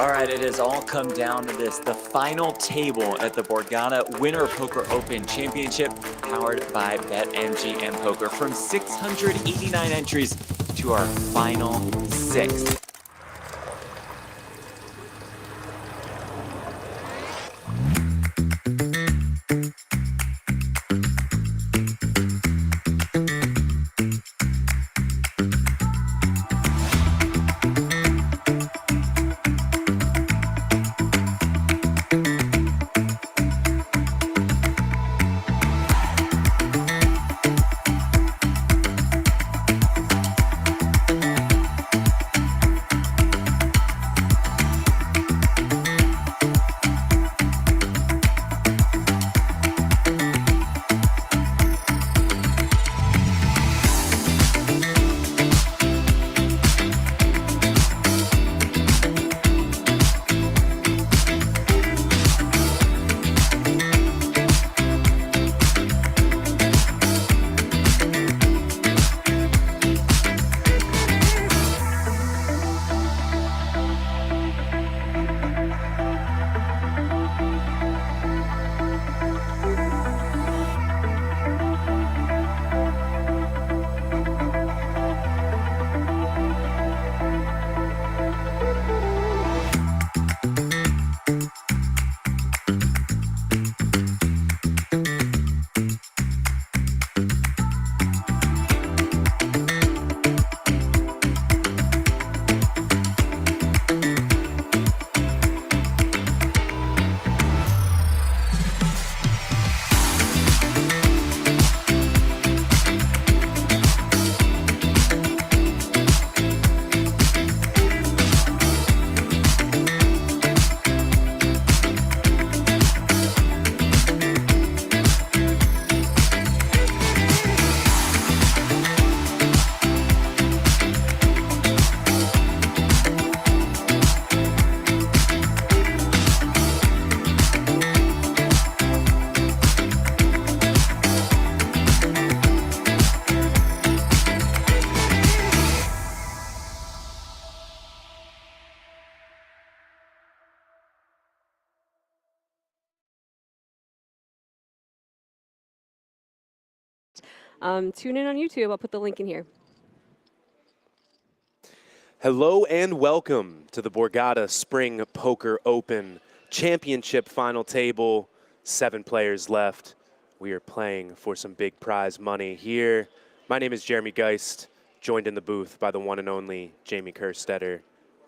All right, it has all come down to this. The final table at the Borgata Winter Poker Open Championship, powered by BetMGM Poker. From 689 entries to our final 6. Tune in on YouTube. I'll put the link in here. Hello and welcome to the Borgata Spring Poker Open Championship Final Table. 7 players left. We are playing for some big prize money here. My name is Jeremy Geist, joined in the booth by the one and only Jamie Kerstetter.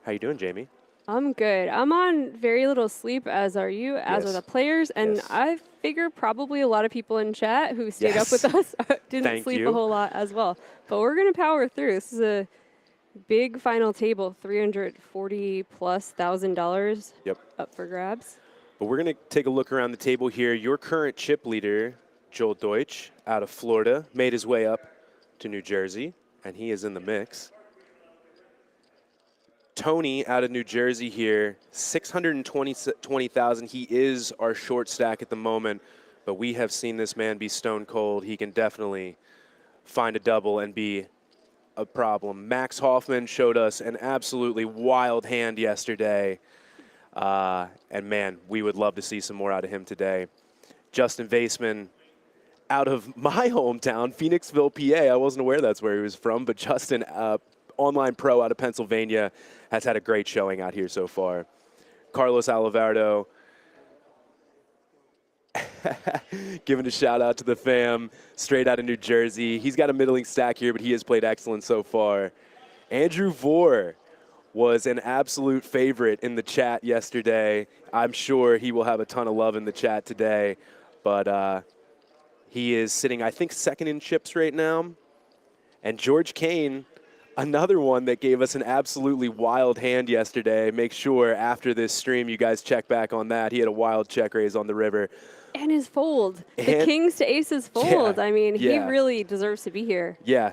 How you doing, Jamie? I'm good. I'm on very little sleep, as are you, as are the players, and I figure probably a lot of people in chat who stayed up with us didn't sleep a whole lot as well. But we're going to power through. This is a big final table, $340,000+ up for grabs. But we're going to take a look around the table here. Your current chip leader, Joel Deutsch, out of Florida, made his way up to New Jersey, and he is in the mix. Tony out of New Jersey here, 620,000. He is our short stack at the moment, but we have seen this man be stone cold. He can definitely find a double and be a problem. Max Hoffman showed us an absolutely wild hand yesterday, and man, we would love to see some more out of him today. Justin Vaseman out of my hometown, Phoenixville, PA. I wasn't aware that's where he was from, but Justin, online pro out of Pennsylvania, has had a great showing out here so far. Carlos Alivardo, giving a shout out to the fam, straight out of New Jersey. He's got a middling stack here, but he has played excellent so far. Andrew Vore was an absolute favorite in the chat yesterday. I'm sure he will have a ton of love in the chat today, but he is sitting, I think, second in chips right now. And George Kane, another one that gave us an absolutely wild hand yesterday. Make sure after this stream you guys check back on that. He had a wild check raise on the river. And his fold. The kings to aces fold. I mean, he really deserves to be here. Yeah,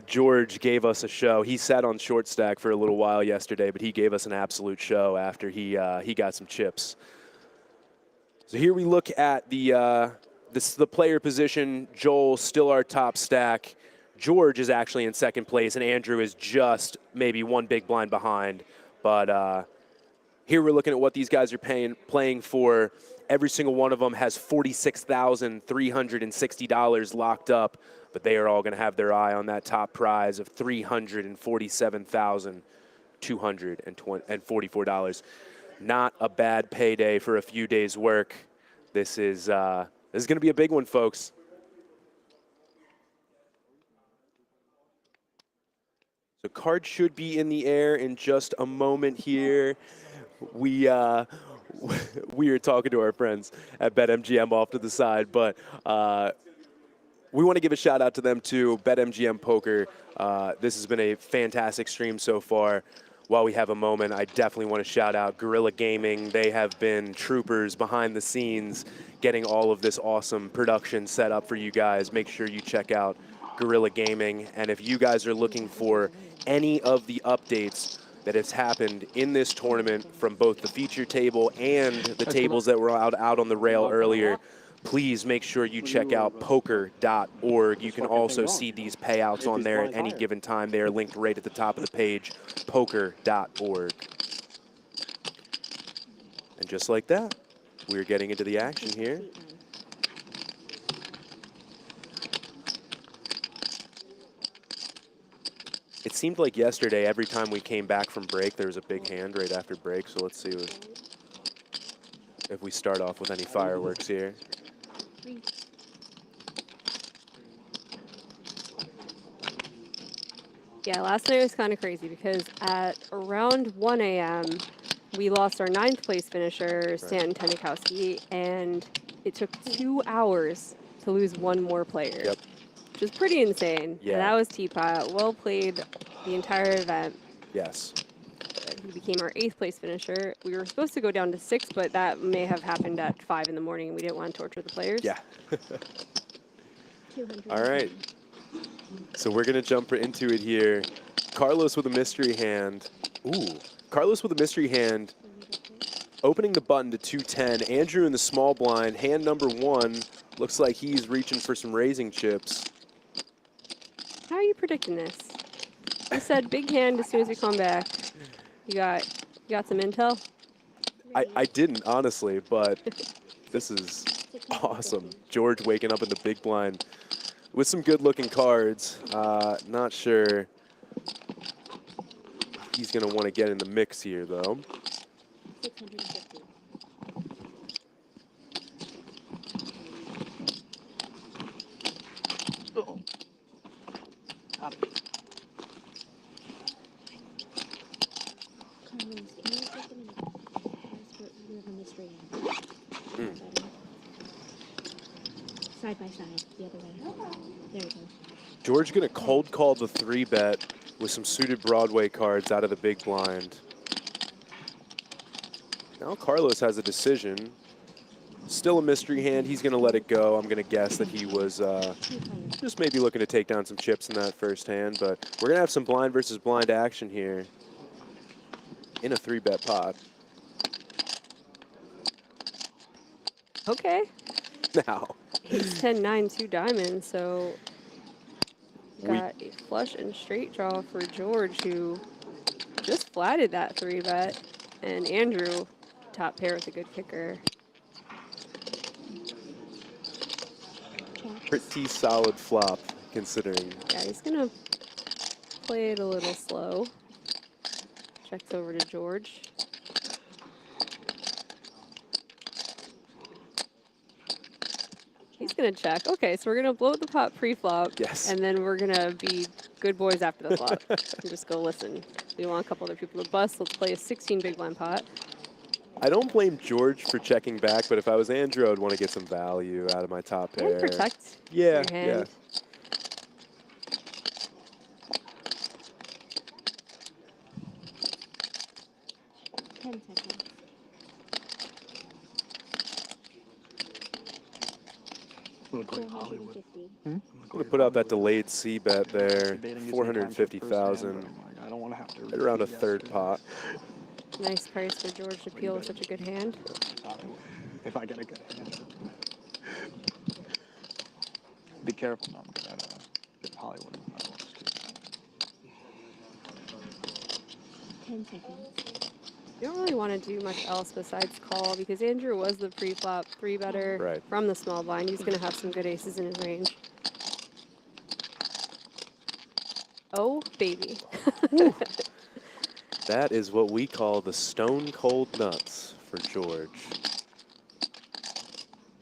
George gave us a show. He sat on short stack for a little while yesterday, but he gave us an absolute show after he got some chips. So here we look at the player position. Joel still our top stack. George is actually in second place, and Andrew is just maybe one big blind behind. But Here we're looking at what these guys are playing for. Every single one of them has $46,360 locked up, but they are all going to have their eye on that top prize of $347,244. Not a bad payday for a few days' work. This is going to be a big one, folks. The card should be in the air in just a moment here. We are talking to our friends at BetMGM off to the side, but we want to give a shout out to them too, BetMGM Poker. This has been a fantastic stream so far. While we have a moment, I definitely want to shout out Gorilla Gaming. They have been troopers behind the scenes, getting all of this awesome production set up for you guys. Make sure you check out Gorilla Gaming. And if you guys are looking for any of the updates that has happened in this tournament from both the feature table and the tables that were out on the rail earlier, please make sure you check out poker.org. You can also see these payouts on there at any given time. They are linked right at the top of the page, poker.org. And just like that, we're getting into the action here. It seemed like yesterday, every time we came back from break, there was a big hand right after break. So let's see if we start off with any fireworks here. Yeah, last night was kind of crazy because at around 1 a.m., we lost our 9th place finisher, Stanton Tenikowski, and it took 2 hours to lose one more player. Yep. Which is pretty insane. Yeah. And that was Teapot. Well played the entire event. Yes. He became our 8th place finisher. We were supposed to go down to 6, but that may have happened at 5 in the morning. We didn't want to torture the players. Yeah. All right. So we're going to jump into it here. Carlos with a mystery hand. Ooh. Carlos with a mystery hand. Opening the button to 210. Andrew in the small blind. Hand number 1. Looks like he's reaching for some raising chips. How are you predicting this? You said big hand as soon as we come back. You got some intel? I didn't, honestly, but this is awesome. George waking up in the big blind with some good-looking cards. Not sure he's going to want to get in the mix here, though. 650. Oh. Carlos, can you take a minute? Passport, you have a mystery hand. Side by side, the other way. There we go. George going to cold call the 3-bet with some suited Broadway cards out of the big blind. Now Carlos has a decision. Still a mystery hand. He's going to let it go. I'm going to guess that he was just maybe looking to take down some chips in that first hand. But we're going to have some blind versus blind action here in a 3-bet pot. Okay. Now. It's 10-9, 2 diamonds, so got a flush and straight draw for George, who just flatted that 3-bet, and Andrew top pair with a good kicker. Pretty solid flop, considering. Yeah, he's gonna play it a little slow. Checks over to George. He's gonna check. Okay, so we're gonna blow the pot pre-flop. Yes. And then we're gonna be good boys after the flop and just go listen. We want a couple other people to bust. Let's play a 16 big blind pot. I don't blame George for checking back, but if I was Andrew, I would want to get some value out of my top pair. And protect your hand. Yeah. 10 seconds. I'm gonna go Hollywood. 450. I'm going to put out that delayed C bet there, 450,000. I don't want to have to. Right around a third pot. Nice price for George to peel with such a good hand. If I get a good hand. Be careful, no, I'm good at Hollywood. 10 seconds. You don't really want to do much else besides call because Andrew was the pre-flop 3-better from the small blind. He's going to have some good aces in his range. Oh, baby. That is what we call the stone cold nuts for George.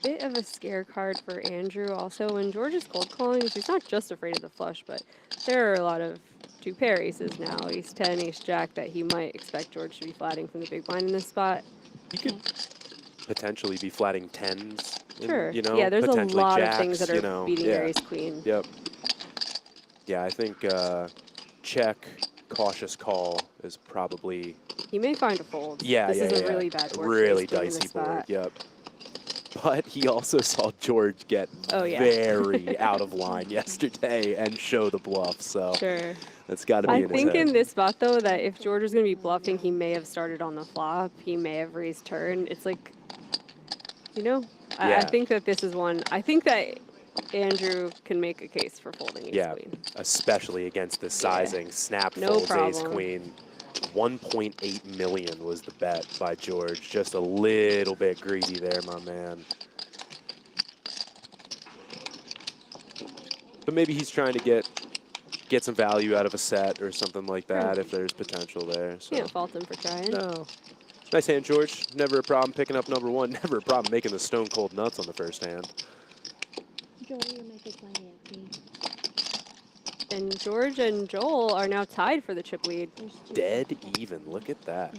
Bit of a scare card for Andrew also when George is cold calling. He's not just afraid of the flush, but there are a lot of two-pair aces now, ace 10, ace jack, that he might expect George to be flatting from the big blind in this spot. He could potentially be flatting tens. Sure. You know, yeah, there's a potentially lot jacks, of things that are beating your ace queen. Yep. Yeah, I think check, cautious call is probably. He may find a fold. Yeah, this is a really bad board. Really dicey board. Yep. But he also saw George get very out of line yesterday and show the bluff. So that's got to be in his head. I think in this spot, though, that if George was going to be bluffing, he may have started on the flop. He may have raised turn. It's like, you know, I think that this is one. I think that Andrew can make a case for folding ace queen. Especially against this sizing. Snap folds ace queen. 1.8 million was the bet by George. Just a little bit greedy there, my man. But maybe he's trying to get some value out of a set or something like that if there's potential there. So. Can't fault him for trying. No. Nice hand, George. Never a problem picking up number one. Never a problem making the stone cold nuts on the first hand. And George and Joel are now tied for the chip lead. Dead even. Look at that.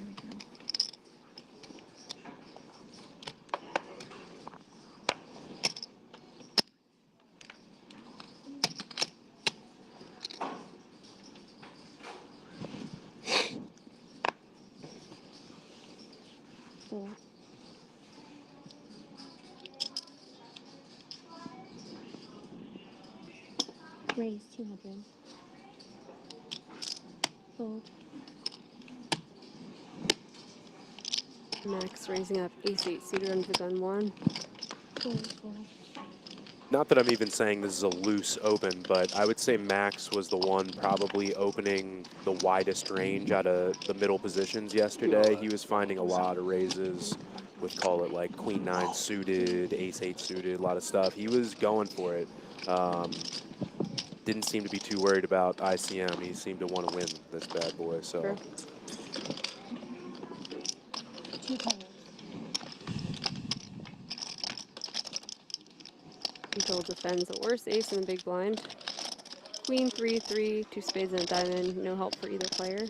Raise 200. Fold. Max raising up ace-8 suited under the gun 1. Not that I'm even saying this is a loose open, but I would say Max was the one probably opening the widest range out of the middle positions yesterday. He was finding a lot of raises with, call it like queen 9 suited, ace 8 suited, a lot of stuff. He was going for it. Didn't seem to be too worried about ICM. He seemed to want to win this bad boy. So. Sure. Joel defends the worst ace in the big blind. Queen 3-3, 2 spades and a diamond. No help for either player.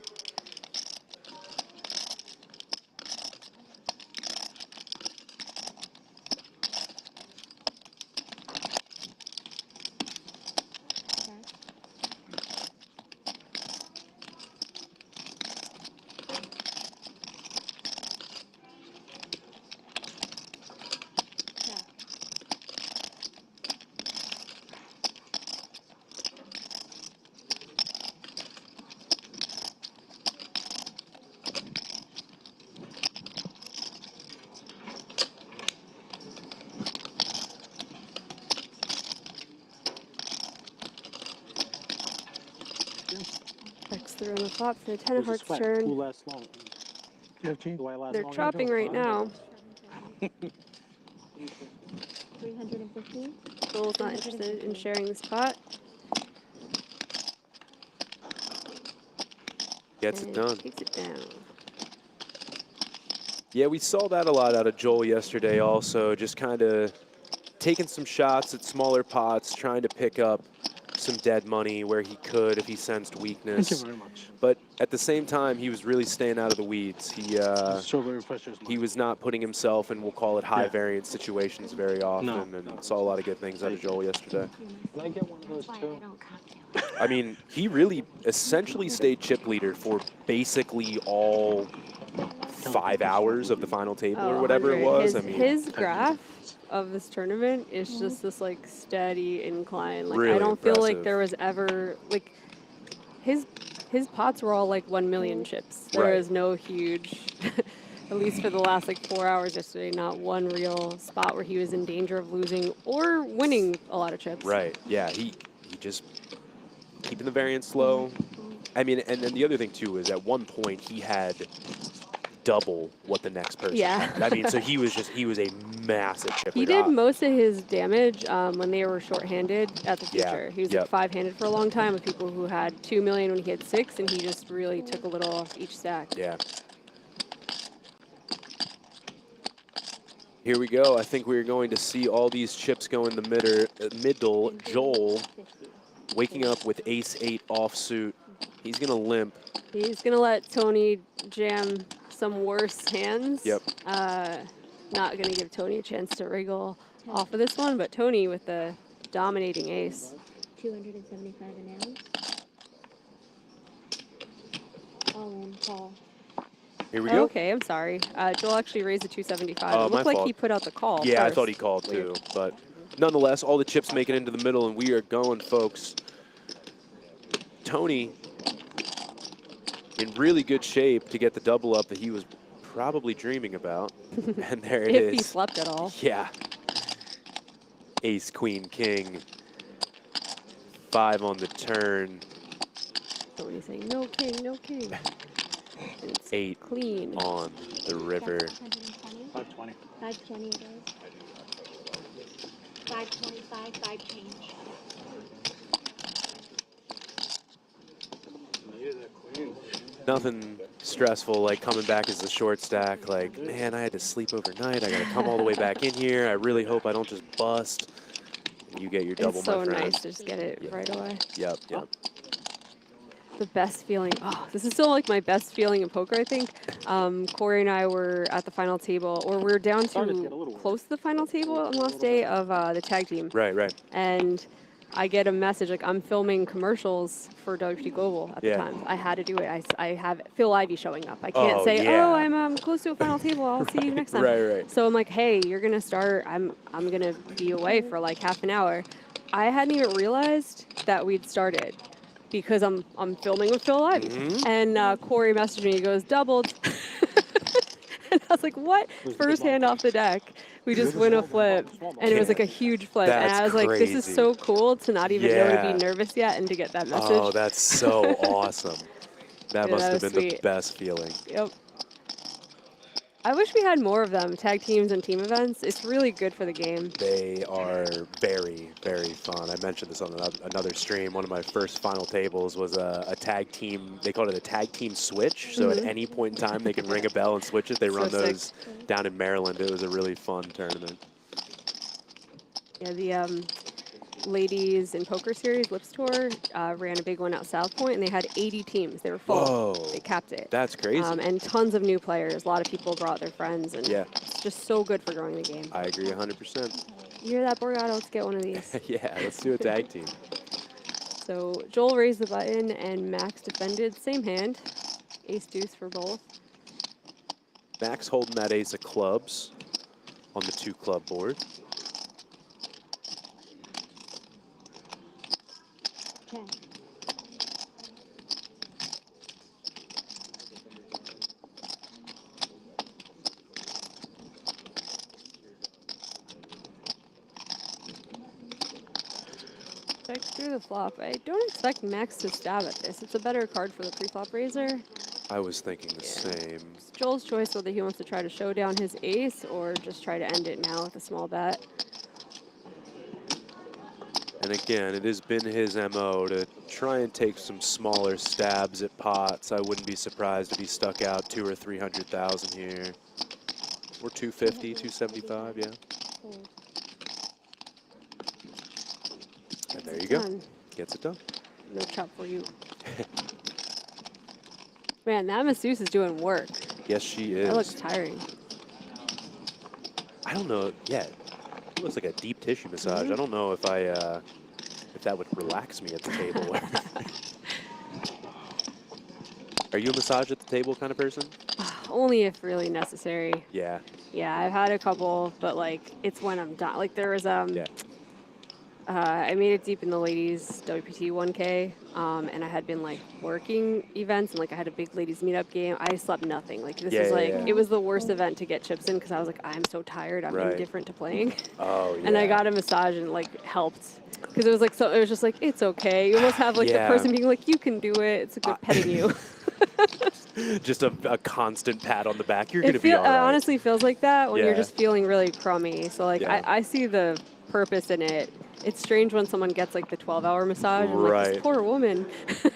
Checks through on the flop for the 10 of hearts turn. Who lasts long? 15. Do I last They're long? chopping right now. 315. Joel's not interested in sharing this pot. Gets it done. Takes it down. Yeah, we saw that a lot out of Joel yesterday also, just kind of taking some shots at smaller pots, trying to pick up some dead money where he could if he sensed weakness. Thank you very much. But at the same time, he was really staying out of the weeds. He was not putting himself in, we'll call it, high variance situations very often, and saw a lot of good things out of Joel yesterday. Can I get one of those too? I mean, he really essentially stayed chip leader for basically all 5 hours of the final table or whatever it was. His graph of this tournament is just this like steady incline. Like really I don't impressive. feel like there was ever like his pots were all like 1 million chips. There is no huge, at least for the last like 4 hours yesterday, not one real spot where he was in danger of losing or winning a lot of chips. Right. Yeah. He just keeping the variance low. I mean, and then the other thing too is at one point he had double what the next person had. I mean, so he was a massive chip He leader. did most of his damage when they were short-handed at the future. He was like 5-handed for a long time with people who had 2 million when he had 6, and he just really took a little off each stack. Yeah. Here we go. I think we're going to see all these chips go in the middle. Joel waking up with ace-8 offsuit. He's going to limp. He's going to let Tony jam some worse hands. Yep. Not going to give Tony a chance to wriggle off of this one, but Tony with the dominating ace. 275 an ounce. All in, call. Here we go. Okay, I'm sorry. Joel actually raised the 275. Oh, it looked like fault. he put out the call Yeah, first. I thought he called too, but nonetheless, all the chips make it into the middle, and we are going, folks. Tony in really good shape to get the double up that he was probably dreaming about. And there it is. If he slept at all. Yeah. Ace, queen, king. 5 on the turn. Tony's saying, no king, no king. And it's 8 clean on the river. 520. 520 it is. 525, 5 change. Nothing stressful like coming back as the short stack. Like, man, I had to sleep overnight. I got to come all the way back in here. I really hope I don't just bust. And you get your double, it's so my friend. nice to just get it right away. Yep, yep. The best feeling. Oh, this is still like my best feeling in poker, I think. Corey and I were at the final table, or we're down to close to the final table on the last day of the tag team. Right, right. And I get a message, like, I'm filming commercials for WP Global at the time. I had to do it. I have Phil Ivey showing up. I can't say, oh, I'm close to a final table. I'll see you next time. Right, right. So I'm like, hey, you're going to start. I'm going to be away for like half an hour. I hadn't even realized that we'd started because I'm filming with Phil Ivey. And Corey messaged me. He goes, doubled. And I was like, what? First hand off the deck. We just win a flip, and it was like a huge flip. That's and I was like, this is so cool to not even know to be nervous yet and to get that message. Oh, that's so awesome. That must have been sweet. the best feeling. Yep. I wish we had more of them, tag teams and team events. It's really good for the game. They are very, very fun. I mentioned this on another stream. One of my first final tables was a tag team. They called it a tag team switch. So at any point in time, they can ring a bell and switch it. They run those down in Maryland. It was a really fun tournament. Yeah, the ladies in poker series, Lips Tour, ran a big one out South Point, and they had 80 teams. They were full. Whoa. They capped it. That's crazy. And tons of new players. A lot of people brought their friends, and it's just so good for growing the game. I agree 100%. You hear that, Borgata? Let's get one of these. Yeah, let's do a tag team. So Joel raised the button, and Max defended. Same hand. Ace-deuce for both. Max holding that ace of clubs on the 2-club board. Check through the flop. I don't expect Max to stab at this. It's a better card for the pre-flop raiser. I was thinking the same. It's Joel's choice whether he wants to try to show down his ace or just try to end it now with a small bet. And again, it has been his MO to try and take some smaller stabs at pots. I wouldn't be surprised if he stuck out 200,000 or 300,000 here. Or 250, 275, yeah. And there you go. Gets it done. No chop for you. Man, that masseuse is doing work. Yes, she is. That looks tiring. I don't know. Yeah, it looks like a deep tissue massage. I don't know if if that would relax me at the table. Are you a massage at the table kind of person? Only if really necessary. Yeah. Yeah, I've had a couple, but like it's when I'm done. Like there was I made it deep in the ladies WPT 1K, and I had been like working events and like I had a big ladies meetup game. I slept nothing. Like this was like it was the worst event to get chips in because I was like I'm so tired. I'm indifferent to playing. Oh yeah. And I got a massage and like helped because it was like so. It was just like it's okay. You almost have like the person being like you can do it. It's a good petting you. Just a constant pat on the back. You're gonna be all right. It honestly feels like that when you're just feeling really crummy. So like I see the purpose in it. It's strange when someone gets like the 12-hour massage and like this poor woman.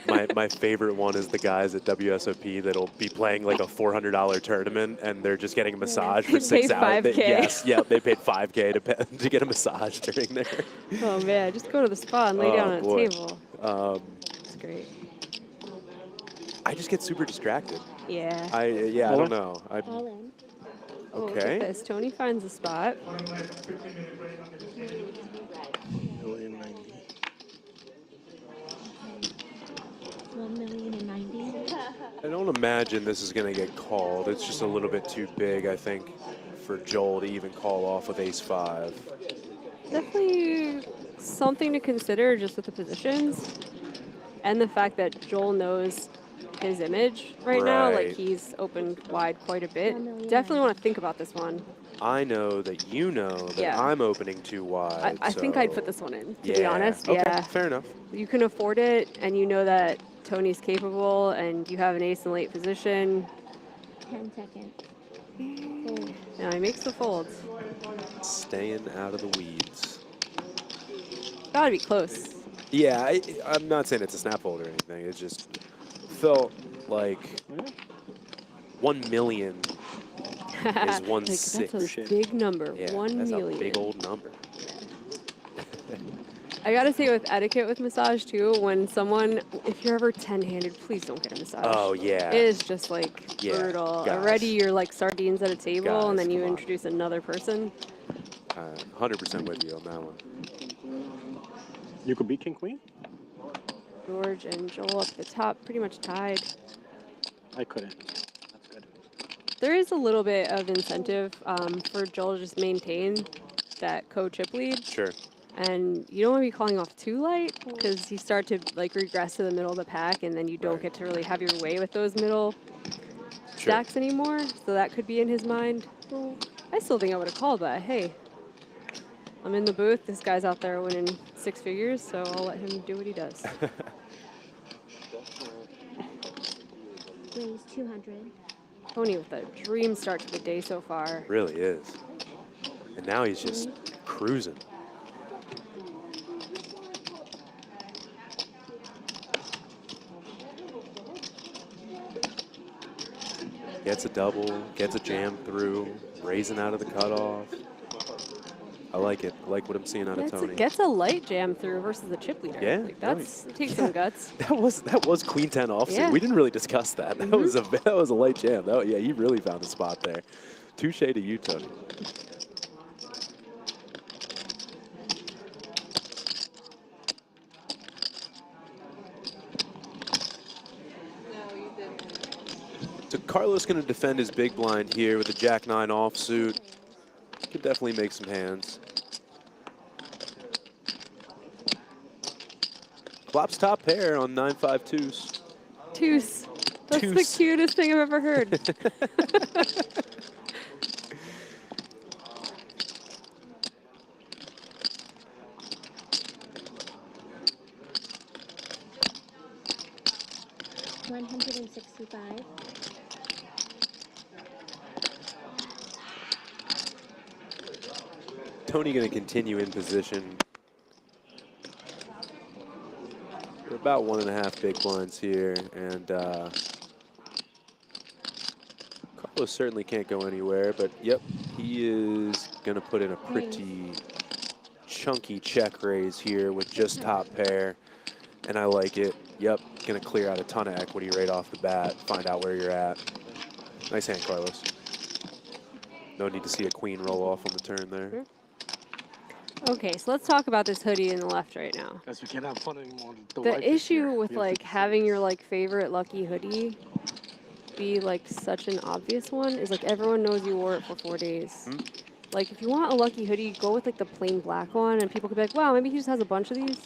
my favorite one is the guys at WSOP that'll be playing like a $400 tournament and they're just getting a massage for 6 hours. They paid $5K to get a massage during there. Oh man, just go to the spa and lay down on a table. It's great. I just get super distracted. Yeah. I don't know. Oh, look at this. Tony finds a spot. I don't imagine this is going to get called. It's just a little bit too big, I think, for Joel to even call off with ace-5. Definitely something to consider just with the positions and the fact that Joel knows his image right now. Like he's opened wide quite a bit. Definitely want to think about this one. I know that you know that I'm opening too wide. I think I'd put this one in, to be honest. Okay, fair enough. You can afford it, and you know that Tony's capable, and you have an ace in late position. 10 seconds. Now he makes the folds. Staying out of the weeds. Gotta be close. Yeah, I'm not saying it's a snap fold or anything. It just felt like 1 million is 1/6. That's a big number. Yeah, 1 million. That's a big old number. I gotta say, with etiquette with massage too, when someone, if you're ever 10-handed, please don't get a massage. Oh yeah. It is just like brutal. Guys. Already you're like sardines at a table, and then you introduce another person. 100% with you on that one. You could beat King Queen? George and Joel up the top, pretty much tied. I couldn't. That's good. There is a little bit of incentive for Joel to just maintain that co-chip lead. Sure. And you don't want to be calling off too light because you start to like regress to the middle of the pack, and then you don't get to really have your way with those middle stacks anymore. So that could be in his mind. I still think I would have called, but hey, I'm in the booth. This guy's out there winning 6 figures, so I'll let him do what he does. Raise 200. Tony with a dream start to the day so far. Really is. And now he's just cruising. Gets a double, gets a jam through, raising out of the cutoff. I like it. I like what I'm seeing out of Tony. Gets a light jam through versus the chip leader. Yeah, like that's takes some guts. That was Queen 10 offsuit. Yeah. We didn't really discuss that. That was a light jam. Yeah, he really found a spot there. Touche to you, Tony. So Carlos going to defend his big blind here with a Jack-9 offsuit. Could definitely make some hands. Flops top pair on 9-5 twos. Twos. That's the cutest thing I've ever heard. $165. Tony going to continue in position. We're about 1.5 big blinds here, and Carlos certainly can't go anywhere, but yep, he is going to put in a pretty chunky check raise here with just top pair, and I like it. Yep, going to clear out a ton of equity right off the bat, find out where you're at. Nice hand, Carlos. No need to see a queen roll off on the turn there. Okay, so let's talk about this hoodie in the left right now. Guys, we can't have fun anymore. The issue with like having your like favorite lucky hoodie be like such an obvious one is like everyone knows you wore it for 4 days. Like, if you want a lucky hoodie, go with like the plain black one, and people could be like, wow, maybe he just has a bunch of these.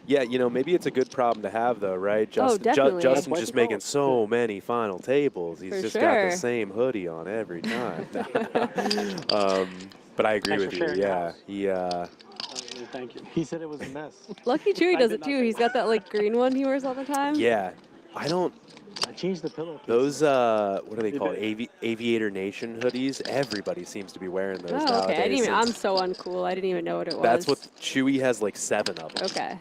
Yeah, you know, maybe it's a good problem to have, though, right? Oh, definitely. Justin's just making so many final tables. He's For just got the sure. same hoodie on every time. But I agree Thanks with for you. sharing your Yeah, house. Thank you. He said it was a mess. Lucky Chewy I does did it not too. say He's that. got that like green one he wears all the time. yeah. I don't. I changed the pillowcase. Those what are they called? Aviator Nation hoodies. Everybody seems to be wearing those Oh, okay. I didn't nowadays. even, I'm so uncool. I didn't even know what it was. That's what Chewy has, like 7 of them. Okay.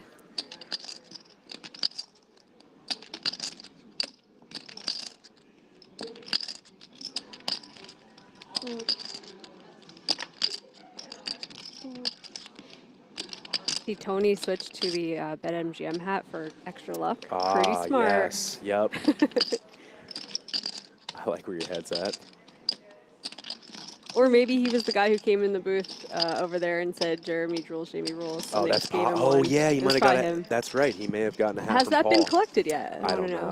See, Tony switched to the BetMGM hat for extra luck. Pretty smart. Yes. Yep. I like where your head's at. Or maybe he was the guy who came in the booth over there and said, Jeremy rules, Jamie rules. Oh, that's yeah, he might have got it. That's right. He may have gotten a hat Has from that Paul. been collected yet? I don't know.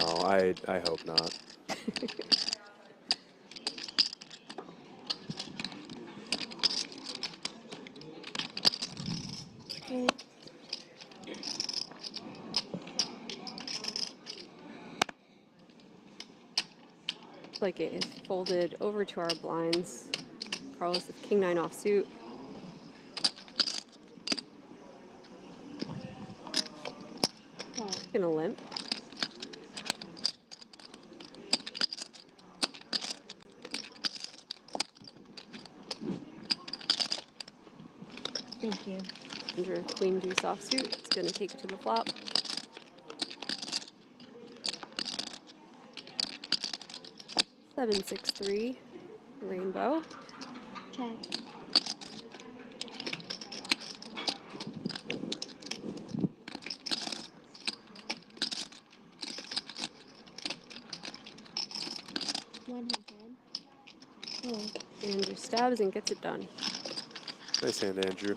I hope not. Like it is folded over to our blinds. Carlos with King 9 offsuit. Gonna limp. Thank you. Under Queen Deuce offsuit. It's gonna take it to the flop. Seven, 6, 3. Rainbow. Check. Andrew stabs and gets it done. Nice hand, Andrew.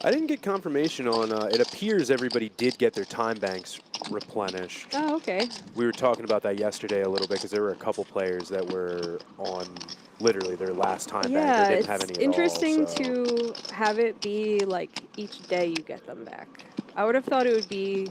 I didn't get confirmation on, it appears everybody did get their time banks replenished. Oh, okay. We were talking about that yesterday a little bit because there were a couple players that were on literally their last time bank or didn't have any at all. Yeah, it's interesting to have it be like each day you get them back. I would have thought it would be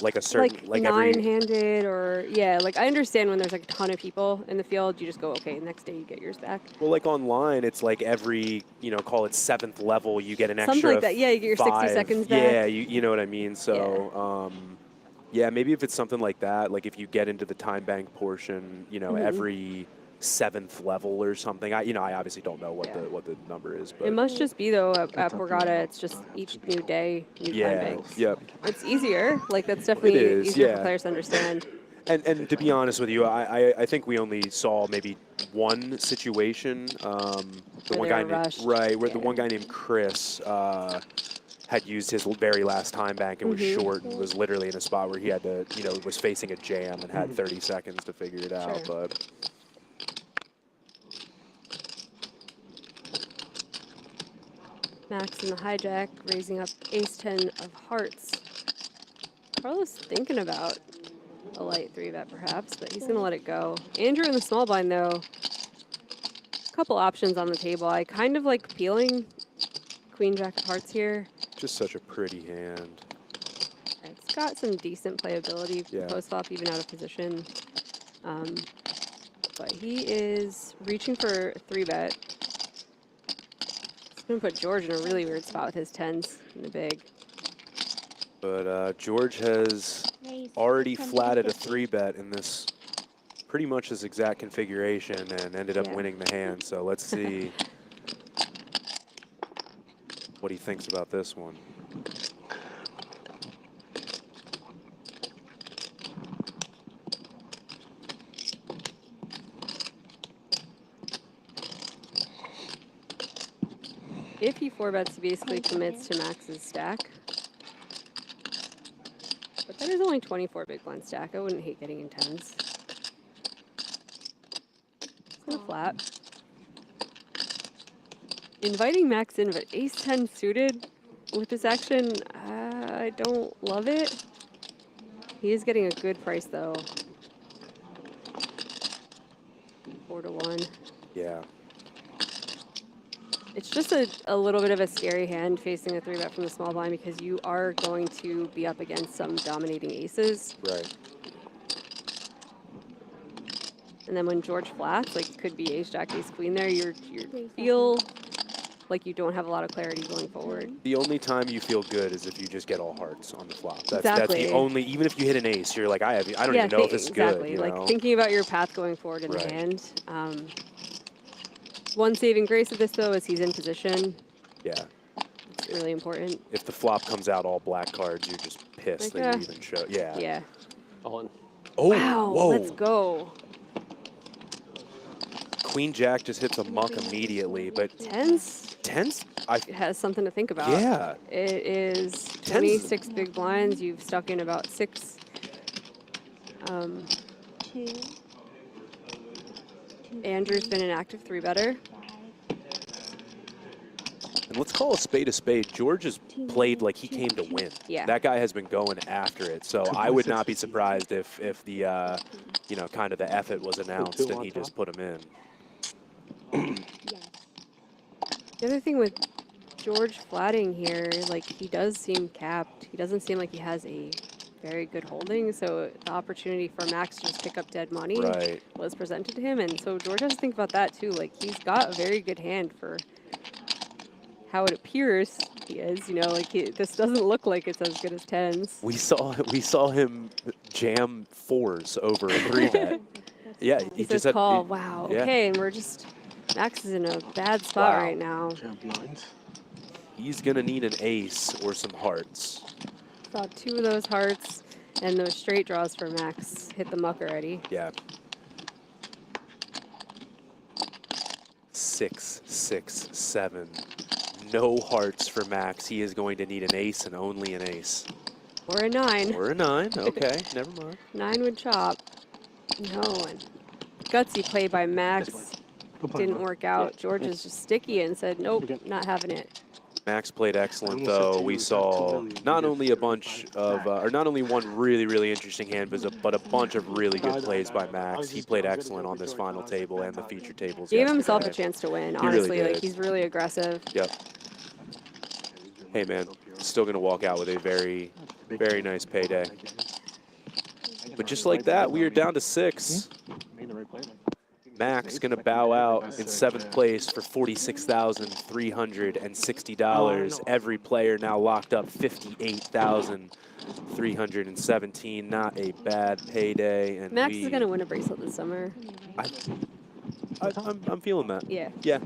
like a certain, like every nine-handed or, yeah, like I understand when there's like a ton of people in the field, you just go, okay, next day you get yours back. Well, like online, it's like every, you know, call it 7th level, you get an extra Something like that. Yeah, you get your 60 5. seconds back. Yeah, you know what I mean? So, yeah, maybe if it's something like that, like if you get into the time bank portion, you know, every 7th level or something. I obviously don't know what the number is, but it must just be though at Borgata. It's just each new day, new time banks. Yep. It's easier. Like that's definitely easier for players to understand. And to be honest with you, I think we only saw maybe one situation. The one guy the one guy named Chris had used his very last time bank and was short and was literally in a spot where he had to, you know, was facing a jam and had 30 seconds to figure it out. But Max in the hijack, raising up ace-10 of hearts. Carlos thinking about a light 3-bet perhaps, but he's going to let it go. Andrew in the small blind, though. A couple options on the table. I kind of like peeling Queen Jack of hearts here. just such a pretty hand. It's got some decent playability post-flop, even out of position. But he is reaching for a 3-bet. He's going to put George in a really weird spot with his 10s in the big. But George has already flatted a 3-bet in this pretty much this exact configuration and ended up winning the hand. So let's see what he thinks about this one. If he 4-bets, he basically commits to Max's stack. But that is only 24 big blind stack. I wouldn't hate getting in 10s. It's gonna flat. Inviting Max in, but ace-10 suited with this action, I don't love it. He is getting a good price, though. 4-1. Yeah. It's just a little bit of a scary hand facing a 3-bet from the small blind because you are going to be up against some dominating aces. Right. And then when George flats, like could be ace jack, ace queen there, you feel like you don't have a lot of clarity going forward. The only time you feel good is if you just get all hearts on the flop. That's Exactly. the only, even if you hit an ace, you're like, I don't Yeah, even know if this is exactly. good. You Like know? thinking about your path going forward in the hand. One saving grace of this though is he's in position. Yeah. It's really important. If the flop comes out all black cards, you're just pissed Like, that you even show. Yeah. Yeah. On. Oh, Wow, whoa. let's go. Queen Jack just hits a muck immediately, but Tens? tens? It has something to think about. Yeah. It is 26 big blinds. You've stuck in about 6. Andrew's been an active 3-better. And let's call a spade. George has played like he came to win. Yeah. That guy has been going after it. So I would not be surprised if the, you know, kind of the effort was announced and he just put him in. The other thing with George flatting here, like he does seem capped. He doesn't seem like he has a very good holding. So the opportunity for Max to just pick up dead money was presented to him. And so George has to think about that too. Like he's got a very good hand for how it appears he is, you know, like this doesn't look like it's as good as tens. We saw him jam 4s over a 3-bet. Yeah, he just had call. Wow. Yeah. Okay, and we're just Max is in a bad spot right now. He's gonna need an ace or some hearts. Saw 2 of those hearts, and those straight draws for Max hit the muck already. Yeah. 6, 6, 7. No hearts for Max. He is going to need an ace and only an ace. Or a 9. Or a 9. Okay, never mind. 9 would chop. No, and gutsy play by Max. Didn't work out. George is just sticky and said, nope, not having it. Max played excellent, though. We saw not only a bunch of, or not only one really, really interesting hand, but a bunch of really good plays by Max. He played excellent on this final table and the feature tables. Gave himself a chance to win, honestly. Like, he's really aggressive. Yep. Hey, man, still going to walk out with a very, very nice payday. But just like that, we are down to 6. Max gonna bow out in 7th place for $46,360. Every player now locked up $58,317. Not a bad payday. And Max is gonna win a bracelet this summer. I'm feeling that. Yeah. Yeah.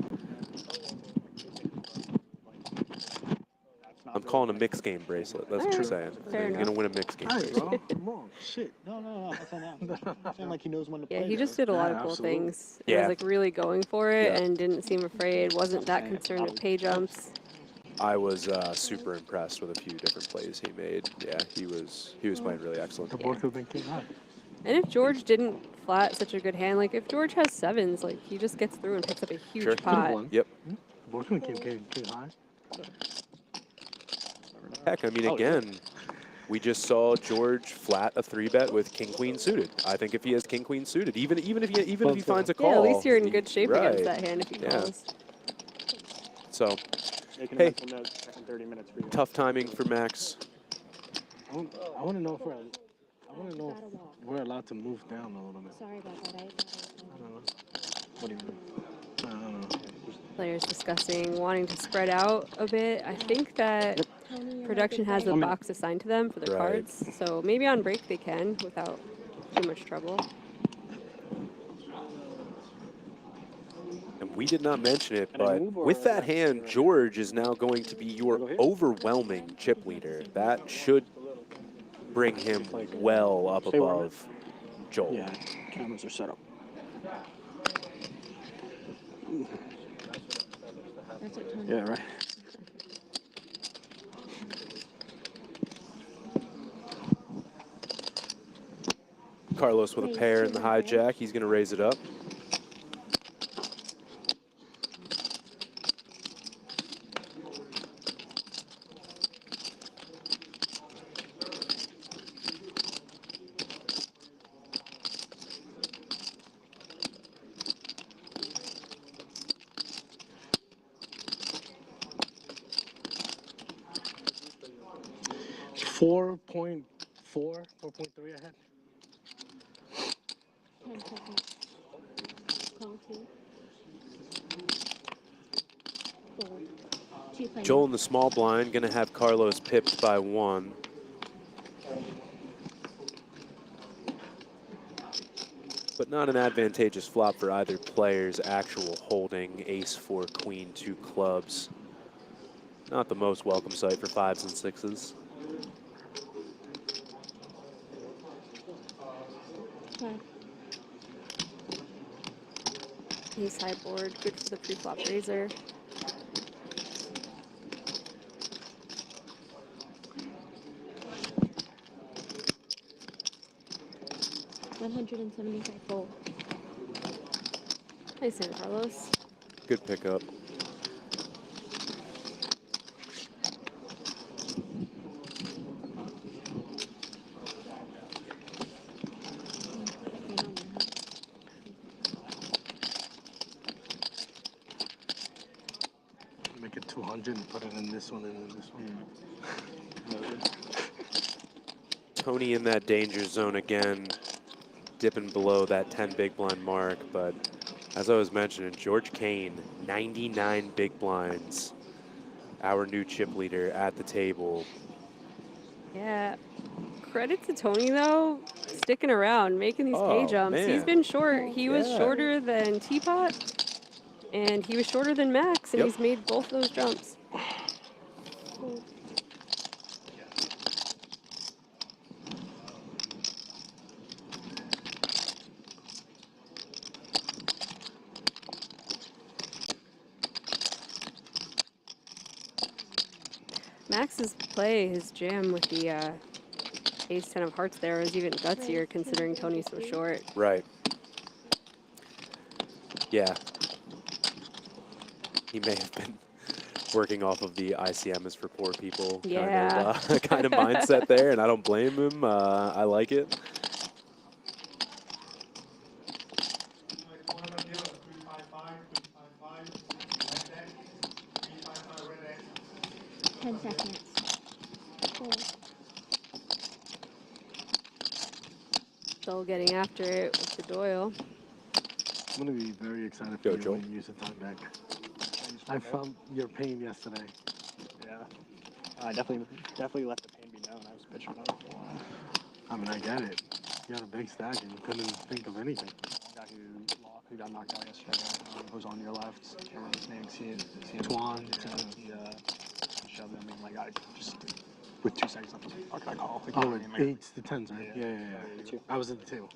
I'm calling a mixed game bracelet. That's what I'm saying. He's going to win a mixed game bracelet. Come on, shit. No, that's not saying like he knows when to play. Yeah, he just did a lot of cool things. He was like really going for it and didn't seem afraid. Wasn't that concerned with pay jumps. I was super impressed with a few different plays he made. Yeah, he was playing really excellent. The board could have been king high. And if George didn't flat such a good hand, like if George has 7s, like he just gets through and picks up a huge pot. Yep. The board could have been king high. Heck, I mean, again, we just saw George flat a 3-bet with king queen suited. I think if he has king queen suited, even if he finds a call, at least you're in good shape against that hand if he calls. So, hey, tough timing for Max. I want to know if we're allowed to move down a little bit. Sorry about that. I don't know. What do you mean? I don't know. Players discussing wanting to spread out a bit. I think that production has a box assigned to them for their cards, so maybe on break they can without too much trouble. And we did not mention it, but with that hand, George is now going to be your overwhelming chip leader. That should bring him well up above Joel. Yeah, cameras are set up. Yeah, right. Carlos with a pair in the hijack. He's going to raise it up. 4.4, 4.3 ahead. 10 seconds. Call 2. Fold. 2 playing. Joel in the small blind going to have Carlos pipped by 1. But not an advantageous flop for either player's actual holding. Ace, 4, queen, 2 clubs. Not the most welcome sight for 5s and 6s. 5. Ace high board, good for the pre-flop raiser. $175 fold. Nice hand, Carlos. Good pickup. Make it 200 and put it in this one and in this one. Tony in that danger zone again, dipping below that 10 big blind mark. But as I was mentioning, George Kane, 99 big blinds. Our new chip leader at the table. Yeah. Credit to Tony, though, sticking around, making these K jumps. Man. He's been short. He was Yeah. shorter than Teapot, and he was shorter than Max, and he's made both those jumps. Max's play, his jam with the ace-10 of hearts there is even gutsier considering Tony's so short. Right. Yeah. He may have been working off of the ICM is for poor people kind of mindset there, and I don't blame him. I like it. Seconds. Still getting after it with the Doyle. I'm going to be very excited for you when you use the time back. I felt your pain yesterday. Yeah. I definitely let the pain be known. I was pitching out for a while. I mean, I get it. You had a big stack and you couldn't think of anything. The guy who got knocked out yesterday, who was on your left, I can't remember his name. Twan. He shoved him. I mean, like, I just, with 2 seconds left, I was like, fuck, I call. Like, Oh, 8s to 10s, right? Yeah. I was at the table.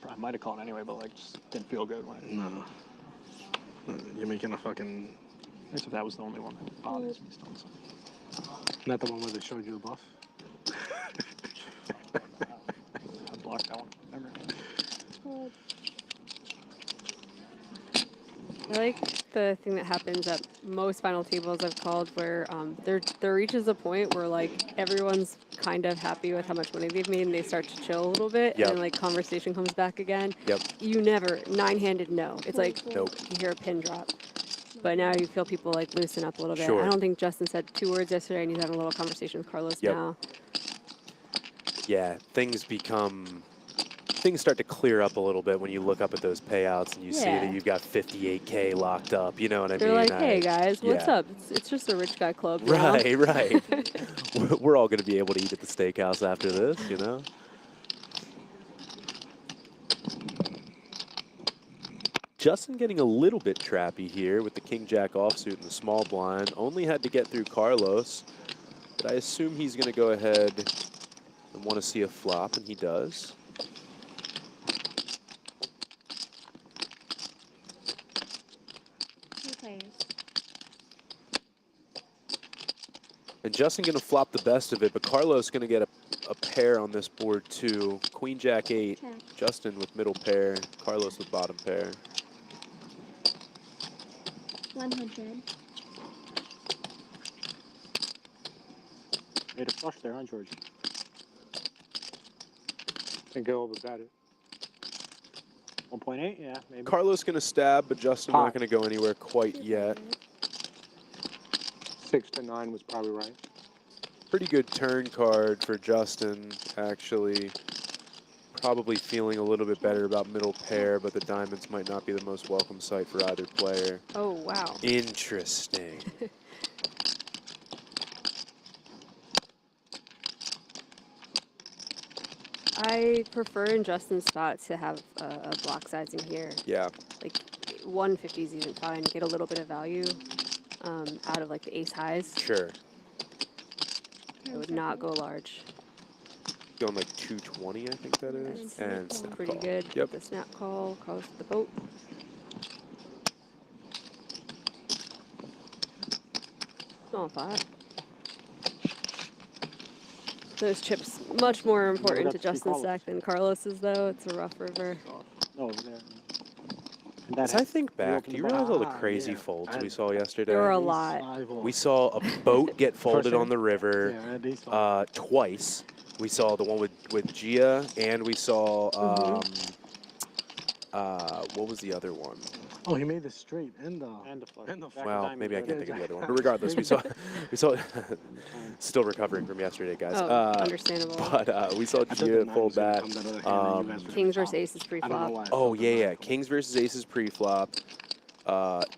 I might have called anyway, but, like, just didn't feel good when No. You're making a fucking... Except that was the only one that bothers me still. So. Not the one where they showed you the bluff? I blocked that one. Remember? I like the thing that happens at most final tables I've called where there reaches a point where like everyone's kind of happy with how much money they've made and they start to chill a little bit and then like conversation comes back again. You never, 9-handed no. It's like you hear a pin drop. But now you feel people like loosen up a little bit. I don't think Justin said 2 words yesterday and he's having a little conversation with Carlos now. Yeah, things start to clear up a little bit when you look up at those payouts and you see that you've got 58K locked up. You know what I mean? They're like, hey guys, what's up? It's just a rich guy club now. Right. We're all going to be able to eat at the steakhouse after this, you know? Justin getting a little bit trappy here with the king-jack offsuit and the small blind. Only had to get through Carlos, but I assume he's going to go ahead and want to see a flop, and he does. And Justin going to flop the best of it, but Carlos going to get a pair on this board too. Queen Jack 8, Justin with middle pair, Carlos with bottom pair. 100. Made a flush there, huh, George? Think go over bet it. 1.8, yeah, maybe. Carlos going to stab, but Justin not going to go anywhere quite yet. 6 to 9 was probably right. Pretty good turn card for Justin, actually. Probably feeling a little bit better about middle pair, but the diamonds might not be the most welcome sight for either player. Oh, wow. Interesting. I prefer in Justin's spot to have a block sizing here. Yeah. Like 150 is even fine. Get a little bit of value out of like the ace highs. Sure. I would not go large. Going like 220, I think that is. And snap Pretty call. good. Yep. The snap call calls the boat. Small pot. Those chips much more important to Justin's stack than Carlos's, though. It's a rough river. No, over there. As I think back, do you realize all the crazy folds we saw yesterday? There were a lot. We saw a boat get folded on the river twice. We saw the one with Gia, and we saw what was the other one? Oh, he made the straight and the flush. Well, maybe I can't think of the other one. But regardless, we saw still recovering from yesterday, guys. Oh, understandable. But we saw Gia fold that. Kings versus aces pre-flop. Oh yeah. Kings versus aces pre-flop.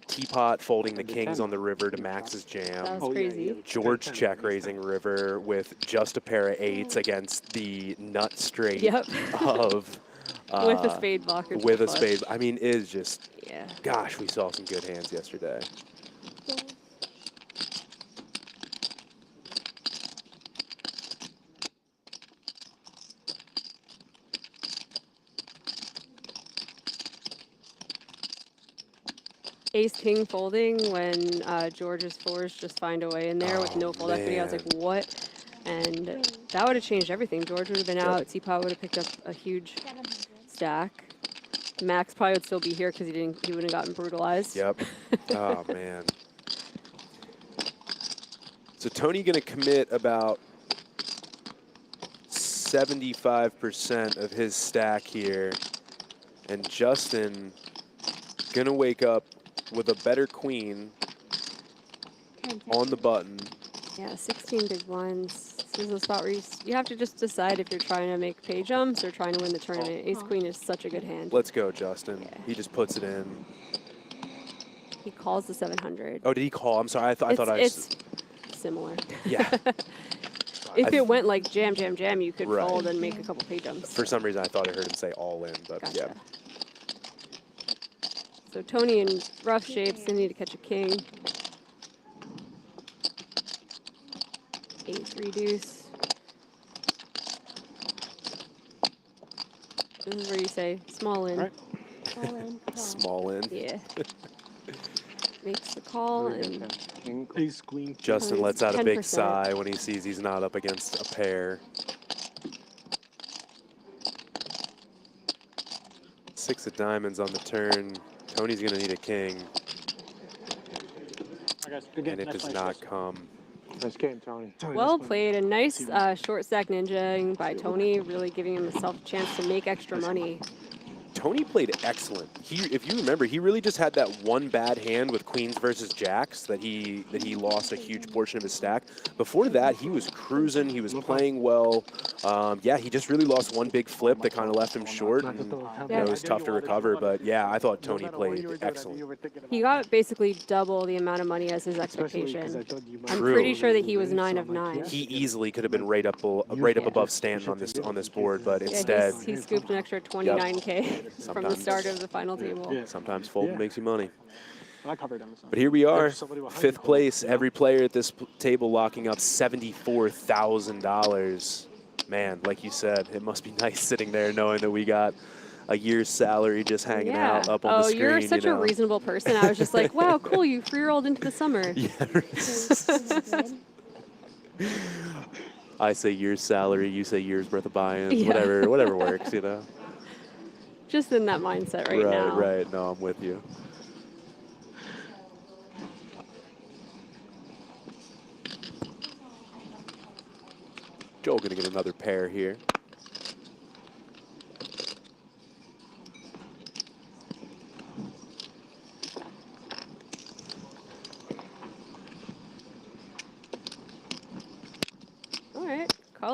Teapot folding the kings on the river to Max's jam. That was crazy. George check raising river with just a pair of eights against the nut straight of. With a spade blocker. With a spade. I mean, it is just. Yeah. Gosh, we saw some good hands yesterday. Ace king folding when George's fours just find a way in there with no fold equity. I was like, what? And that would have changed everything. George would have been out. Teapot would have picked up a huge stack. Max probably would still be here because he wouldn't have gotten brutalized. Yep. Oh man. So Tony gonna commit about 75% of his stack here, and Justin gonna wake up with a better queen on the button. Yeah, 16 big blinds. This is a spot where you have to just decide if you're trying to make pay jumps or trying to win the tournament. Ace queen is such a good hand. Let's go, Justin. Yeah. He just puts it in. He calls the 700. Oh, did he call? I'm sorry. I thought I was. It's similar. Yeah. If it went like jam, jam, jam, you could fold and make a couple pay jumps. For some reason, I thought I heard him say all in, but Gotcha. yeah. So Tony in rough shapes, they need to catch a king. 8-3 deuce. This is where you say small in. Right. Small in. Yeah. Makes the call and ace queen. Justin lets out a big 10%. sigh when he sees he's not up against a pair. 6 of diamonds on the turn. Tony's gonna need a king, and it does not come. Nice game, Tony. well played. A nice short stack ninjaing by Tony, really giving himself a chance to make extra money. Tony played excellent. If you remember, he really just had that one bad hand with queens versus jacks that he lost a huge portion of his stack. Before that, he was cruising. He was playing well. Yeah, he just really lost one big flip that kind of left him short. And, it was tough to recover. But yeah, I thought Tony played excellent. He got basically double the amount of money as his expectation. I'm pretty sure that he was 9 of 9. He easily could have been right up above Stanton on this board, but instead he scooped an extra 29K. From the start of the final table. Sometimes folding makes you money. I covered him. But here we are, 5th place. Every player at this table locking up $74,000. Man, like you said, it must be nice sitting there knowing that we got a year's salary just hanging out up on the screen. Oh, you're such a reasonable person. I was just like, wow, cool, you free-rolled into the summer. Yeah. I say year's salary, you say year's worth of buy-ins, whatever works, you know. Just in that mindset right now. Right. No, I'm with you. Joel gonna get another pair here.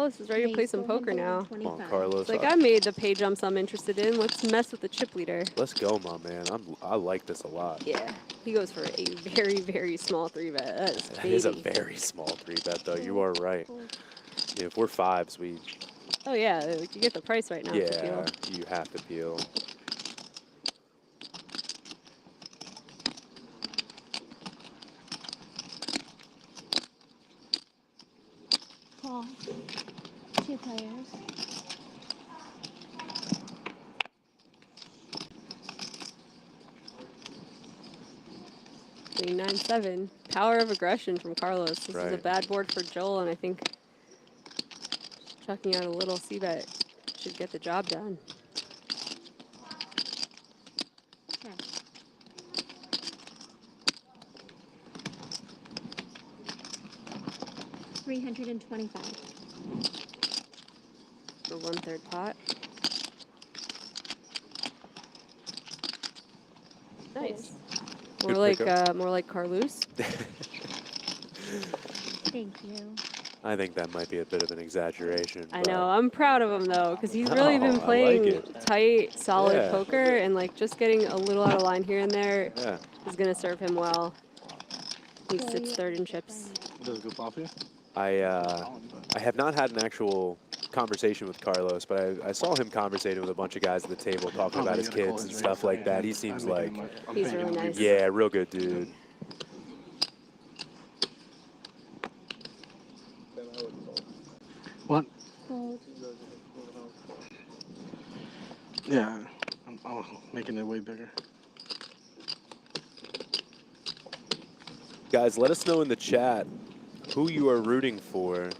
Carlos is ready to play some poker now. Come on, Carlos. It's like, I made the pay jumps I'm interested in. Let's mess with the chip leader. Let's go, my man. I like this a lot. Yeah, he goes for a very, very small 3-bet. That is a very small 3-bet, though. You are right. Yeah, if we're 5s, we... Oh, yeah, you get the price right now. Yeah, you have to peel. Call. 2 players. Queen 9-7. Power of aggression from Carlos. This is a bad board for Joel, and I think chucking out a little c-bet should get the job done. Okay. $325. For 1/3 pot. Nice. More like Carlos. Thank you. I think that might be a bit of an exaggeration. I know. I'm proud of him, though, because he's really been playing tight, solid poker, and like just getting a little out of line here and there is going to serve him well. He sits 3rd in chips. Does it go off here? I have not had an actual conversation with Carlos, but I saw him conversating with a bunch of guys at the table talking about his kids and stuff like that. He seems like... He's really nice. Yeah, real good dude. What? Fold. Yeah, I'm making it way bigger. Guys, let us know in the chat who you are rooting for.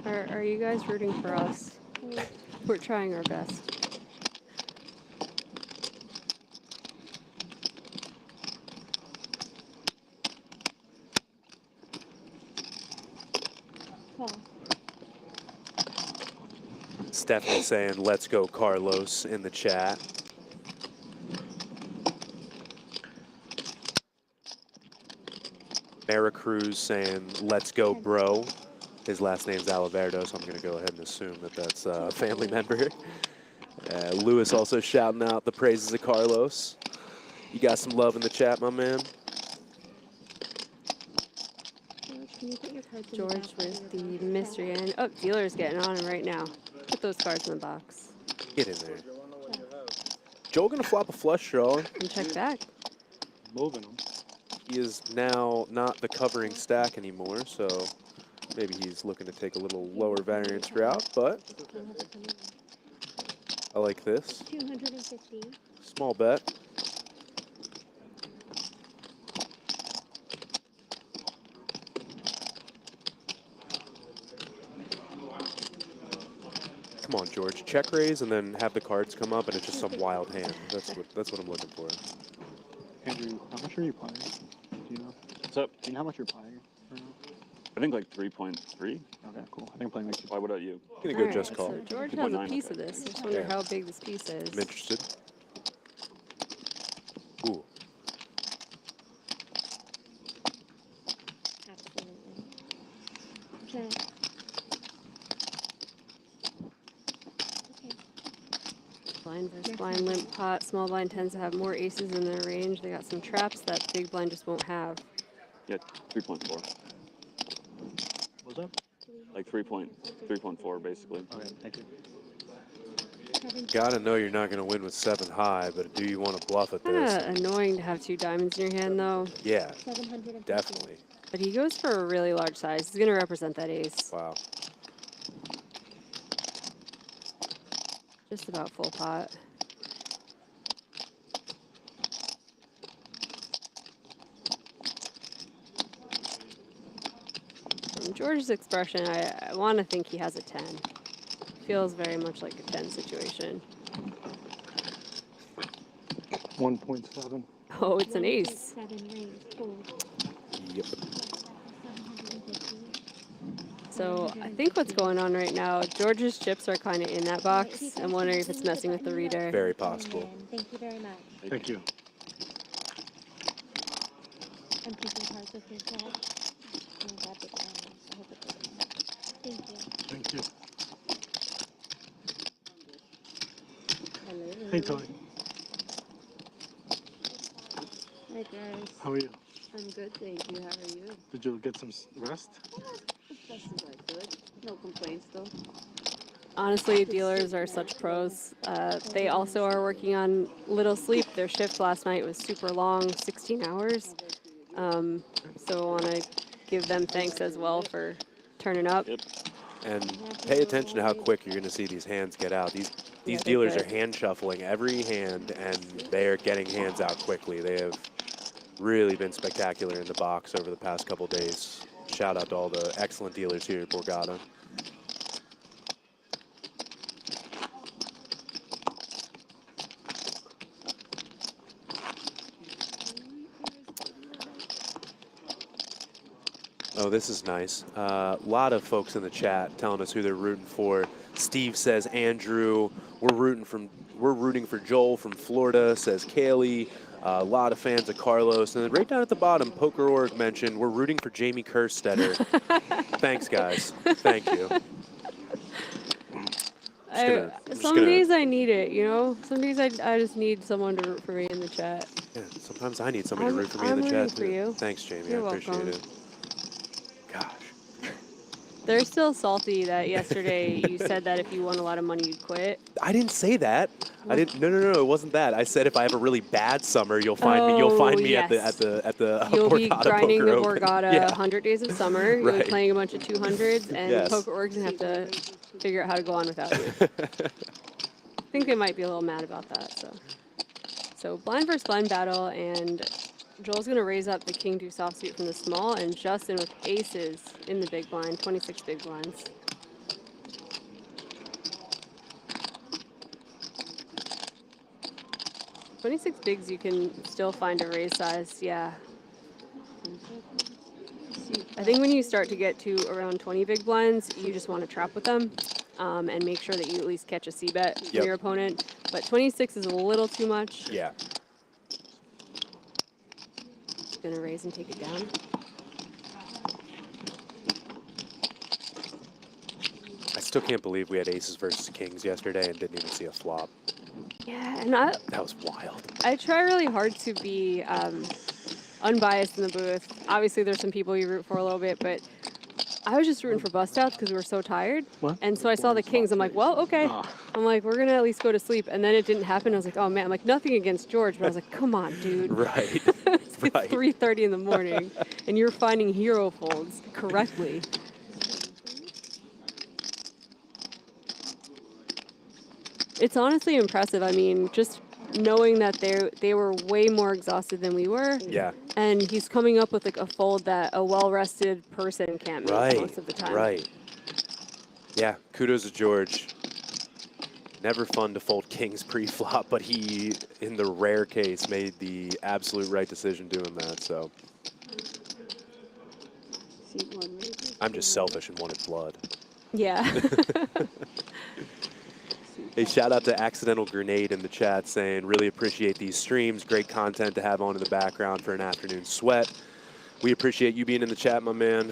Are you guys rooting for us? We're trying our best. Call. Stephanie saying, let's go, Carlos, in the chat. Maricruz saying, let's go, bro. His last name's Aliverdo, so I'm going to go ahead and assume that that's a family member. Lewis also shouting out the praises of Carlos. You got some love in the chat, my man. George with the mystery end. Oh, dealer's getting on him right now. Put those cards in the box. Get in there. Joel going to flop a flush draw. And check back. Moving him. He is now not the covering stack anymore, so maybe he's looking to take a little lower variance route, but I like this. 250. Small bet. Come on, George. Check raise and then have the cards come up, and it's just some wild hand. That's what I'm looking for. Andrew, how much are you playing? Do you know? What's up? Do you know how much you're playing right now? I think like 3.3. Okay, cool. I think I'm playing like 2. Why would I you? Gonna go All just right, call. so George has a piece of this. I just wonder how big this piece is. I'm interested. Ooh. Absolutely. Check. Blind versus blind limp pot. Small blind tends to have more aces in their range. They got some traps that big blind just won't have. Yeah, 3.4. What's up? Like 3.4 basically. Okay, thank you. Gotta know you're not gonna win with 7 high, but do you want to bluff at Kind this? of annoying to have 2 diamonds in your hand, though. Yeah, 750. definitely. But he goes for a really large size. He's going to represent that ace. Wow. Just about full pot. From George's expression, I want to think he has a 10. Feels very much like a 10 situation. 1.7. Oh, it's an ace. 7 range. Fold. Yep. 750. So I think what's going on right now, George's chips are kind of in that box. I'm wondering if it's messing with the reader. Very possible. Thank you very much. Thank you. I'm keeping cards with me as well. Thank you. Hey, Tony. Hi guys. How are you? I'm good, thank you. How are you? Did you get some rest? As best as I could. No complaints though. Honestly, dealers are such pros. They also are working on little sleep. Their shift last night was super long, 16 hours. So I want to give them thanks as well for turning up. Yep. And pay attention to how quick you're going to see these hands get out. These dealers are hand shuffling every hand, and they are getting hands out quickly. They have really been spectacular in the box over the past couple days. Shout out to all the excellent dealers here at Borgata. Oh, this is nice. A lot of folks in the chat telling us who they're rooting for. Steve says Andrew. We're rooting for Joel from Florida, says Kaylee. A lot of fans of Carlos. And then right down at the bottom, Poker Org mentioned we're rooting for Jamie Kerstetter. Thanks, guys. Thank you. Some days I need it, you know? Some days I just need someone to root for me in the chat. Yeah, sometimes I need somebody to root for me in the chat, too. For you. Thanks, Jamie. You're I appreciate welcome. it. Gosh. They're still salty that yesterday you said that if you won a lot of money, you'd quit. I didn't say that. I didn't. No. It wasn't that. I said if I have a really bad summer, you'll find me. You'll find me yes. at the. You'll be Borgata grinding Poker the Open. Borgata Yeah. 100 days of summer. You'll Right. be playing a bunch of 200s, and Yes. Poker Org's gonna have to figure out how to go on without you. I think they might be a little mad about that. So blind versus blind battle, and Joel's gonna raise up the king deuce offsuit from the small, and Justin with aces in the big blind, 26 big blinds. $26 bigs, you can still find a raise size, yeah. I think when you start to get to around 20 big blinds, you just want to trap with them and make sure that you at least catch a c-bet from your opponent. But 26 is a little too much. Yeah. Gonna raise and take it down. I still can't believe we had aces versus kings yesterday and didn't even see a flop. Yeah, and that was wild. I try really hard to be unbiased in the booth. Obviously, there's some people you root for a little bit, but I was just rooting for bust outs because we were so tired. What? And so I saw the kings. I'm like, well, okay. I'm like, we're going to at least go to sleep. And then it didn't happen. I was like, oh, man. I'm like, nothing against George. But I was like, come on, dude. Right. It's 3:30 in the morning, and you're finding hero folds correctly. It's honestly impressive. I mean, just knowing that they were way more exhausted than we were. Yeah. And he's coming up with like a fold that a well-rested person can't make most of the time. Right. Yeah. Kudos to George. Never fun to fold kings pre-flop, but he, in the rare case, made the absolute right decision doing that. So I'm just selfish and wanted blood. Yeah. Hey, shout out to Accidental Grenade in the chat saying, really appreciate these streams. Great content to have on in the background for an afternoon sweat. We appreciate you being in the chat, my man.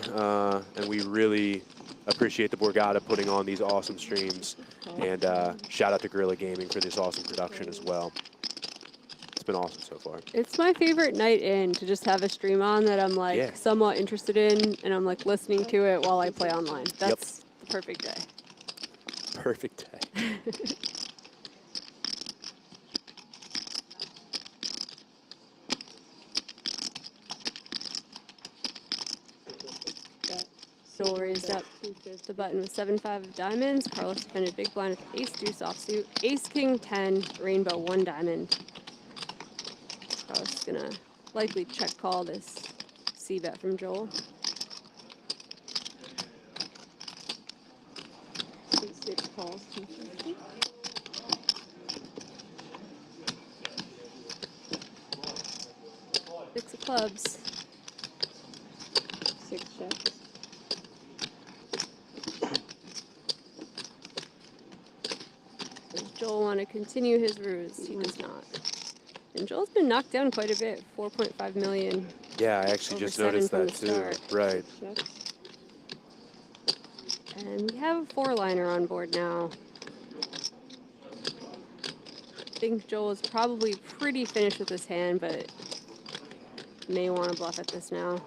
And we really appreciate the Borgata putting on these awesome streams. And shout out to Guerrilla Gaming for this awesome production as well. It's been awesome so far. It's my favorite night in to just have a stream on that I'm like somewhat interested in, and I'm like listening to it while I play online. That's the perfect day. Perfect day. Joel raised up the button with 7-5 of diamonds. Carlos defended big blind with ace deuce offsuit, ace king 10, rainbow 1 diamond. Carlos is gonna likely check call this c-bet from Joel. Six calls, 250. Six of clubs. 6 checks. Does Joel want to continue his ruse? He does not. And Joel's been knocked down quite a bit, 4.5 million. Yeah, I actually just noticed that too. Right. And we have a 4-liner on board now. I think Joel is probably pretty finished with his hand, but may want to bluff at this now.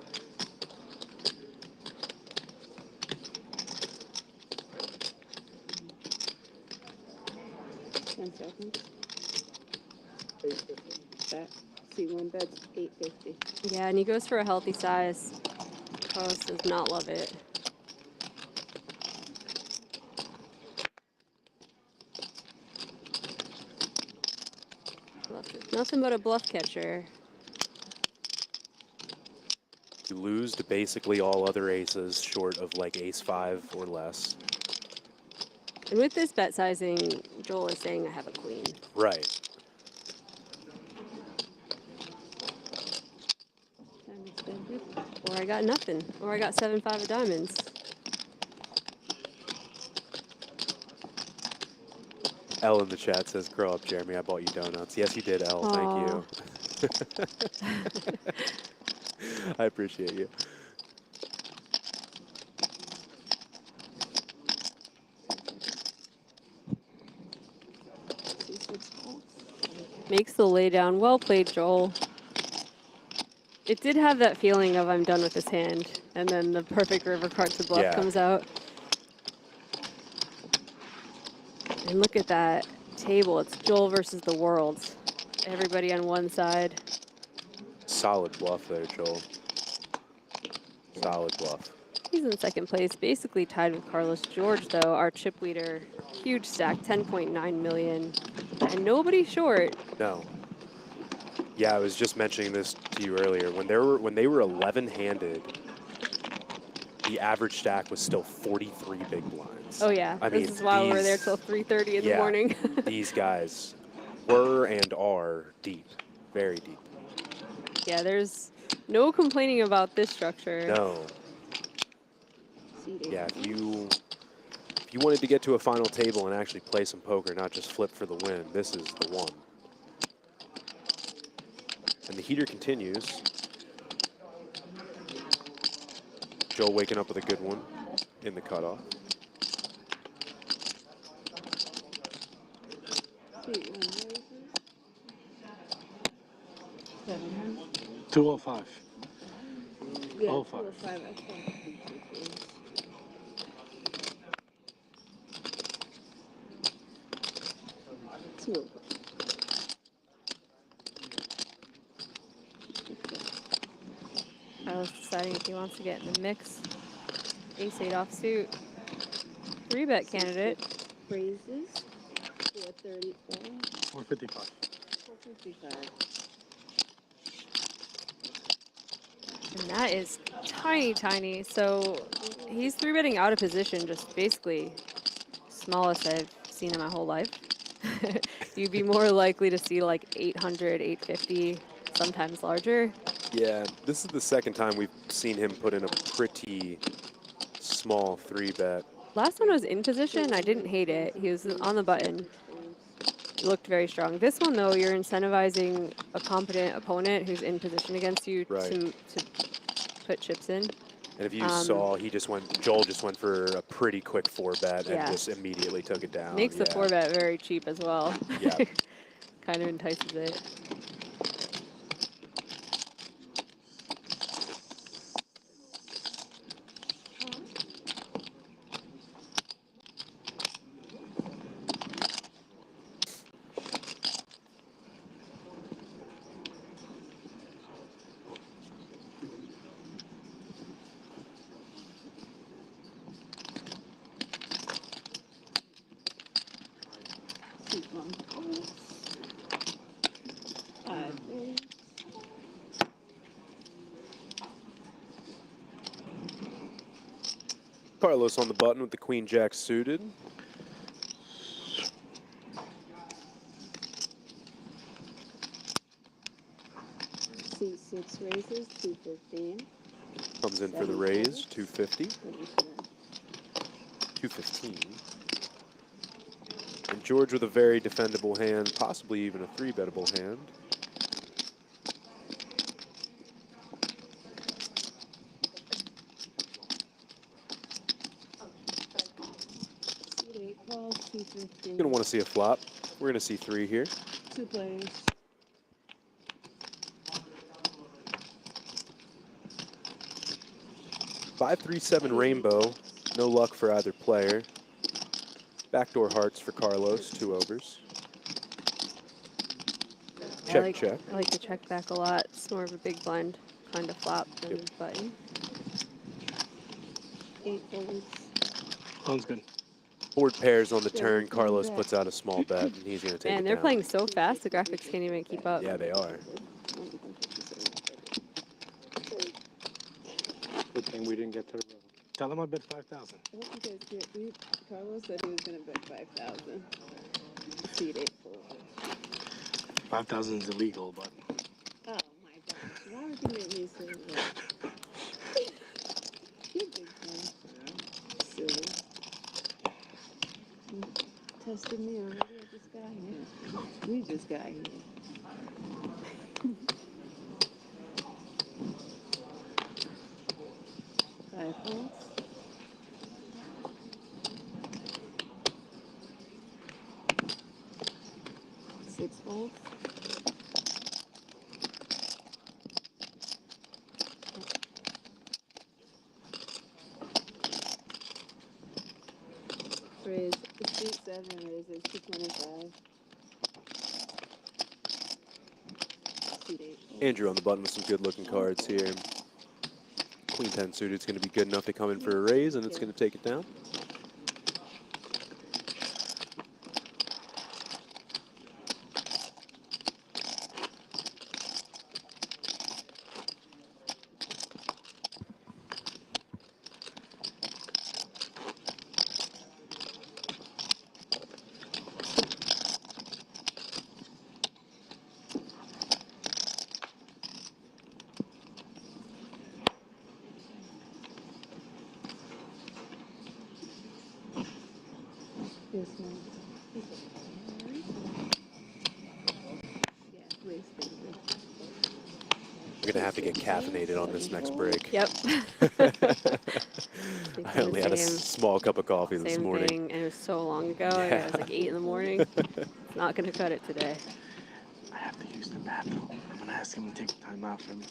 Bet. C1 bets 850. Yeah, and he goes for a healthy size. Carlos does not love it. Bluff is nothing but a bluff catcher. You lose to basically all other aces short of like ace-5 or less. And with this bet sizing, Joel is saying I have a queen. Right. Or I got nothing. Or I got 7-5 of diamonds. L in the chat says, grow up, Jeremy. I bought you donuts. Yes, you did, L. Aww. Thank you. I appreciate you. Makes the laydown. Well played, Joel. It did have that feeling of I'm done with this hand, and then the perfect river card to bluff comes out. And look at that table. It's Joel versus the world. Everybody on one side. Solid bluff there, Joel. Solid bluff. He's in second place, basically tied with Carlos. George, though, our chip leader, huge stack, 10.9 million, and nobody short. No. Yeah, I was just mentioning this to you earlier. When they were 11-handed, the average stack was still 43 big blinds. Oh yeah, this is why we were there till 3:30 in the morning. These guys were and are deep, very deep. Yeah, there's no complaining about this structure. No. Yeah, if you wanted to get to a final table and actually play some poker, not just flip for the win, this is the one. And the heater continues. Joel waking up with a good one in the cutoff. C1 raises. 205. Yeah, 05. 205. I thought. Carlos deciding if he wants to get in the mix. Ace-8 offsuit. 3-bet candidate. Raises. 434. 455. 455. And that is tiny, tiny. So he's 3-betting out of position, just basically smallest I've seen in my whole life. You'd be more likely to see like 800, 850, sometimes larger. Yeah, this is the second time we've seen him put in a pretty small 3-bet. Last one was in position. I didn't hate it. He was on the button. Looked very strong. This one, though, you're incentivizing a competent opponent who's in position against you to put chips in. And if you saw, Joel just went for a pretty quick 4-bet and just immediately took it down. Makes the 4-bet very cheap as well. Yeah. Kind of entices it. Carlos on the button with the Queen-Jack suited. C6 raises. 215. Comes in for the raise, 250. 215. And George with a very defendable hand, possibly even a 3-bettable hand. calls, 250. Gonna want to see a flop. We're gonna see 3 here. 2 players. 5-3-7 rainbow. No luck for either player. Backdoor hearts for Carlos. 2 overs. Check, check. I like to check back a lot. It's more of a big blind kind of flop than button. 8 folds. Sounds good. Board pairs on the turn. Carlos puts out a small bet, and he's going to take it And they're down. playing so fast, the graphics can't even keep up. Yeah, they are. Good thing we didn't get to the river. Tell him I bet 5,000. I hope you guys get beat. Carlos said he was going to bet 5,000. Seed 8 folds. 5,000 is illegal, but. Oh my gosh. Why would you make me say that? You big fan. Silly. You tested me already. I just got here. We just got here. Five folds. 6 folds. Raise 8-7 raises 225. Seed 8. Andrew on the button with some good-looking cards here. Queen 10 suited is going to be good enough to come in for a raise, and it's going to take it down. This one. Yeah, wasted. We're going to have to get caffeinated on this next break. Yep. I only had a small cup of coffee this morning. Same thing, and it was so long ago. It was like 8 in the morning. It's not going to cut it today. I have to use the bathroom. I'm going to ask him to take time out for me.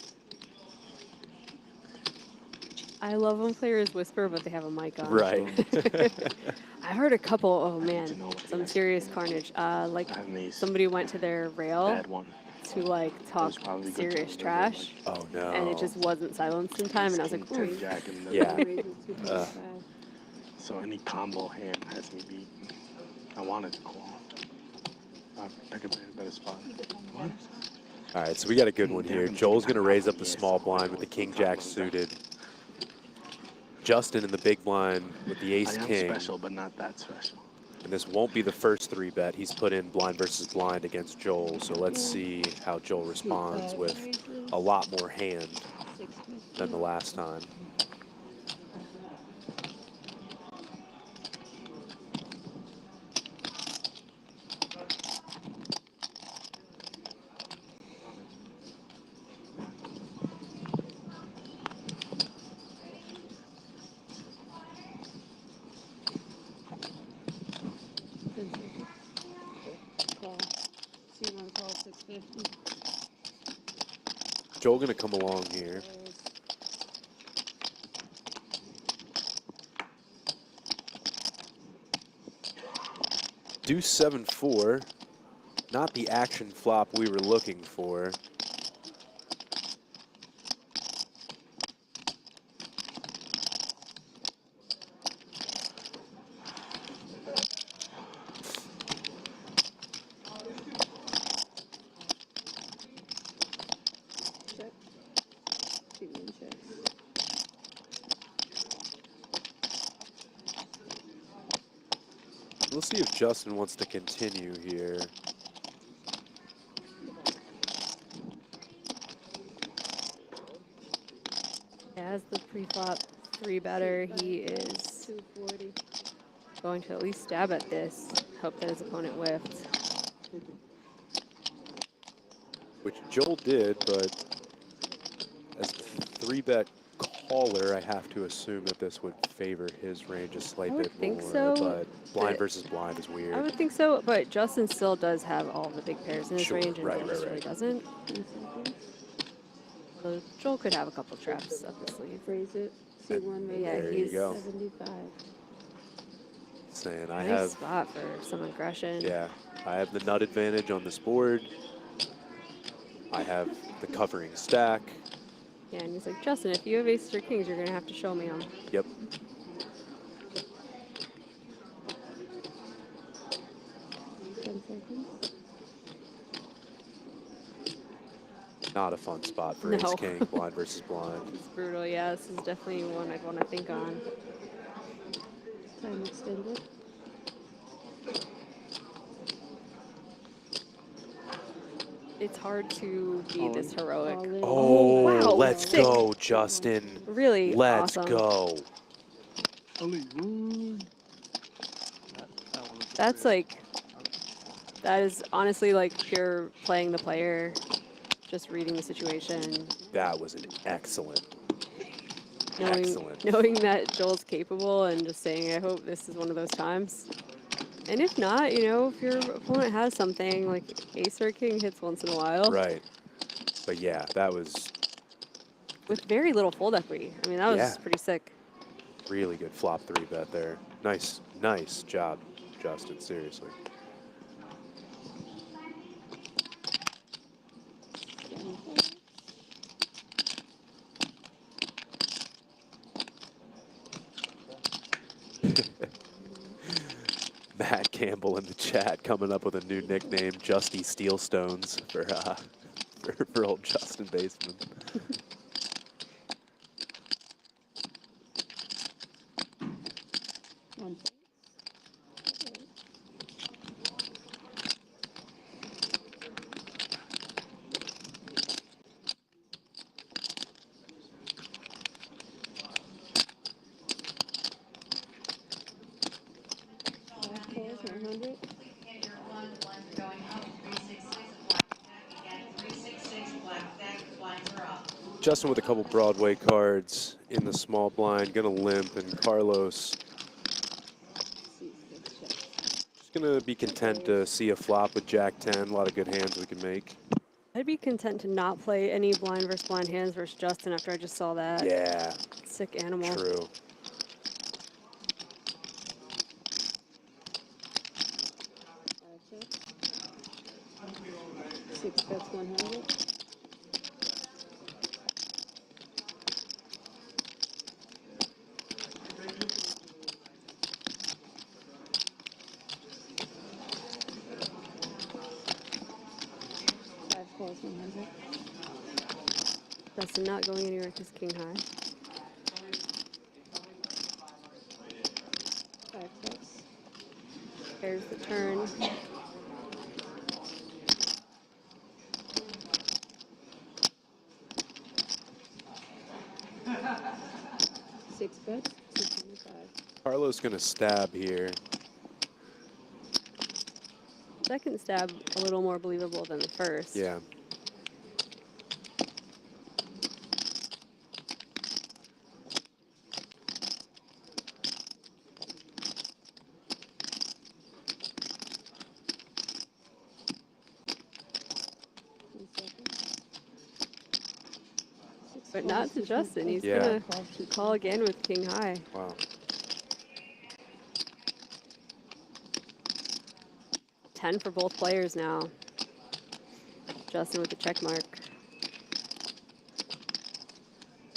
I love when players whisper, but they have a mic on. Right. I heard a couple, oh man, some serious carnage. Like somebody went to their rail to like talk serious trash. Oh no. And it just wasn't silenced in time, and I was like, ooh. Yeah. So any combo hand has me beat. I wanted to call. I could play a better spot. What? All right, so we got a good one here. Joel's going to raise up the small blind with the king-jack suited. Justin in the big blind with the ace-king. Special, but not that special. And this won't be the first 3-bet. He's put in blind versus blind against Joel, so let's see how Joel responds with a lot more hand than the last time. Joel going to come along here. Deuce 7-4, not the action flop we were looking for. We'll see if Justin wants to continue here. As the pre-flop 3-better, he is going to at least stab at this. Hope that his opponent whiffed. Which Joel did, but as the 3-bet taller, I have to assume that this would favor his range a slight bit more. Think so, but blind versus blind is weird. I would think so, but Justin still does have all the big pairs in his Sure, range, and right, Joel just right, really right. doesn't. So Joel could have a couple traps up his sleeve. Phrase it. See one right Yeah, there he's you go. 75. Saying I nice have spot for some aggression. Yeah, I have the nut advantage on this board. I have the covering stack. Yeah, and he's like, Justin, if you have aces or kings, you're gonna have to show me them. Yep. Not a fun spot for ace king, blind versus blind. It's brutal, yeah. This is definitely one I'd want to think on. Time extended. It's hard to be this heroic. Oh, wow, let's sick. go, Justin. Really Let's awesome. go. That's like, that is honestly like pure playing the player, just reading the situation. That was an excellent. Knowing that Joel's capable and just saying, I hope this is one of those times. And if not, you know, if your opponent has something, like ace or king hits once in a while. Right. But yeah, that was... with very little fold equity. I mean, that was pretty sick. Really good flop 3-bet there. Nice, nice job, Justin, seriously. Matt Campbell in the chat coming up with a new nickname, Justy Steelstones, for old Justin Baseman. Justin with a couple Broadway cards in the small blind, gonna limp, and Carlos just gonna be content to see a flop with Jack 10. A lot of good hands we can make. I'd be content to not play any blind versus blind hands versus Justin after I just saw that. Yeah. Sick animal. True. Six bets 100. Justin not going anywhere with his king high. 5 bets. There's the turn. Six bets 225. Carlos gonna stab here. Second stab a little more believable than the first. Yeah. But not to Justin. He's gonna call again with king high. Wow. Ten for both players now. Justin with the check mark.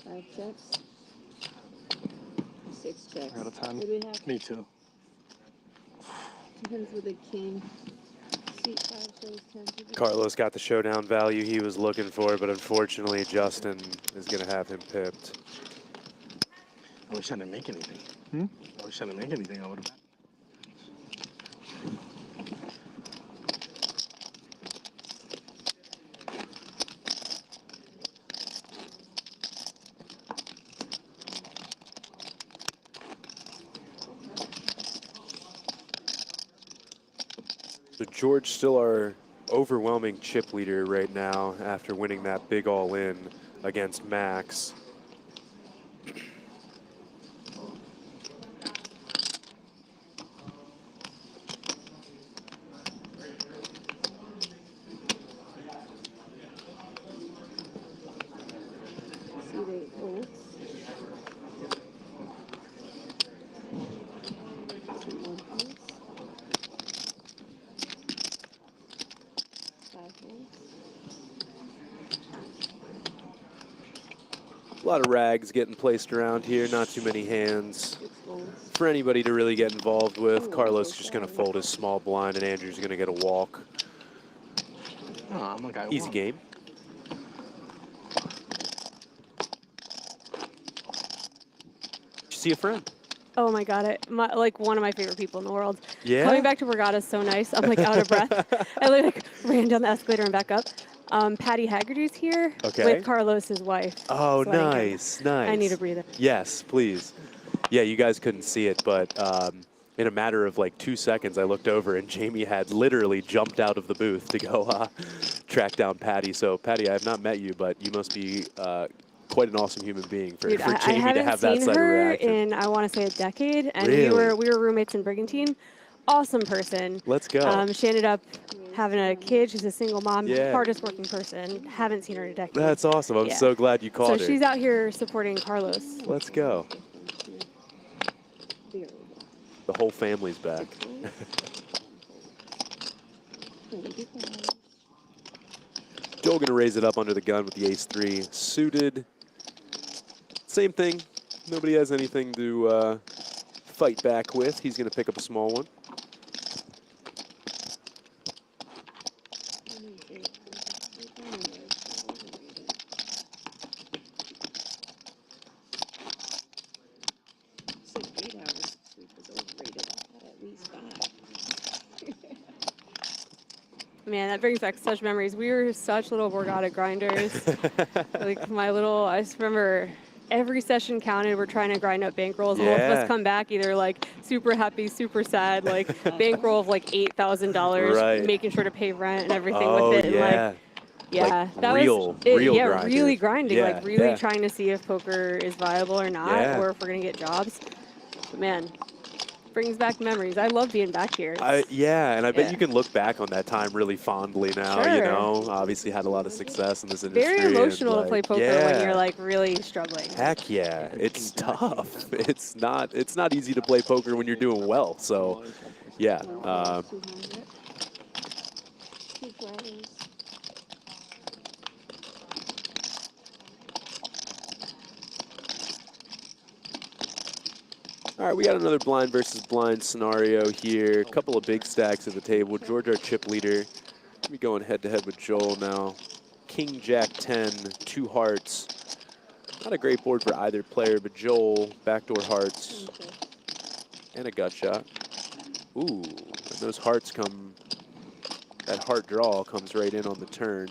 5 checks. 6 checks. I got a 10. What do we have? Me too. Depends with a king. Seat 5 shows 10. Carlos got the showdown value he was looking for, but unfortunately Justin is going to have him pipped. I wish I didn't make anything. I wish I didn't make anything. I would have. So George still our overwhelming chip leader right now after winning that big all-in against Max. lot of rags getting placed around here. Not too many hands for anybody to really get involved with. Carlos just going to fold his small blind, and Andrew's going to get a walk. No, I'm a guy. Easy game. Did you see a friend? Oh my God, like one of my favorite people in the world. Yeah? Coming back to Borgata is so nice. I'm like out of breath. I like ran down the escalator and back up. Patty Haggerty's here with Carlos's wife. Oh, nice, nice. I need a breather. Yes, please. Yeah, you guys couldn't see it, but in a matter of like 2 seconds, I looked over and Jamie had literally jumped out of the booth to go track down Patty. So, Patty, I have not met you, but you must be quite an awesome human being for Jamie to have that side of reaction. I haven't seen her in, I want to say, a decade, and we were roommates in Brigantine. Awesome person. Let's go. She ended up having a kid. She's a single mom, hardest working person. Haven't seen her in a decade. That's awesome. I'm so glad you called her. So she's out here supporting Carlos. Let's go. The whole family's back. Joel going to raise it up under the gun with the ace-3 suited. Same thing. Nobody has anything to fight back with. He's going to pick up a small one. Man, that brings back such memories. We were such little Borgata grinders. Like I just remember every session counted. We're trying to grind up bankrolls. Both of us come back either like super happy, super sad, like bankroll of like $8,000, making sure to pay rent and everything with it. And like, that was really grinding, like really trying to see if poker is viable or not, or if we're gonna get jobs. But man, brings back memories. I love being back here. And I bet you can look back on that time really fondly now. You know, obviously had a lot of success in this industry. Very emotional to play poker when you're like really struggling. Heck yeah, it's tough. It's not easy to play poker when you're doing well. So, yeah. All right, we got another blind versus blind scenario here. A couple of big stacks at the table. George, our chip leader, we going head-to-head with Joel now. King, Jack, 10, 2 hearts. Not a great board for either player, but Joel, backdoor hearts, and a gut shot. Ooh, and those hearts come, that heart draw comes right in on the turn.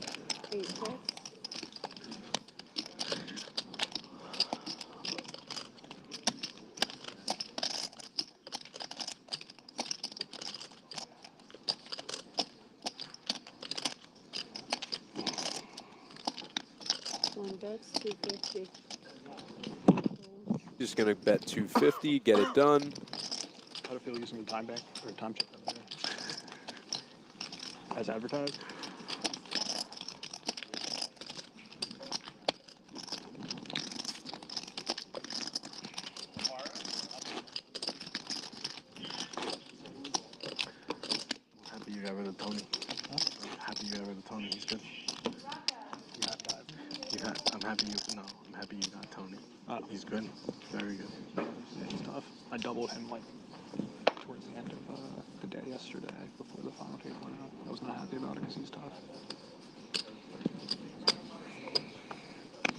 Just gonna bet 250, get it done. How to feel using a time bank or a time chip as advertised? Happy you got rid of Tony. Huh? Happy you got rid of Tony. He's good. I'm happy you got Tony. He's good. Very good. Yeah, he's tough. I doubled him like towards the end of the day yesterday before the final table went out. I was not happy about it because he's tough.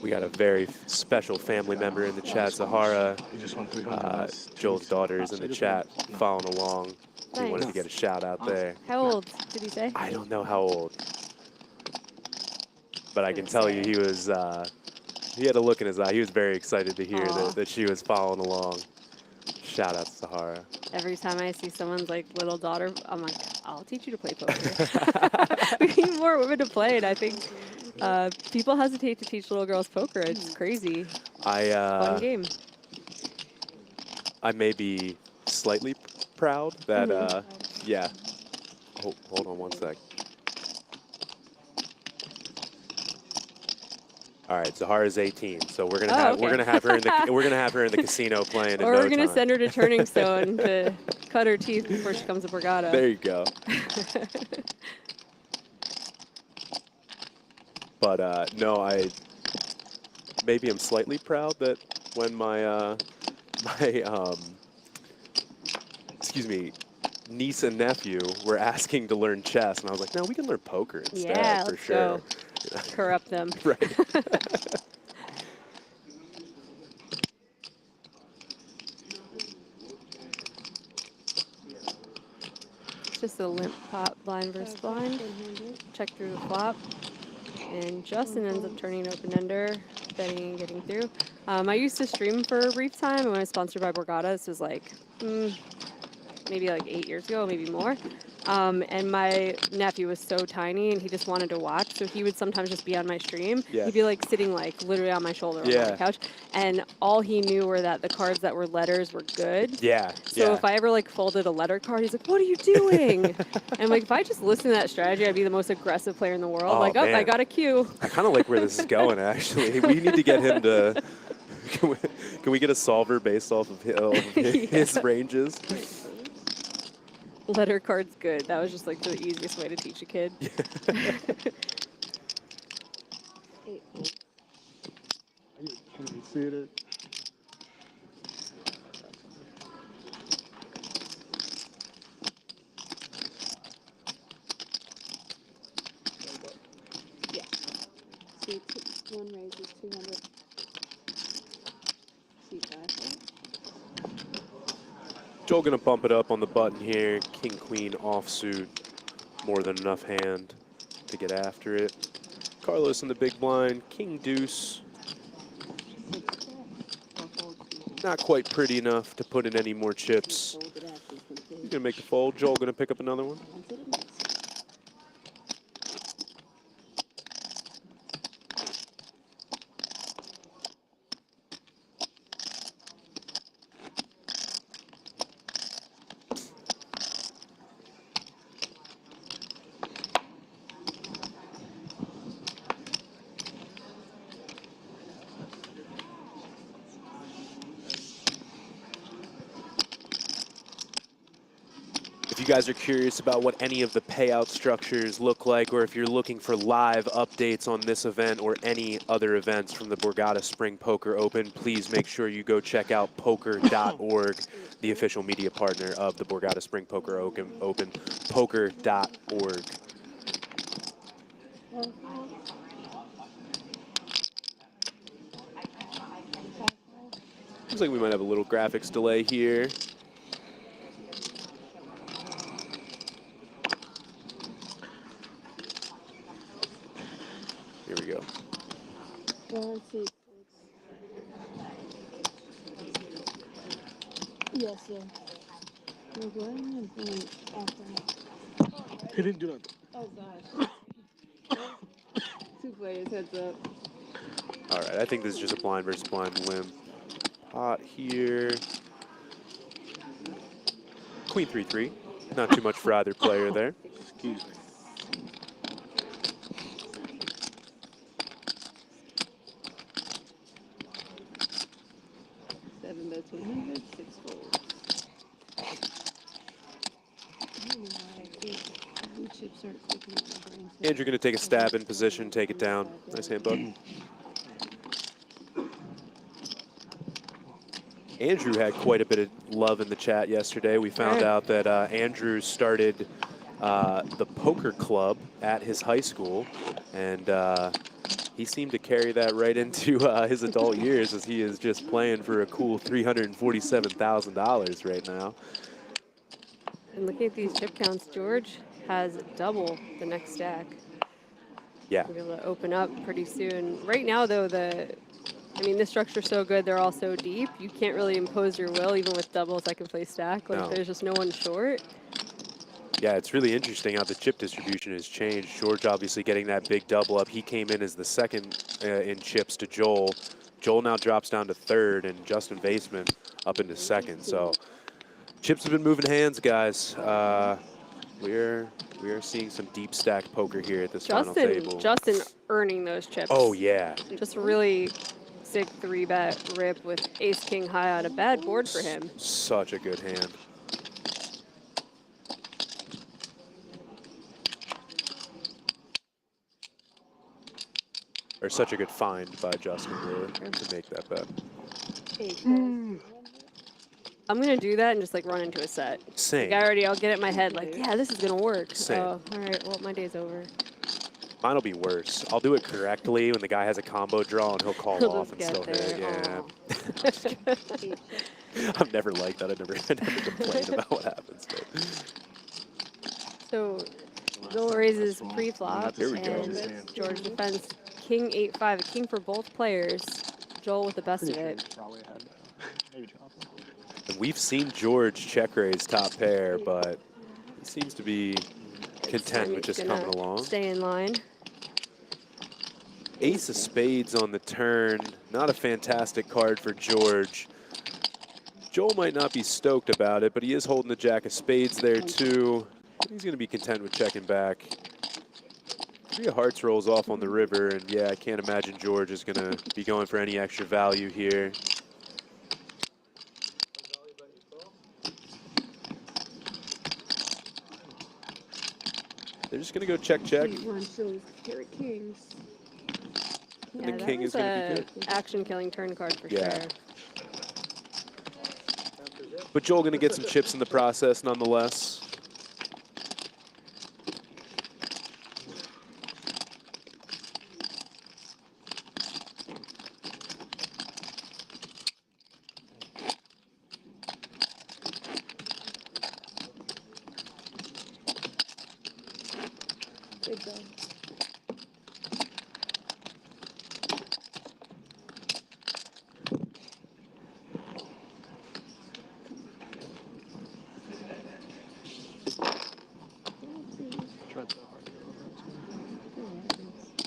We got a very special family member in the chat, Zahara. Joel's daughter is in the chat following along. We wanted to get a shout out there. How old did he say? I don't know how old. But I can tell you he was, he had a look in his eye. He was very excited to hear that she was following along. Shout out to Sahara. Every time I see someone's like little daughter, I'm like, I'll teach you to play poker. We need more women to play, and I think people hesitate to teach little girls poker. It's crazy. Fun game. I may be slightly proud that, yeah. Hold on one sec. All right, Zahara's 18, so we're gonna have her in the casino playing. Or we're gonna send her to Turning Stone to cut her teeth before she comes to Borgata. There you go. But no, maybe I'm slightly proud that when my excuse me, niece and nephew were asking to learn chess, and I was like, no, we can learn poker instead, Yeah, for let's sure. go. Corrupt them. Right. Just a limp pot, blind versus blind. Check through the flop. And Justin ends up turning open-ender, betting and getting through. I used to stream for a brief time, and when I was sponsored by Borgata, this was like maybe like 8 years ago, maybe more. And my nephew was so tiny, and he just wanted to watch, so he would sometimes just be on my stream. Yeah. He'd be like sitting like literally on my shoulder on Yeah. my couch, and all he knew were that the cards that were letters were good. Yeah. So if I ever like folded a letter card, he's like, "What are you doing?" And like if I just listened to that strategy, I'd be the most aggressive player in the world. Oh, like, oh, man. I got a cue. I kind of like where this is going, actually. We need to get him to. Can we get a solver based off of his ranges? Letter card's good. That was just like the easiest way to teach a kid. Can you see it? Yeah. See, one raise is 200. See, 5. Joel gonna bump it up on the button here. King, queen, offsuit. More than enough hand to get after it. Carlos in the big blind. King, deuce. Not quite pretty enough to put in any more chips. He's gonna make the fold. Joel gonna pick up another one. If you guys are curious about what any of the payout structures look like, or if you're looking for live updates on this event or any other events from the Borgata Spring Poker Open, please make sure you go check out poker.org, the official media partner of the Borgata Spring Poker Open, poker.org. Looks like we might have a little graphics delay here. Here we go. Well, let's see. Yes, yeah. We're going and playing after. He didn't do that. Oh, gosh. 2 players, heads up. All right, I think this is just a blind versus blind limp pot here. Queen 3-3. Not too much for either player there. Excuse me. Seven bets 100, 6 folds. I don't know why blue chips aren't clicking on my brain. Andrew going to take a stab in position, take it down. Nice hand, bud. Andrew had quite a bit of love in the chat yesterday. We found out that Andrew started the poker club at his high school, and he seemed to carry that right into his adult years, as he is just playing for a cool $347,000 right now. And looking at these chip counts, George has double the next stack. Yeah. We'll be able to open up pretty soon. Right now, though, I mean, this structure's so good, they're all so deep, you can't really impose your will, even with double second place stack. Like, No. there's just no one short. Yeah, it's really interesting how the chip distribution has changed. George obviously getting that big double up. He came in as the second in chips to Joel. Joel now drops down to third, and Justin Vaseman up into second. So chips have been moving hands, guys. We are seeing some deep stack poker here at this final table. Justin earning those chips. Oh, yeah. Just really sick 3-bet rip with ace-king high on a bad board for him. Such a good hand. or such a good find by Justin to make that bet. I'm gonna do that and just like run into a set. Same. Like I'll get it in my head like, yeah, this is gonna work. Same. Oh, all right, well, my day's over. Mine will be worse. I'll do it correctly when the guy has a combo draw and he'll call He'll off and just still get hit. there. Yeah. I'm never like that. I never complain about what happens. But. So Joel raises pre-flop, Here we go. and George defends king 8-5, a king for both players. Joel with the best of it. Probably had maybe drop one. And we've seen George check raise top pair, but he seems to be content with just coming along. Stay in line. Ace of spades on the turn. Not a fantastic card for George. Joel might not be stoked about it, but he is holding the jack of spades there too. He's going to be content with checking back. 3 of hearts rolls off on the river, and yeah, I can't imagine George is going to be going for any extra value here. They're just going to go check. Kings. And the king is going to be good. Action-killing turn card for sure. But Joel going to get some chips in the process nonetheless.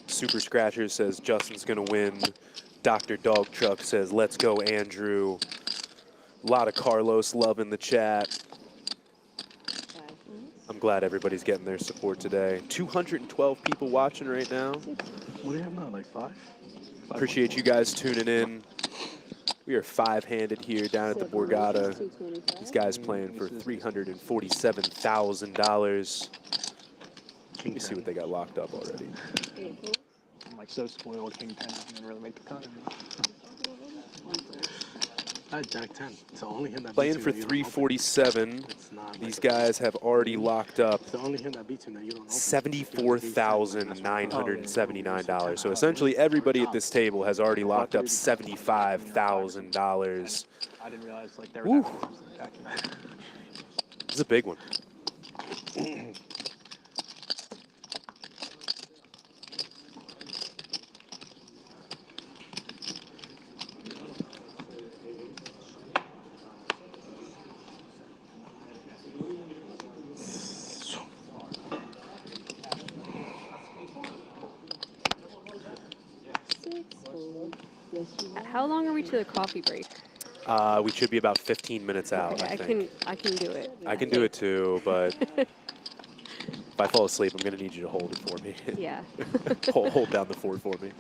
Super Scratcher says Justin's going to win. Dr. Dog Truck says, let's go, Andrew. A lot of Carlos love in the chat. I'm glad everybody's getting their support today. 212 people watching right now. What do you have now, like 5? Appreciate you guys tuning in. We are 5-handed here down at the Borgata. These guys playing for $347,000. Let me see what they got locked up already. I'm like so spoiled. King 10 didn't really make the cut. Jack 10. It's the only hand that Playing for beats you $347. These guys have already locked up it's the only hand that beats you that you don't open. $74,979. So essentially everybody at this table has already locked up $75,000. I didn't realize like they were attacking. This is a big one. How long are we to the coffee break? We should be about 15 minutes out, Okay, I think. I can do it. I can do it too, but if I fall asleep, I'm going to need you to hold it for me. Yeah. hold down the fort for me.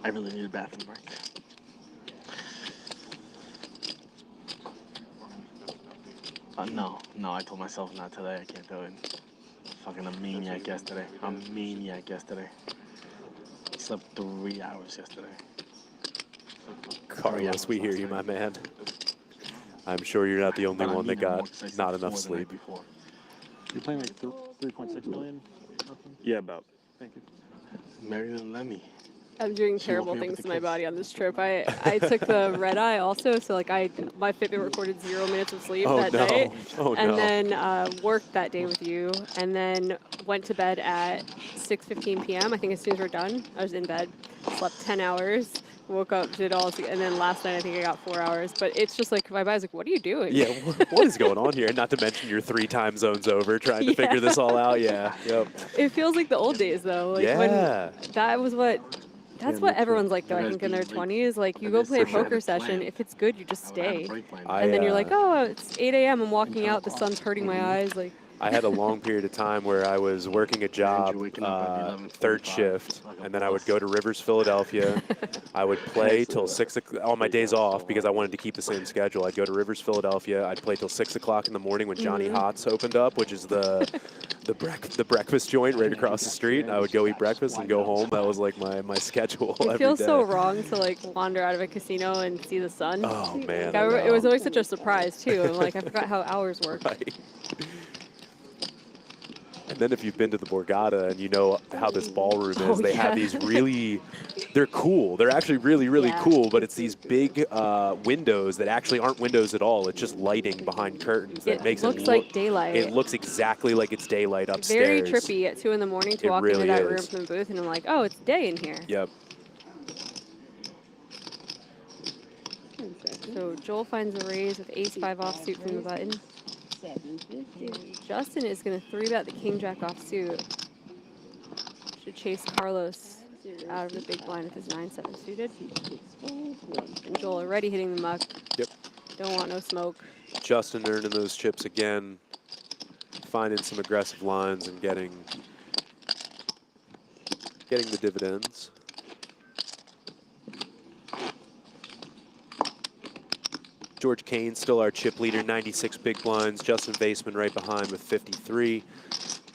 I really need a bathroom break. No, I told myself not today. I can't do it. Fucking a maniac yesterday. Slept 3 hours yesterday. Carlos, we hear you, my man. I'm sure you're not the only one that got not enough sleep. You're playing like 3.6 million? Yeah, about. Thank you. Marilyn Lemmy. I'm doing terrible things to my body on this trip. I took the red eye also, so like my Fitbit recorded 0 minutes of sleep that night. And then worked that day with you, and then went to bed at 6:15 p.m. I think as soon as we're done, I was in bed, slept 10 hours, woke up, did all, and then last night I think I got 4 hours. But it's just like my body's like, what are you doing? Yeah, what is going on here? Not to mention you're 3 time zones over trying to figure this all out. Yeah, yep. It feels like the old days though. Like when that was what. That's what everyone's like, though, I think, in their 20s. Like, you go play a poker session. If it's good, you just stay. And then you're like, oh, it's 8 a.m. I'm walking out. The sun's hurting my eyes. Like, I had a long period of time where I was working a job, waking up at 3rd 11:45, shift, like a and then I would boss. go to Rivers, Philadelphia. I would play till 6 o'clock on my days off because I wanted to keep the same schedule. I'd go to Rivers, Philadelphia. I'd play till 6 o'clock in the morning when Johnny Hots opened up, which is the breakfast joint right across the street. And I would go eat breakfast and go home. That was like my schedule It every feels day. so wrong to like wander out of a casino and see the sun. Oh man, It was always such a surprise too. I'm like, I forgot how hours work. Right. And then if you've been to the Borgata and you know how this ballroom is, they have these really, they're cool. They're actually really cool, but it's these big windows that actually aren't windows at all. It's just lighting behind curtains that makes it looks like daylight. It looks exactly like it's daylight upstairs. Very trippy at 2 in the morning to walk really into that room is. from the booth, and I'm like, oh, it's day in here. Yep. So Joel finds a raise with ace-5 offsuit from the button. Justin is going to 3-bet the king-jack offsuit. Should chase Carlos out of the big blind with his 9-7 suited. And Joel already hitting the muck. Yep. Don't want no smoke. Justin earning those chips again, finding some aggressive lines and getting the dividends. George Kane still our chip leader, 96 big blinds. Justin Vaseman right behind with 53.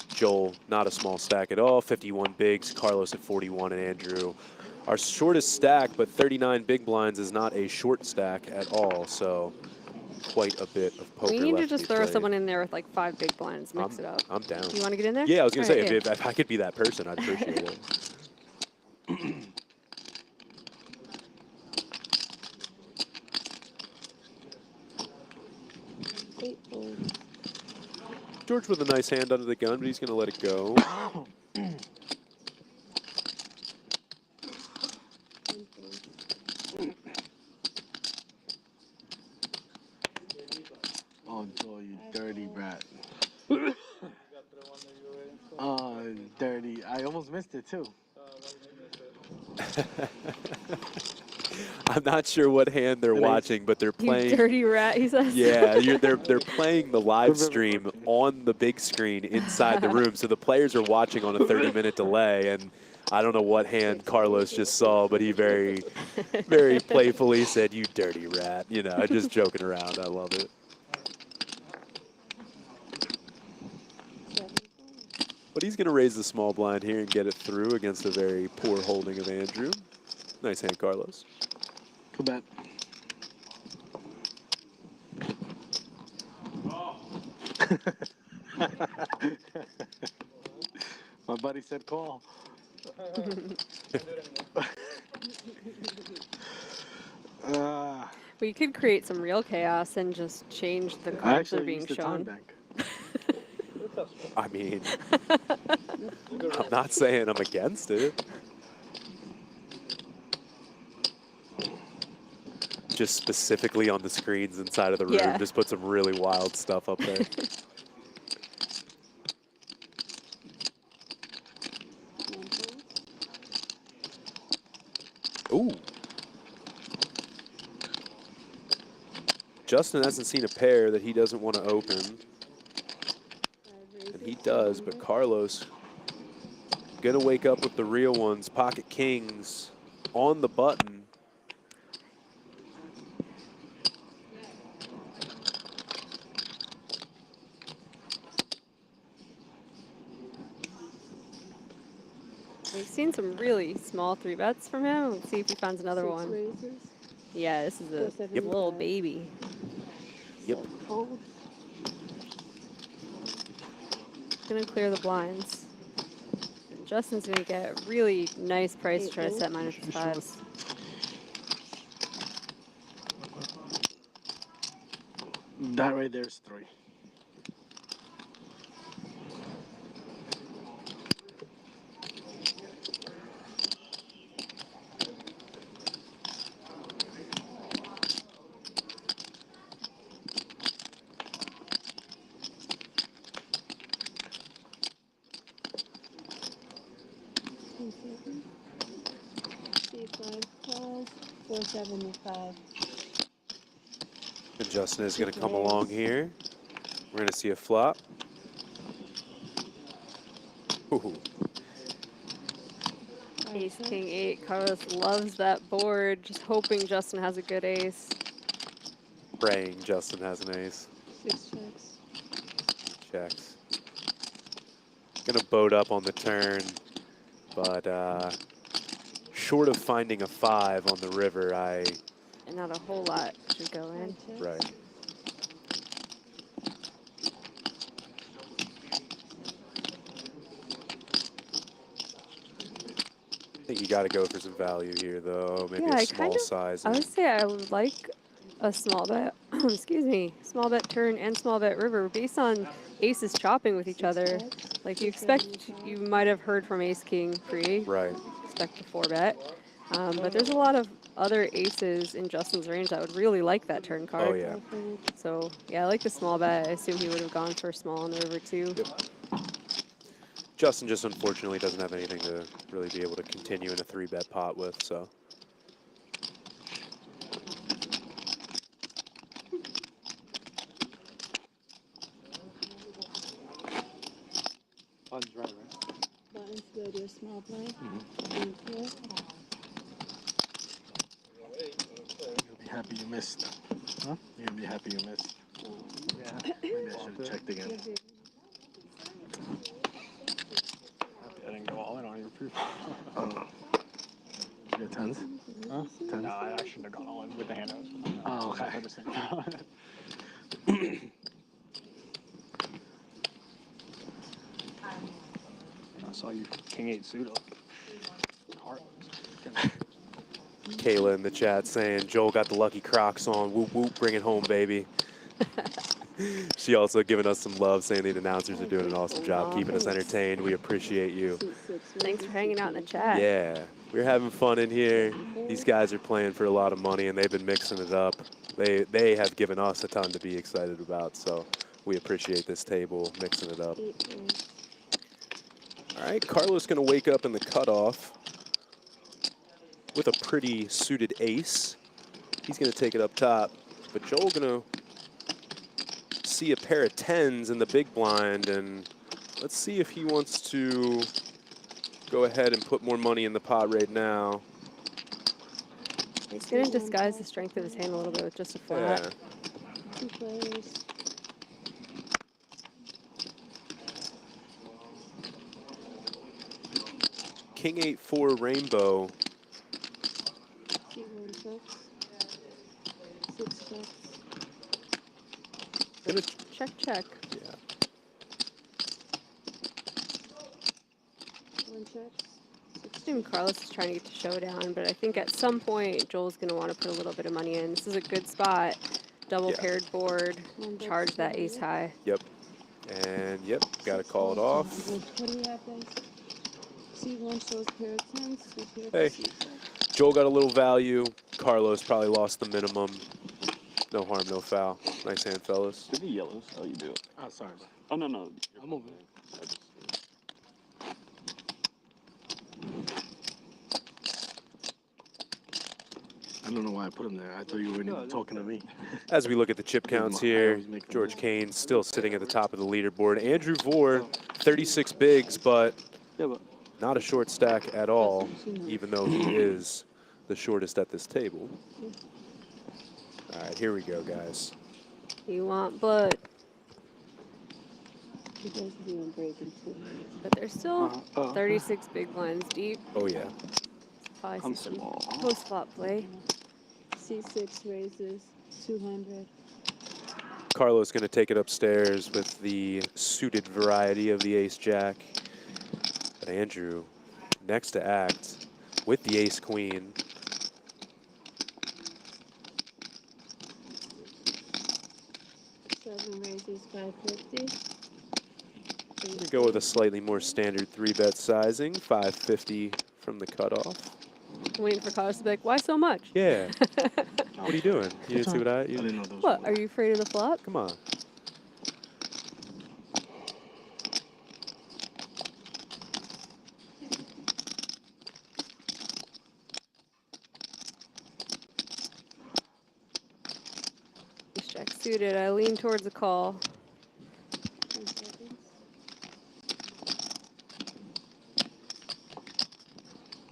Joel, not a small stack at all, 51 bigs. Carlos at 41, and Andrew, our shortest stack, but 39 big blinds is not a short stack at all. So quite a bit of poker. We need left to just be throw played. someone in there with like 5 big blinds, mix it up. I'm down. You want to get in there? Yeah, I was going to say, All right, if I could be that person, I'd appreciate it. George with a nice hand under the gun, but he's going to let it go. Oh, Joel, you dirty brat. Dirty. I almost missed it, too. I'm not sure what hand they're watching, but they're playing. You dirty rat, he says. Yeah, they're playing the live stream on the big screen inside the room. So the players are watching on a 30-minute delay, and I don't know what hand Carlos just saw, but he very playfully said, "You dirty rat," you know, just joking around. I love it. But he's going to raise the small blind here and get it through against a very poor holding of Andrew. Nice hand, Carlos. Good bet. My buddy said call. We could create some real chaos and just change the cards that are being shown. I mean, I'm not saying I'm against it. Just specifically on the screens inside of the room, just put some really wild stuff up there. Ooh. Justin hasn't seen a pair that he doesn't want to open. And he does, but Carlos gonna wake up with the real ones. Pocket kings on the button. We've seen some really small 3-bets from him. Let's see if he finds another one. Raises. Yeah, this is a little baby. Yep. Gonna clear the blinds. And Justin's gonna get a really nice price to try to set minus 5s. That right there is 3. C5 calls. 475. And Justin is going to come along here. We're going to see a flop. Ooh. Ace, king, 8. Carlos loves that board, just hoping Justin has a good ace. Praying Justin has an ace. 6 checks. Checks. Gonna boat up on the turn, but short of finding a 5 on the river, And not a whole lot should go in. Right. I think you got to go for some value here, though. Maybe Yeah, a small size. I would say I would like a small bet, excuse me, small bet turn and small bet river based on aces chopping with each other. Like you expect, you might have heard from ace king pre, right? Expect a 4-bet, but there's a lot of other aces in Justin's range that would really like that turn card. Oh yeah. So yeah, I like the small bet. I assume he would have gone for small on the river too. Yep. Justin just unfortunately doesn't have anything to really be able to continue in a 3-bet pot with, so. Button's right, right? Button's good. Your small play. You'll be happy you missed. Huh? You're gonna be happy you missed. Yeah. Maybe I should have checked again. I didn't go all in on your proof. You got tens? Huh? Tens? No, I shouldn't have gone all in with the hand. Oh, okay. I just think- I saw you king 8 suit up. Heart. Kayla in the chat saying, Joel got the lucky Crocs on. Whoop, whoop, bring it home, baby. She also giving us some love, saying the announcers are doing an awesome job keeping us entertained. We appreciate you. Thanks for hanging out in the chat. Yeah, we're having fun in here. These guys are playing for a lot of money, and they've been mixing it up. They have given us a ton to be excited about, so we appreciate this table mixing it up. All right, Carlos going to wake up in the cutoff with a pretty suited ace. He's going to take it up top, but Joel going to see a pair of 10s in the big blind, and let's see if he wants to go ahead and put more money in the pot right now. He's going to disguise the strength of his hand a little bit with just a flat. Yeah. 2 players. King 8-4 rainbow. 1 checks. 6 checks. Check, check. Yeah. 1 checks. I assume Carlos is trying to get to showdown, but I think at some point Joel's going to want to put a little bit of money in. This is a good spot. Double paired board. Charge that ace high. Yep. And yep, got to call it off. What do we have, guys? C1 shows pair of 10s. Hey, Joel got a little value. Carlos probably lost the minimum. No harm, no foul. Nice hand, fellas. Do the yellows? Oh, you do. Oh, sorry. Oh, no, no. I'm moving. I don't know why I put him there. I thought you were talking to me. As we look at the chip counts here, George Kane still sitting at the top of the leaderboard. Andrew Vore, 36 bigs, but not a short stack at all, even though he is the shortest at this table. All right, here we go, guys. You want blood. But there's still 36 big blinds deep. Oh, yeah. Probably see some post-flop play. C6 raises 200. Carlos going to take it upstairs with the suited variety of the ace-jack. But Andrew, next to act with the ace-queen. Raises 550. I'm going to go with a slightly more standard 3-bet sizing, 550 from the cutoff. I'm waiting for Carlos to be like, why so much? Yeah. What are you doing? You didn't see what I didn't know those. What, are you afraid of the flop? Come on. Ace jack suited. I lean towards a call.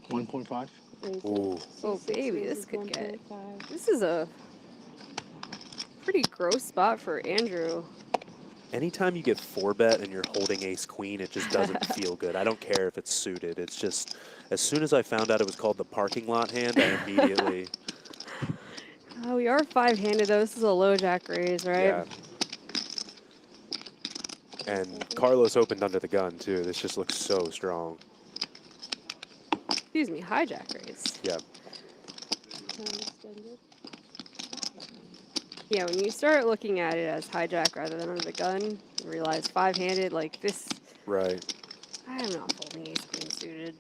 1.5. Ooh. Oh, baby, this could get. This is a pretty gross spot for Andrew. Anytime you get 4-bet and you're holding ace-queen, it just doesn't feel good. I don't care if it's suited. It's just, as soon as I found out it was called the parking lot hand, I immediately... We are 5-handed, though. This is a low jack raise, right? Yeah. And Carlos opened under the gun, too. This just looks so strong. Excuse me, hijack raise. Yeah. Yeah, when you start looking at it as hijack rather than under the gun, you realize 5-handed, like this. Right. I am not folding ace queen suited.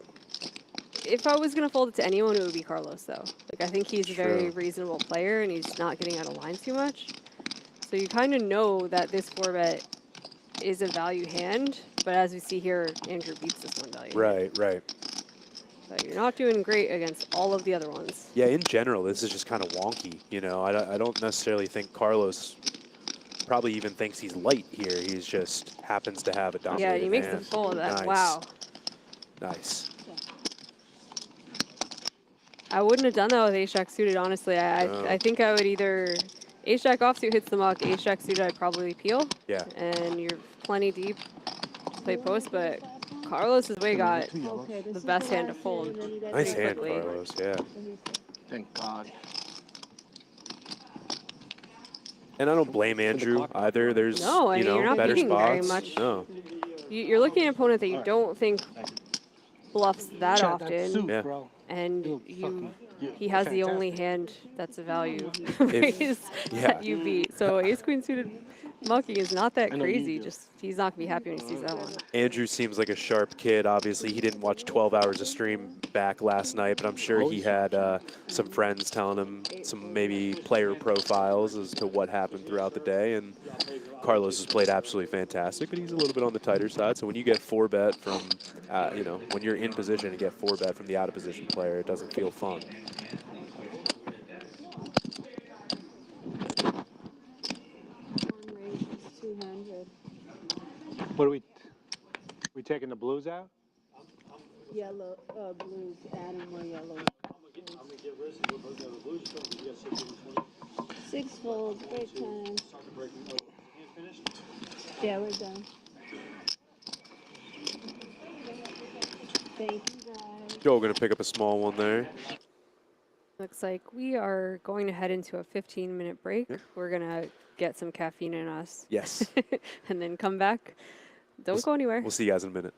If I was going to fold it to anyone, it would be Carlos, though. Like, I think he's a very reasonable player, and he's not getting out of line too much. So you kind of know that this 4-bet is a value hand, but as we see here, Andrew beats this one value. Right, right. So you're not doing great against all of the other ones. Yeah, in general, this is just kind of wonky. You know, I don't necessarily think Carlos probably even thinks he's light here. He just happens to have a dominant Yeah, he makes hand. the fold. That, Nice. wow. Nice. I wouldn't have done that with ace-jack suited, honestly. I think I would either ace-jack offsuit hits the muck, ace-jack suited I'd probably peel. Yeah. And you're plenty deep to play post, but Carlos's way got the best hand to fold. Nice hand, quickly. Carlos, yeah. Thank God. And I don't blame Andrew either. There's, No, I you mean, know, you're not better beating spots. very much. No. You're looking at an opponent that you don't think bluffs that Chad, often. that's soup, Yeah. bro. And You're he has the only hand that's a value raise that you beat. So ace queen suited mucking is not that I know you crazy. do. Just he's not gonna be happy when he sees that one. Andrew seems like a sharp kid. Obviously, he didn't watch 12 hours of stream back last night, but I'm sure he had some friends telling him some maybe player profiles as to what happened throughout the day. And Carlos has played absolutely fantastic, but he's a little bit on the tighter side. So when you get 4-bet from, you know, when you're in position and get 4-bet from the out of position player, it doesn't feel fun. What are we taking the blues out? Yellow, blues, add in more yellow. 6 folds, break time. Yeah, we're done. Thank you, guys. Joel going to pick up a small one there. Looks like we are going to head into a 15-minute break. Yeah. We're gonna get some caffeine in us. Yes. And then come back. Don't go anywhere. We'll see you guys in a minute.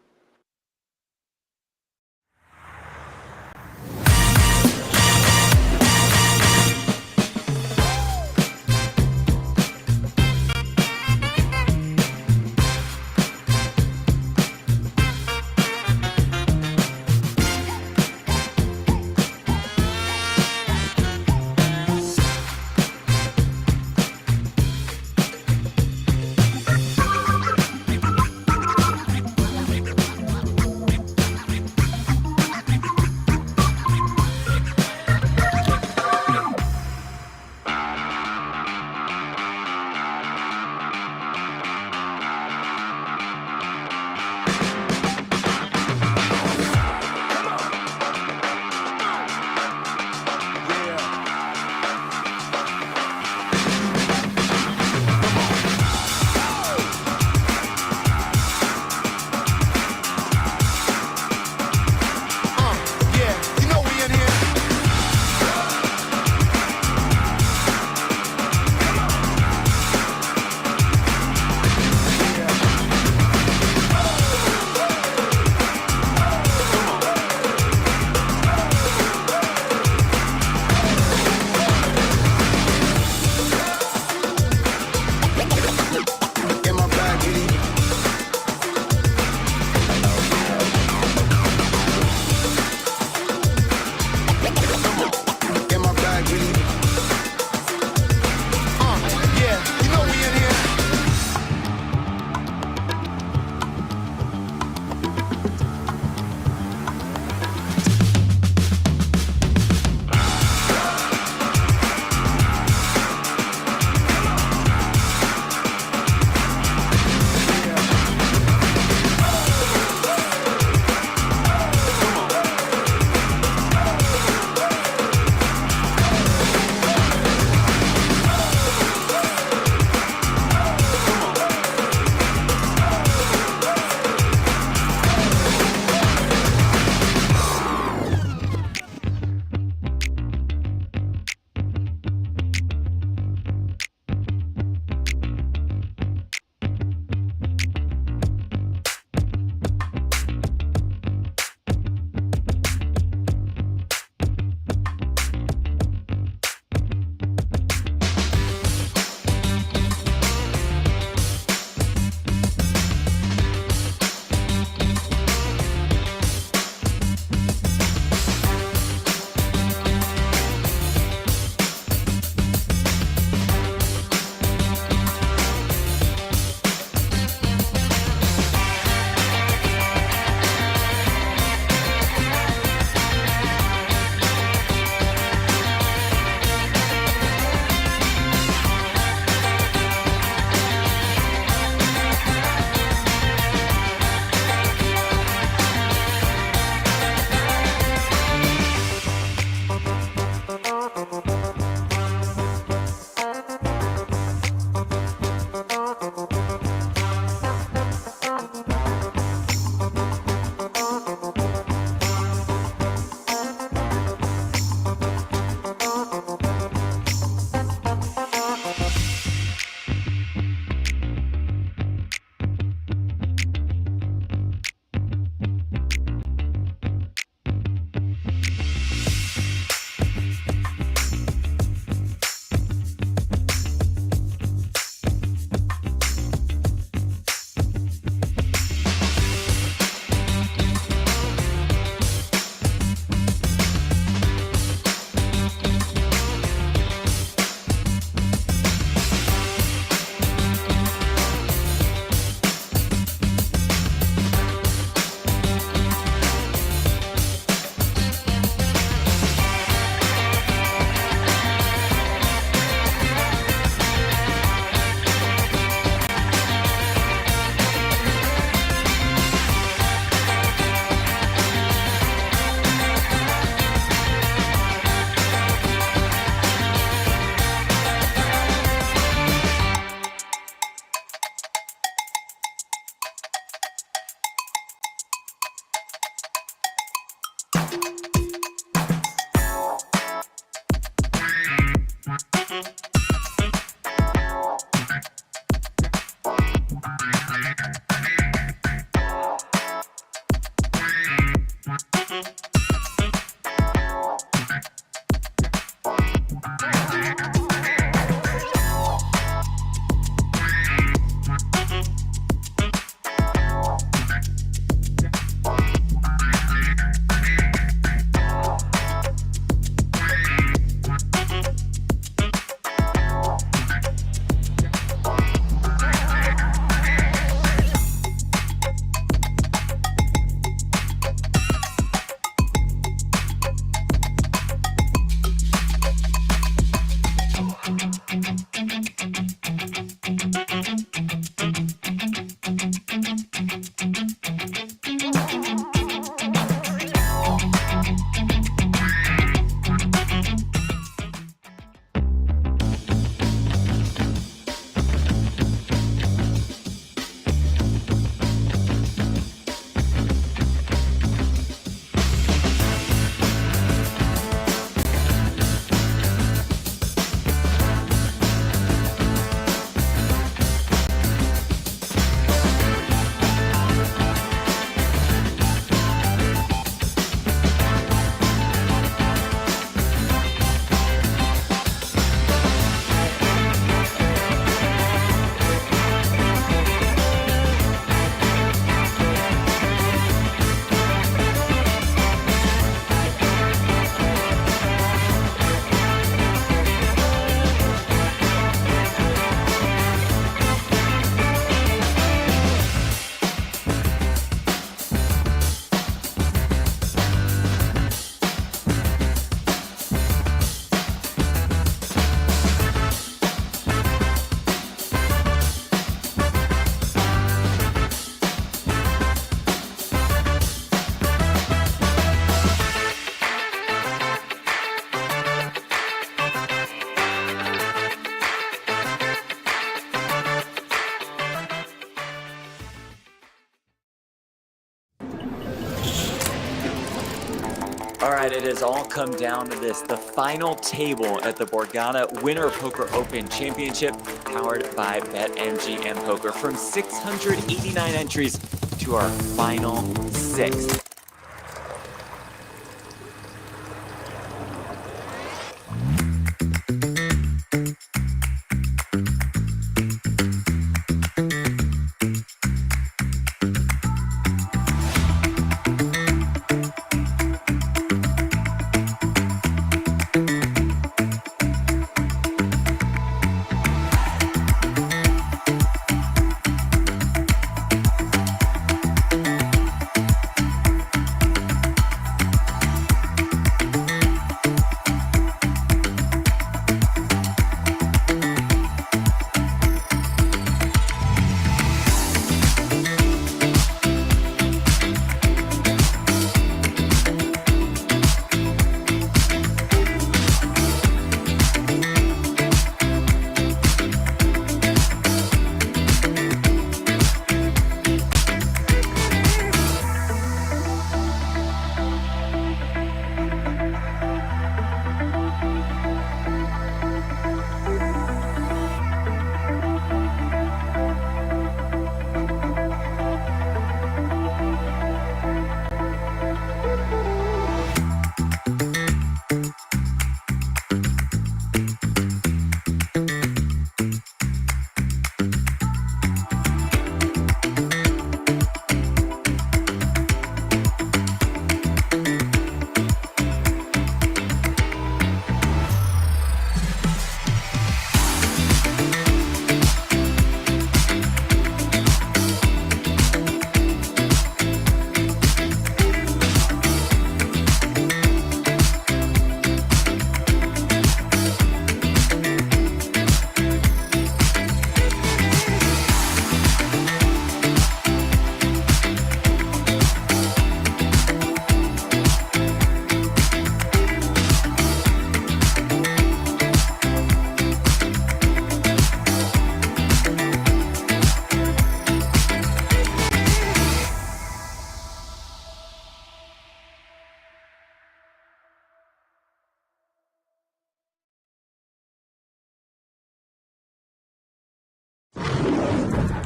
All right, it has all come down to this, the final table at the Borgata Winter Poker Open Championship, powered by BetMGM Poker. From 689 entries to our final 6.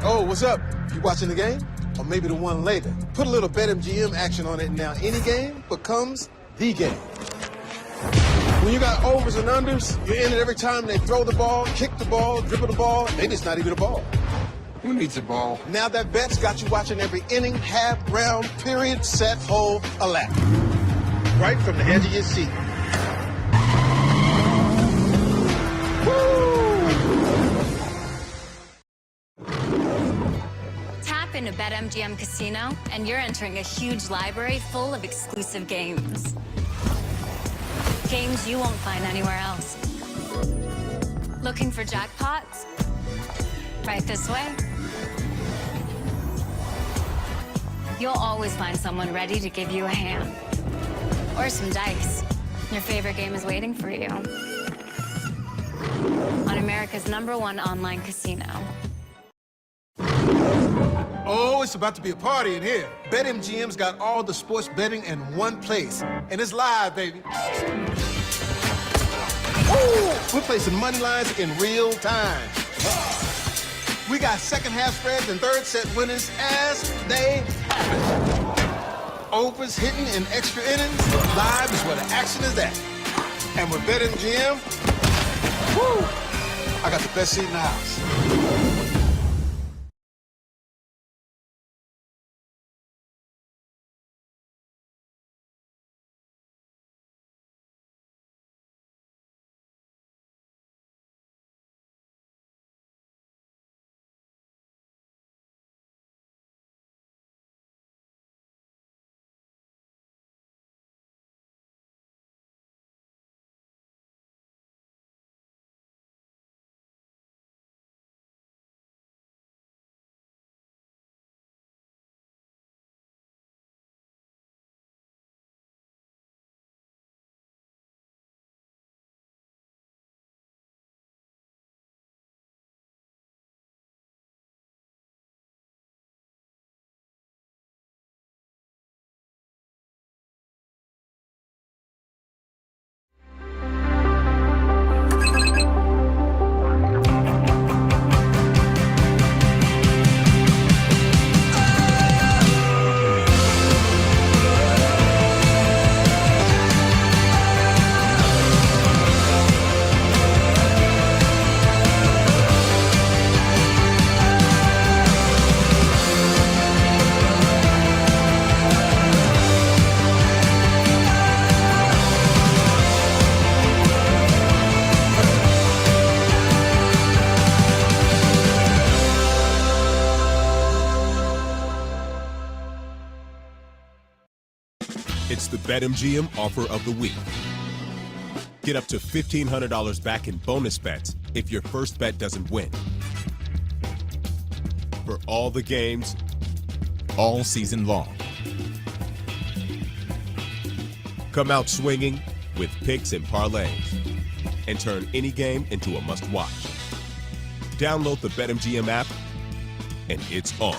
Oh, what's up? You watching the game? Or maybe the one later? Put a little BetMGM action on it, and now any game becomes the game. When you got overs and unders, you're in it every time they throw the ball, kick the ball, dribble the ball. Maybe it's not even a ball. Who needs a ball? Now that bet's got you watching every inning, half, round, period, set, hole, a lap. Right from the edge of your seat. Tap into BetMGM Casino, and you're entering a huge library full of exclusive games. Games you won't find anywhere else. Looking for jackpots? Right this way. You'll always find someone ready to give you a hand. Or some dice. Your favorite game is waiting for you. On America's #1 online casino. Oh, it's about to be a party in here. BetMGM's got all the sports betting in one place. And it's live, baby. Ooh, we're placing money lines in real time. We got second half spreads and third set winners as they happen. Overs hitting in extra innings. Live is where the action is at. And with BetMGM, woo, I got the best seat in the house. It's the BetMGM offer of the week. Get up to $1,500 back in bonus bets if your first bet doesn't win. For all the games, all season long. Come out swinging with picks and parlays and turn any game into a must-watch. Download the BetMGM app, and it's on.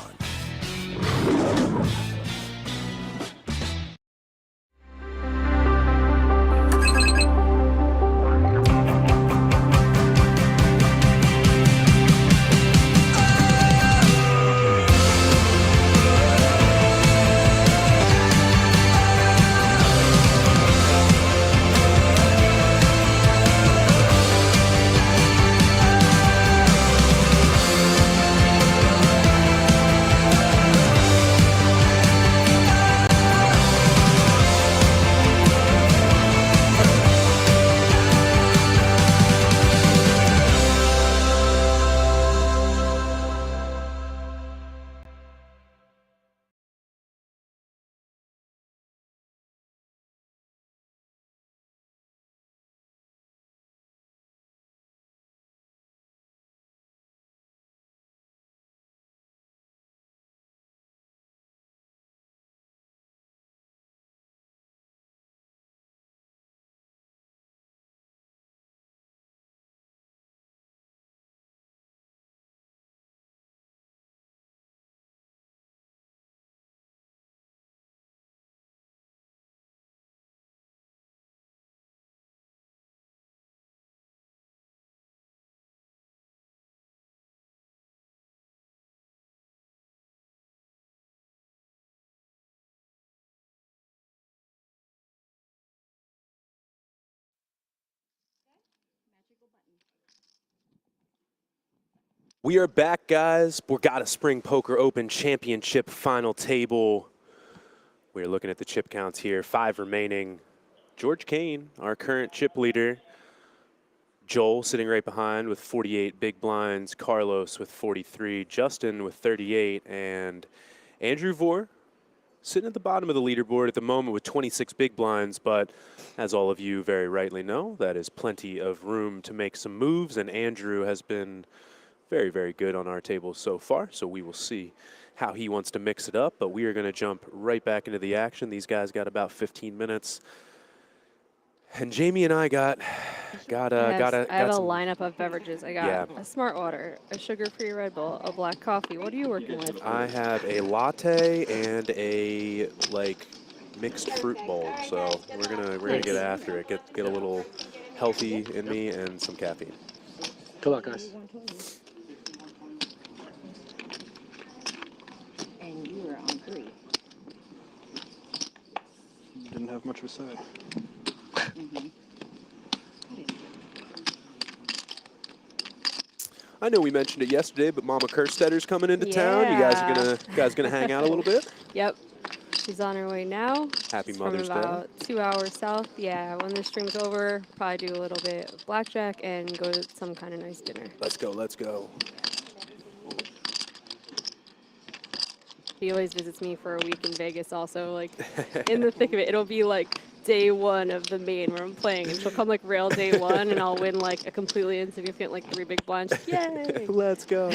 We are back, guys. Borgata Spring Poker Open Championship final table. We're looking at the chip counts here. 5 remaining. George Kane, our current chip leader. Joel sitting right behind with 48 big blinds. Carlos with 43. Justin with 38. And Andrew Vore sitting at the bottom of the leaderboard at the moment with 26 big blinds. But as all of you very rightly know, that is plenty of room to make some moves. And Andrew has been very, very good on our table so far, so we will see how he wants to mix it up, but we are going to jump right back into the action. These guys got about 15 minutes. And Jamie and I got I have a some lineup of beverages. I got a Smart Water, a sugar-free Red Bull, a black coffee. What are you working with? I have a latte and a mixed fruit bowl, so we're gonna get after it. Get a little healthy in me and some caffeine. Good luck, guys. And you were on 3. Didn't have much of a say. I know we mentioned it yesterday, but Mama Kerstetter's coming into town. You guys gonna hang out a little bit? Yep. She's on her way now. Happy She's Mother's from about Day. 2 hours south. Yeah, when this stream's over, probably do a little bit of blackjack and go to some kind of nice dinner. Let's go, let's go. She always visits me for a week in Vegas also, like, in the thick of it. It'll be, like, day 1 of the main where I'm playing, and she'll come, like, rail day 1, and I'll win, like, a completely insignificant, like, 3 big blinds. Yay! Let's go.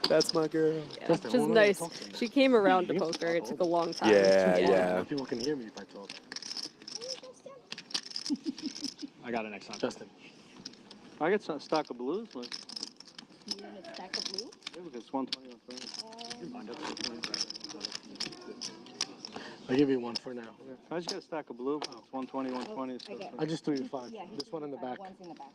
That's my girl. Yeah, which is nice. She came around to poker. It took a long time. Yeah. People can hear me if I talk. I got it next time. Justin. I got some stock of blues. Like, You want a stack of blue? yeah, because it's 120 on Friday. I'll give you 1 for now. Yeah. I just got a stack of blue. It's 120, 120. So I just threw you 5. This one in the back. One's in the back.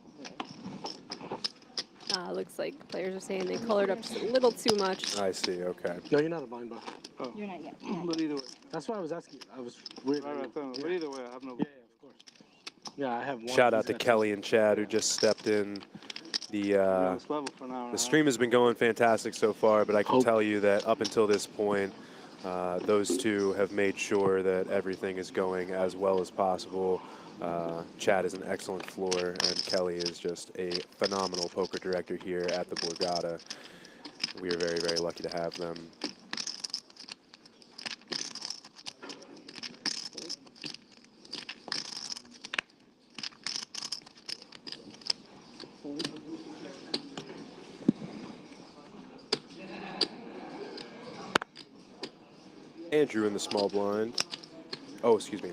Looks like players are saying they colored up just a little too much. I see, okay. No, you're not a blind buck. oh. You're not yet. But either way. That's why I was asking. I was weird. Right, but either way, I have no. Yeah, of course. Yeah, I have 1. Shout out to Kelly and Chad who just stepped in. The level for an hour the stream has been going fantastic so far, but I can tell you that up until this point, those two have made sure that everything is going as well as possible. Chad is an excellent floor, and Kelly is just a phenomenal poker director here at the Borgata. We are very, very lucky to have them. Andrew in the small blind. Oh, excuse me.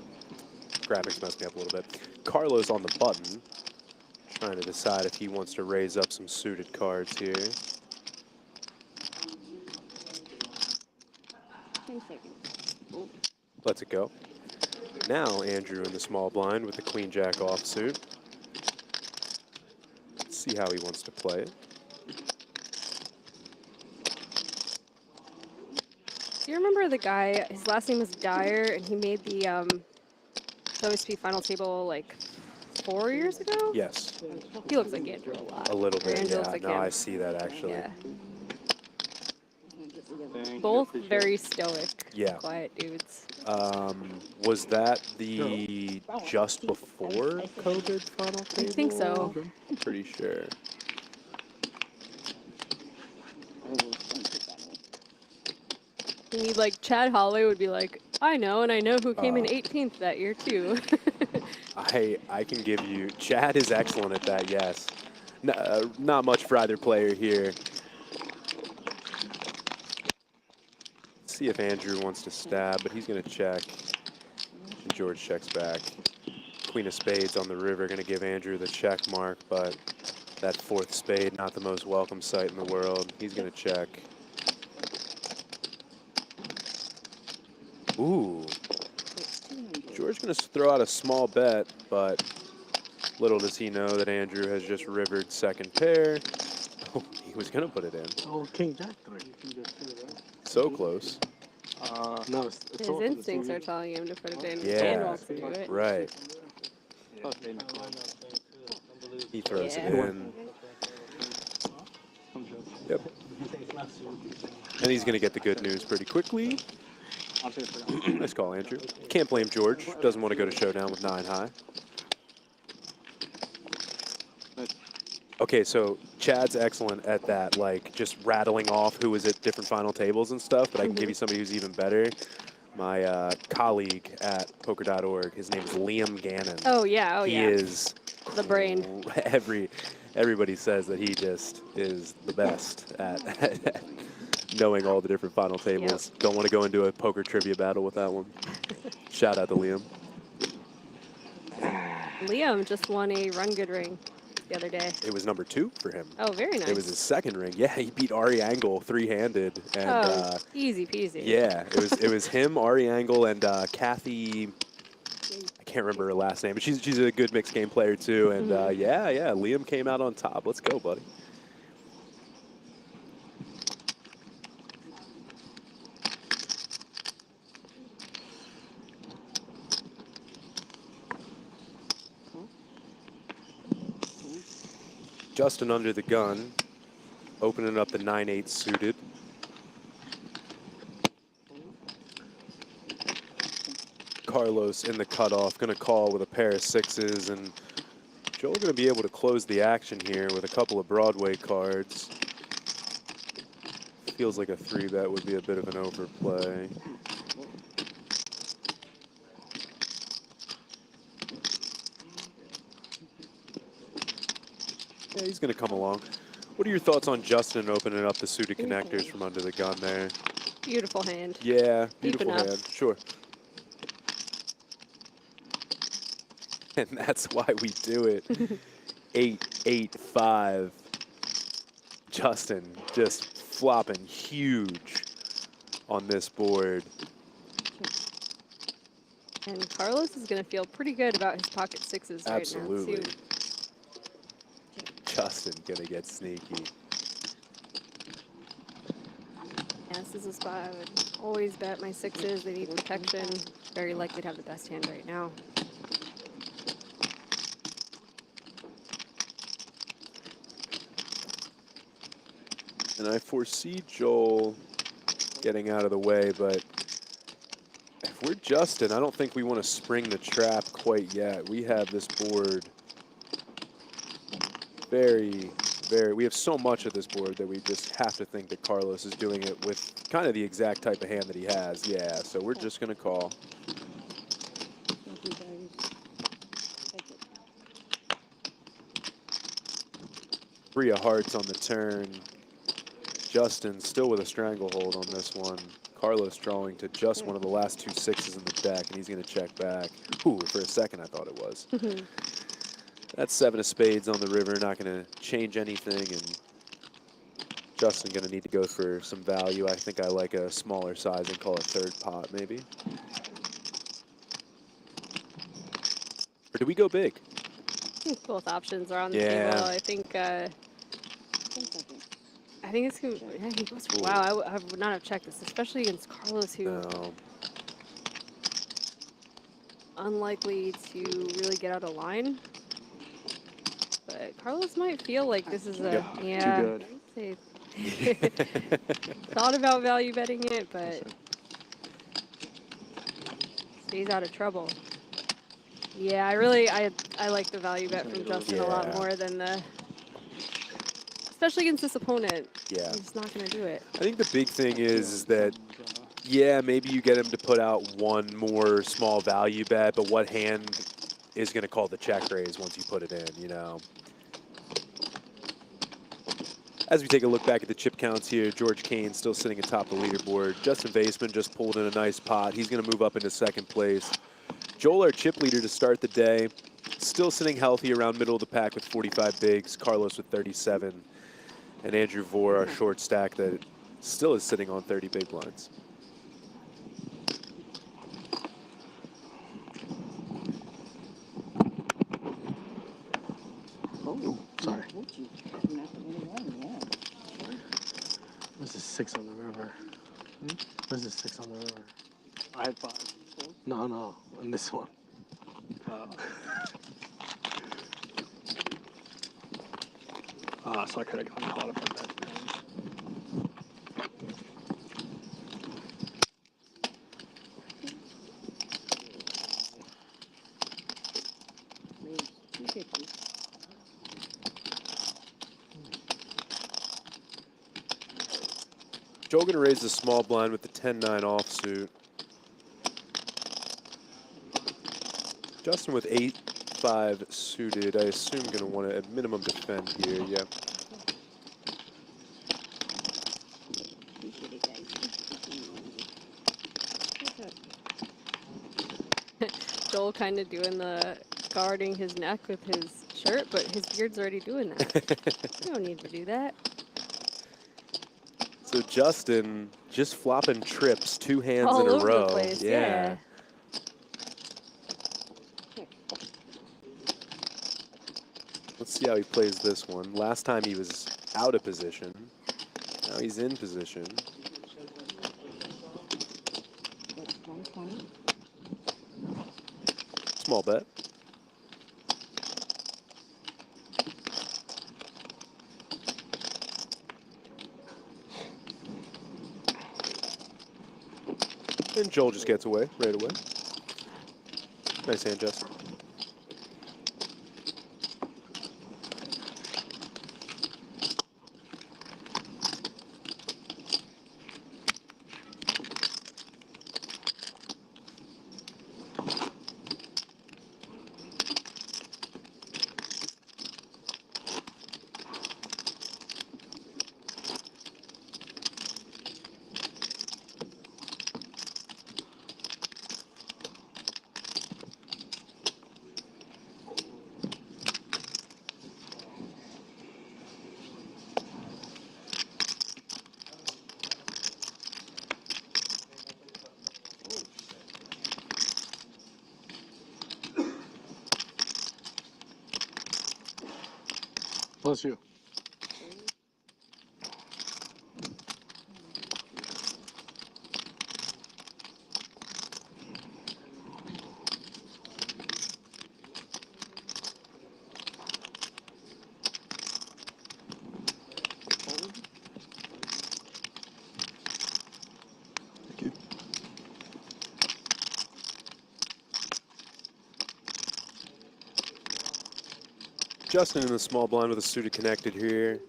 Graphics messed me up a little bit. Carlos on the button. Trying to decide if he wants to raise up some suited cards here. 10 seconds. Lets it go. Now Andrew in the small blind with the queen jack offsuit. Let's see how he wants to play it. Do you remember the guy, his last name was Dyer, and he made the WSP final table like 4 years ago? Yes. He looks like Andrew a lot. A little bit, Andrew yeah. looks like No, him. I see that actually. Yeah. Both very stoic, quiet dudes. Was that the just before COVID final table? I think so. I'm pretty sure. You need, like, Chad Holloway would be like, I know, and I know who came in 18th that year, too. I can give you, Chad is excellent at that, yes. Not much for either player here. Let's see if Andrew wants to stab, but he's going to check. And George checks back. Queen of spades on the river, going to give Andrew the check mark, but that 4th spade, not the most welcome sight in the world. He's going to check. Ooh. George going to throw out a small bet, but little does he know that Andrew has just rivered 2nd pair. Oh, he was going to put it in. Oh, King Jack 3. So close. No, it's His instincts are telling him to put it in. Yeah, Dan wants to do it. right. He throws it in. Yep. And he's going to get the good news pretty quickly. Nice call, Andrew. Can't blame George. Doesn't want to go to showdown with 9 high. Okay, so Chad's excellent at that, like just rattling off who is at different final tables and stuff, but I can give you somebody who's even better. My colleague at poker.org, his name is Liam Gannon. Oh, yeah, He is the brain. Everybody says that he just is the best at knowing all the different final tables. Don't want to go into a poker trivia battle with that one. Shout out to Liam. Liam just won a Run Good ring the other day. It was number 2 for him. Oh, very nice. It was his 2nd ring. Yeah, he beat Ari Angle 3-handed. And, easy peasy. Yeah, it was him, Ari Angle, and Kathy. I can't remember her last name, but she's a good mixed game player too. And yeah, Liam came out on top. Let's go, buddy. Justin under the gun, opening up the 9-8 suited. Carlos in the cutoff, going to call with a pair of 6s, and Joel going to be able to close the action here with a couple of Broadway cards. Feels like a 3-bet would be a bit of an overplay. Yeah, he's going to come along. What are your thoughts on Justin opening up the suited connectors from under the gun there? Beautiful hand. Yeah, beautiful hand. Sure. And that's why we do it. 8-8-5. Justin just flopping huge on this board. And Carlos is going to feel pretty good about his pocket 6s right now, too. Justin going to get sneaky. Yeah, this is a spot I would always bet my 6s. They need protection. Very likely to have the best hand right now. And I foresee Joel getting out of the way, but if we're Justin, I don't think we want to spring the trap quite yet. We have this board we have so much of this board that we just have to think that Carlos is doing it with kind of the exact type of hand that he has. Yeah, so we're just going to call. Three of hearts on the turn. Justin still with a stranglehold on this one. Carlos drawing to just one of the last 2 6s in the deck, and he's going to check back. Ooh, for a second I thought it was. That's 7 of spades on the river, not going to change anything, and Justin going to need to go for some value. I think I like a smaller size and call it 3rd pot, maybe. Or do we go big? I think both options are on the table. I think it's going to, yeah, he goes for, wow, I would not have checked this, especially against Carlos, who unlikely to really get out of line. But Carlos might feel like this is a, too good. Thought about value betting it, but stays out of trouble. Yeah, I like the value bet from Justin a lot more than the, especially against this opponent. Yeah. He's just not going to do it. I think the big thing is that, yeah, maybe you get him to put out one more small value bet, but what hand is going to call the check raise once you put it in, you know? As we take a look back at the chip counts here, George Kane still sitting atop the leaderboard. Justin Vaisman just pulled in a nice pot. He's going to move up into 2nd place. Joel, our chip leader to start the day, still sitting healthy around middle of the pack with 45 bigs. Carlos with 37. And Andrew Vore, our short stack, that still is sitting on 30 big blinds. Oh, sorry. Where's the 6 on the river? Where's the 6 on the river? I had 5. No, on this one. So I could have gotten caught up in that. Joel going to raise the small blind with the 10-9 offsuit. Justin with 8-5 suited. I assume going to want to at minimum defend here. Yeah. Joel kind of doing the guarding his neck with his shirt, but his beard's already doing that. You don't need to do that. So Justin just flopping trips 2 hands all in a over row. The place, yeah. Let's see how he plays this one. Last time he was out of position. Now he's in position. Small bet. And Joel just gets away right away. Nice hand, Justin. Bless you. Justin in the small blind with a suited connected here.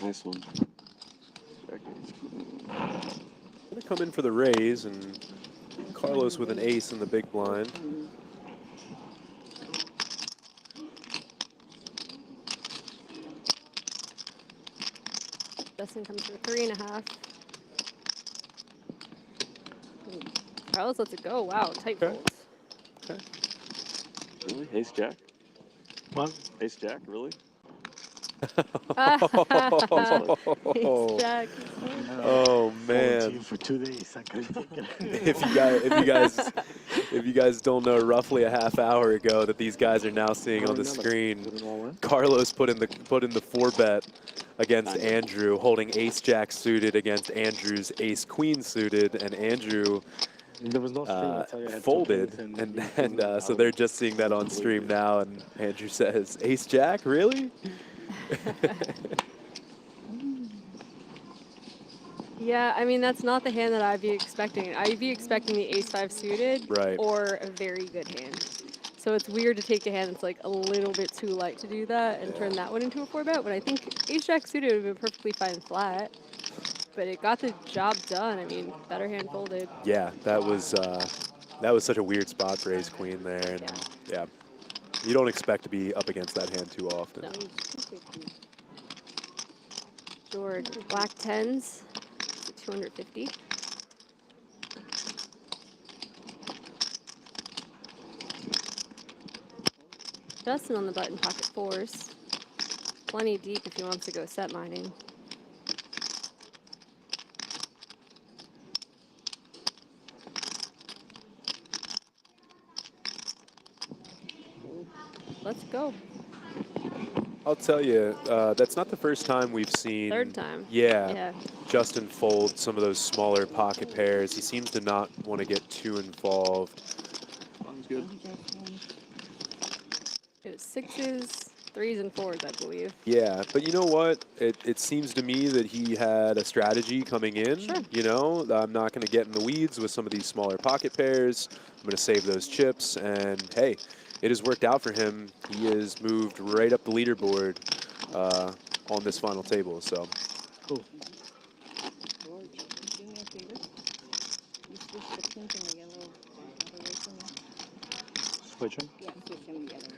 Nice one. Gonna come in for the raise, and Carlos with an ace in the big blind. Justin comes for 3.5. Carlos lets it go. Wow, tight folds. Okay. Really? Ace Jack? What? Ace Jack, really? Ace Jack. Oh man! For 2 days, I couldn't take it. if you guys don't know, roughly a half hour ago that these guys are now seeing on the screen, Carlos put in the 4-bet against Andrew, holding Ace Jack suited against Andrew's Ace Queen suited, and Andrew There was no stream, I'll tell you, I had folded, and so they're just seeing that on stream now, and Andrew says, Ace Jack, really? Yeah, I mean, that's not the hand that I'd be expecting. I'd be expecting the Ace-5 suited or a very good hand. So it's weird to take a hand that's like a little bit too light to do that and turn that one into a 4-bet, but I think Ace-Jack suited would have been perfectly fine flat. But it got the job done. I mean, better hand folded. Yeah, that was such a weird spot for Ace Queen there, and yeah, you don't expect to be up against that hand too often. No. George, black 10s, 250. Justin on the button pocket 4s. Plenty deep if he wants to go set mining. Let's go. I'll tell you, that's not the first time we've seen. Third time. Yeah. Justin fold some of those smaller pocket pairs. He seems to not want to get too involved. Sounds good. It was 6s, 3s, and 4s, I believe. Yeah, but you know what? It seems to me that he had a strategy coming in. Sure. You know, I'm not going to get in the weeds with some of these smaller pocket pairs. I'm going to save those chips, and hey, it has worked out for him. He has moved right up the leaderboard on this final table. So. Cool. George, do me a favor. You switch the pink and the yellow away from me. Switch him? Yeah, switch them together.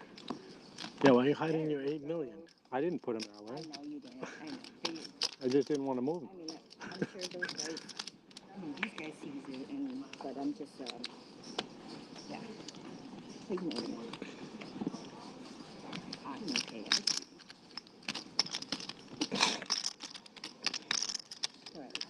Yeah, why are you hiding your 8 million? I didn't put him that way. I know you didn't. I know. I just didn't want to move him. I mean, I'm sure those guys, these guys sees it, but I'm just, yeah. Ignore me. I'm okay. All right.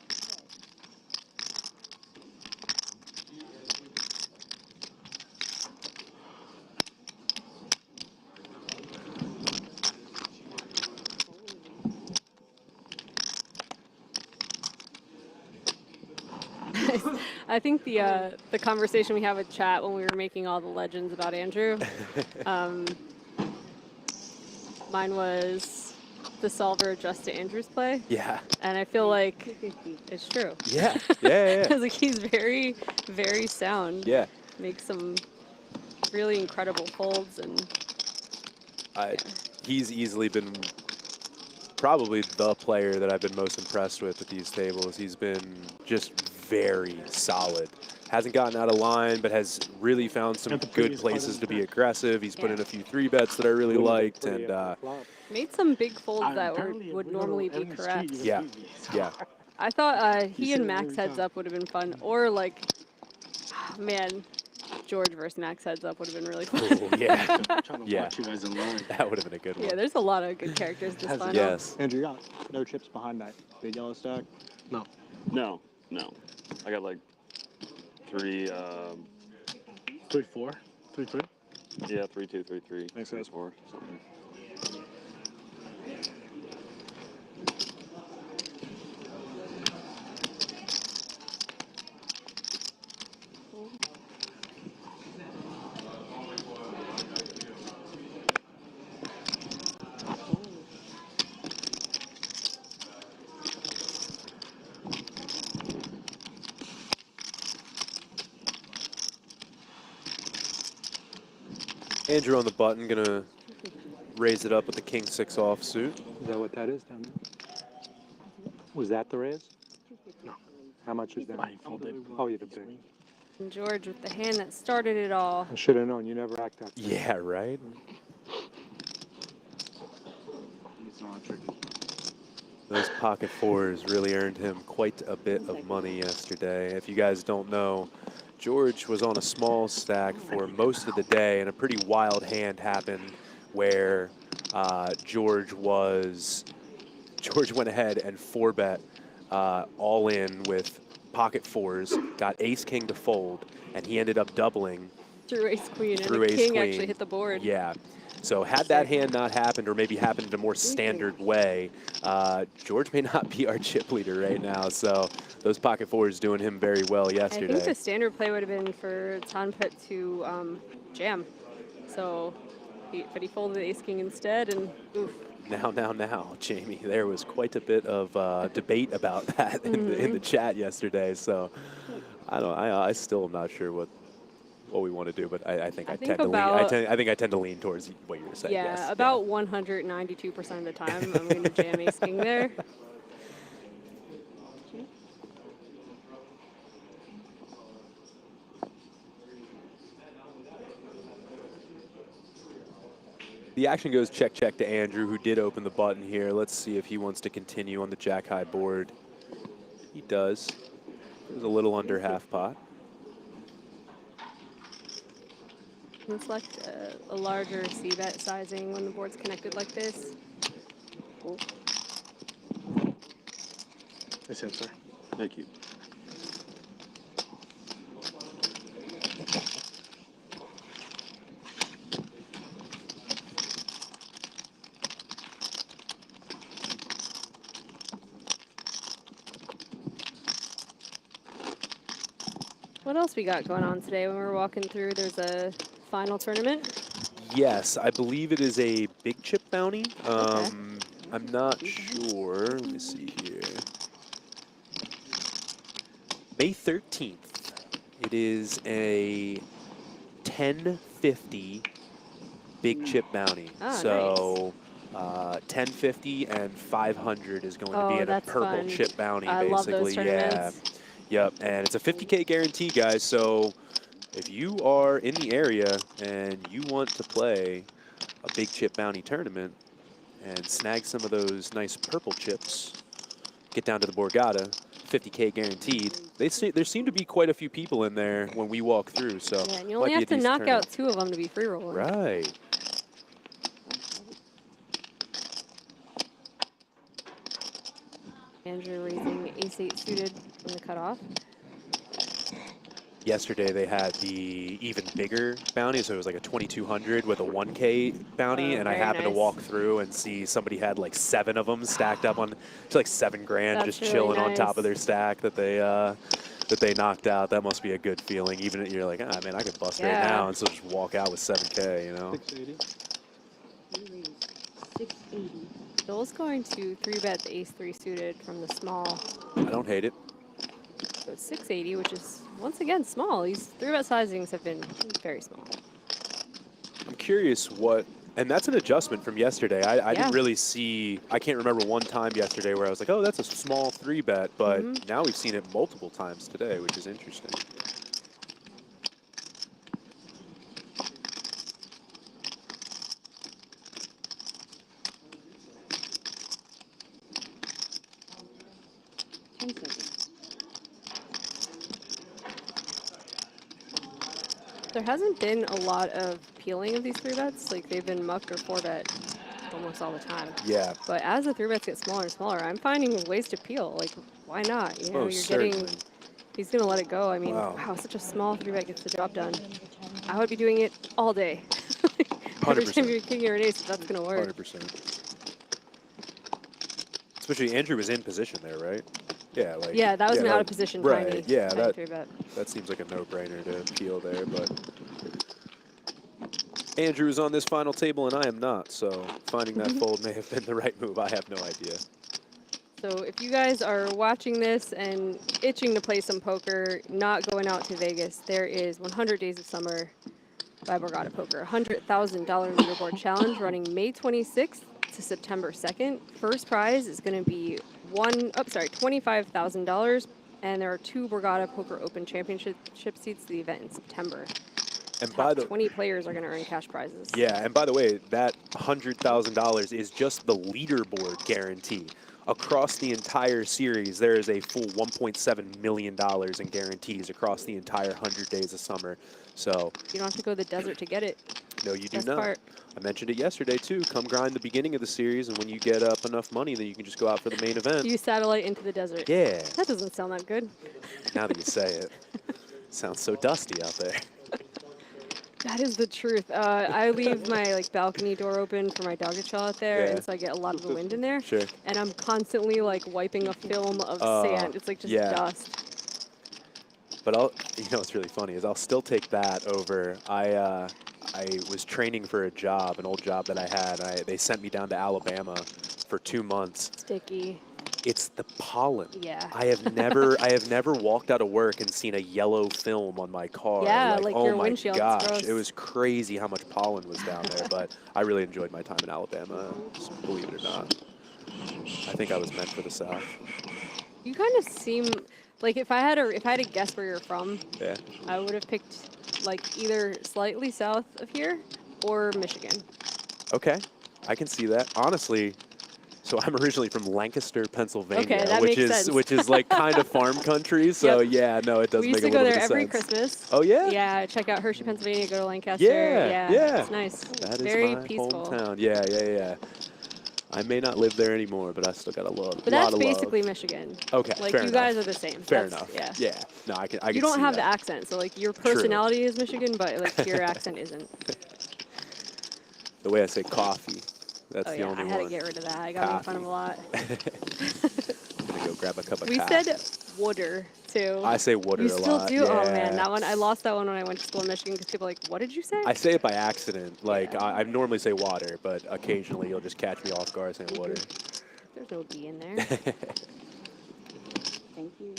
I think the conversation we had with chat when we were making all the legends about Andrew, mine was the solver adjusts to Andrew's play. Yeah. And I feel like it's true. Yeah. Yeah. Because like he's very, very sound. Yeah. Makes some really incredible folds and. He's easily been probably the player that I've been most impressed with at these tables. He's been just very solid. Hasn't gotten out of line, but has really found some good places to be aggressive. He's put in a few 3-bets that I really liked, and made some big folds that would normally be correct. Yeah, yeah. I thought he and Max heads up would have been fun, or like, man, George versus Max heads up would have been really fun. Ooh, yeah, yeah. You guys in line. That would have been a good one. Yeah, there's a lot of good characters this final. Yes. Andrew, you got no chips behind that big yellow stack? No. No, no. I got like 3. 3-4, 3-3. Yeah, 3-2, 3-3. Makes sense. 4, something. Andrew on the button, gonna raise it up with the King 6 offsuit. Is that what that is down there? Was that the raise? No. How much is that? I folded. Oh, you did big. And George with the hand that started it all. I should have known. You never act that. Yeah, right? Those pocket 4s really earned him quite a bit of money yesterday. If you guys don't know, George was on a small stack for most of the day, and a pretty wild hand happened where George went ahead and 4-bet all in with pocket 4s, got ace king to fold, and he ended up doubling Through ace queen, through and the ace king queen. actually hit the board. Yeah. So had that hand not happened, or maybe happened in a more standard way, George may not be our chip leader right now. So those pocket 4s doing him very well yesterday. I think the standard play would have been for Tanpet to jam. So, but he folded ace king instead, and oof. Now, Jamie, there was quite a bit of debate about that in the chat yesterday. So I still am not sure what we want to do, but I think I tend to lean towards what you're saying. Yeah, yes. about 192% of the time, I'm going to jam ace king there. The action goes check to Andrew, who did open the button here. Let's see if he wants to continue on the jack high board. He does. It was a little under half pot. And select a larger c-bet sizing when the board's connected like this. Cool. Nice answer. Thank you. What else we got going on today when we're walking through? There's a final tournament? Yes, I believe it is a big chip bounty. Okay. I'm not sure. Let me see here. May 13th. It is a 1050 big chip bounty. So 1050 and 500 is going to be in a purple chip bounty, basically. Love those tournaments. Yep, and it's a 50K guarantee, guys. So if you are in the area and you want to play a big chip bounty tournament and snag some of those nice purple chips, get down to the Borgata, 50K guaranteed. There seem to be quite a few people in there when we walk through, so yeah, and you only have to knock out 2 of them to be free rolling. Right. Andrew raising ace-8 suited from the cutoff. Yesterday they had the even bigger bounty, so it was like a 2200 with a 1K bounty, and I happened to walk through and see somebody had like 7 of them stacked up on, it's like $7,000 just really chilling on top of their stack that they knocked out. That must be a good feeling, even if you're like, ah, man, I could bust right now, and so just walk out with 7K, you know? 680. 680. Bill's going to 3-bet the ace-3 suited from the small. I don't hate it. So it's 680, which is, once again, small. These 3-bet sizings have been very small. I'm curious what, and that's an adjustment from yesterday. I didn't really see, I can't remember one time yesterday where I was like, oh, that's a small 3-bet, but now we've seen it multiple times today, which is interesting. There hasn't been a lot of peeling of these 3-bets. Like, they've been muck or 4-bet almost all the time. Yeah. But as the 3-bets get smaller and smaller, I'm finding ways to peel. Like, why not? You know, he's going to let it go. I mean, wow, such a small 3-bet gets the job done. I would be doing it all day. 100%. Every time you're king or an ace, that's going to work. 100%. Especially Andrew was in position there, right? Yeah, like that was an out of position right. tiny. Yeah, three-bet. That seems like a no-brainer to peel there, but Andrew is on this final table and I am not, so finding that fold may have been the right move. I have no idea. So if you guys are watching this and itching to play some poker, not going out to Vegas, there is 100 Days of Summer by Borgata Poker, $100,000 leaderboard challenge running May 26th to September 2nd. First prize is going to be $25,000, and there are 2 Borgata Poker Open Championship seats to the event in September. And by the 20 players are going to earn cash prizes. Yeah, and by the way, that $100,000 is just the leaderboard guarantee. Across the entire series, there is a full $1.7 million in guarantees across the entire 100 Days of Summer. So you don't have to go to the desert to get it. No, you do not. I mentioned it yesterday, too. Come grind the beginning of the series, and when you get up enough money, then you can just go out for the main event. You satellite into the desert. Yeah. That doesn't sound that good. Now that you say it. Sounds so dusty out there. That is the truth. I leave my balcony door open for my dog to chill out there, and so I get a lot of the wind in there. Sure. And I'm constantly wiping a film of sand. It's just dust. But you know what's really funny is I'll still take that over. I was training for a job, an old job that I had. They sent me down to Alabama for 2 months. Sticky. It's the pollen. Yeah. I have never walked out of work and seen a yellow film on my car. Yeah, like oh your my windshield. gosh, it was crazy how much pollen was down there. But I really enjoyed my time in Alabama, believe it or not. I think I was meant for the South. You kind of seem like if I had to guess where you're from, I would have picked either slightly south of here or Michigan. Okay, I can see that. Honestly, so I'm originally from Lancaster, Pennsylvania, okay, that which makes is sense. kind of farm country. So yeah, no, it does make a little bit of sense. We used to go there every Christmas. Oh yeah. Yeah, check out Hershey, Pennsylvania. Go to Lancaster. Yeah. It's nice. That is very my peaceful. hometown. Yeah. I may not live there anymore, but I still got a lot of love. But that's basically Michigan. Okay, fair enough. You guys are the same. Fair enough. Yeah. No, I can. You don't see have that. the accent, so your personality is Michigan, but your accent isn't. The way I say coffee, that's the only one. I had to get rid of that. I got made fun of a lot. I'm gonna go grab a cup of coffee. We said wooder too. I say wooder a lot. You still do? Yeah. Oh man, that one I lost that one when I went to school in Michigan because people are like, what did you say? I say it by accident. I normally say water, but occasionally you'll just catch me off guard saying water. There's no D in there. Thank you.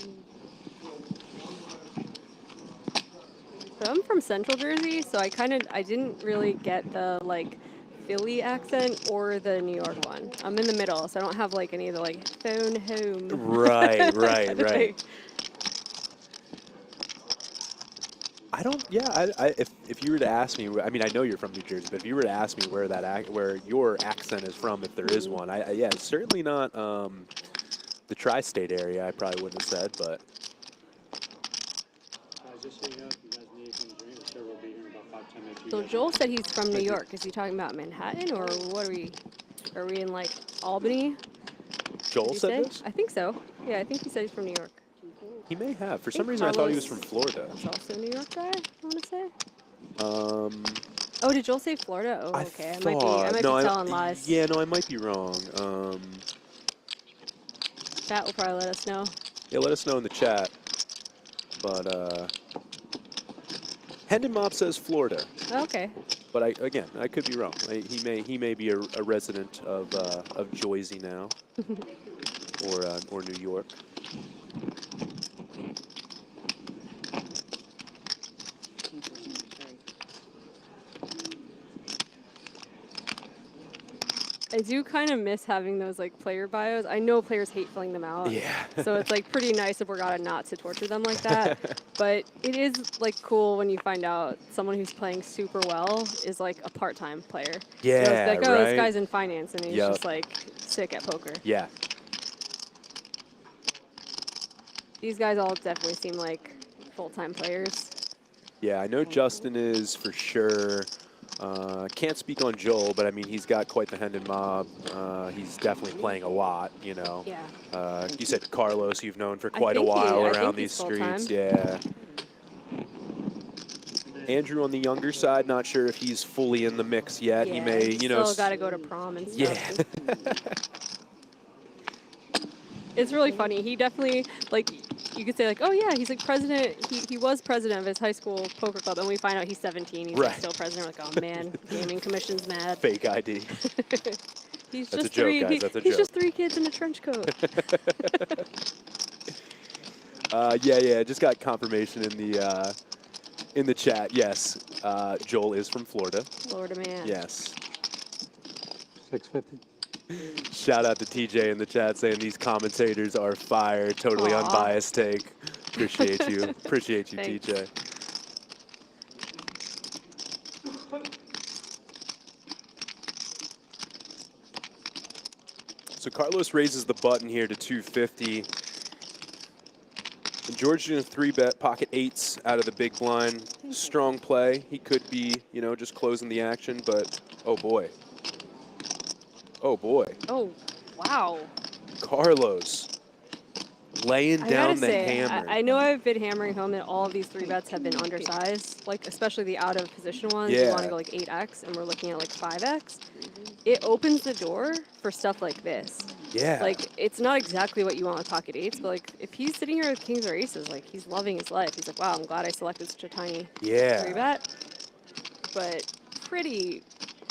So I'm from Central Jersey, so I didn't really get the like Philly accent or the New York one. I'm in the middle, so I don't have like any of the like phone home. Right, right, kind of right. thing. I don't. Yeah, if you were to ask me, I mean, I know you're from New Jersey, but if you were to ask me where where your accent is from, if there is one, yeah, it's certainly not the tri-state area. I probably wouldn't have said, but. Just so you know, if you guys need anything to drink, I'm sure we'll be here in about 5-10 minutes. So Joel said he's from New York. Is he talking about Manhattan or what are we? Are we in like Albany? Joel said this? I think so. Yeah, I think he said he's from New York. He may have. For some reason, I thought he was from Florida. He's also a New York guy, I want to say. Oh, did Joel say Florida? Oh, okay. I might be telling lies. Yeah, no, I might be wrong. Chat will probably let us know. Yeah, let us know in the chat. But Hendon Mob says Florida. Okay. But I could be wrong. He may be a resident of Jersey now, or New York. I do kind of miss having those like player bios. I know players hate filling them out. Yeah. So it's like pretty nice of Borgata not to torture them like that. But it is like cool when you find out someone who's playing super well is like a part-time player. Yeah, so it's like, oh, right? this guy's in finance and he's just like sick at poker. Yeah. These guys all definitely seem like full-time players. Yeah, I know Justin is for sure. Can't speak on Joel, but I mean, he's got quite the Hendon Mob. He's definitely playing a lot, you know. Yeah. You said Carlos, you've known for quite a while around these streets. Yeah. Andrew on the younger side, not sure if he's fully in the mix yet. Yeah, he may, you know. Still got to go to prom and stuff. Yeah. It's really funny. He definitely, like, you could say, like, oh, yeah, he's, like, president. He was president of his high school poker club. And we find out he's 17. He's like, still president. We're like, oh, man, gaming commission's mad. Fake ID. He's That's just a joke, guys. That's a joke. He's just 3 kids in a trench coat. Yeah. Just got confirmation in the chat. Yes, Joel is from Florida. Florida man. Yes. 650. Shout out to TJ in the chat saying these commentators are fire. Totally unbiased take. Appreciate you. Appreciate you, TJ. So Carlos raises the button here to 250. And George doing a 3-bet, pocket 8s out of the big blind. Strong play. He could be, you know, just closing the action, but oh boy. Oh boy. Oh, wow. Carlos laying down the hammer. I know I've been hammering home that all of these 3-bets have been undersized, like especially the out of position ones. Yeah. You want to go like 8x, and we're looking at like 5x. It opens the door for stuff like this. Yeah. Like, it's not exactly what you want with pocket 8s, but like if he's sitting here with kings or aces, like he's loving his life. He's like, wow, I'm glad I selected such a tiny 3-bet. But pretty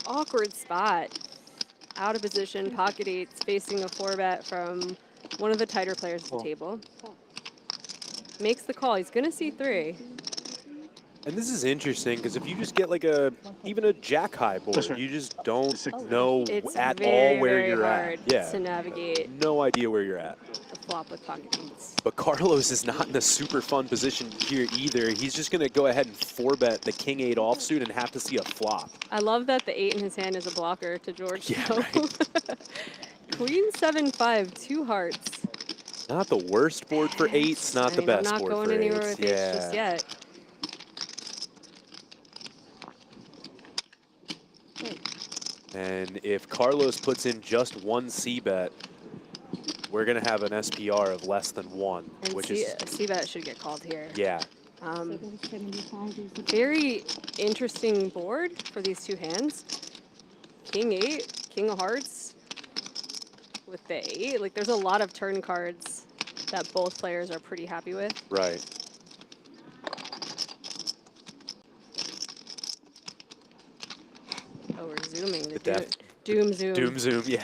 awkward spot. Out of position, pocket 8s, facing a 4-bet from one of the tighter players at the table. Makes the call. He's going to see 3. And this is interesting because if you just get like even a jack high board, you just don't know at all where you're at. Yeah. To navigate. No idea where you're at. The flop with pocket 8s. But Carlos is not in a super fun position here either. He's just going to go ahead and 4-bet the king 8 offsuit and have to see a flop. I love that the 8 in his hand is a blocker to George. Yeah, right. Queen 7-5, 2 hearts. Not the worst board for 8s, not the best board for 8s. I'm not going anywhere with 8s just yet. And if Carlos puts in just 1 C-bet, we're going to have an SPR of less than 1, and which is... C-bet should get called here. Yeah. Very interesting board for these 2 hands. King 8, King of Hearts with the 8. Like, there's a lot of turn cards that both players are pretty happy with. Right. Oh, we're zooming. The doom zoom. Doom zoom, yeah.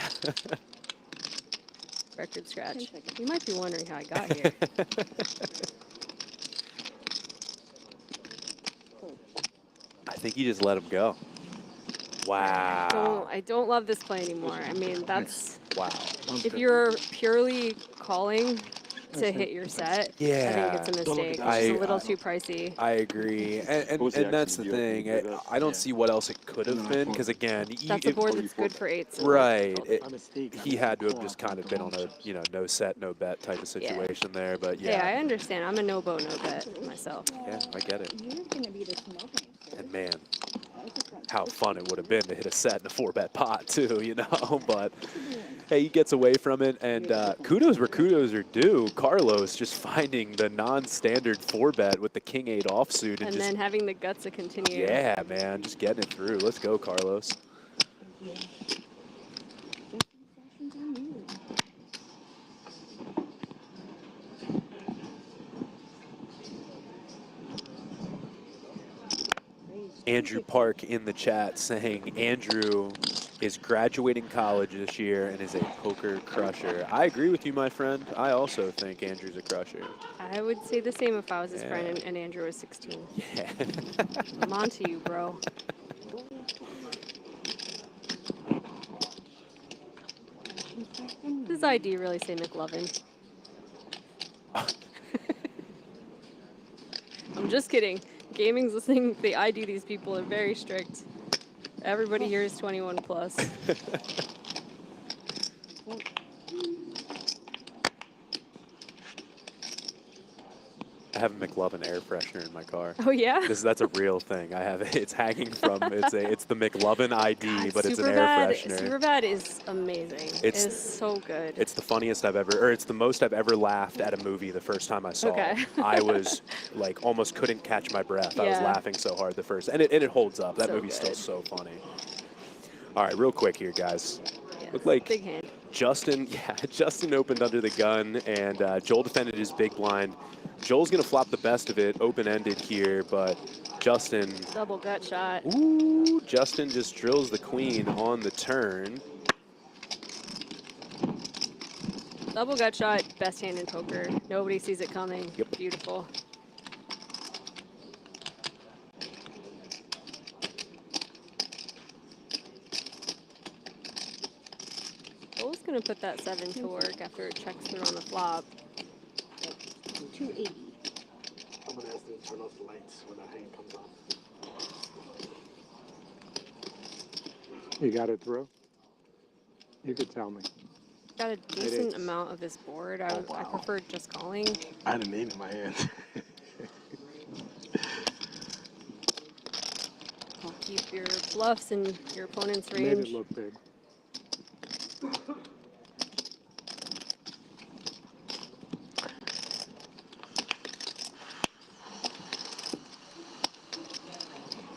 Record scratch. You might be wondering how I got here. think he just let him go. Wow. I don't love this play anymore. I mean, that's wow. If you're purely calling to hit your set, yeah. I think it's a mistake. It's a little too pricey. I agree. And that's the thing. I don't see what else it could have been because, again, that's a board that's good for 8s. Right. He had to have just kind of been on a, no set, no bet type of situation there. But, yeah. Yeah, I understand. I'm a no-bow, no-bet myself. Yeah, I get it. And, man, how fun it would have been to hit a set in a 4-bet pot, too, But, hey, he gets away from it. And kudos where kudos are due. Carlos just finding the non-standard 4-bet with the king-8 offsuit. And then having the guts to continue. Yeah, man, just getting it through. Let's go, Carlos. Andrew Park in the chat saying Andrew is graduating college this year and is a poker crusher. I agree with you, my friend. I also think Andrew's a crusher. I would say the same if I was his friend and Andrew was 16. Yeah. I'm on to you, bro. Does ID really say McLovin? I'm just kidding. Gaming's listening. They ID these people are very strict. Everybody here is 21 plus. I have a McLovin air freshener in my car. Oh yeah, that's a real thing. I have it. It's hanging from it's the McLovin ID, but it's an air freshener. Superbad is amazing. It's so good. It's the funniest I've ever, or it's the most I've ever laughed at a movie the first time I saw it. I was like almost couldn't catch my breath. I was laughing so hard the first, and it holds up. That movie's still so funny. All right, real quick here, guys. Look like big hand. Justin opened under the gun, and Joel defended his big blind. Joel's going to flop the best of it, open-ended here, but Justin... Double gut shot. Ooh, Justin just drills the queen on the turn. Double gut shot, best hand in poker. Nobody sees it coming. Yep. Beautiful. Joel's going to put that 7 to work after it checks through on the flop. 280. I'm gonna ask them to turn off the lights when that hand comes on. You got it through? You could tell me. Got a decent amount of this board. I prefer just calling. I had an 8 in my hand. I'll keep your bluffs in your opponent's range. Made it look big.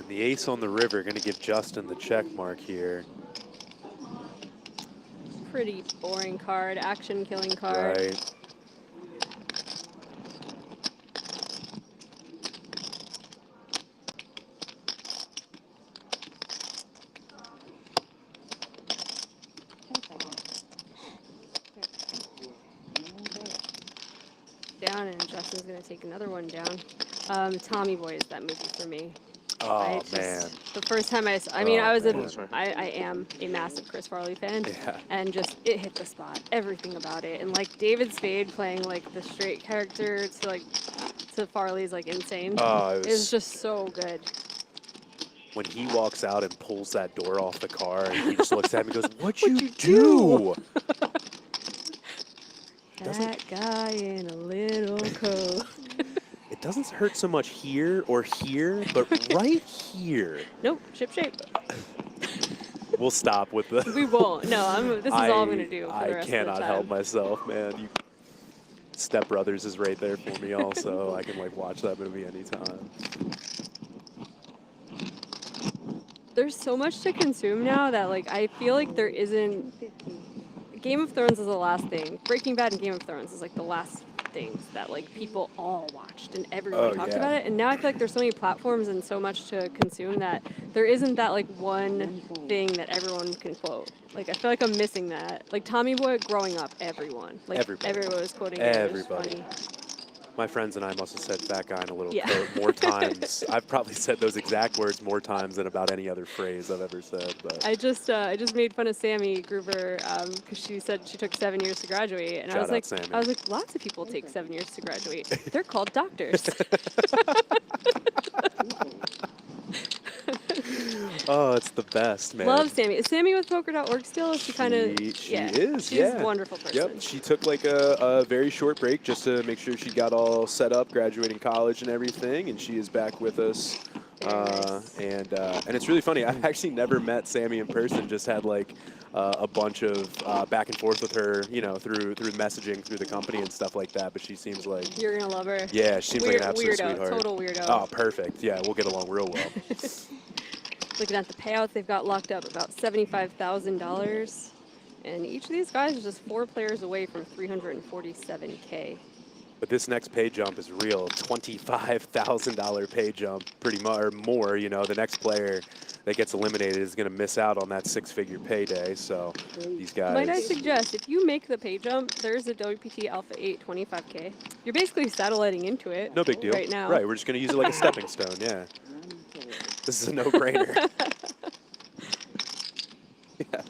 The ace on the river going to give Justin the check mark here. Pretty boring card, action killing card. Right. Down, and Justin's going to take another one down. Tommy Boy is that movie for me. Oh, man. The first time I am a massive Chris Farley fan. Yeah. And just, it hit the spot. Everything about it. And like David Spade playing like the straight character to Farley's like insane. Oh, it's just so good. When he walks out and pulls that door off the car and he just looks at me and goes, "What'd you do?" That guy in a little coat. It doesn't hurt so much here or here, but right here. Nope, ship shape. We'll stop with the... We won't. No, this is all I'm going to do for the rest of the time. I cannot help myself, man. Step Brothers is right there for me also. I can, like, watch that movie anytime. There's so much to consume now that, like, I feel like there isn't... Game of Thrones is the last thing. Breaking Bad and Game of Thrones is, like, the last things that like people all watched and everyone talked about it, and now I feel like there's so many platforms and so much to consume that there isn't that like one thing that everyone can quote. Like I feel like I'm missing that. Like Tommy Boy growing up, everyone was quoting it. It was funny. My friends and I must have said fat guy in a little Yeah. coat more times. I've probably said those exact words more times than about any other phrase I've ever said. But I just made fun of Sammy Gruber because she said she took 7 years to graduate, and Shout out, Sammy. I was like, lots of people take 7 years to graduate. They're called doctors. Oh, it's the best, man. Love Sammy. Is Sammy with Poker.org still? She kind of, She is, she's a wonderful person. Yep, she took like a very short break just to make sure she got all set up, graduating college and everything, and she is back with us. Nice. And it's really funny. I've actually never met Sammy in person. Just had like a bunch of back and forth with her, you know, through messaging through the company and stuff like that. But she seems like You're gonna love her. Yeah, she seems like an absolute weirdo, sweetheart. total weirdo. Oh, perfect. Yeah, we'll get along real well. Looking at the payouts, they've got locked up about $75,000, and each of these guys is just 4 players away from $347K. But this next pay jump is real. $25,000 pay jump, pretty much, or more. You know, the next player that gets eliminated is going to miss out on that 6-figure payday. So these guys. Might I suggest, if you make the pay jump, there's a WPT Alpha 8 25K. You're basically satelliting into it. No big deal. Right now. Right, we're just going to use it like a stepping stone. Yeah. This is a no-brainer. Yeah,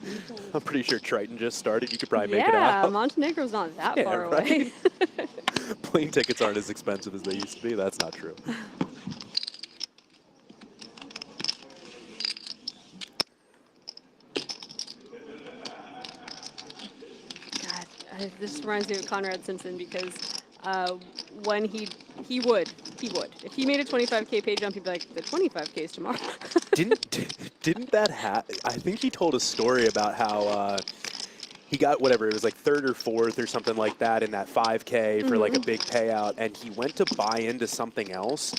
I'm pretty sure Triton just started. You could probably make it out. Yeah, Montenegro's not that far away. Plane tickets aren't as expensive as they used to be. That's not true. God, this reminds me of Conrad Simpson because when he would. If he made a 25K pay jump, he'd be like, the 25K is tomorrow. Didn't that happen? I think he told a story about how he got whatever, it was like 3rd or 4th or something like that in that 5K for like a big payout, and he went to buy into something else,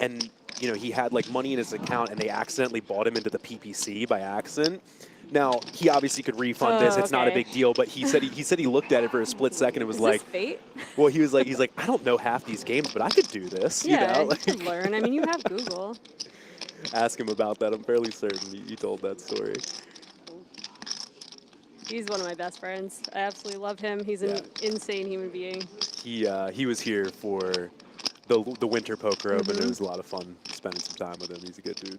and you know, he had like money in his account, and they accidentally bought him into the PPC by accident. Now, he obviously could refund this. It's not a big deal, but he said he looked at it for a split second and was like, this fate? Well, he's like, I don't know half these games, but I could do this. Yeah, you know? you could learn. I mean, you have Google. Ask him about that. I'm fairly certain he told that story. He's one of my best friends. I absolutely love him. He's an insane human being. He was here for the Winter Poker Open. It was a lot of fun spending some time with him. He's a good dude.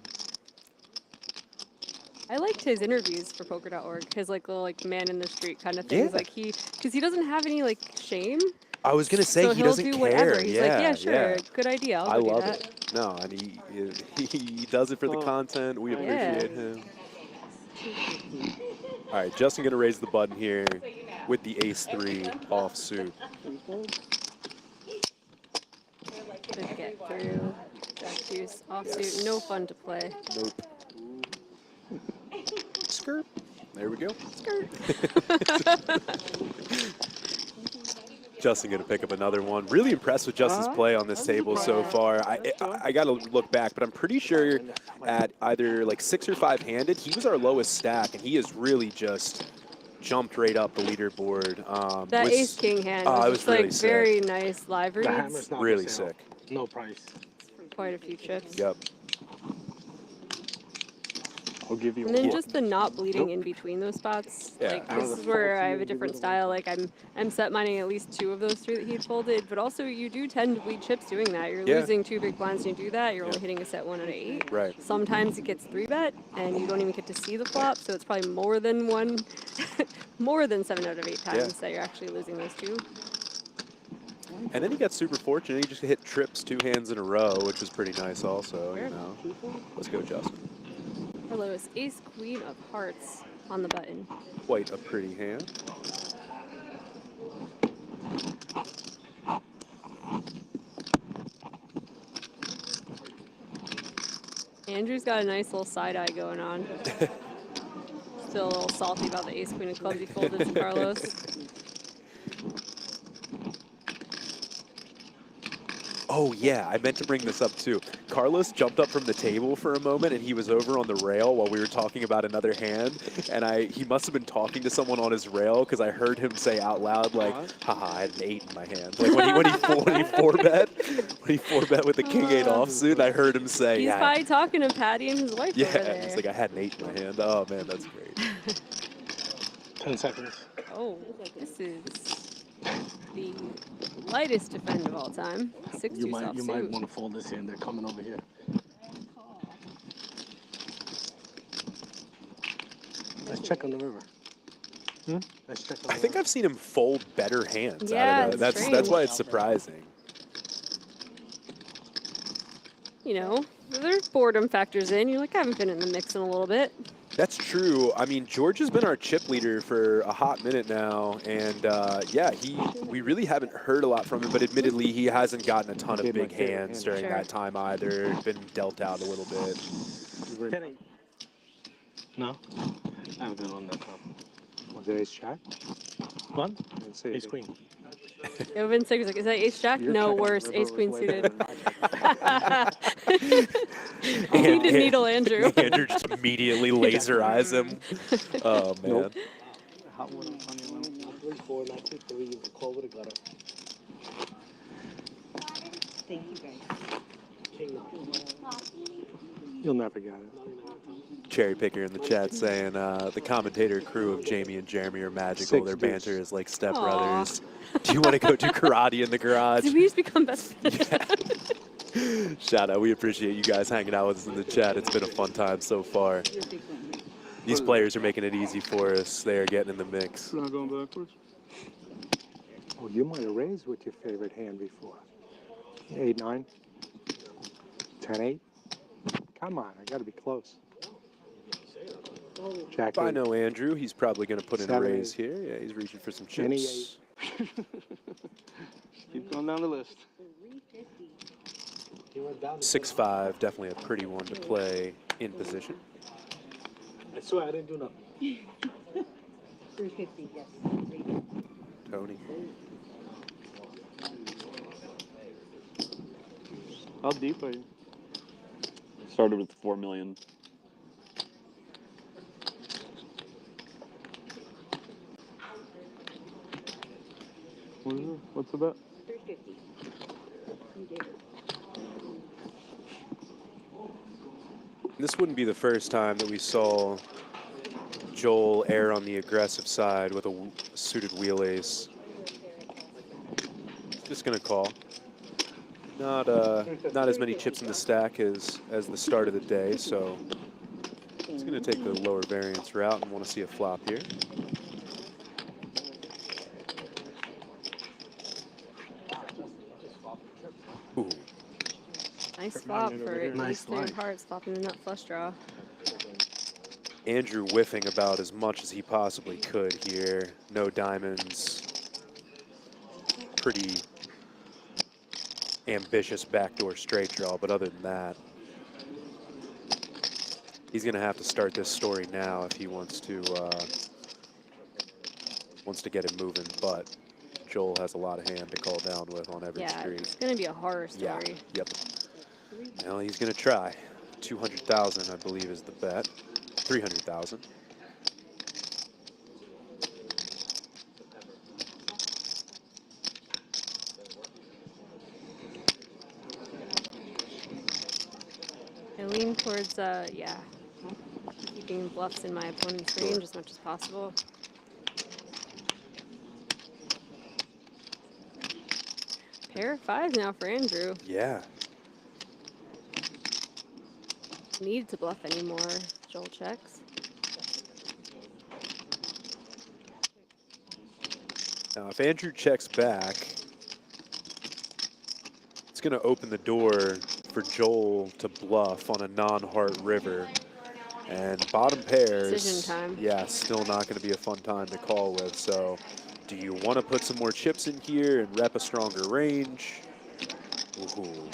I liked his interviews for Poker.org. His like little like man in the street kind of things. Like because he doesn't have any like shame. I was gonna say so he doesn't do care. Whatever. He's like, yeah, sure, good idea. I love do that. it. No, and he does it for the content. We appreciate him. All right, Justin gonna raise the button here with the ace-3 offsuit. Good get through. Jack deuce offsuit. No fun to play. Nope. Skirt. There we go. Skirt. Justin gonna pick up another one. Really impressed with Justin's play on this table so far. I gotta look back, but I'm pretty sure at either like 6 or 5 handed, he was our lowest stack, and he has really just jumped right up the leaderboard. That ace king hand was really like sick. very nice live reads. Really sick. No price. Quite a few chips. Yep. I'll give you. And then just the not bleeding in between those spots. Yeah. Like this is where I have a different style. Like I'm set mining at least 2 of those 3 that he folded, but also you do tend to bleed chips doing that. You're losing 2 big blinds when you do that. You're only hitting a set 1 out of 8. Right. Sometimes it gets 3-bet and you don't even get to see the flop, so it's probably more than 1, more than 7 out of 8 times that you're actually losing those 2. And then he got super fortunate. He just hit trips 2 hands in a row, which was pretty nice also, you know. Let's go, Justin. Hello, is ace queen of hearts on the button. Quite a pretty hand. Andrew's got a nice little side eye going on. Still a little salty about the ace queen of clubs he folded to Carlos. Oh, yeah, I meant to bring this up, too. Carlos jumped up from the table for a moment, and he was over on the rail while we were talking about another hand, and he must have been talking to someone on his rail, because I heard him say out loud, like, haha, I had an 8 in my hand. Like, when he 4-bet with the king-8 offsuit, I heard him say, He's probably talking to Patty and his wife over there. Yeah, he's like, I had an 8 in my hand. Oh, man, that's great. 10 seconds. Oh, this is the lightest defend of all time. 6-2 You might suit. want to fold this in. They're coming over here. Let's check on the river. Let's check on the I think I've seen him fold better hands. Yeah, out of it's that's why it's surprising. You know, there's boredom factors in. You're like, I haven't been in the mix in a little bit. That's true. I mean, George has been our chip leader for a hot minute now, and yeah, we really haven't heard a lot from him, but admittedly, he hasn't gotten a ton of big hands during that time either. Been dealt out a little bit. No? I haven't been on that top. Was there ace jack? What? Ace queen. It would have been 6. Like, is that ace jack? No, worse. Ace queen suited. I need to needle Andrew. Andrew just immediately laser eyes him. Oh, man. Nope. Hot one on 3-4, not 2-3. You can call with a gutter. Thank you, guys. King. You'll never get it. Cherry Picker in the chat saying the commentator crew of Jamie and Jeremy are magical. Their banter is like stepbrothers. Do you want to go do karate in the garage? Did we just become best friends? Yeah. Shout out. We appreciate you guys hanging out with us in the chat. It's been a fun time so far. These players are making it easy for us. They are getting in the mix. Not going backwards. Oh, you might have raised with your favorite hand before. 8-9. 10-8. Come on, I got to be close. Jack If I know Andrew, he's probably going to put in a 7-8. raise here. Yeah, he's reaching for some chips. Keep going down the list. 6-5, definitely a pretty one to play in position. I swear I didn't do nothing. 350, yes. Tony. How deep are you? Started with 4 million. What is it? What's the bet? 350. You did it. This wouldn't be the first time that we saw Joel err on the aggressive side with a suited wheel ace. Just gonna call. Not as many chips in the stack as the start of the day, so he's gonna take the lower variance route and want to see a flop here. Ooh. Nice flop for ace-3 hearts, flopping a nut flush draw. Andrew whiffing about as much as he possibly could here. No diamonds. Pretty ambitious backdoor straight draw, but other than that, he's going to have to start this story now if he wants to get it moving. But Joel has a lot of hand to call down with on every street. It's going to be a horror story. Yeah. Yep. Well, he's going to try. 200,000, I believe, is the bet. 300,000. I lean towards, keeping bluffs in my opponent's range as much as possible. Pair of 5s now for Andrew. Yeah. Need to bluff anymore. Joel checks. Now, if Andrew checks back, it's going to open the door for Joel to bluff on a non-heart river. And bottom pairs, Decision time. Yeah, still not going to be a fun time to call with. So do you want to put some more chips in here and rep a stronger range? Ooh,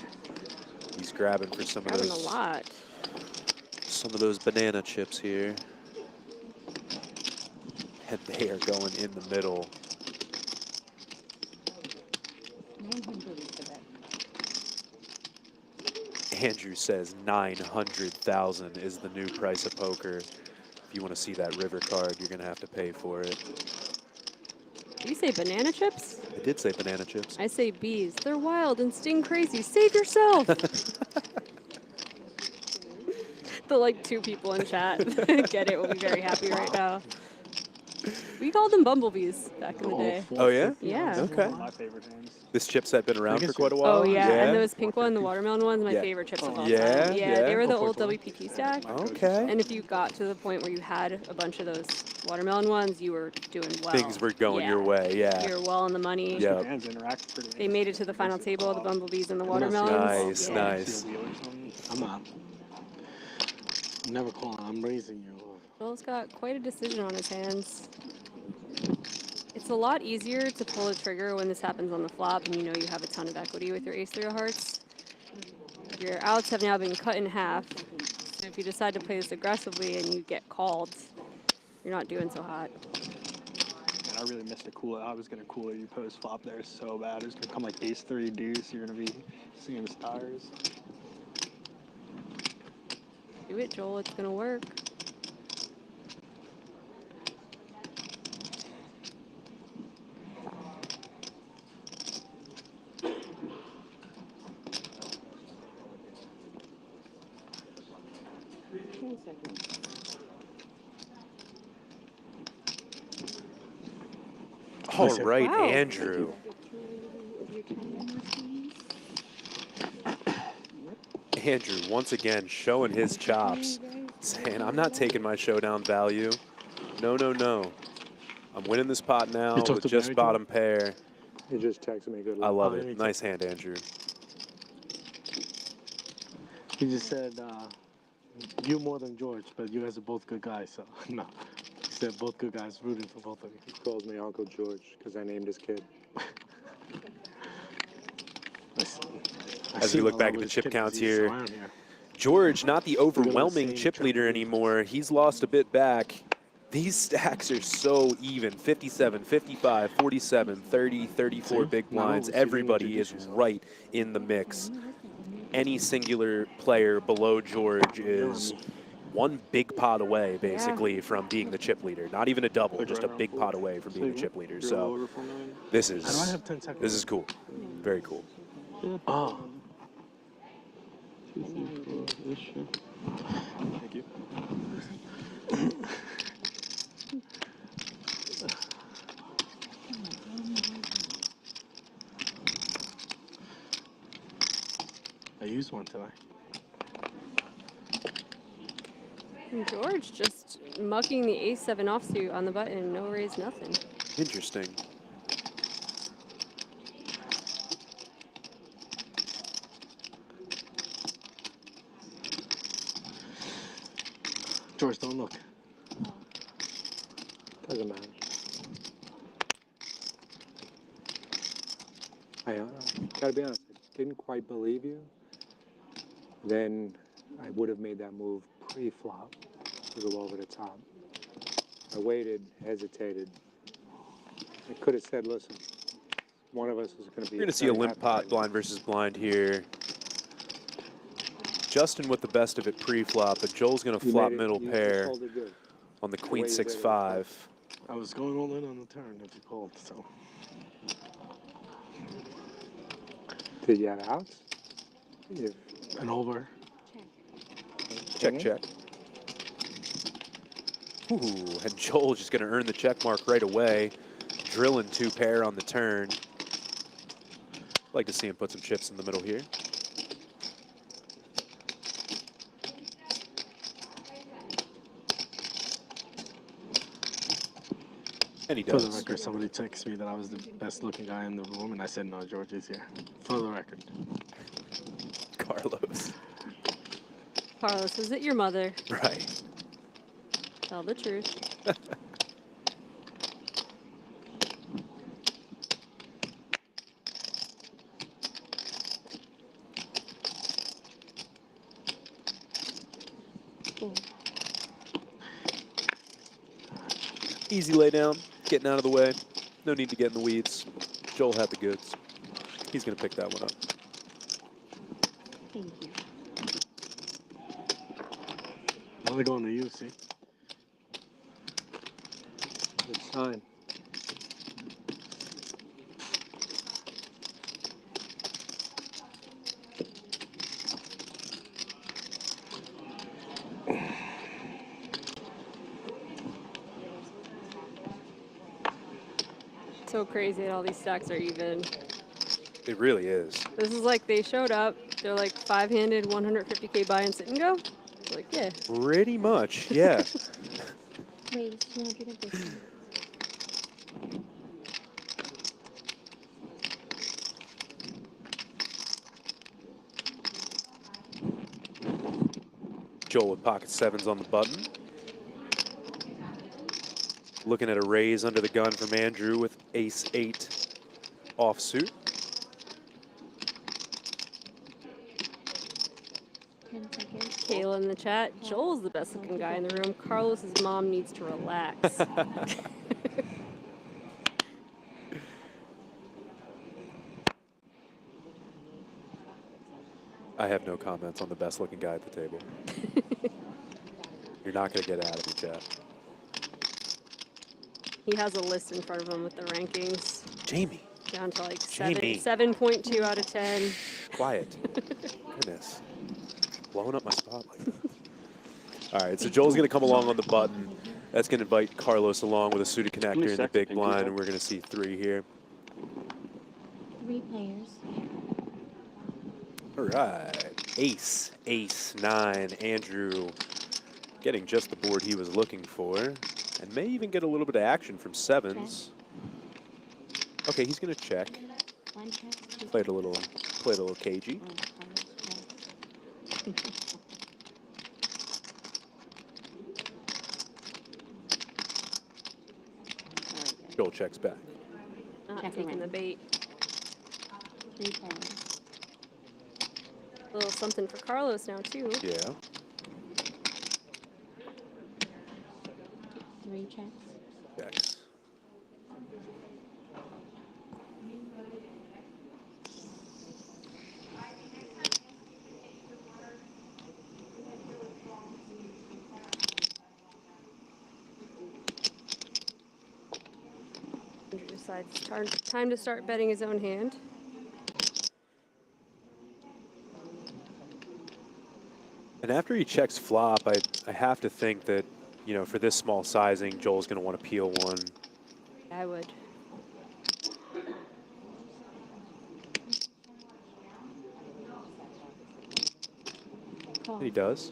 he's grabbing for some Grabbing of those. a lot. Some of those banana chips here. And they are going in the middle. 900 is the bet. Andrew says 900,000 is the new price of poker. If you want to see that river card, you're going to have to pay for it. Did you say banana chips? I did say banana chips. I say bees. They're wild and sting crazy. Save yourself. The 2 people in chat get it. We'll be very happy right now. We called them bumblebees back in the day. Oh, yeah? Yeah. Okay. My favorite hands. This chipset been around for quite a while? Oh, yeah. And those pink one, the watermelon ones, my Yeah. favorite chips of all Yeah, time. yeah. They were the old WPT stack. Okay. And if you got to the point where you had a bunch of those watermelon ones, you were doing well. Things were going your way, yeah. You were well on the money. Yeah. Hands interact pretty. They made it to the final table, the bumblebees and the watermelons. Nice, nice. I'm not. Never calling. I'm raising you. Joel's got quite a decision on his hands. It's a lot easier to pull a trigger when this happens on the flop and you know you have a ton of equity with your ace-3 of hearts. Your outs have now been cut in half. So if you decide to play this aggressively and you get called, you're not doing so hot. And I really missed a cool. I was gonna cool you post flop there so bad. It was gonna come like ace-3 deuce. You're gonna be seeing stars. Do it, Joel. It's gonna work. All right, Andrew. Andrew, once again, showing his chops, saying, I'm not taking my showdown value. No, no, no. I'm winning this pot now with just bottom pair. He just texted me good luck. I love it. Nice hand, Andrew. He just said, you more than George, but you guys are both good guys, so no. He said both good guys, rooting for both of you. He calls me Uncle George because I named his kid. As we look back at the chip counts here, George, not the overwhelming chip leader anymore. He's lost a bit back. These stacks are so even. 57, 55, 47, 30, 34 big blinds. Everybody is right in the mix. Any singular player below George is one big pot away, basically, from being the chip leader. Not even a double, just a big pot away from being the chip leader. So this is cool. Very cool. Oh. Thank you. I used one today. And George just mucking the ace-7 offsuit on the button. No raise, nothing. Interesting. George, don't look. Doesn't matter. I gotta be honest, I didn't quite believe you. Then I would have made that move pre-flop to go over the top. I waited, hesitated. I could have said, listen, one of us is going to be... You're going to see a limp pot, blind versus blind here. Justin with the best of it pre-flop, but Joel's going to flop middle pair on the queen 6-5. I was going all in on the turn if you called, so. Did you have outs? An over. Check, check. Ooh, and Joel just going to earn the check mark right away. Drilling 2 pair on the turn. Like to see him put some chips in the middle here. And he does. For the record, somebody texted me that I was the best looking guy in the room, and I said, no, George is here. For the record. Carlos. Carlos, is it your mother? Right. Tell the truth. Easy lay down, getting out of the way. No need to get in the weeds. Joel had the goods. He's going to pick that one up. Thank you. Now they're going to you, see? Good sign. So crazy that all these stacks are even. It really is. This is like they showed up. They're like 5-handed, 150K buy and sit and go. Like, yeah. Pretty much, yeah. Raise 250. Joel with pocket sevens on the button. Looking at a raise under the gun from Andrew with ace-8 offsuit. 10 seconds. Kayla in the chat. Joel's the best looking guy in the room. Carlos's mom needs to relax. I have no comments on the best looking guy at the table. You're not going to get out of me, chat. He has a list in front of him with the rankings. Jamie. Down to like Jamie. 7.2 out of 10. Quiet. Goodness. Blowing up my spot like that. All right, so Joel's going to come along on the button. That's going to invite Carlos along with a suited connector in the big blind, and we're going to see 3 here. 3 players. All right. Ace, ace, 9. Andrew getting just the board he was looking for, and may even get a little bit of action from sevens. Okay, he's going to check. Played a little cagey. Joel checks back. Not taking the bait. 3 players. A little something for Carlos now, too. Yeah. 3 checks. Checks. Andrew decides time to start betting his own hand. And after he checks flop, I have to think that, you know, for this small sizing, Joel's going to want to peel one. I would. And he does.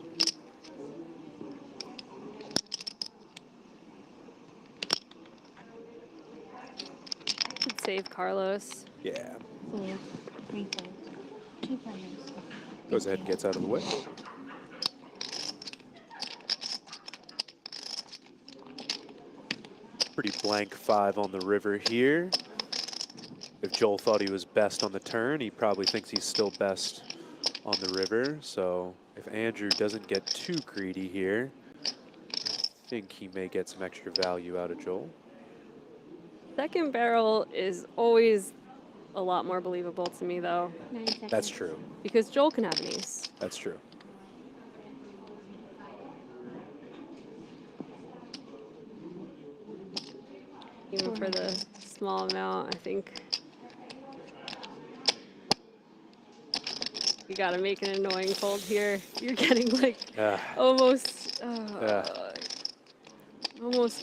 Could save Carlos. Yeah. 4, 3 players. 2 players. Goes ahead and gets out of the way. Pretty blank 5 on the river here. If Joel thought he was best on the turn, he probably thinks he's still best on the river. So if Andrew doesn't get too greedy here, I think he may get some extra value out of Joel. Second barrel is always a lot more believable to me, though. 9 seconds. That's true. Because Joel can have an ace. That's true. Even for the small amount, I think you gotta make an annoying fold here. You're getting like almost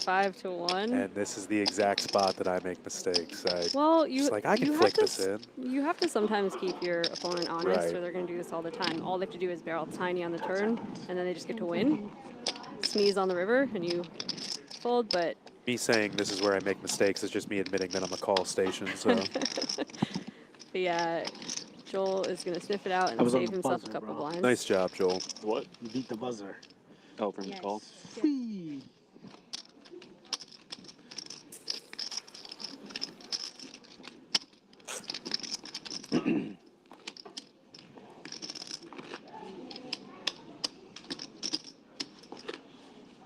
5 to 1. And this is the exact spot that I make mistakes. I can you flick this in. You have to sometimes keep your opponent honest, Right. or they're going to do this all the time. All they have to do is barrel tiny on the turn, and then they just get to win. Sneeze on the river, and you fold. But Me saying this is where I make mistakes is just me admitting that I'm a call station. So. but yeah, Joel is going to sniff it out and save himself a couple blinds. Nice job, Joel. What? You beat the buzzer. Oh, from the call? Whee!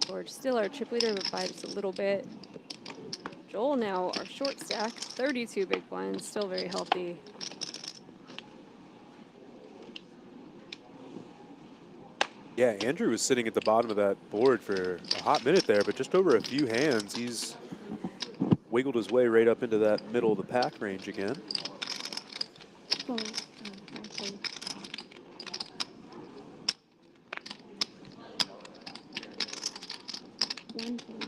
George still our chip leader, but by just a little bit. Joel now our short stack, 32 big blinds, still very healthy. Yeah, Andrew was sitting at the bottom of that board for a hot minute there, but just over a few hands, he's wiggled his way right up into that middle of the pack range again. 4, 5 players. One player.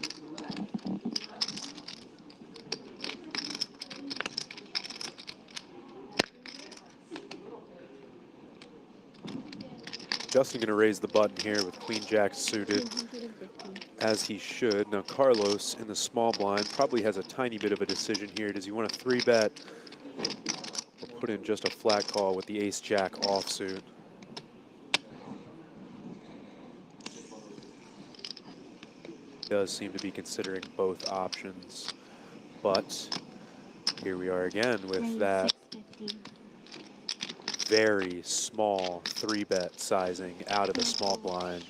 Justin going to raise the button here with queen jack suited, as he should. Now Carlos in the small blind probably has a tiny bit of a decision here. Does he want to 3-bet or put in just a flat call with the ace jack offsuit? Does seem to be considering both options, but here we are again with that very small 3-bet sizing out of the small blind.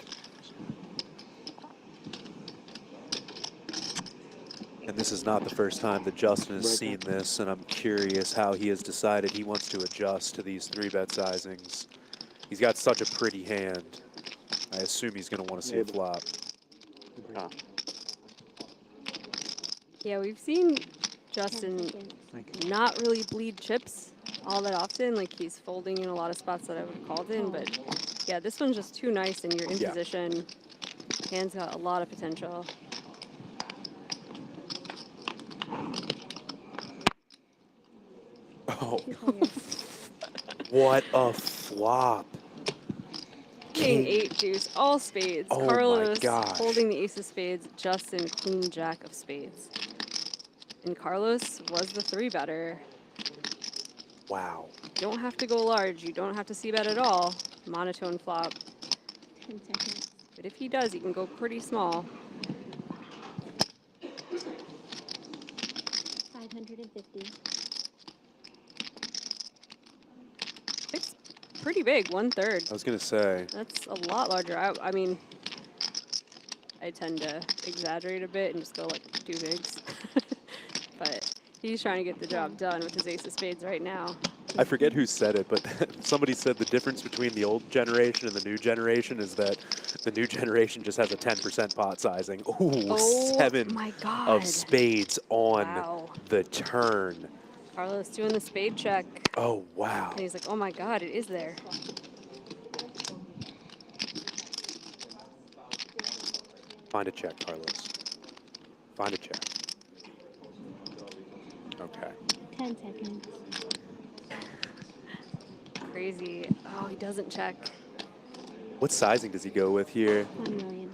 And this is not the first time that Justin has seen this, and I'm curious how he has decided he wants to adjust to these 3-bet sizings. He's got such a pretty hand. I assume he's going to want to see a flop. Yeah, we've seen Justin not really bleed chips all that often. Like, he's folding in a lot of spots that I would have called in, but yeah, this one's just too nice and you're in position. Hand's got a lot of potential. Oh, what a flop. King 8 deuce, all spades. Oh Carlos my gosh. holding the ace of spades, Justin queen jack of spades. And Carlos was the 3-better. Wow. You don't have to go large. You don't have to see bet at all. Monotone flop. 10 seconds. But if he does, he can go pretty small. 550. It's pretty big, 1/3. I was going to say. That's a lot larger. I mean, I tend to exaggerate a bit and just go like 2 bigs. But he's trying to get the job done with his ace of spades right now. I forget who said it, but somebody said the difference between the old generation and the new generation is that the new generation just has a 10% pot sizing. Ooh, oh 7 my God. of spades on Wow. the turn. Carlos doing the spade check. Oh, wow. And he's like, oh my God, it is there. Find a check, Carlos. Find a check. Okay. 10 seconds. Crazy. Oh, he doesn't check. What sizing does he go with here? 1 million.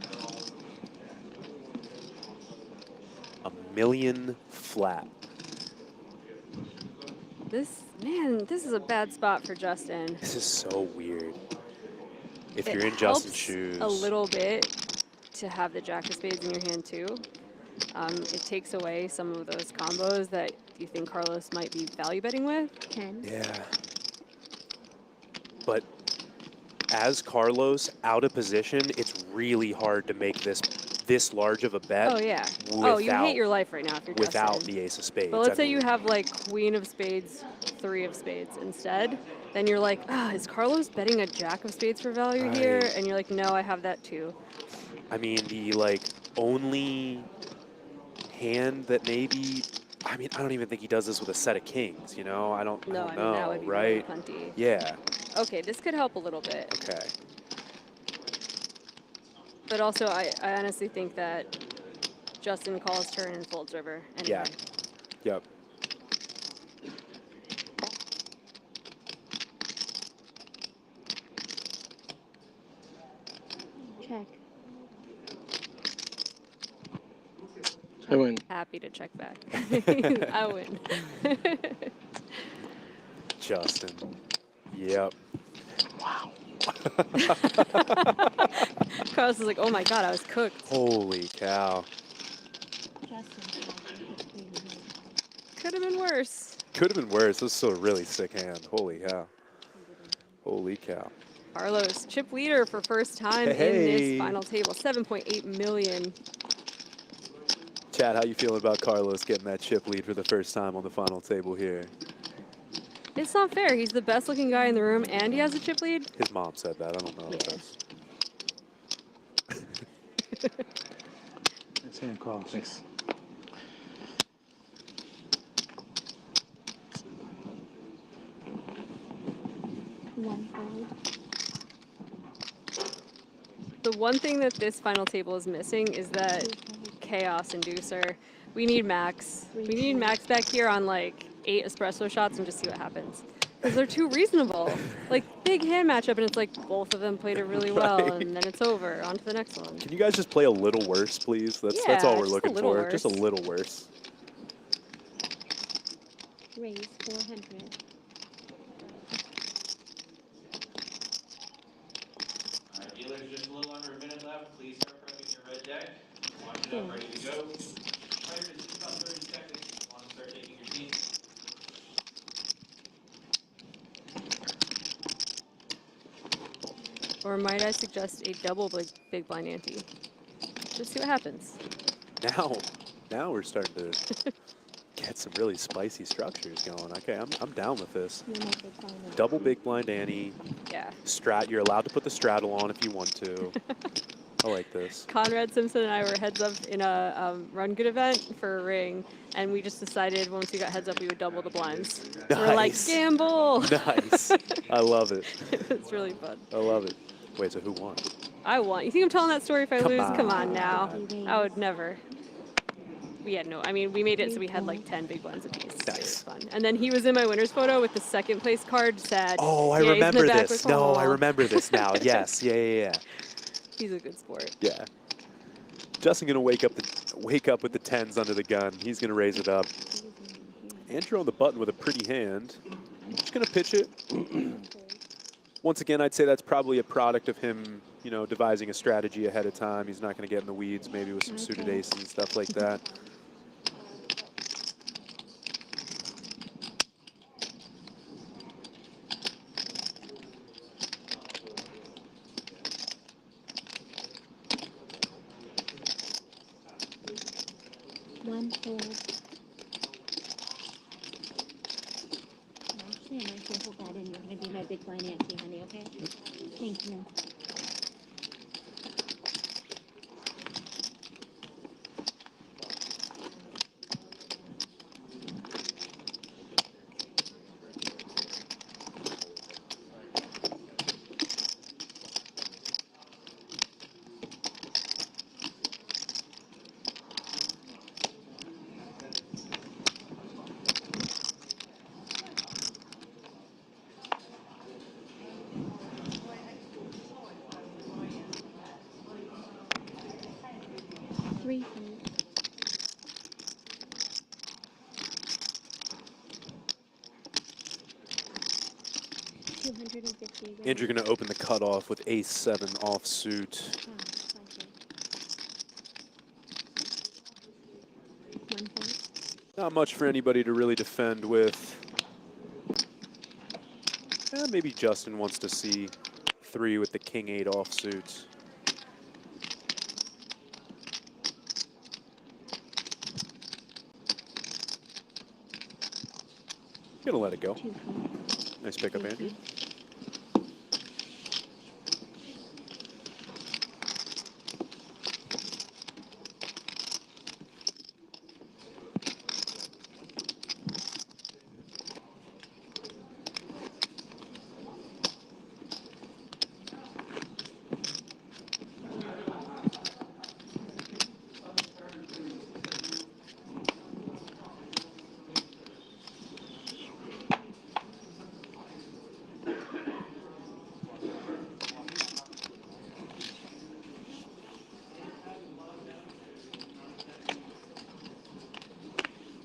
$1 million flat. This is a bad spot for Justin. This is so weird. If It you're in helps Justin's shoes. a little bit to have the jack of spades in your hand too. It takes away some of those combos that you think Carlos might be value betting with. 10. Yeah. But as Carlos out of position, it's really hard to make this large of a bet. Oh yeah. Oh, you hate your life right now if you're without Justin. the ace of spades. But let's say you have like queen of spades, 3 of spades instead. Then you're like, is Carlos betting a jack of spades for value here? And you're like, no, I have that too. I mean, the like only hand that maybe, I mean, I don't even think he does this with a set of kings, you know? I don't know, that would be right? plenty. Yeah. Okay, this could help a little bit. Okay. But also, I honestly think that Justin calls turn and folds river. Anyway. Yeah. Yep. Check. I win. Happy to check back. I win. Justin. Yep. Wow. Carlos is like, oh my God, I was cooked. Holy cow. Could have been worse. Could have been worse. This is still a really sick hand. Holy cow. Holy cow. Carlos, chip leader for first time in this final table, 7.8 million. Chad, how you feeling about Carlos getting that chip lead for the first time on the final table here? It's not fair. He's the best looking guy in the room and he has a chip lead. His mom said that. I don't know. It's hand call. Thanks. One fold. The one thing that this final table is missing is that chaos inducer. We need Max. We need Max back here on like 8 espresso shots and just see what happens. Because they're too reasonable. Like, big hand matchup, and it's like both of them played it really well, and then it's over. On to the next one. Can you guys just play a little worse, please? That's all we're looking for. Just a little worse. Raise 400. All right, dealers, just a little under a minute left. Please start prepping your red deck. Watch it up, ready to go. Players, just about 30 seconds. Want to start taking your seats. Or might I suggest a double big blind ante? Just see what happens. Now we're starting to get some really spicy structures going. Okay, I'm down with this. Double big blind ante. Yeah. Strat. You're allowed to put the straddle on if you want to. I like this. Conrad Simpson and I were heads up in a run good event for a ring, and we just decided once we got heads up we would double the blinds. Nice. We're like, gamble! Nice. I love it. It's really fun. I love it. Wait, so who won? I won. You think I'm telling that story if I lose? On. Come on now. I would never. We had no, I mean, we made it so we had like 10 big ones apiece. Nice. It was fun. And then he was in my winner's photo with the second place card, sad. Oh, I Yeah, he's in the remember back this. with, No, I "Aw." remember this now. Yes. Yeah. He's a good sport. Yeah. Justin gonna wake up with the 10s under the gun. He's gonna raise it up. Andrew on the button with a pretty hand. Just gonna pitch it. Once again, I'd say that's probably a product of him, you know, devising a strategy ahead of time. He's not gonna get in the weeds, maybe with some suited aces and stuff like that. One fold. Actually, I might hold that in. You're going to be my big blind ante, honey, okay? Thank you. Three fold. $250. Andrew gonna open the cutoff with ace-7 offsuit. One fold. Not much for anybody to really defend with. Maybe Justin wants to see 3 with the king-8 offsuit. Gonna let it go. Nice pickup, Andrew.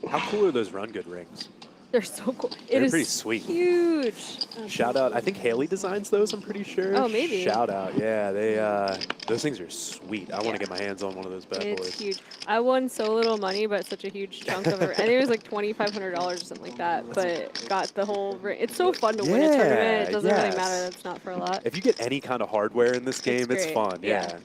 How cool are those run good rings? They're so cool. They're pretty sweet. Huge. Shout out. I think Haley designs those, I'm pretty sure. Oh, maybe. Shout out. Yeah, they those things are sweet. I want to get my hands on one of those bad boys. It's huge. I won so little money, but such a huge chunk of it. I think it was like $2,500 or something like that. But got the whole ring. It's so fun to win a tournament. It doesn't really matter that it's not for a lot. If you get any kind of hardware in this game, it's fun. Yeah.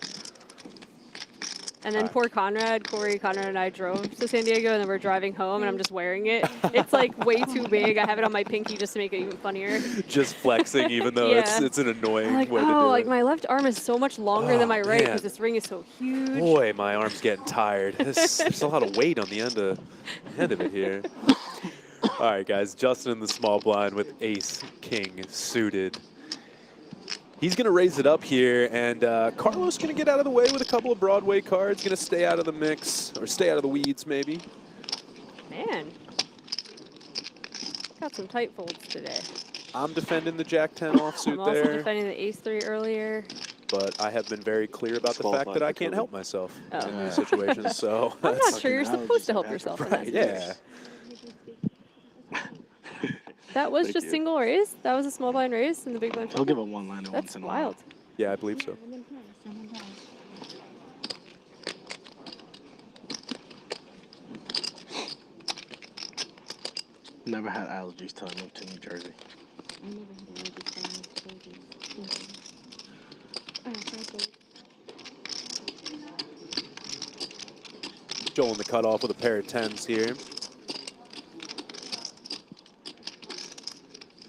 And then poor Corey Conrad and I drove to San Diego, and then we're driving home, and I'm just wearing it. It's like way too big. I have it on my pinky just to make it even funnier. Just flexing, even though it's an annoying like, way to do like it. my left arm is so much longer than my right because man. this ring is so huge. Boy, my arm's getting tired. There's a lot of weight on the end of it here. All right, guys. Justin in the small blind with ace, king suited. He's going to raise it up here, and Carlos going to get out of the way with a couple of Broadway cards. Going to stay out of the mix, or stay out of the weeds, maybe. Man. Got some tight folds today. I'm defending the Jack-10 offsuit I'm also there. defending the ace-3 earlier. But I have been very clear about the fact that I can't help myself in these situations. So I'm not sure you're supposed to help yourself. Right, yeah. That was just you. single raise? That was a small blind raise in the big blind? He'll give a one-liner once in a while. That's wild. Yeah, I believe so. Never had allergies till I moved to New Jersey. I never had allergies till I moved to Jersey. Joel in the cutoff with a pair of 10s here.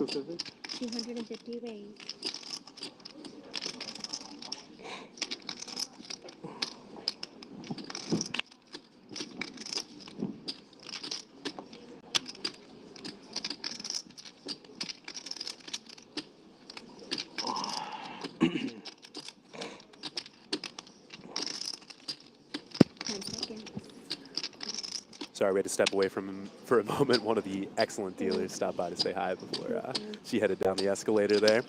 250 raise. Sorry, we had to step away from him for a moment. One of the excellent dealers stopped by to say hi before she headed down the escalator there.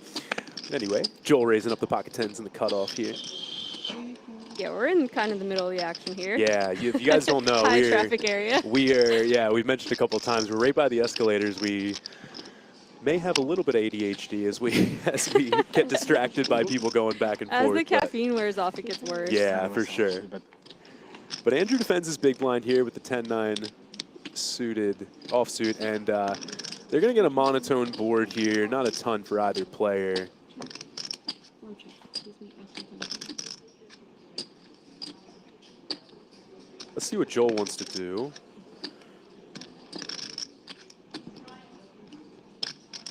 Anyway, Joel raising up the pocket 10s in the cutoff here. Yeah, we're in kind of the middle of the action here. Yeah, if you guys don't know, high traffic area. We've mentioned a couple of times, we're right by the escalators. We may have a little bit of ADHD as we get distracted by people going back and forth. As the caffeine wears off, it gets worse. Yeah, for sure. But Andrew defends his big blind here with the 10-9 suited offsuit, and they're going to get a monotone board here. Not a ton for either player. Let's see what Joel wants to do.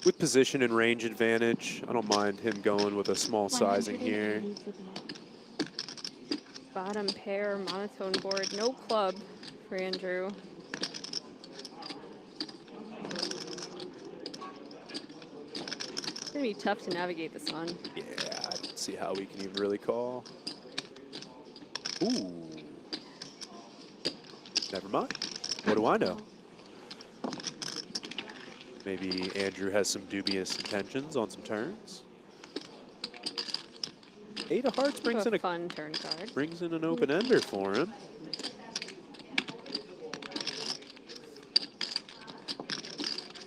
With position and range advantage, I don't mind him going with a small sizing here. Bottom pair, monotone board, no club for Andrew. It's gonna be tough to navigate this one. Yeah, I don't see how we can even really call. Ooh. Never mind. What do I know? Maybe Andrew has some dubious intentions on some turns. 8 of hearts brings in a fun turn card. Brings in an open ender for him.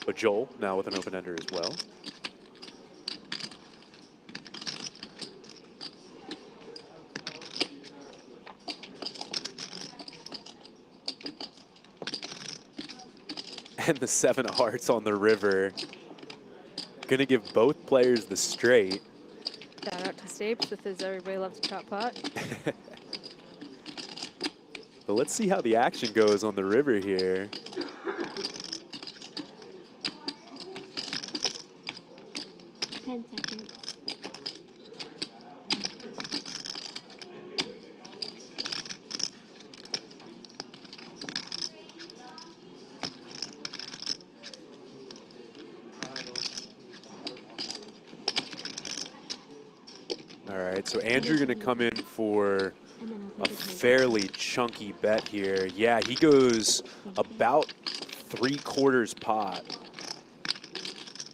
But Joel now with an open ender as well. And the 7 of hearts on the river. Gonna give both players the straight. Shout out to Stapes with his Everybody Loves a Chop Pot. But let's see how the action goes on the river here. All right, so Andrew going to come in for a fairly chunky bet here. Yeah, he goes about 3/4 pot.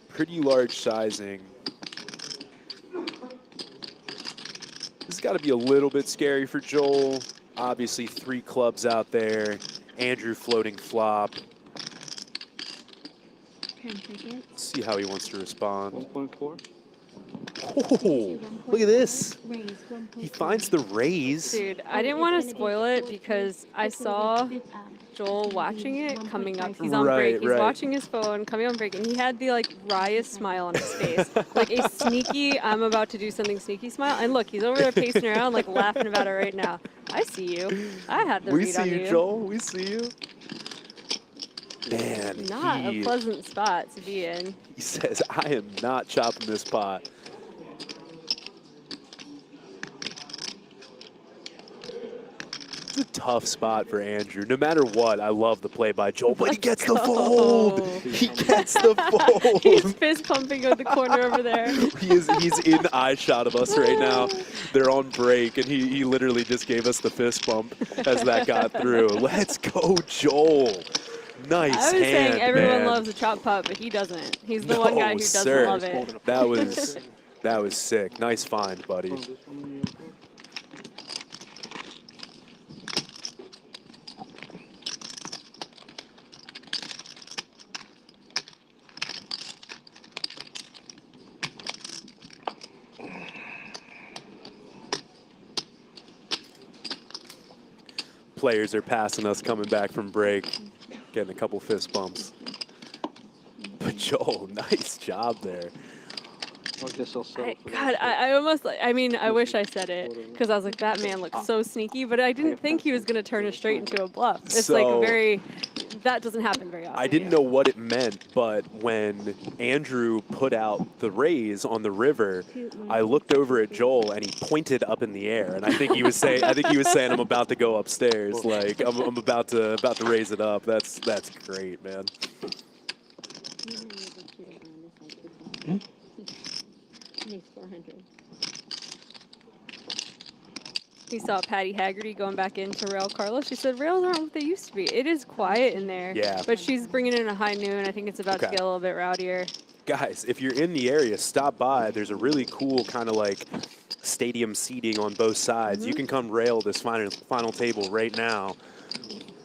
Pretty large sizing. This has got to be a little bit scary for Joel. Obviously, 3 clubs out there. Andrew floating flop. Let's see how he wants to respond. 1.4. Oh, look at this. He finds the raise. Dude, I didn't want to spoil it because I saw Joel watching it coming up. He's on break. He's watching his phone, coming on break, and he had the like wryest smile on his face. Like a sneaky, I'm about to do something sneaky smile. And look, he's over there pacing around, like laughing about it right now. I see you. I had the read on you. We see you, Joel. We see you. Man, not a pleasant spot to be in. He says, I am not chopping this pot. It's a tough spot for Andrew. No matter what, I love the play by Joel, but he gets the fold. He gets the fold. He's fist pumping in the corner over there. He's in eye shot of us right now. They're on break, and he literally just gave us the fist bump as that got through. Let's go, Joel. Nice I was saying hand, everyone man. loves a chop putt, but he doesn't. He's the one guy who doesn't sir. love it. That was sick. Nice find, buddy. Players are passing us coming back from break, getting a couple fist bumps. But Joel, nice job there. God, I almost, I mean, I wish I said it because I was like, that man looks so sneaky, but I didn't think he was going to turn it straight into a bluff. It's like that doesn't happen very often. I didn't know what it meant, but when Andrew put out the raise on the river, I looked over at Joel and he pointed up in the air, and I think he was saying, I'm about to go upstairs, like I'm about to raise it up. That's great, man. Makes 400. We saw Patty Haggerty going back into rail Carlos. She said rails aren't what they used to be. It is quiet in there. Yeah. But she's bringing in a high noon. I think it's about to get a little bit rowdier. Guys, if you're in the area, stop by. There's a really cool kind of like stadium seating on both sides. You can come rail this final table right now.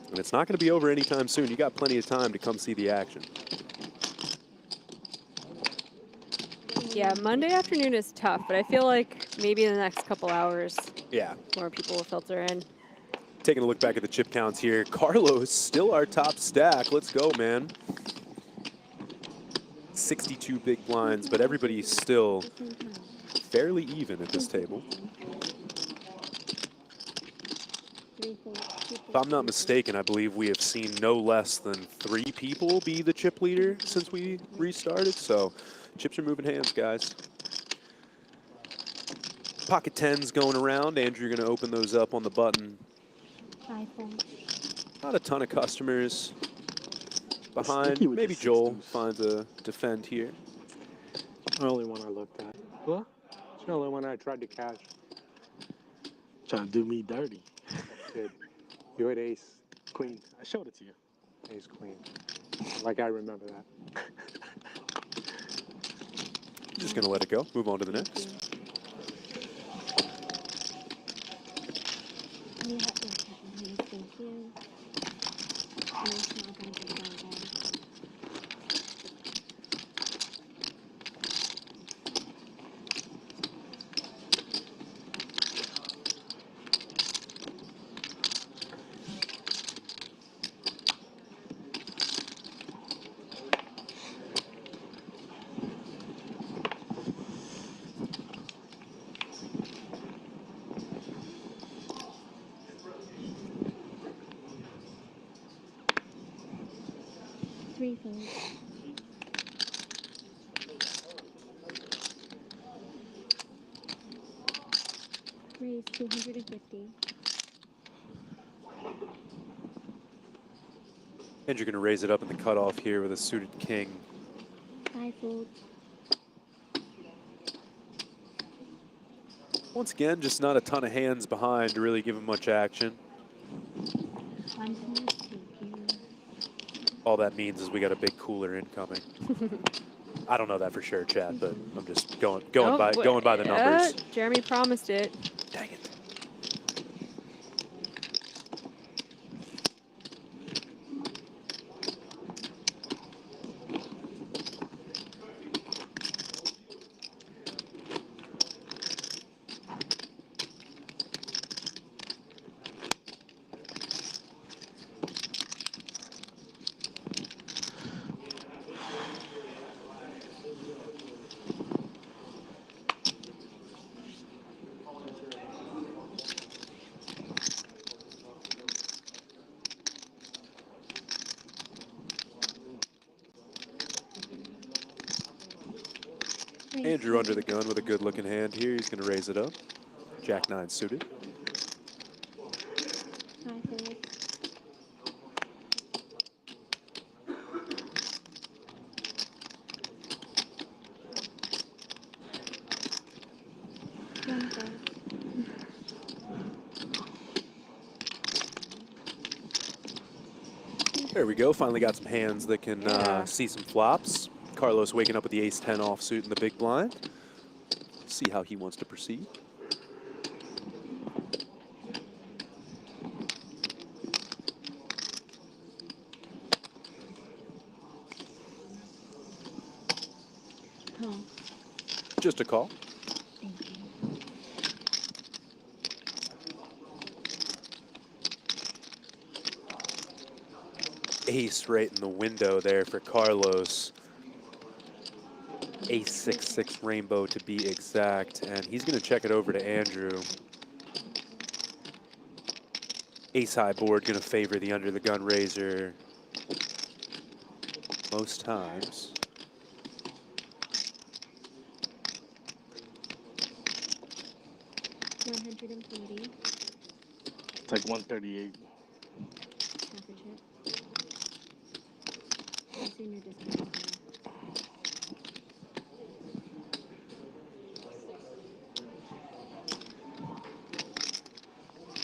And it's not going to be over anytime soon. You got plenty of time to come see the action. Yeah, Monday afternoon is tough, but I feel like maybe in the next couple hours, more people will filter in. Taking a look back at the chip counts here. Carlos, still our top stack. Let's go, man. 62 big blinds, but everybody's still fairly even at this table. If I'm not mistaken, I believe we have seen no less than 3 people be the chip leader since we restarted, so chips are moving hands, guys. Pocket 10s going around. Andrew, you're going to open those up on the button. Not a ton of customers behind. Maybe Joel finds a defend here. The only one I looked at. What? It's the only one I tried to catch. Trying to do me dirty. Did. You had ace. Queen. I showed it to you. Ace queen. Like I remember that. Just going to let it go. Move on to the next. Thank you. Three folds. Raise 250. And you're going to raise it up in the cutoff here with a suited king. 5 folds. Once again, just not a ton of hands behind to really give him much action. All that means is we got a big cooler incoming. I don't know that for sure, Chad, but I'm just going by the numbers. Jeremy promised it. Dang it. Andrew under the gun with a good looking hand here. He's going to raise it up. Jack 9 suited. 5 folds. There we go. Finally got some hands that can see some flops. Carlos waking up with the ace-10 offsuit in the big blind. See how he wants to proceed. Call. Just a call. Thank you. Ace right in the window there for Carlos. Ace 6-6 rainbow to be exact, and he's going to check it over to Andrew. Ace high board going to favor the under the gun raiser most times. $140. It's like 138. Half a chip. I seen your discount.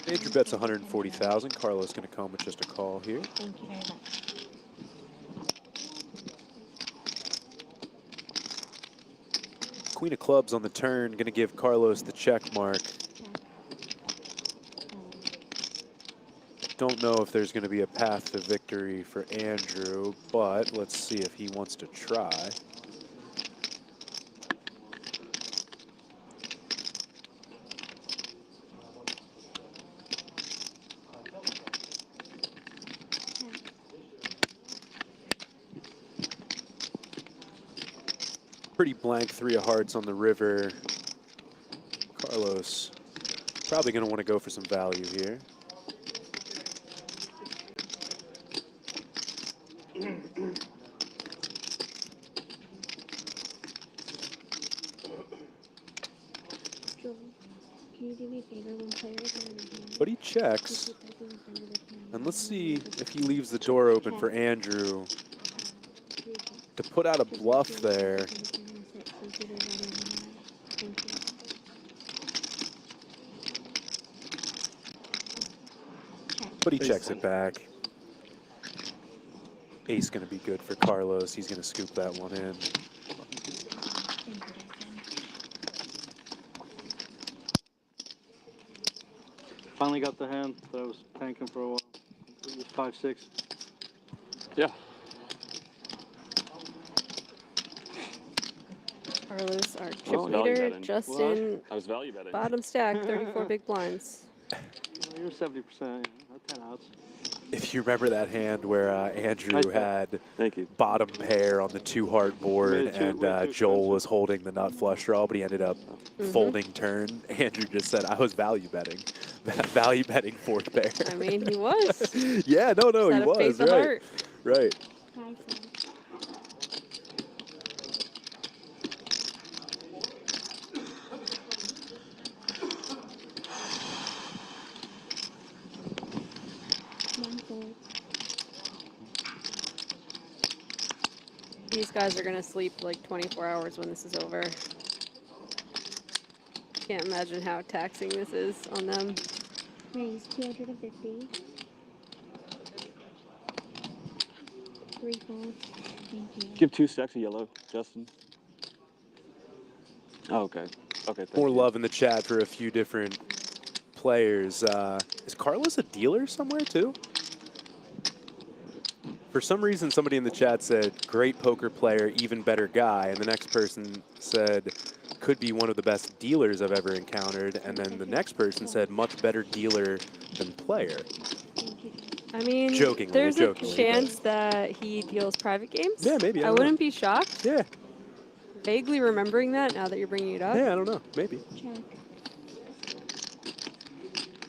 Andrew bets 140,000. Carlos going to come with just a call here. Thank you very much. Queen of clubs on the turn, going to give Carlos the check mark. Don't know if there's going to be a path to victory for Andrew, but let's see if he wants to try. Pretty blank 3 of hearts on the river. Carlos probably going to want to go for some value here. Can you do me a favor when players are in a hand? But he checks. And let's see if he leaves the door open for Andrew to put out a bluff there. But he checks it back. Ace going to be good for Carlos. He's going to scoop that one in. Finally got the hand that I was tanking for a while. It was 5-6. Yeah. Carlos, our chip Well, value leader, betting. Justin, I was value betting. bottom stack, 34 big blinds. You're 70%. 10 outs. If you remember that hand where Andrew had bottom pair on the 2-heart board and Joel was holding the nut flush draw, but he ended up folding turn, Andrew just said, I was value betting. Value betting 4th pair. I mean, he was. Yeah, no, he was. Right. Heart. Right. These guys are going to sleep like 24 hours when this is over. Can't imagine how taxing this is on them. Raise 250. 3 folds. Thank you. Give 2 stacks of yellow, Justin. Oh, okay. Okay, thank More you. love in the chat for a few different players. Is Carlos a dealer somewhere too? For some reason, somebody in the chat said, great poker player, even better guy. And the next person said, could be one of the best dealers I've ever encountered. And then the next person said, much better dealer than player. I mean, there's a chance that he deals private games. Yeah, maybe. I wouldn't be shocked. Yeah. Vaguely remembering that now that you're bringing it up. Yeah, I don't know. Maybe.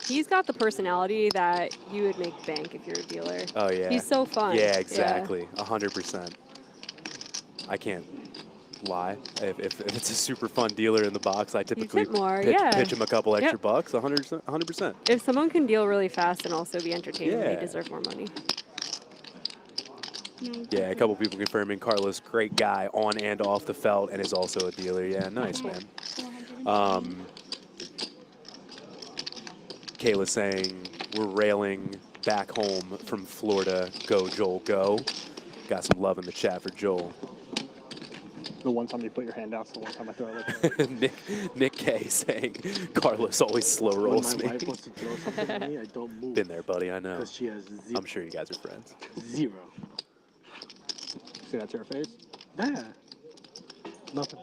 He's got the personality that you would make bank if you're a dealer. Oh, yeah. He's so fun. Yeah, exactly. 100%. I can't lie. If it's a super fun dealer in the box, I typically pitch him a couple extra bucks. 100%. If someone can deal really fast and also be entertaining, they deserve more money. Yeah, a couple people confirming Carlos, great guy on and off the felt, and is also a dealer. Yeah, nice, man. Kayla saying we're railing back home from Florida. Go, Joel, go. Got some love in the chat for Joel. The one time you put your hand out, the one time I throw it like Nick K saying, Carlos always slow rolls when my me. wife wants to throw something at me, I don't move. Been there, buddy, I know. Because she has zero. I'm sure you guys are friends. Zero. See that to her face? Yeah. Nothing.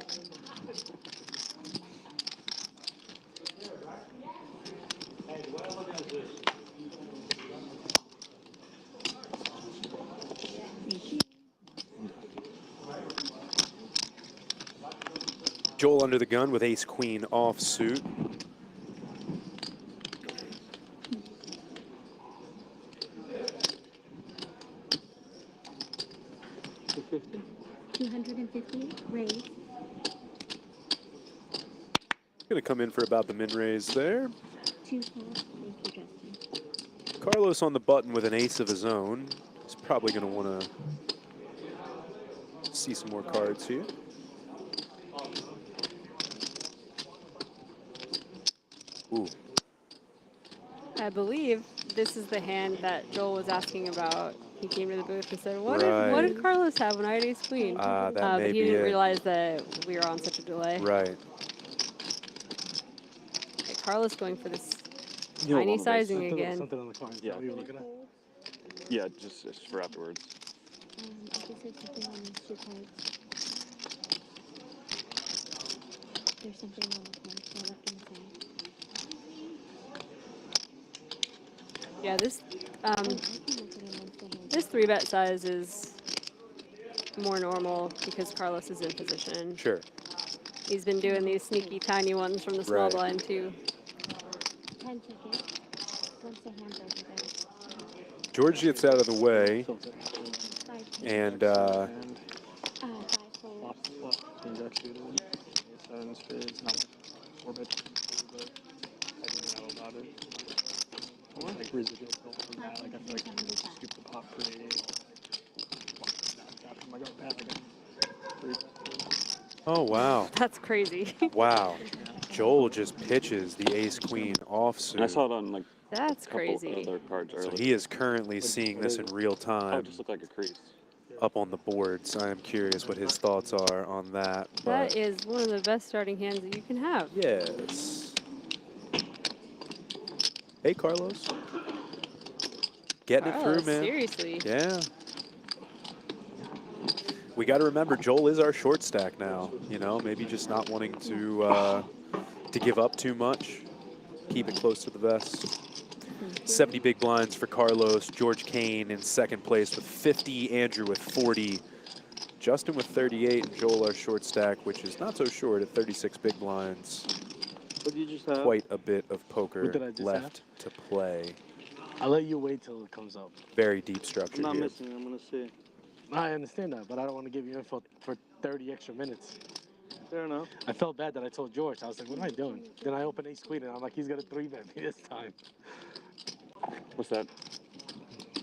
Joel under the gun with ace queen offsuit. $250 raise. Gonna come in for about the min raise there. 2 calls. Thank you, Justin. Carlos on the button with an ace of his own. He's probably gonna wanna see some more cards here. Ooh. I believe this is the hand that Joel was asking about. He came to the booth and said, what did Carlos have when I had ace queen? That may but he be didn't it. realize that we were on such a delay. Right. Okay, Carlos going for this tiny sizing again. Something on the card. Yeah. What are you looking at? Yeah, just for afterwards. I just said something on these 2 cards. There's something on the cards that I left on the side. Yeah, this 3-bet size is more normal because Carlos is in position. Sure. He's been doing these sneaky tiny ones from the small Right. blind too. 10 tickets. Once the hamburger goes. George gets out of the way, and 5 Flop, queen jack suited, ace 7 spades, not like 4-bet, but I didn't know about it. Like residual tilt from that, like I feel like I can scoop the pot pretty. I got bad, I got 3-bet. oh wow. That's crazy. Wow. Joel just pitches the ace queen offsuit. And I saw it on like That's a couple crazy. other cards earlier. So he is currently seeing this in real Oh, time it just looked like a crease. up on the boards. I am curious what his thoughts are on that. That is one of the best starting hands that you can have. Yes. Hey, Carlos. Getting it through, man. Seriously. Yeah. We got to remember, Joel is our short stack now. You know, maybe just not wanting to give up too much. Keep it close to the vest. 70 big blinds for Carlos. George Kane in second place with 50. Andrew with 40. Justin with 38. And Joel, our short stack, which is not so short at 36 big blinds. What did you just have? Quite a bit of poker What did I just left to play. I'll let you wait till it comes up. Very deep structure I'm not here. missing. I'm gonna see. I understand that, but I don't want to give you info for 30 extra minutes. Fair enough. I felt bad that I told George. I was like, what am I doing? Then I opened ace queen, and I'm like, he's going to 3-bet me this time. What's that?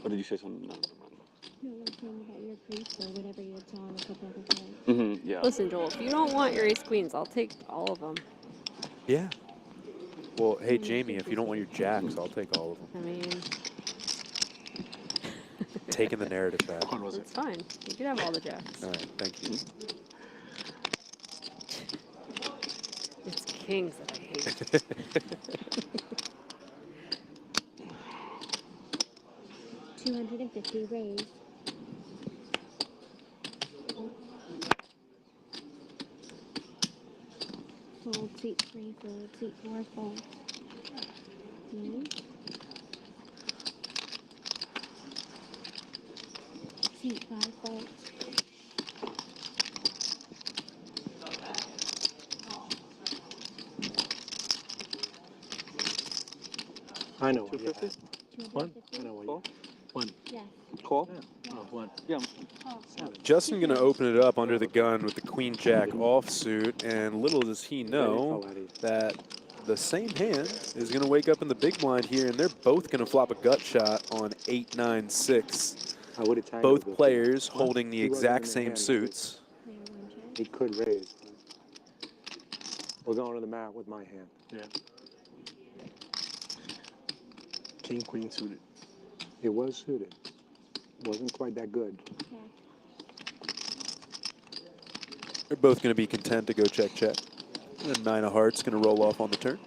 What did you say? Something? No, never mind. No, I'm saying about your crease or whatever you had saw on a couple other cards. Mm-hmm. Yeah. Listen, Joel, if you don't want your ace queens, I'll take all of them. Yeah. Well, hey, Jamie, if you don't want your jacks, I'll take all of them. I mean, Taking the narrative back. What was it? it's fine. You can have all the jacks. All right, thank you. It's kings that I hate. $250 raise. Fold, seat 3, fold, seat 4, fold. Seat 5, fold. I know what you 250? have. One? I know what you Call? One. Yes. Call? Oh, one. Yeah. Justin going to open it up under the gun with the queen jack offsuit, and little does he know that the same hand is going to wake up in the big blind here, and they're both going to flop a gut shot on 8-9-6. Both players holding the exact same suits. He could raise. We're going to the mat with my hand. Yeah. King, queen suited. It was suited. Wasn't quite that good. They're both going to be content to go check, check. And 9 of hearts going to roll off on the turn.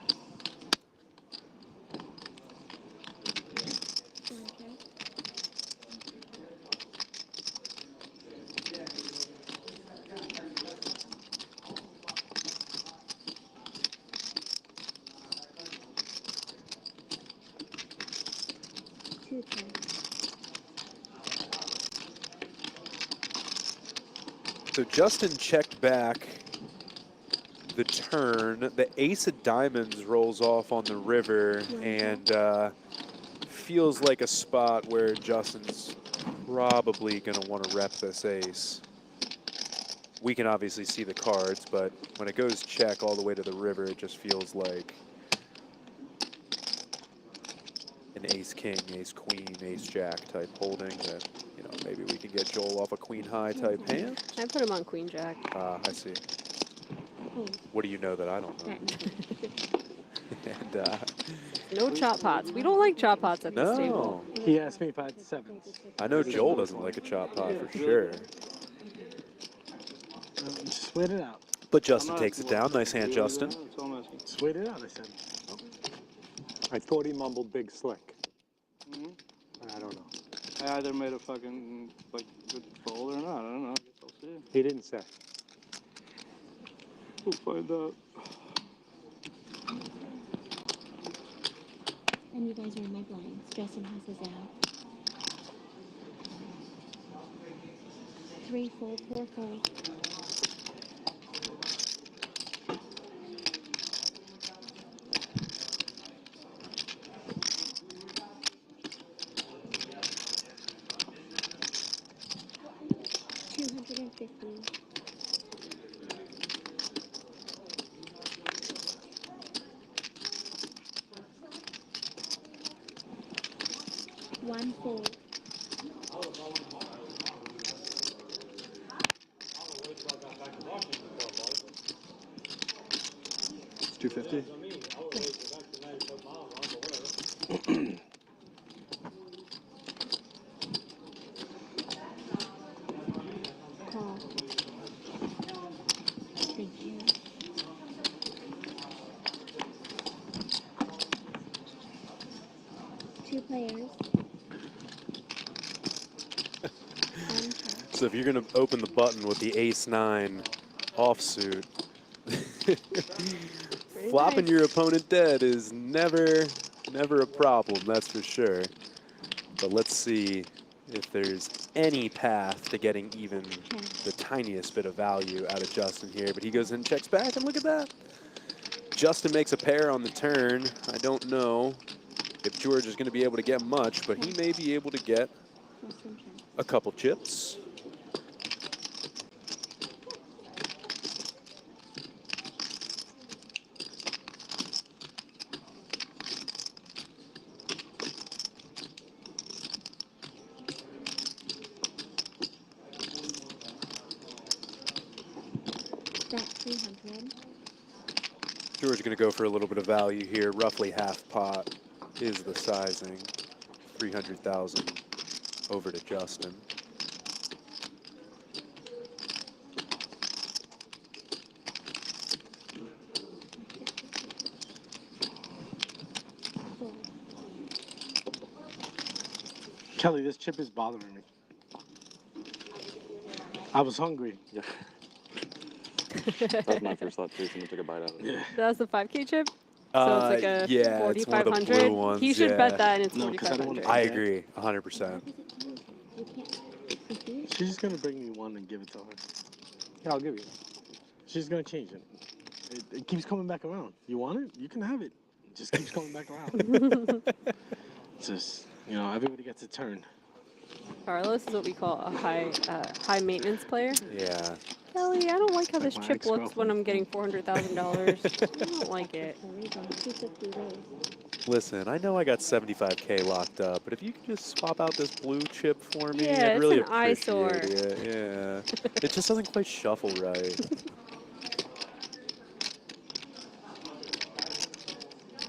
So Justin checked back the turn. The ace of diamonds rolls off on the river and feels like a spot where Justin's probably going to want to rep this ace. We can obviously see the cards, but when it goes check all the way to the river, it just feels like an ace-king, ace-queen, ace-jack type holding that, you know, maybe we can get Joel off a queen-high type hand. I put him on queen-jack. I see. What do you know that I don't know? And no chop pots. We don't like chop pots at this table. He asked me if I had sevens. I know Joel doesn't like a chop pot for sure. Just wait it out. But Justin takes it down. Nice hand, Justin. Just wait it out, I said. I thought he mumbled big slick. I don't know. I either made a fucking like good fold or not. I don't know. I guess I'll see. He didn't say. We'll find out. And you guys are in my blinds. Justin has his out. 3 fold, 4 fold. One fold. It's 250. Call. Thank you. Two players. So if you're going to open the button with the ace-9 offsuit, flopping your opponent dead is never a problem, that's for sure. But let's see if there's any path to getting even the tiniest bit of value out of Justin here. But he goes in and checks back, and look at that. Justin makes a pair on the turn. I don't know if George is going to be able to get much, but he may be able to get a couple chips. That's 300. George is going to go for a little bit of value here. Roughly half pot is the sizing. 300,000 over to Justin. Kelly, this chip is bothering me. I was hungry. Yeah. That was my first thought too, so I took a bite out of it. Yeah. That was the 5K chip? So it's like a yeah, 4,500. He should bet that, and it's 4,500. I agree, 100%. She's just gonna bring me one and give it to her. Yeah, I'll give you one. She's gonna change it. It keeps coming back around. You want it? You can have it. It just keeps coming back around. It's just, you know, everybody gets a turn. Carlos is what we call a high maintenance player. Yeah. Kelly, I don't like how this chip looks when I'm getting $400,000. I don't like it. Listen, I know I got 75K locked up, but if you could just swap out this blue chip for me, Yeah, I'd really it's an eyesore. appreciate it. Yeah. It just doesn't quite shuffle right.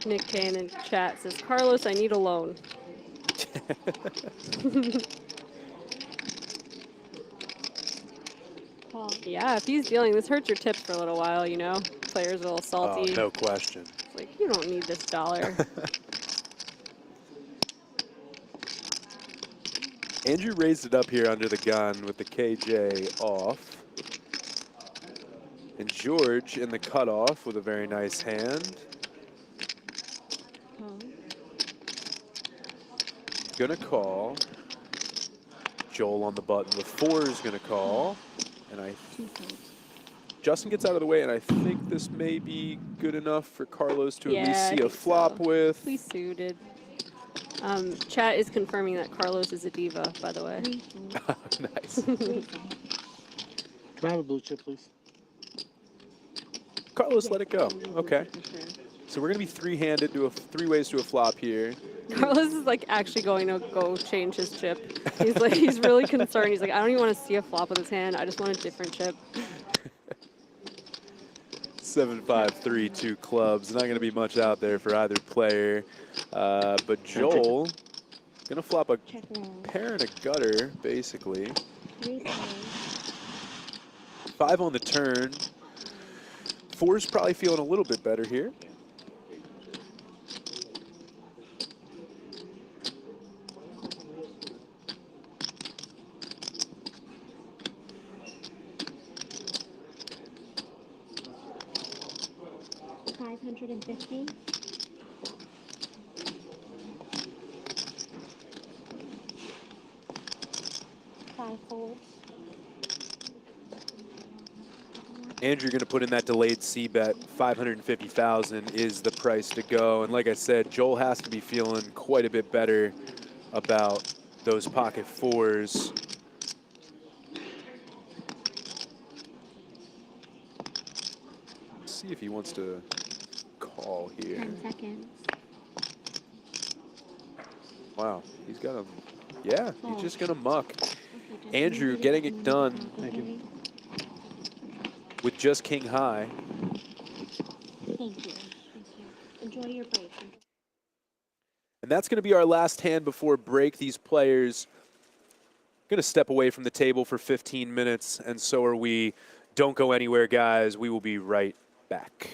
Nick K in the chat says, Carlos, I need a loan. Yeah, if he's dealing, this hurts your tips for a little while, you know? Players are a little salty. Oh, no question. It's like, you don't need this dollar. Andrew raised it up here under the gun with the KJ off. And George in the cutoff with a very nice hand. Gonna call. Joel on the button. The 4 is gonna call. And Justin gets out of the way, and I think this may be good enough for Carlos to at least see a flop with. Please suited. Chat is confirming that Carlos is a diva, by the way. Nice. Can I have a blue chip, please? Carlos, let it go. Okay. So we're gonna be three-handed to three ways to a flop here. Carlos is like actually going to go change his chip. He's like, he's really concerned. He's like, I don't even want to see a flop with his hand. I just want a different chip. 7-5, 3-2 clubs. Not going to be much out there for either player. But Joel going to flop a pair and a gutter, basically. 5 on the turn. 4's probably feeling a little bit better here. $550. 5 folds. Andrew going to put in that delayed C bet. 550,000 is the price to go. And like I said, Joel has to be feeling quite a bit better about those pocket 4s. Let's see if he wants to call here. 10 seconds. Wow, he's got him. Yeah, he's just going to muck. Andrew getting it done. Thank you. With just king high. Thank you. Enjoy your break. And that's going to be our last hand before break. These players going to step away from the table for 15 minutes, and so are we. Don't go anywhere, guys. We will be right back.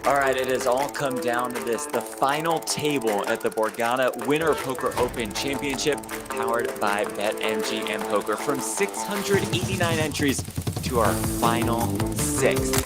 All right, it has all come down to this, the final table at the Borgata Winter Poker Open Championship, powered by BetMGM Poker. From 689 entries to our final 6.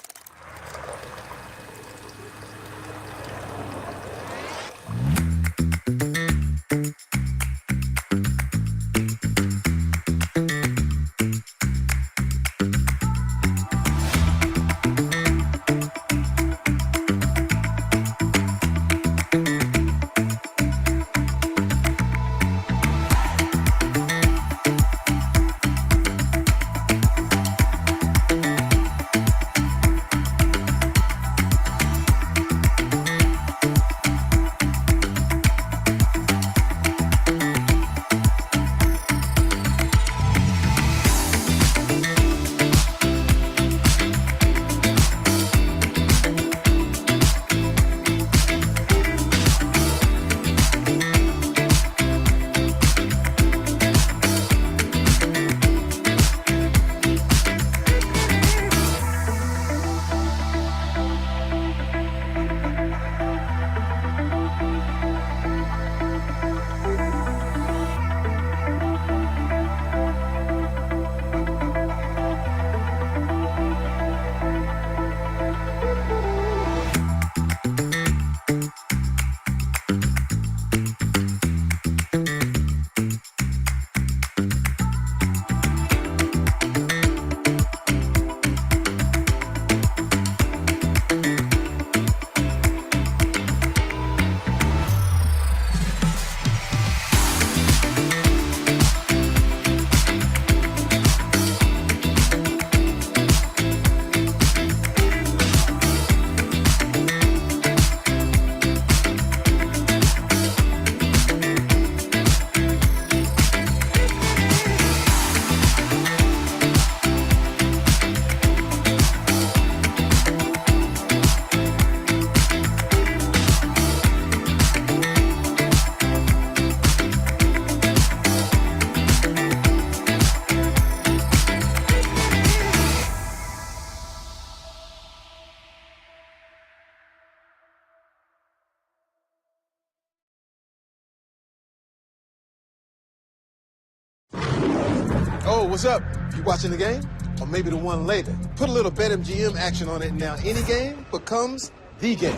what's up? You watching the game? Or maybe the one later? Put a little BetMGM action on it, and now any game becomes the game.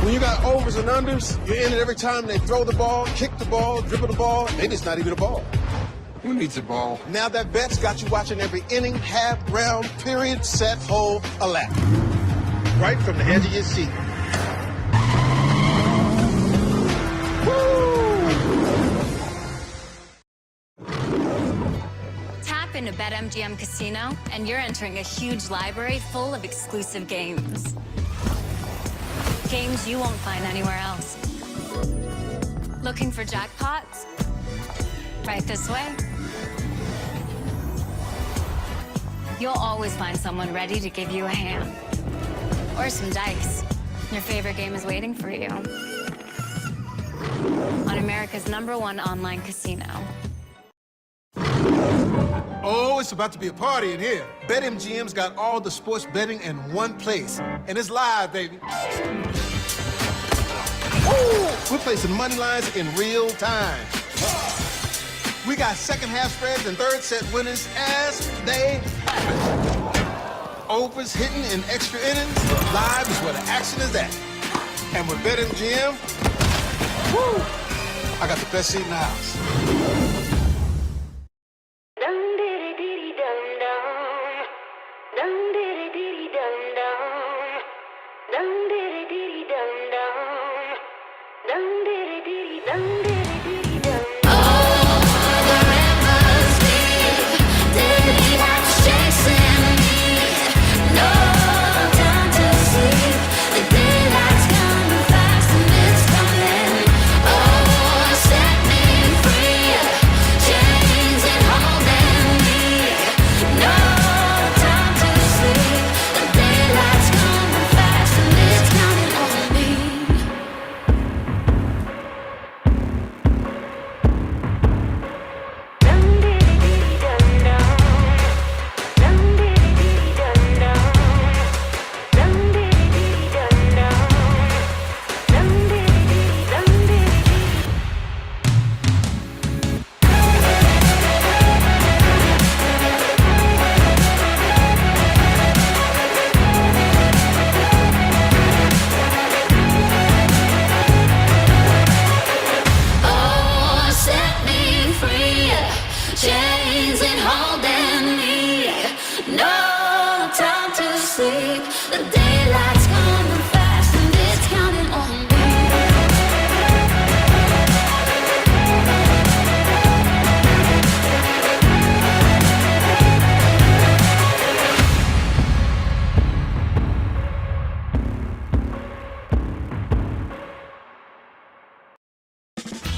When you got overs and unders, you're in it every time they throw the ball, kick the ball, dribble the ball. Maybe it's not even a ball. Who needs a ball? Now that bet's got you watching every inning, half, round, period, set, hole, a lap. Right from the edge of your seat. Tap into BetMGM Casino, and you're entering a huge library full of exclusive games. Games you won't find anywhere else. Looking for jackpots? Right this way. You'll always find someone ready to give you a hand. Or some dice. Your favorite game is waiting for you. On America's #1 online casino. Oh, it's about to be a party in here. BetMGM's got all the sports betting in one place. And it's live, baby. Ooh, we're placing money lines in real time. We got second half spreads and third set winners as they happen. Overs hitting in extra innings. Live is where the action is at. And with BetMGM, woo, I got the best seat in the house.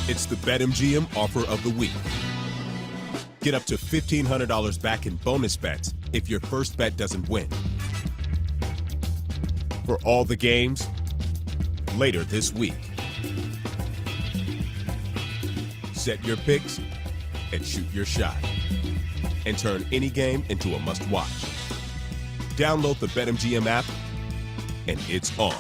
It's the BetMGM offer of the week. Get up to $1,500 back in bonus bets if your first bet doesn't win. For all the games, later this week. Set your picks and shoot your shot. And turn any game into a must-watch. Download the BetMGM app, and it's on.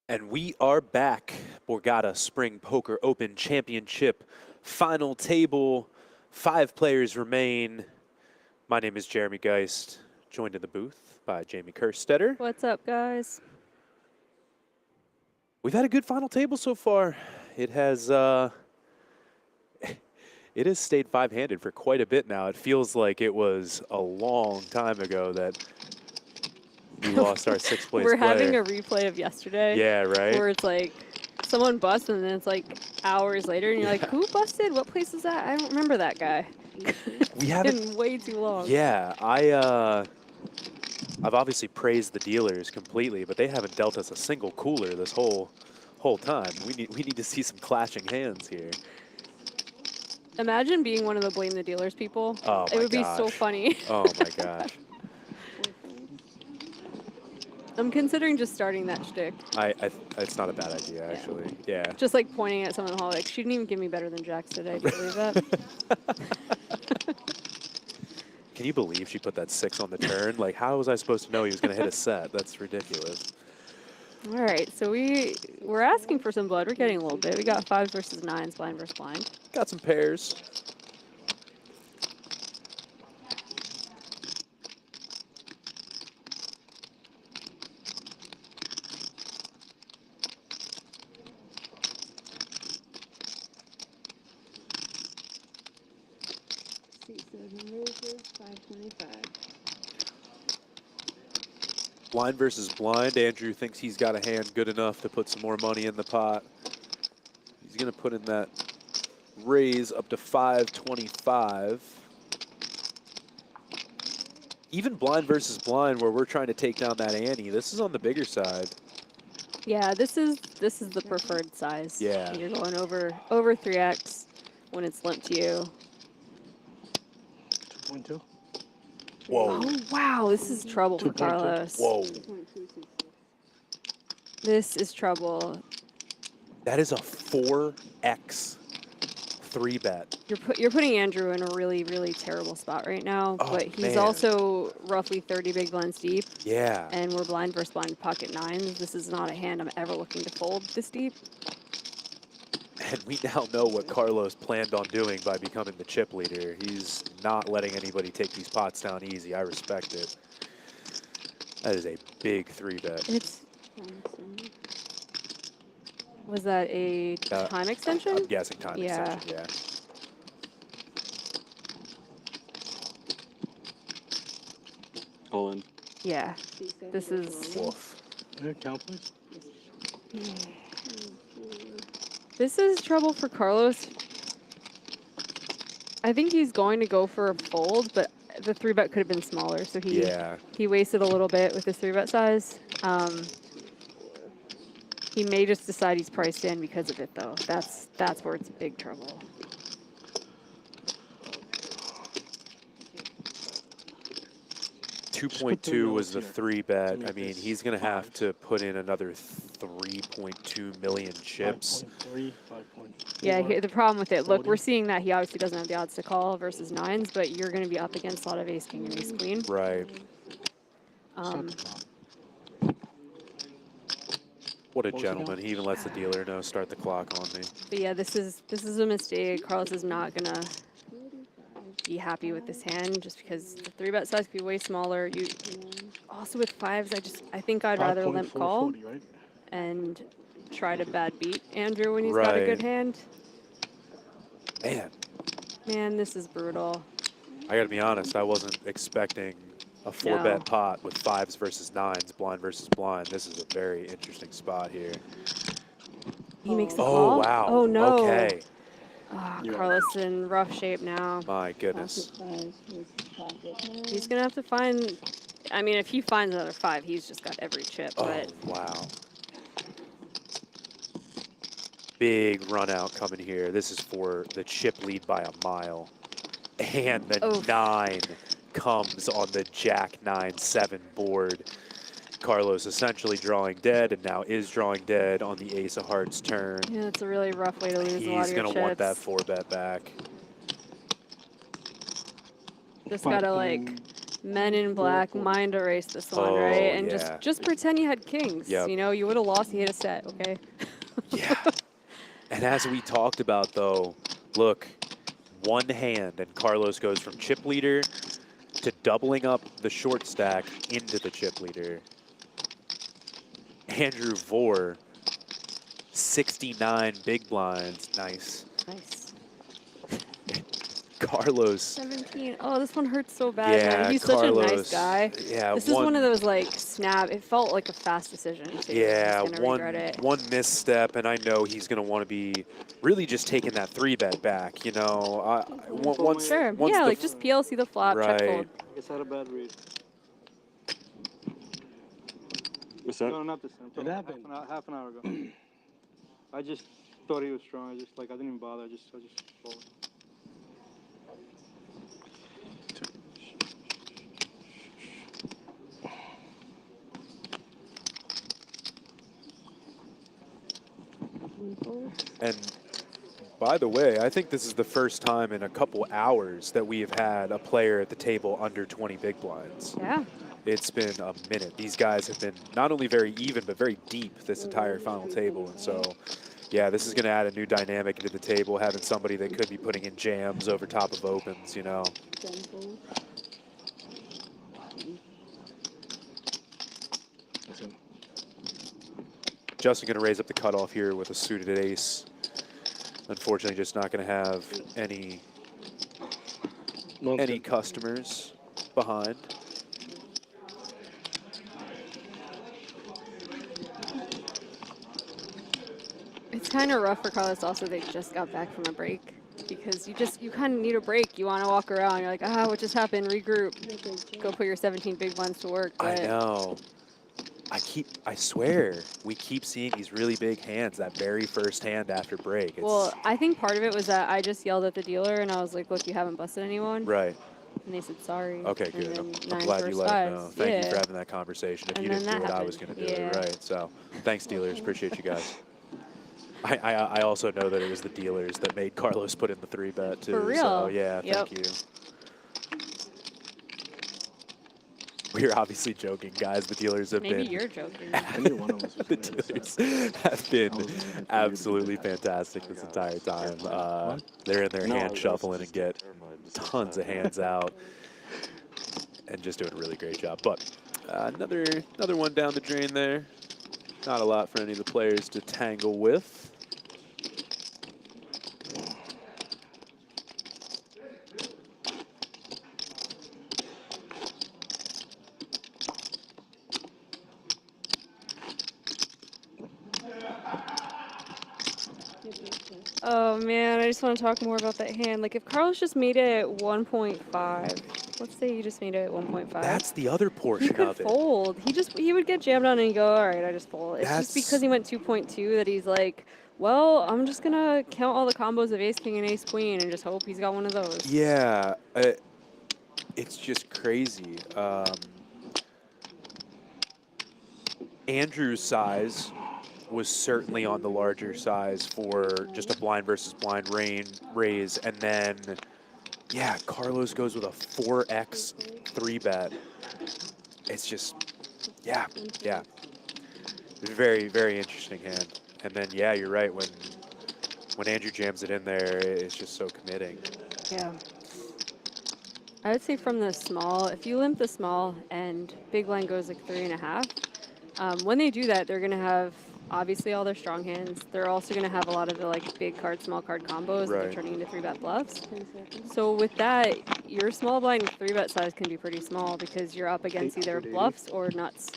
And we are back. Borgata Spring Poker Open Championship final table. 5 players remain. My name is Jeremy Geist, joined in the booth by Jamie Kerstetter. What's up, guys? We've had a good final table so far. It has stayed 5-handed for quite a bit now. It feels like it was a long time ago that we lost our 6th place We're player. having a replay of yesterday. Yeah, right? Where it's like someone busts and then it's like hours later and you're like, who busted? What place was that? I don't remember that guy. We haven't been way too long. Yeah, I've obviously praised the dealers completely, but they haven't dealt us a single cooler this whole time. We need to see some clashing hands here. Imagine being one of the blame the dealers people. Oh it would be so funny. Oh my gosh. I'm considering just starting that shtick. It's not a bad idea, actually. Yeah. Just like pointing at someone in the hall, like, she didn't even give me better than Jax today. Do you believe that? Can you believe she put that 6 on the turn? Like, how was I supposed to know he was going to hit a set? That's ridiculous. All right, so we're asking for some blood. We're getting a little bit. We got 5s versus 9s, blind versus blind. Got some pairs. Blind versus blind. Andrew thinks he's got a hand good enough to put some more money in the pot. He's going to put in that raise up to 525. Even blind versus blind, where we're trying to take down that ante, this is on the bigger side. Yeah, this is the preferred size. Yeah. You're going over 3x when it's limped to you. 2.2. Whoa. Oh, wow. This is trouble for Carlos. Whoa. This is trouble. That is a 4x 3-bet. You're putting Andrew in a really, really terrible spot right now, but he's also roughly 30 big blinds deep. Yeah. And we're blind versus blind pocket 9s. This is not a hand I'm ever looking to fold this deep. And we now know what Carlos planned on doing by becoming the chip leader. He's not letting anybody take these pots down easy. I respect it. That is a big 3-bet. Was that a time extension? I'm guessing time extension, yeah. All in. Yeah. This is... Woof. Yeah, count, please. This is trouble for Carlos. I think he's going to go for a fold, but the 3-bet could have been smaller, so he wasted a little bit with his 3-bet size. He may just decide he's priced in because of it, though. That's where it's big trouble. $2.2 was the 3-bet. I mean, he's going to have to put in another 3.2 million chips. 5.3, 5.4. Yeah, the problem with it, look, we're seeing that he obviously doesn't have the odds to call versus 9s, but you're going to be up against a lot of ace king and ace queen. Right. What a gentleman. He even lets the dealer know, start the clock on me. But yeah, this is a mistake. Carlos is not going to be happy with this hand just because the 3-bet size could be way smaller. You also with 5s, I think I'd rather limp call and try to bad beat Andrew when he's got a good hand. Man, this is brutal. I got to be honest, I wasn't expecting a 4-bet pot with 5s versus 9s, blind versus blind. This is a very interesting spot here. He makes the call? Oh, wow. Oh, no. Okay. Oh, Carlos in rough shape now. My goodness. He's going to have to find... I mean, if he finds another 5, he's just got every chip. But Wow. Big run out coming here. This is for the chip lead by a mile. And the 9 comes on the Jack 9-7 board. Carlos essentially drawing dead and now is drawing dead on the Ace of Hearts turn. Yeah, it's a really rough way to lose a lot of your chips. He's going to want that 4-bet back. Just got to, like, Men in Black, mind erase this one, Oh, right? And yeah. just pretend you had kings. Yep. You know, you would have lost, you hit a set, okay? Yeah. And as we talked about, though, look, one hand, and Carlos goes from chip leader to doubling up the short stack into the chip leader. Andrew Vore, 69 big blinds. Nice. Nice. Carlos. 17. Oh, this one hurts so bad, Yeah, man. He's Carlos, such a nice guy. Yeah, this is one of those, like, snap. It felt like a fast decision, too. Yeah, He's gonna regret it. one misstep, and I know he's going to want to be really just taking that 3-bet back, you know. Once, sure. once yeah, the like just PLC the flop, check fold. right. It's had a bad read. What's that? No, not this time. It happened. Half an hour ago. I just thought he was strong. I didn't even bother. I just folded. And by the way, I think this is the first time in a couple hours that we have had a player at the table under 20 big blinds. Yeah. It's been a minute. These guys have been not only very even, but very deep this entire final table. And so, yeah, this is going to add a new dynamic into the table, having somebody that could be putting in jams over top of opens, you know. Justin going to raise up the cutoff here with a suited ace. Unfortunately, just not going to have any customers behind. It's kind of rough for Carlos also. They just got back from a break because you kind of need a break. You want to walk around. You're like, what just happened? Regroup. Go put your 17 big ones to work. But I know. I swear, we keep seeing these really big hands that very first hand after break. Well, I think part of it was that I just yelled at the dealer and I was like, look, you haven't busted anyone. Right. And they said, sorry. Okay, good. I'm glad you let them know. Thank you for having that conversation. If you didn't do what I was going to do, right? So thanks, dealers. Appreciate you guys. I also know that it was the dealers that made Carlos put in the 3-bet, too. For real? So, yeah, thank you. We're obviously joking, guys. The dealers have been... Maybe you're joking. The dealers have been absolutely fantastic this entire time. They're in their hand shuffling and get tons of hands out and just doing a really great job. But another one down the drain there. Not a lot for any of the players to tangle with. Oh man, I just want to talk more about that hand. Like if Carlos just made it at 1.5, let's say he just made it at 1.5. That's the other portion of it. He could fold. He would get jammed on and he'd go, all right, I just fold. It's just because he went 2.2 that he's like, well, I'm just gonna count all the combos of ace king and ace queen and just hope he's got one of those. Yeah, it's just crazy. Andrew's size was certainly on the larger size for just a blind versus blind raise. And then, yeah, Carlos goes with a 4x 3-bet. It's just, yeah. Very, very interesting hand. And then, yeah, you're right. When Andrew jams it in there, it's just so committing. Yeah. I would say from the small, if you limp the small and big blind goes like 3.5, when they do that, they're going to have obviously all their strong hands. They're also going to have a lot of the like big card, small card combos that they're turning into 3-bet bluffs. So with that, your small blind 3-bet size can be pretty small because you're up against either bluffs or nuts.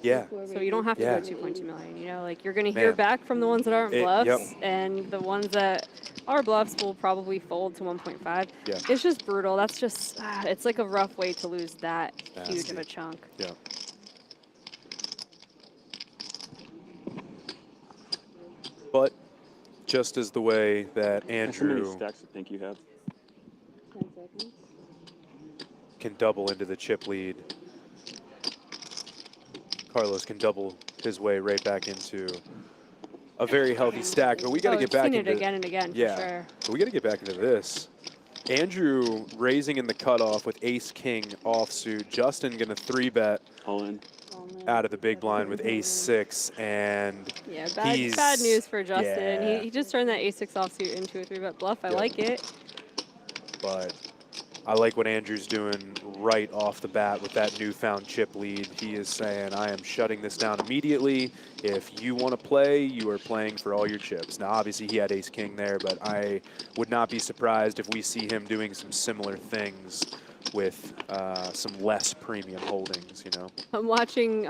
Yeah. So you don't have to go 2.2 million. You know, like you're going to hear back from the ones that aren't bluffs, and the ones that are bluffs will probably fold to 1.5. Yeah. It's just brutal. That's just it's like a rough way to lose that huge of a chunk. Yeah. But just as the way that Andrew How many stacks do you think you have? 10 seconds. can double into the chip lead, Carlos can double his way right back into a very healthy stack. But we got to get back into it again and again. Yeah, for sure. but we got to get back into this. Andrew raising in the cutoff with ace-king offsuit. Justin going to 3-bet All in. out of the big blind with ace-6, and yeah, he's, bad news for Justin. Yeah. He just turned that ace-6 offsuit into a 3-bet bluff. I like it. But I like what Andrew's doing right off the bat with that newfound chip lead. He is saying, I am shutting this down immediately. If you want to play, you are playing for all your chips. Now, obviously, he had ace-king there, but I would not be surprised if we see him doing some similar things with some less premium holdings, you know? I'm watching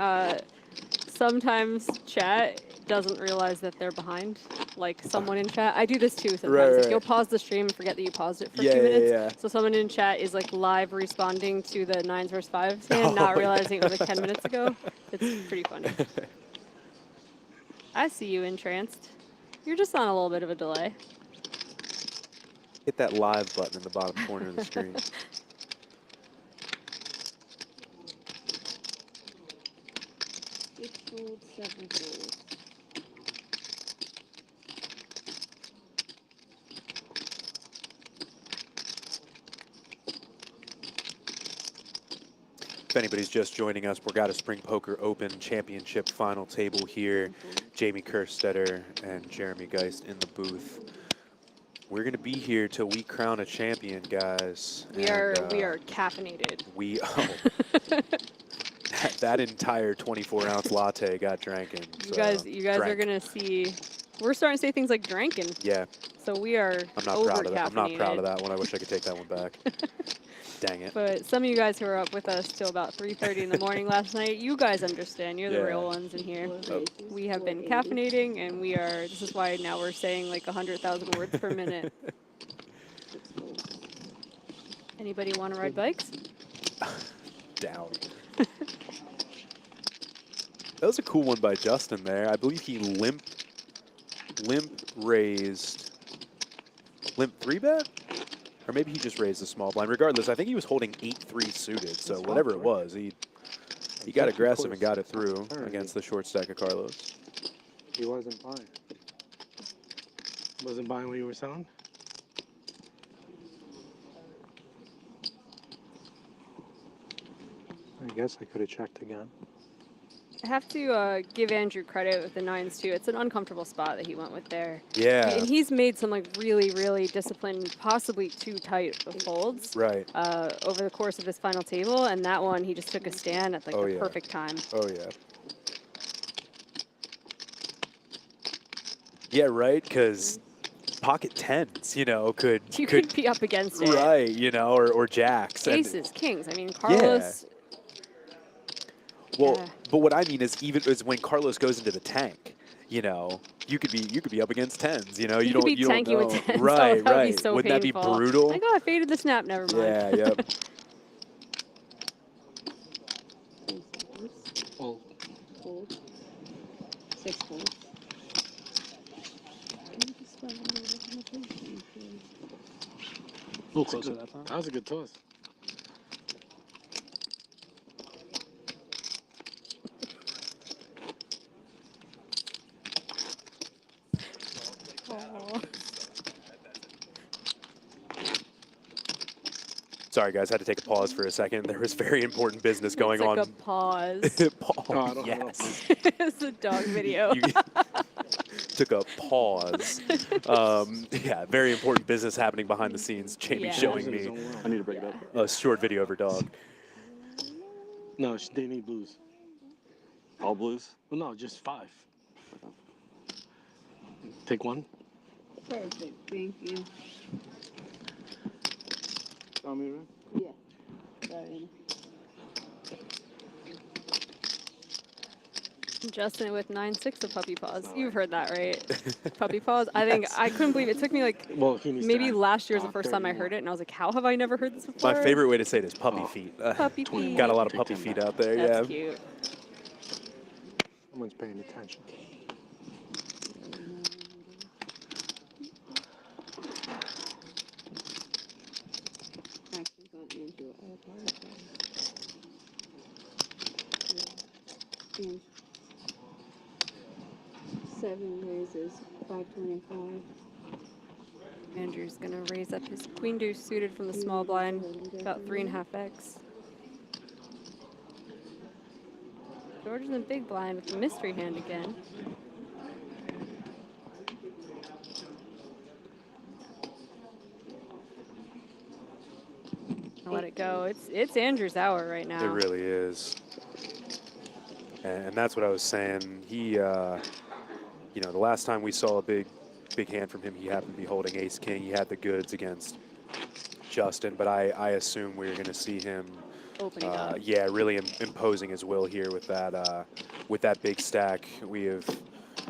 sometimes chat doesn't realize that they're behind, like someone in chat. I do this too sometimes. Like you'll pause the stream and forget that you paused it for 2 minutes. Yeah. So someone in chat is like live responding to the 9s versus 5s hand, not realizing it was like 10 minutes ago. It's pretty funny. I see you, Entranced. You're just on a little bit of a delay. Hit that live button in the bottom corner of the screen. Six folds, 7 folds. If anybody's just joining us, Borgata Spring Poker Open Championship final table here. Jamie Kerstetter and Jeremy Geist in the booth. We're going to be here till we crown a champion, guys. We are caffeinated. That entire 24-ounce latte got drankin'. You guys are gonna see. We're starting to say things like drankin'. Yeah. So we are. I'm not proud of that. I'm not proud of that one. I wish I could take that one back. Dang it. But some of you guys who were up with us till about 3:30 in the morning last night, you guys understand. You're the real ones in here. We have been caffeinating, and we are. This is why now we're saying like 100,000 words per minute. Anybody want to ride bikes? Down. That was a cool one by Justin there. I believe he limp raised, limp 3-bet? Or maybe he just raised a small blind. Regardless, I think he was holding 8-3 suited, so whatever it was, he got aggressive and got it through against the short stack of Carlos. He wasn't buying. Wasn't buying what you were selling? I guess I could have checked again. I have to give Andrew credit with the 9s too. It's an uncomfortable spot that he went with there. Yeah. And he's made some like really, really disciplined, possibly too tight of folds. Right. Over the course of his final table, and that one he just took a stand at like the perfect time. Oh yeah. Yeah, right. Because pocket 10s, you know, could be up against it. Right. You know, or jacks. Aces, kings. I mean, Carlos. Well, but what I mean is is when Carlos goes into the tank, you know, you could be up against 10s, you know, you don't know. With 10s. Right, that would right. Be so Wouldn't painful. that be brutal? Like, oh, I faded the snap. Never mind. Yeah, yep. Fold. Fold. 6 folds. A little closer that time. That was a good toss. Sorry, guys, I had to take a pause for a second. There was very important business going on. It's like a pause. Pause. Yes. It's a dog video. Took a pause. Yeah, very important business happening behind the scenes. Jamie showing me I need to break it up. a short video of her dog. No, they need blues. All blues? Well, no, just 5. Take one. Perfect. Thank you. Tell me, right? Yeah. Sorry. Justin with 9-6 of puppy paws. You've heard that, right? Puppy paws. I think I couldn't believe it. It took me like maybe last year was the first time I heard it, and I was like, how have I never heard this before? My favorite way to say it is puppy feet. Puppy feet. Got a lot of puppy feet out there. That's yeah. Cute. Someone's paying attention. And 7 raises 525. Andrew's going to raise up his queen deuce suited from the small blind, about 3.5x. George is in the big blind with the mystery hand again. I'll let it go. It's Andrew's hour right now. It really is. And that's what I was saying. He, you know, the last time we saw a big hand from him, he happened to be holding ace-king. He had the goods against Justin, but I assume we're going to see him, opening up. Yeah, really imposing his will here with that big stack.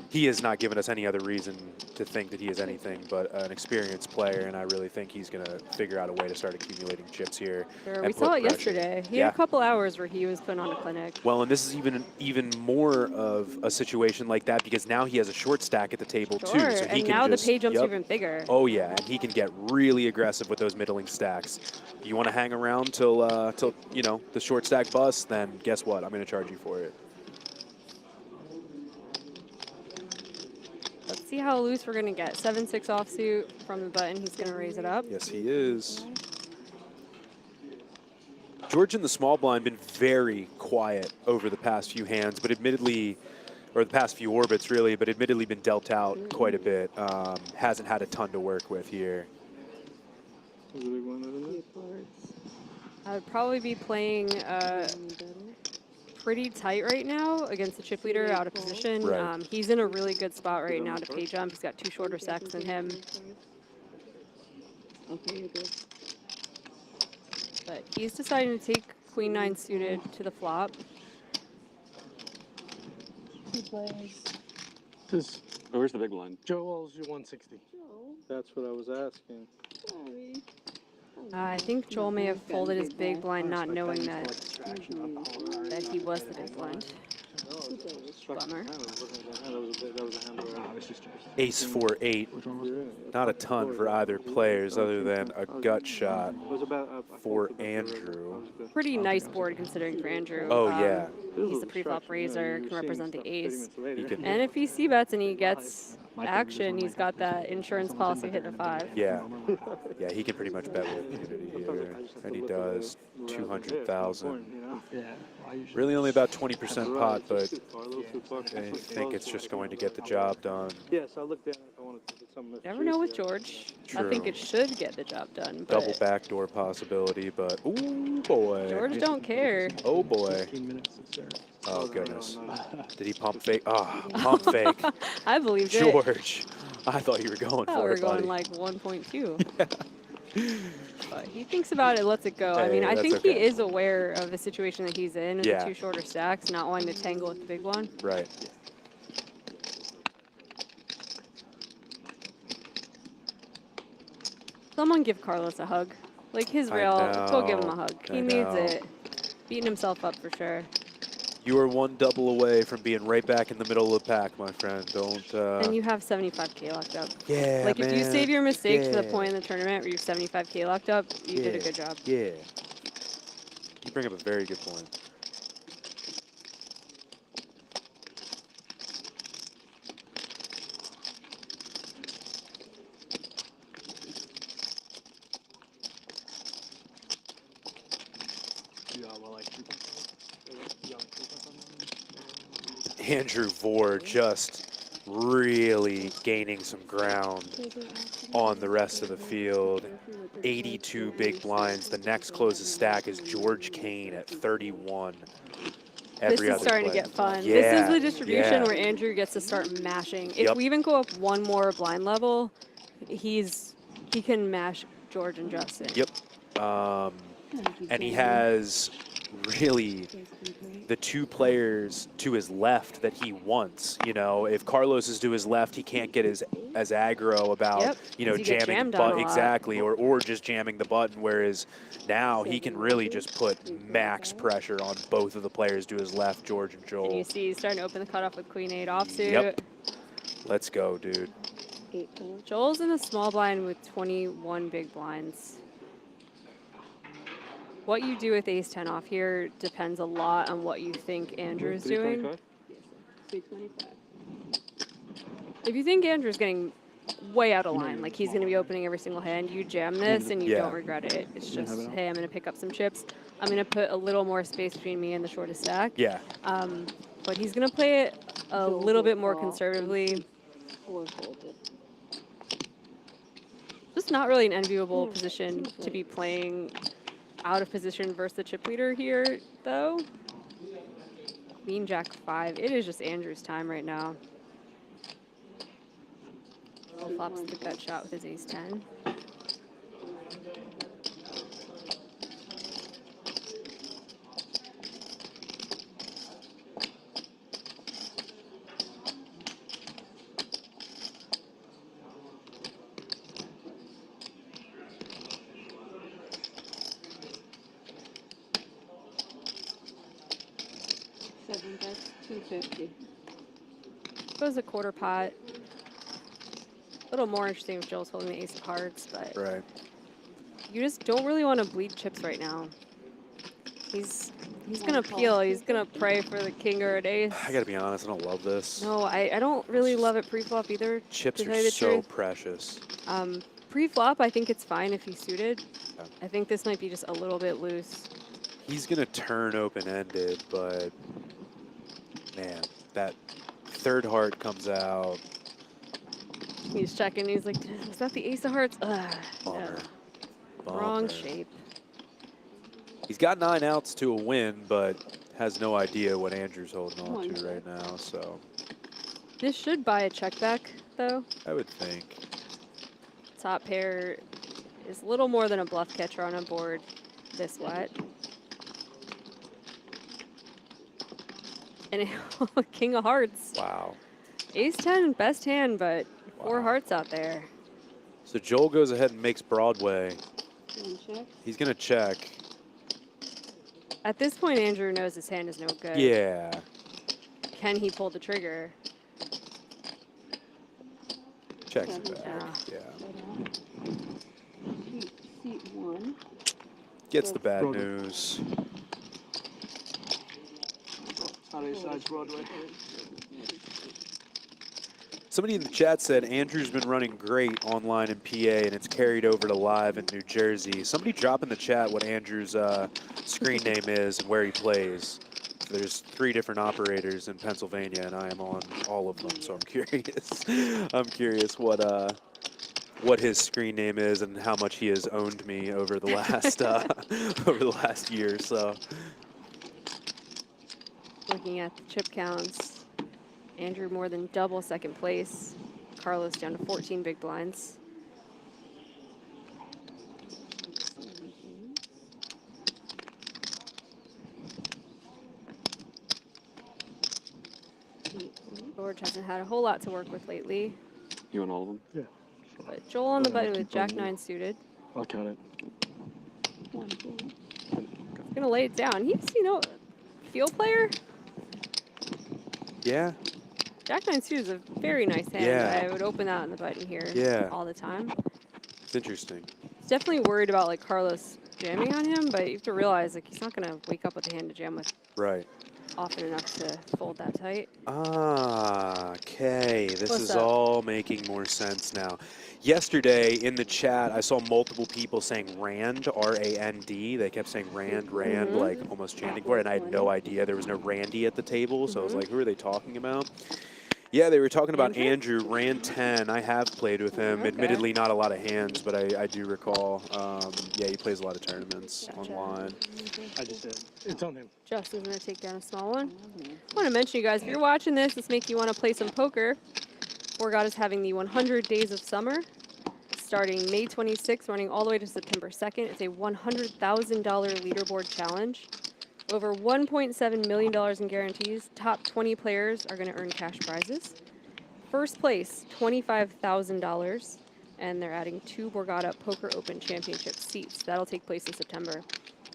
He has not given us any other reason to think that he is anything but an experienced player, and I really think he's going to figure out a way to start accumulating chips here. Sure, we saw it yesterday. He had a couple hours where he was putting on a clinic. Well, and this is even more of a situation like that because now he has a short stack at the table too. Sure, So he and can now just, the pay jump's even bigger. Oh yeah, and he can get really aggressive with those middling stacks. You want to hang around till you know the short stack busts, then guess what? I'm going to charge you for it. Let's see how loose we're going to get. 7-6 offsuit from the button. He's going to raise it up. Yes, he is. George in the small blind been very quiet over the past few hands, but admittedly, or the past few orbits really, but admittedly been dealt out quite a bit. Hasn't had a ton to work with here. I would probably be playing pretty tight right now against the chip leader out of position. Right. He's in a really good spot right now to pay jump. He's got 2 shorter stacks than him. But he's deciding to take queen 9 suited to the flop. Where's the big blind? Joel's your 160. That's what I was asking. I think Joel may have folded his big blind not knowing that he was the big blind. Bummer. Ace 4-8. Not a ton for either players other than a gut shot for Andrew. Pretty nice board considering for Andrew. Oh, yeah. He's the pre-flop raiser, can represent the ace. And if he c-bets and he gets action, he's got that insurance policy hitting a 5. Yeah. Yeah, he can pretty much bet with immunity here. And he does 200,000. Really only about 20% pot, but I think it's just going to get the job done. Yes, I looked at it. I wanted to get some. Never know with George. True. I think it should get the job done. But double backdoor possibility, but ooh boy. George don't care. Oh boy. Oh goodness. Did he pump fake? Ah, pump fake. I believed George. I thought you were going for we're it, buddy. going like 1.2. But he thinks about it, lets it go. Hey, I mean, I think okay. he is aware of the situation that he's in with Yeah. the 2 shorter stacks, not wanting to tangle with the big one. Right. Someone give Carlos a hug. Like his rail, go give him a hug. He needs it. Beating himself up for sure. You are 1 double away from being right back in the middle of the pack, my friend. Don't. And you have 75K locked up. Yeah, like if you man. save your mistakes to the Yeah. point in the tournament where you have 75K locked up, you did a good job. Yeah. You bring up a very good point. Andrew Vore just really gaining some ground on the rest of the field. 82 big blinds. The next closest stack is George Kane at 31. This is starting to get fun. Yeah, this is the distribution yeah. where Andrew gets to start mashing. If Yep. we even go up 1 more blind level, he can mash George and Justin. Yep. And he has really the 2 players to his left that he wants. You know, if Carlos is to his left, he can't get as aggro about, you know, 'cause you get jamming jammed the on a button. lot. Exactly, or just jamming the button, whereas now he can really just put max pressure on both of the players to his left, George and Joel. And you see he's starting to open the cutoff with Queen 8 offsuit. Yep. Let's go, dude. Joel's in the small blind with 21 big blinds. What you do with ace 10 off here depends a lot on what you think Andrew's doing. 325. If you think Andrew's getting way out of line. Like, he's going to be opening every single hand. You jam this and you Yeah. don't regret it. It's just, hey, I'm going to pick up some chips. I'm going to put a little more space between me and the shortest stack. Yeah. But he's going to play it a little bit more conservatively. Just not really an enviable position to be playing out of position versus the chip leader here, though. Queen Jack 5. It is just Andrew's time right now. Flops the gut shot with his ace 10. That's 250. Goes a quarter pot. A little more interesting if Joel's holding the ace of hearts, but you just don't really want to bleed chips right now. He's gonna peel. He's gonna pray for the king or an ace. I gotta be honest, I don't love this. No, I don't really love it pre-flop either. Chips to tell are you the so truth. precious. Pre-flop, I think it's fine if he's suited. I think this might be just a little bit loose. He's gonna turn open-ended, but man, that third heart comes out. He's checking. He's like, was that the ace of hearts? Ugh, Bummer. no. Wrong Bummer. shape. He's got 9 outs to a win, but has no idea what Andrew's holding on to right now, so. This should buy a check back, though. I would think. Top pair is a little more than a bluff catcher on a board this wet. And king of hearts. Wow. Ace 10, best hand, but 4 hearts out there. So Joel goes ahead and makes Broadway. He's gonna check. At this point, Andrew knows his hand is no good. Yeah. Can he pull the trigger? Checks it back. Yeah. Seat 1. Gets the bad news. Somebody in the chat said Andrew's been running great online in PA and it's carried over to live in New Jersey. Somebody drop in the chat what Andrew's screen name is and where he plays. There's 3 different operators in Pennsylvania and I am on all of them, so I'm curious. I'm curious what his screen name is and how much he has owned me over the last over the last year or so. Looking at the chip counts, Andrew more than double second place. Carlos down to 14 big blinds. George hasn't had a whole lot to work with lately. You want all of them? Yeah. But Joel on the button with Jack 9 suited. I'll count it. Gonna lay it down. He's, field player. Yeah. Jack 9 suited is a very nice hand. Yeah. I would open that on the button here all the time. It's interesting. He's definitely worried about like Carlos jamming on him, but you have to realize like he's not gonna wake up with a hand to jam with often enough to fold that tight. Okay. This is all making more sense now. Yesterday in the chat, I saw multiple people saying Rand, R-A-N-D. They kept saying Rand, like almost chanting for it, and I had no idea there was no Randy at the table, so I was like, who are they talking about? Yeah, they were talking about Andrew, Rand 10. I have played with him. Admittedly, not a lot of hands, but I do recall. Yeah, he plays a lot of tournaments online. I just did. It's on him. Justin's going to take down a small one. I want to mention, you guys, if you're watching this make you want to play some poker. Borgata's having the 100 Days of Summer, starting May 26th, running all the way to September 2nd. It's a $100,000 leaderboard challenge. Over $1.7 million in guarantees. Top 20 players are going to earn cash prizes. First place, $25,000. And they're adding 2 Borgata Poker Open Championship seats. That'll take place in September.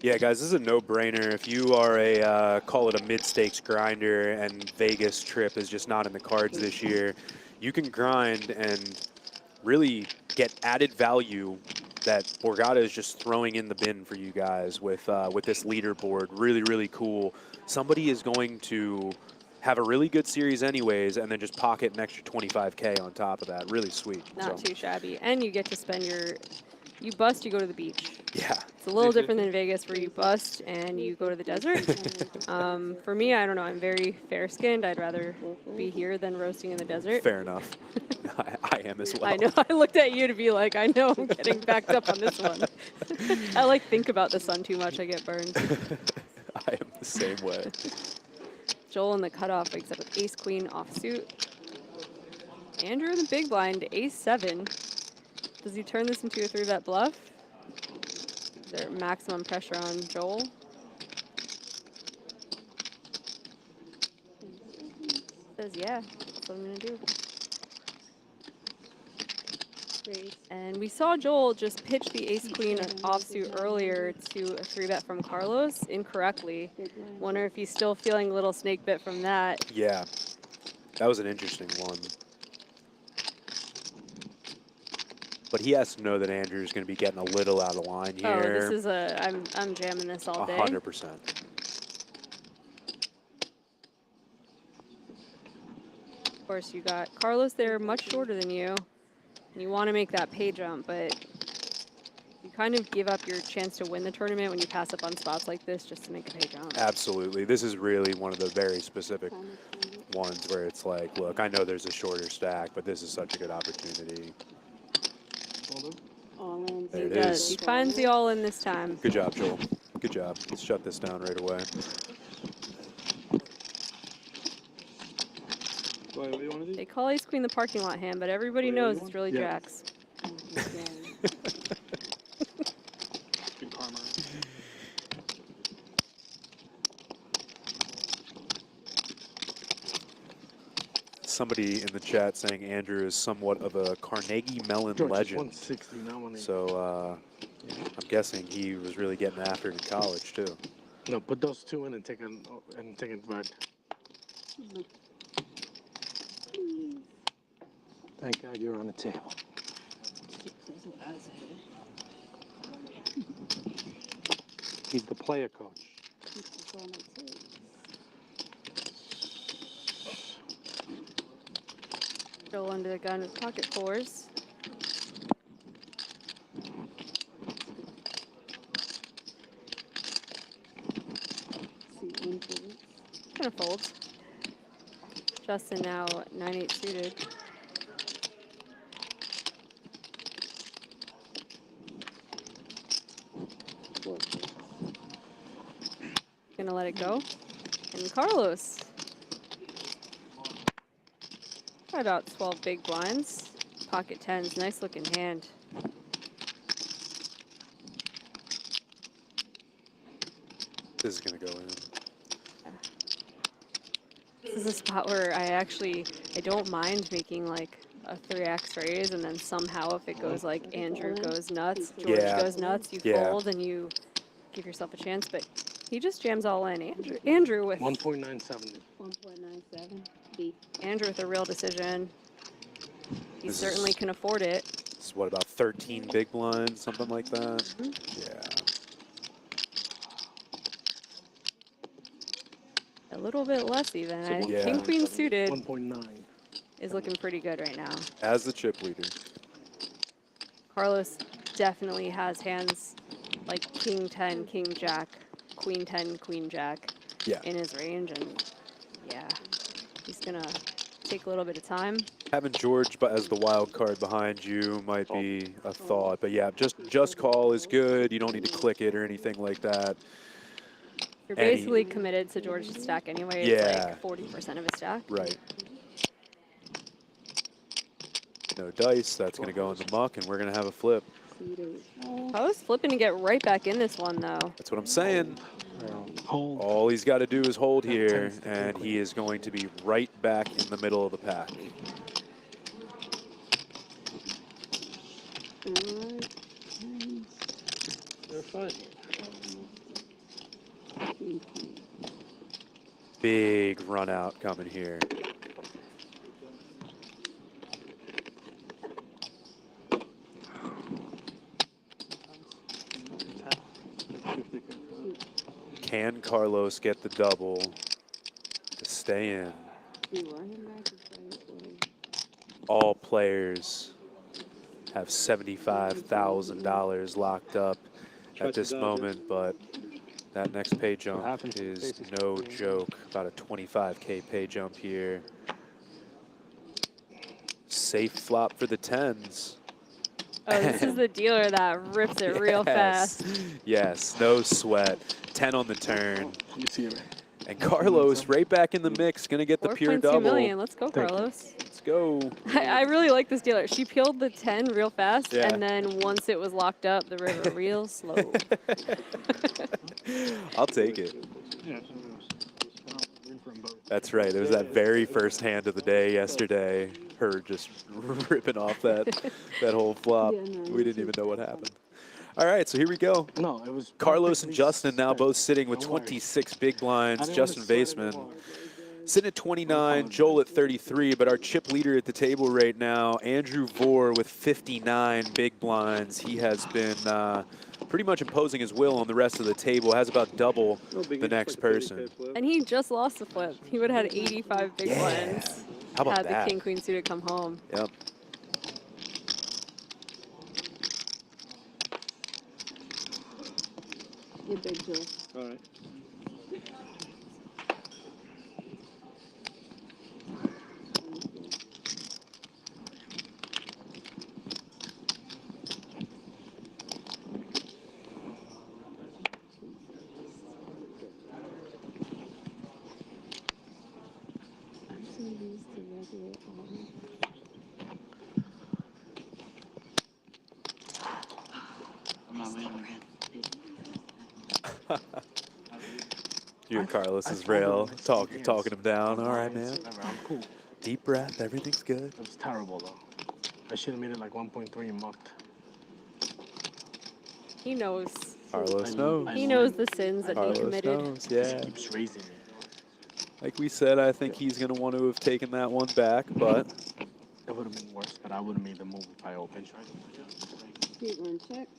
Yeah, guys, this is a no-brainer. If you are a, call it a mid-stakes grinder and Vegas trip is just not in the cards this year, you can grind and really get added value that Borgata is just throwing in the bin for you guys with this leaderboard. Really, really cool. Somebody is going to have a really good series anyways, and then just pocket an extra 25K on top of that. Really sweet. Not too shabby. And you get to spend you bust, you go to the beach. Yeah. It's a little different than Vegas where you bust and you go to the desert. For me, I don't know, I'm very fair-skinned. I'd rather be here than roasting in the desert. Fair enough. I am as well. I know. I looked at you to be like, I know I'm getting backed up on this one. I like think about the sun too much. I get burned. I am the same way. Joel in the cutoff wakes up with ace-queen offsuit. Andrew in the big blind, ace-7. Does he turn this into a 3-bet bluff? Is there maximum pressure on Joel? Says yeah, that's what I'm gonna do. And we saw Joel just pitch the ace-queen offsuit earlier to a 3-bet from Carlos incorrectly. Wonder if he's still feeling a little snake bit from that. Yeah, that was an interesting one. But he has to know that Andrew's going to be getting a little out of line here. Oh, this is I'm jamming this all day. 100%. Of course, you got Carlos there, much shorter than you. And you want to make that pay jump, but you kind of give up your chance to win the tournament when you pass up on spots like this just to make a pay jump. Absolutely. This is really one of the very specific ones where it's like, look, I know there's a shorter stack, but this is such a good opportunity. There it is. He finds the all in this time. Good job, Joel. Good job. Let's shut this down right away. They call ace queen the parking lot hand, but everybody knows it's really jacks. Good karma. Somebody in the chat saying Andrew is somewhat of a Carnegie Mellon George, legend. 160, not 180. So I'm guessing he was really getting after it in college too. No, put those two in and take a red. Thank God you're on the table. He's the player coach. Joel under the gun with pocket fours. Kind of folds. Justin now 9-8 suited. Gonna let it go. And Carlos. About 12 big blinds. Pocket tens, nice looking hand. This is gonna go in. This is a spot where I don't mind making like a 3x raise, and then somehow if it goes like Andrew goes nuts, George goes nuts, you fold and you give yourself a chance, but he just jams all in. Andrew with 1.97. 1.97. B. Andrew with a real decision. He certainly can afford it. This is what, about 13 big blinds, something like that? Yeah. A little bit less even. So King Queen suited 1.9 is looking pretty good right now. As the chip leader. Carlos definitely has hands like King 10, King Jack, Queen 10, Queen Jack in his range, and yeah, he's gonna take a little bit of time. Having George as the wild card behind you might be a thought, but yeah, just call is good. You don't need to click it or anything like that. You're basically committed to George's stack anyway. It's like 40% of his stack. Right. No dice. That's going to go in the muck, and we're going to have a flip. I was flipping to get right back in this one, though. That's what I'm saying. Hold. All he's got to do is hold here, and he is going to be right back in the middle of the pack. They're fine. Big run out coming here. Can Carlos get the double to stay in. All players have $75,000 locked up at this moment, but that next pay jump is no joke. About a 25K pay jump here. Safe flop for the 10s. Oh, this is the dealer that rips it real fast. Yes, no sweat. 10 on the turn. You see it. And Carlos right back in the mix, gonna get the pure 4.2 double. million. Let's go, Carlos. Let's go. I really like this dealer. She peeled the 10 real fast, and then once it was locked up, the river real slow. I'll take it. That's right. It was that very first hand of the day yesterday. Her just ripping off that whole flop. We didn't even know what happened. All right, so here we go. No, it was Carlos and Justin now both sitting with 26 big blinds. Justin Baseman sitting at 29, Joel at 33, but our chip leader at the table right now, Andrew Vore with 59 big blinds. He has been pretty much imposing his will on the rest of the table, has about double the next person. And he just lost the flip. He would have had 85 big blinds. How about had that? the king-queen suited come home. Yep. You're big, Joe. All right. I'm so used to regular I'm not leaving again. You and Carlos is real, talking him down. All right, man. I'm cool. Deep breath, everything's good. It was terrible, though. I should have made it like 1.3 and mucked. He knows. Carlos knows. He knows the sins that he committed. Knows, yeah. Keeps raising it. Like we said, I think he's going to want to have taken that one back, but It would have been worse, but I would have made the move if I opened. Street run checks.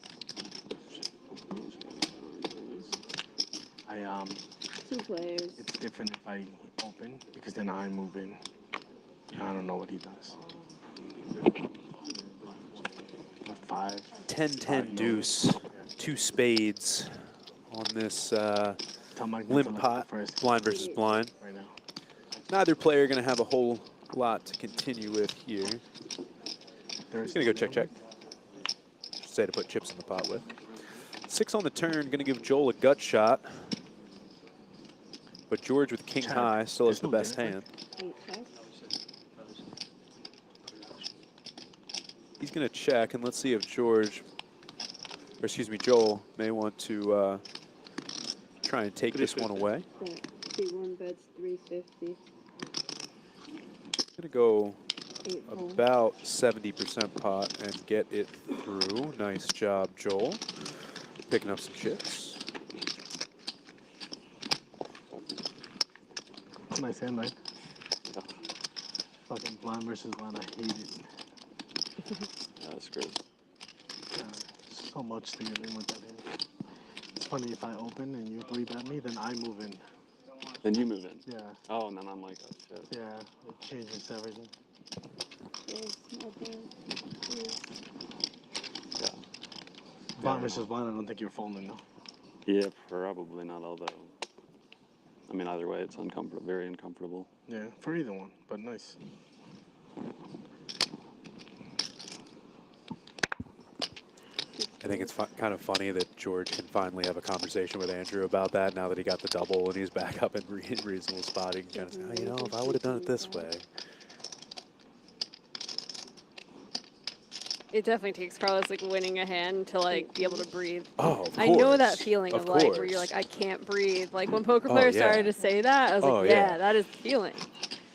Two players. It's different if I open because then I move in. I don't know what he does. 5. 10-10 deuce, 2 spades on this limp pot, blind versus blind. Right now. Neither player going to have a whole lot to continue with here. He's going to go check. Say to put chips in the pot with. 6 on the turn, going to give Joel a gut shot. But George with king high still has the best hand. He's going to check, and let's see if Joel may want to try and take this one away. C1 bets 350. Going to go about 70% pot and get it through. Nice job, Joel. Picking up some chips. Nice hand, right? Fucking blind versus blind, I hate it. That's great. So much to get in with that hand. It's funny, if I open and you 3-bet me, then I move in. Then you move in? Yeah. Oh, and then I'm like, oh, shit. Yeah, it changes everything. Yeah. Blind versus blind, I don't think you're folding, though. Yeah, probably not, although. I mean, either way, it's uncomfortable, very uncomfortable. Yeah, for either one, but nice. I think it's kind of funny that George can finally have a conversation with Andrew about that now that he got the double and he's back up in reasonable spotting. Kind of say, oh, you know, if I would have done it this way. It definitely takes Carlos like winning a hand to like be able to breathe. Oh, of I know course. that feeling of like where you're like, I can't breathe. Like when poker players started to say that, I was like, yeah, that is the feeling.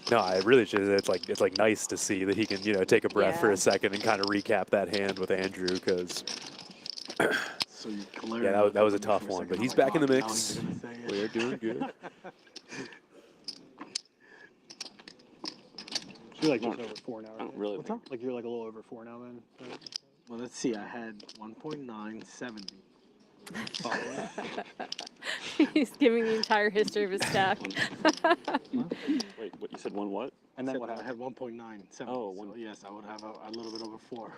No, I really just it's like nice to see that he can, you know, take a breath for a second and kind of recap that hand with Andrew because so yeah, that was a tough one, but he's back in the mix. We're doing good. You're like just over 4 now, right? Really? What's up? Like you're like a little over 4 now then? Right? Well, let's see. I had 1.970. He's giving the entire history of his stack. Wait, what you said? One what? And then what happened? I had 1.97. Oh, so yes, I would have a little bit over 4.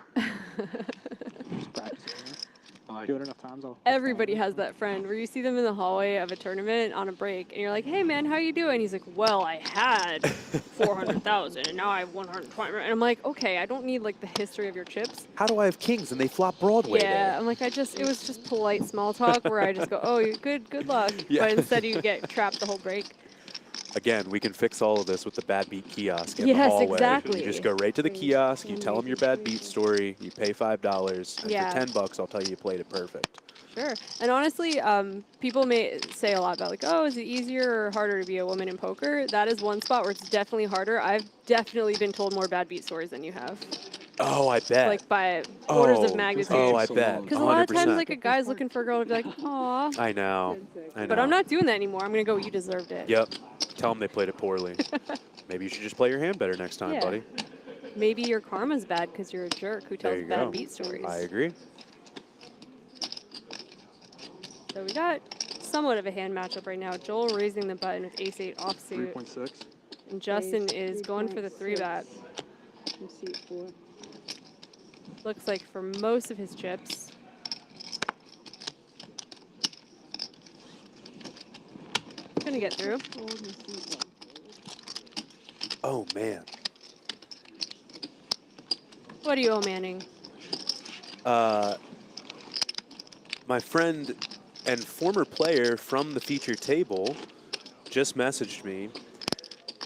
Just practice. Like, Do it enough times. Everybody has that friend where you see them in the hallway of a tournament on a break, and you're like, "Hey, man, how you doing?" He's like, "Well, I had 400,000, and now I have 120." And I'm like, "Okay, I don't need like the history of your chips." How do I have kings and they flop Broadway Yeah, there? I'm like, it was just polite small talk where I just go, "Oh, you're good luck," Yeah. but instead you get trapped the whole break. Again, we can fix all of this with the bad beat kiosk in the Yes, hallway. exactly. You just go right to the kiosk, you tell them your bad beat story, you pay $5, and Yeah. for $10, I'll tell you played it perfect. Sure. And honestly, people may say a lot about like, oh, is it easier or harder to be a woman in poker? That is one spot where it's definitely harder. I've definitely been told more bad beat stories than you have. Oh, I bet. Like by orders of magnitude. Oh, I bet. Because a lot of times, like a guy's looking for a girl to be like, aw. I know. But I'm not doing that anymore. I'm gonna go. You deserved it. Yep. Tell them they played it poorly. Maybe you should just play your hand better next time, Yeah. buddy. Maybe your karma's bad because you're a jerk who There tells you bad go. beat stories. I agree. So we got somewhat of a hand matchup right now. Joel raising the button with ace-8 offsuit. 3.6. And Justin is going for the 3-bet. From seat 4. Looks like for most of his chips. Gonna get through. Oh, man. What are you, Manning? My friend and former player from the featured table just messaged me.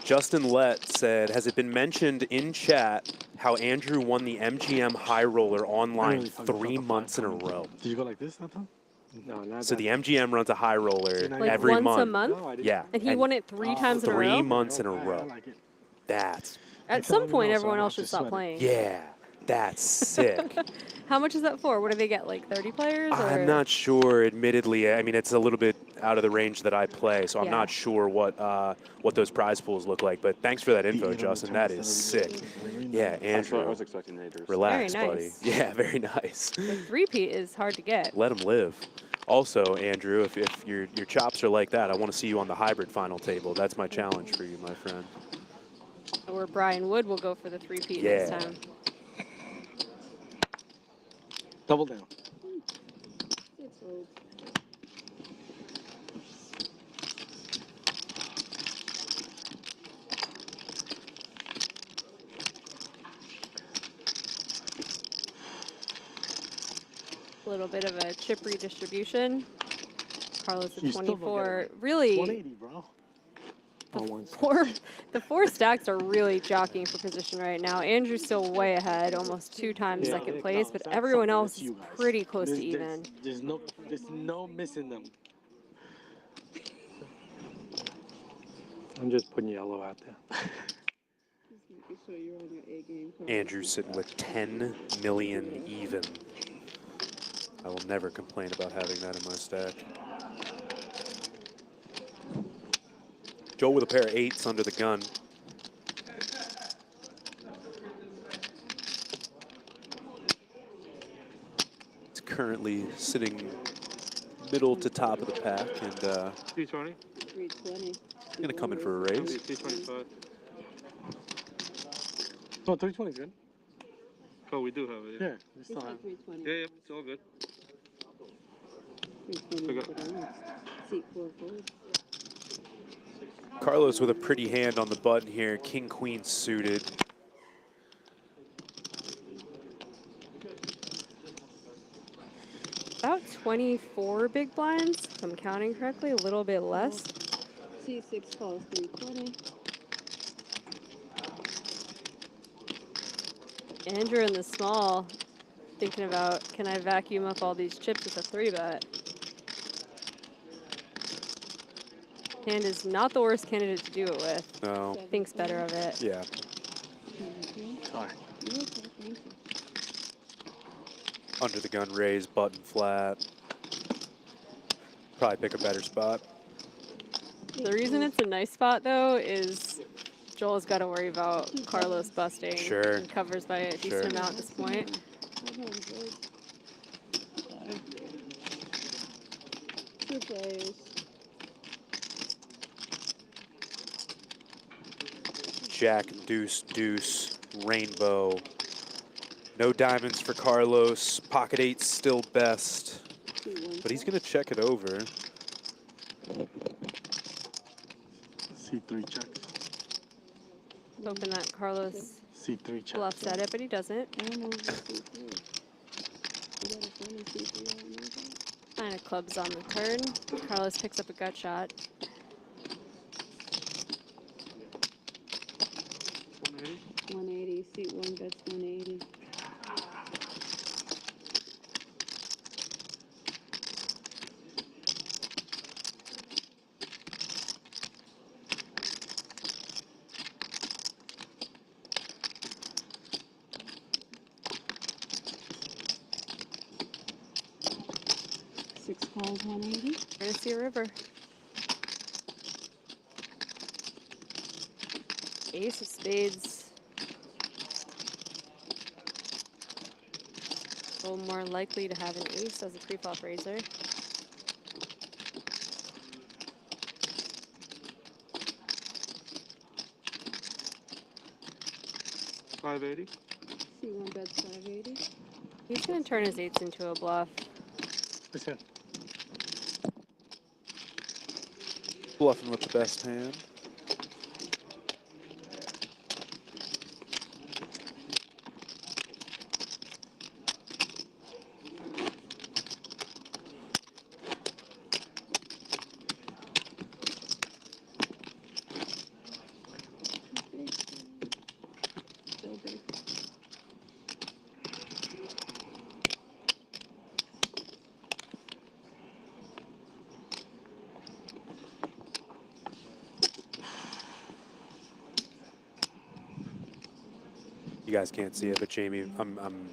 Justin Lett said, has it been mentioned in chat how Andrew won the MGM High Roller online 3 months in a row? Did you go like this that time? No, not So that. the MGM runs a high roller Like every once month. a month? No, I didn't. Yeah. And he won it 3 times in a row? 3 months in a row. like it. That's, At some point, everyone else should stop playing. yeah, that's sick. How much is that for? What do they get, like 30 players? Or? I'm not sure, admittedly. I mean, it's a little bit out of the range that I play, so I'm Yeah. not sure what those prize pools look like. But thanks for that info, Justin. That is sick. Yeah, Andrew. I was expecting Naders. Relax, Very buddy. nice. Yeah, very nice. The 3-peat is hard to get. Let him live. Also, Andrew, if your chops are like that, I want to see you on the hybrid final table. That's my challenge for you, my friend. Or Brian Wood will go for the 3-peat Yeah. next time. Double down. It's old. A little bit of a chip redistribution. Carlos at You still don't get 24. it. Really, 180, bro. the four stacks are really jockeying for position right now. Andrew's still way ahead, almost 2 times Yeah, second yeah, place, no, but it's not everyone something, else it's is you guys. pretty close to There's- even. There's no missing them. I'm just putting yellow out there. Just making sure you're on your A game. Andrew's sitting with 10 million even. I will never complain about having that in my stack. Joel with a pair of 8s under the gun. It's currently sitting middle to top of the pack, and 320. 320. gonna come in for a raise. 325. No, 320 is good. Oh, we do have it. Yeah, we still have. 320. Yeah, it's all good. 320. Okay. But I want seat 4 forward. Carlos with a pretty hand on the button here, king queen suited. About 24 big blinds, if I'm counting correctly, a little bit less. C6 calls 320. Andrew in the small, thinking about, can I vacuum up all these chips with a 3-bet? Hand is not the worst candidate to do it with. No. Thinks better of it. Yeah. Sorry. You're okay, thank you. Under the gun raise, button flat. Probably pick a better spot. The reason it's a nice spot, though, is Joel's got to worry about Carlos busting. Sure. And covers by a decent amount at this point. Two players. Jack, deuce, deuce, rainbow. No diamonds for Carlos. Pocket eight's still best. But he's going to check it over. C3 checks. Hoping that Carlos C3 checks. bluffs at it, but he doesn't. Nine of clubs on the turn. Carlos picks up a gut shot. 180. Seat 1 bets 180. Six calls 180. We're gonna see a river. Ace of spades. A little more likely to have an ace as a pre-flop raiser. $580. Seat 1 bets 580. He's gonna turn his eights into a bluff. Listen. Bluffing with the best hand. So big. You guys can't see it, but Jamie, I'm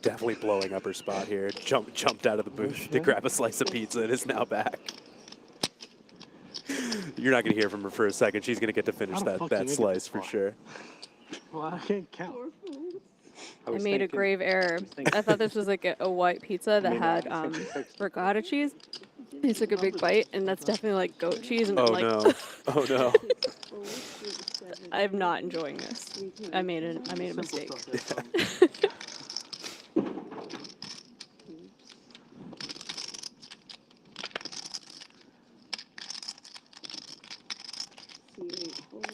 definitely blowing up her spot here. Jumped out of the booth to grab a slice of pizza and is now back. You're not going to hear from her for a second. She's going to get to finish that slice for sure. Well, I can't count. I made a grave error. I thought this was like a white pizza that had ricotta cheese. He took a big bite, and that's definitely like goat cheese. And Oh I'm like, no! Oh no! I'm not enjoying this. I made a mistake.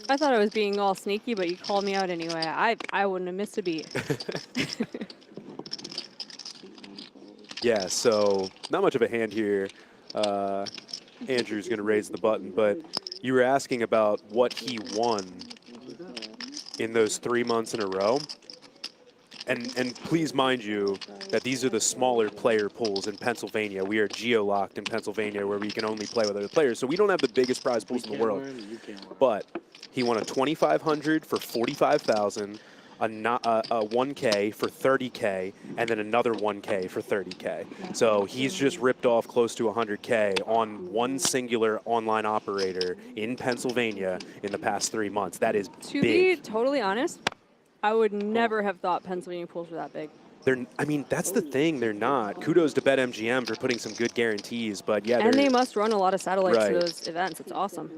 I thought I was being all sneaky, but you called me out anyway. I wouldn't have missed a beat. Yeah, so not much of a hand here. Andrew's going to raise the button, but you were asking about what he won in those 3 months in a row. And please mind you that these are the smaller player pools in Pennsylvania. We are geo-locked in Pennsylvania where we can only play with other players. So we don't have the biggest prize pools in the world. But he won a $2,500 for $45,000, a 1K for $30K, and then another 1K for $30K. So he's just ripped off close to $100K on one singular online operator in Pennsylvania in the past 3 months. That is To big. be totally honest, I would never have thought Pennsylvania pools were that big. I mean, that's the thing. They're not. Kudos to BetMGM for putting some good guarantees, but yeah. And they must run a lot of satellites Right. to those events. It's awesome.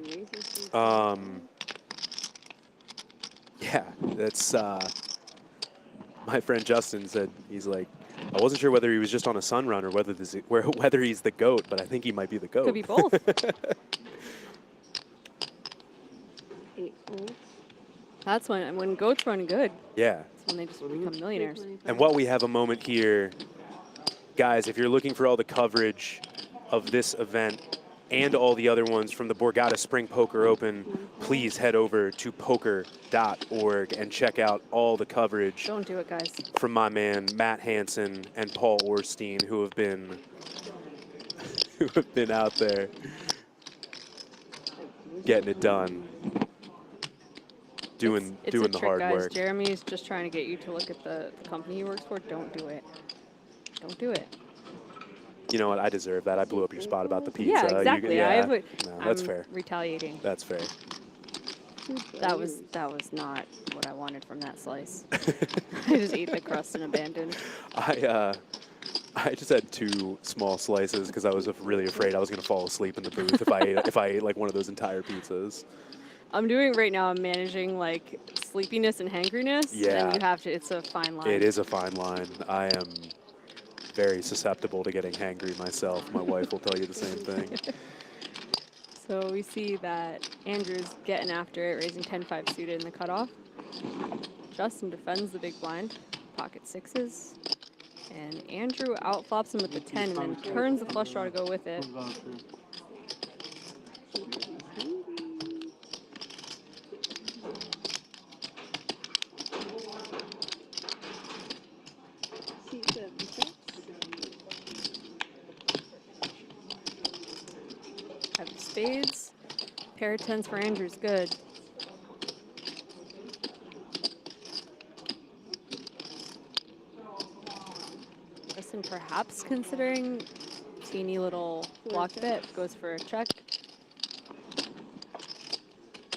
Yeah, that's my friend Justin said, he's like, I wasn't sure whether he was just on a sun run or whether he's the GOAT, but I think he might be the GOAT. Could be both. 8 folds. That's when goats run good. Yeah. That's when they just become millionaires. And while we have a moment here, guys, if you're looking for all the coverage of this event and all the other ones from the Borgata Spring Poker Open, please head over to poker.org and check out all the coverage. Don't do it, guys. From my man Matt Hansen and Paul Orstein, who have been out there getting it done, doing It's the a trick, hard guys. work. Jeremy's just trying to get you to look at the company he works for. Don't do it. Don't do it. You know what? I deserve that. I blew up your spot about the pizza. Yeah, exactly. No, that's I'm fair. Retaliating. That's fair. That was not what I wanted from that slice. I just ate the crust and abandoned. I just had 2 small slices because I was really afraid I was going to fall asleep in the booth if I ate like one of those entire pizzas. I'm doing right now, I'm managing like sleepiness and hangriness. Yeah. And you have to, it's a fine line. It is a fine line. I am very susceptible to getting hangry myself. My wife will tell you the same thing. So we see that Andrew's getting after it, raising 10-5 suited in the cutoff. Justin defends the big blind, pocket 6s. And Andrew outflops him with the 10 and then turns the flush draw to go with it. Have the spades. Pair of 10s for Andrew's good. Justin perhaps considering teeny little block bet, goes for a check.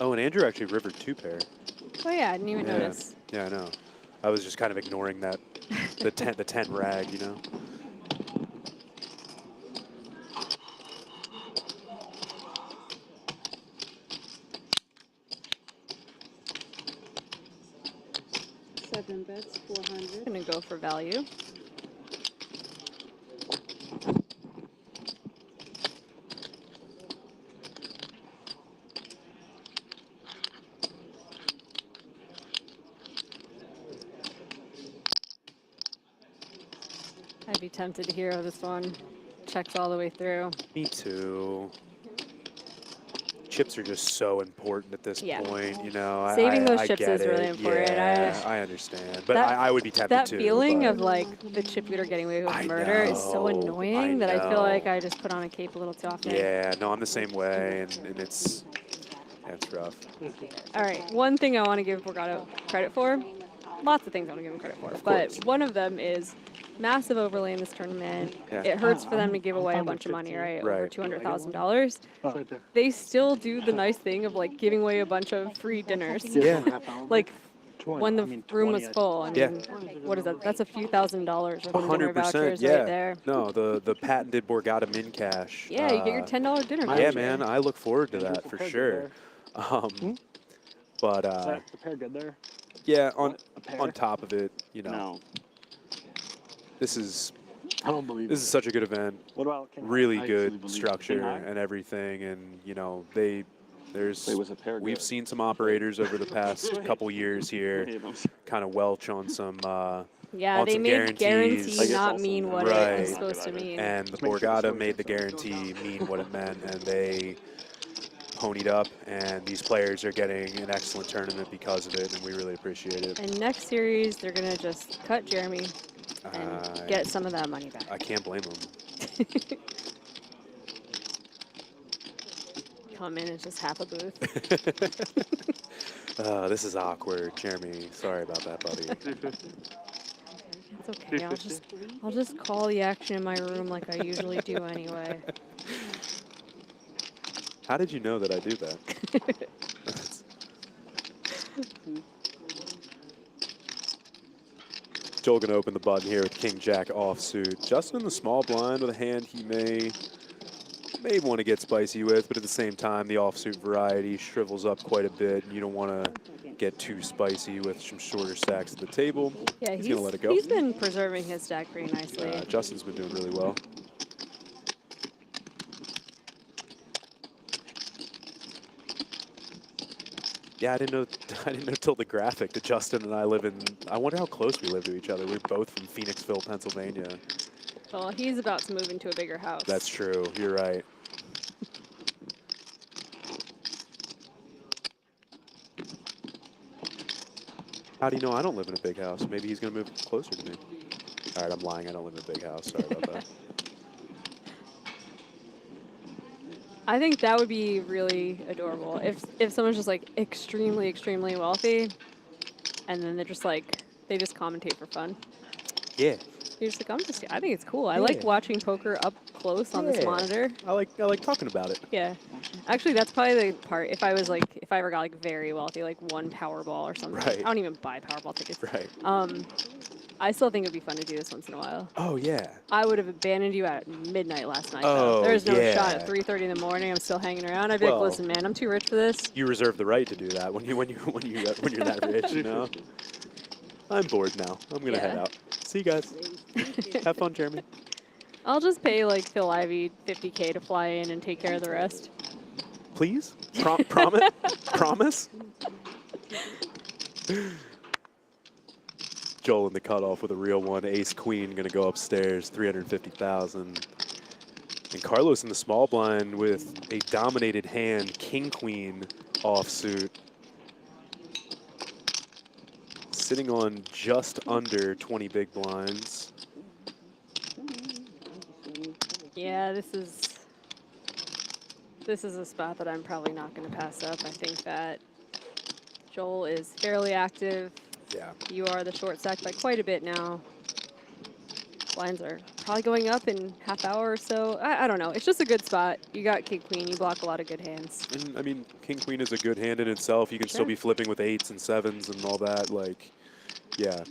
Oh, and Andrew actually rivered 2 pair. Oh yeah, I didn't even notice. Yeah, I know. I was just kind of ignoring that, the 10 rag, you know. Seven bets, 400. Gonna go for value. I'd be tempted to hero this one. Checks all the way through. Me too. Chips are just so important at this point, you know. Saving those I chips get is really it. important. Yeah, I understand. But I would be tempted that too. That feeling but of like the chip leader getting away with murder is so annoying that I feel like I just put on a cape a little too often. Yeah, no, I'm the same way, and it's rough. All right, one thing I want to give Borgata credit for, lots of things I want to give him credit for, but one of them is massive overlay in this tournament. Yeah. It hurts for them to give away a bunch of money, right? Over $200,000. They still do the nice thing of like giving away a bunch of free dinners. Yeah. Like when the room was full. I mean, what is that? That's a few $1,000s worth of dinner vouchers right there. No, the patented Borgata Min Cash. Yeah, you get your $10 dinner voucher. Yeah, man, I look forward to that for sure. But is that the pair good there? yeah, on top of it, you know. No. This is I don't believe this is such a good event. What about King really High? good structure and everything, and you know we've seen some operators over the past couple years here kind of welch on some yeah, they made guarantee not mean what it was supposed to mean. And the Borgata made the guarantee mean what it meant, and they ponied up, and these players are getting an excellent tournament because of it, and we really appreciate it. And next series, they're going to just cut Jeremy and get some of that money back. I can't blame them. Come in and just half a booth. This is awkward, Jeremy. Sorry about that, buddy. It's okay. I'll just call the action in my room like I usually do anyway. How did you know that I do that? Joel gonna open the button here with King Jack offsuit. Justin in the small blind with a hand he may want to get spicy with, but at the same time, the offsuit variety shrivels up quite a bit, and you don't want to get too spicy with some shorter stacks at the table. Yeah, he's gonna let it go. He's been preserving his stack pretty nicely. Justin's been doing really well. Yeah, I didn't know till the graphic that Justin and I live in. I wonder how close we live to each other. We're both from Phoenixville, Pennsylvania. Well, he's about to move into a bigger house. That's true. You're right. How do you know I don't live in a big house? Maybe he's going to move closer to me. All right, I'm lying. I don't live in a big house. Sorry about that. I think that would be really adorable if someone's just like extremely, extremely wealthy, and then they're just like they just commentate for fun. Yeah. You're just like, I think it's cool. I like watching poker up close on this monitor. I like talking about it. Yeah. Actually, that's probably the part. If I ever got like very wealthy, like one Powerball or something. Right. I don't even buy Powerball tickets. Right. I still think it'd be fun to do this once in a while. Oh, yeah. I would have abandoned you at midnight last night, Oh, though. There's no yeah. shot at 3:30 in the morning. I'm still hanging around. I'd be like, Well, listen, man, I'm too rich for this. You reserve the right to do that when you're that rich, you know? I'm bored now. I'm gonna head out. See you guys. Have fun, Jeremy. I'll just pay like Phil Ivey $50K to fly in and take care of the rest. Please? Promise? Promise? Joel in the cutoff with a real one. Ace queen gonna go upstairs. 350,000. And Carlos in the small blind with a dominated hand. King queen offsuit. Sitting on just under 20 big blinds. Yeah, this is a spot that I'm probably not going to pass up. I think that Joel is fairly active. Yeah. You are the short stack by quite a bit now. Blinds are probably going up in half hour or so. I don't know. It's just a good spot. You got king queen. You block a lot of good hands. And I mean, king queen is a good hand in itself. You can still be flipping with 8s and 7s and all that. Like, yeah.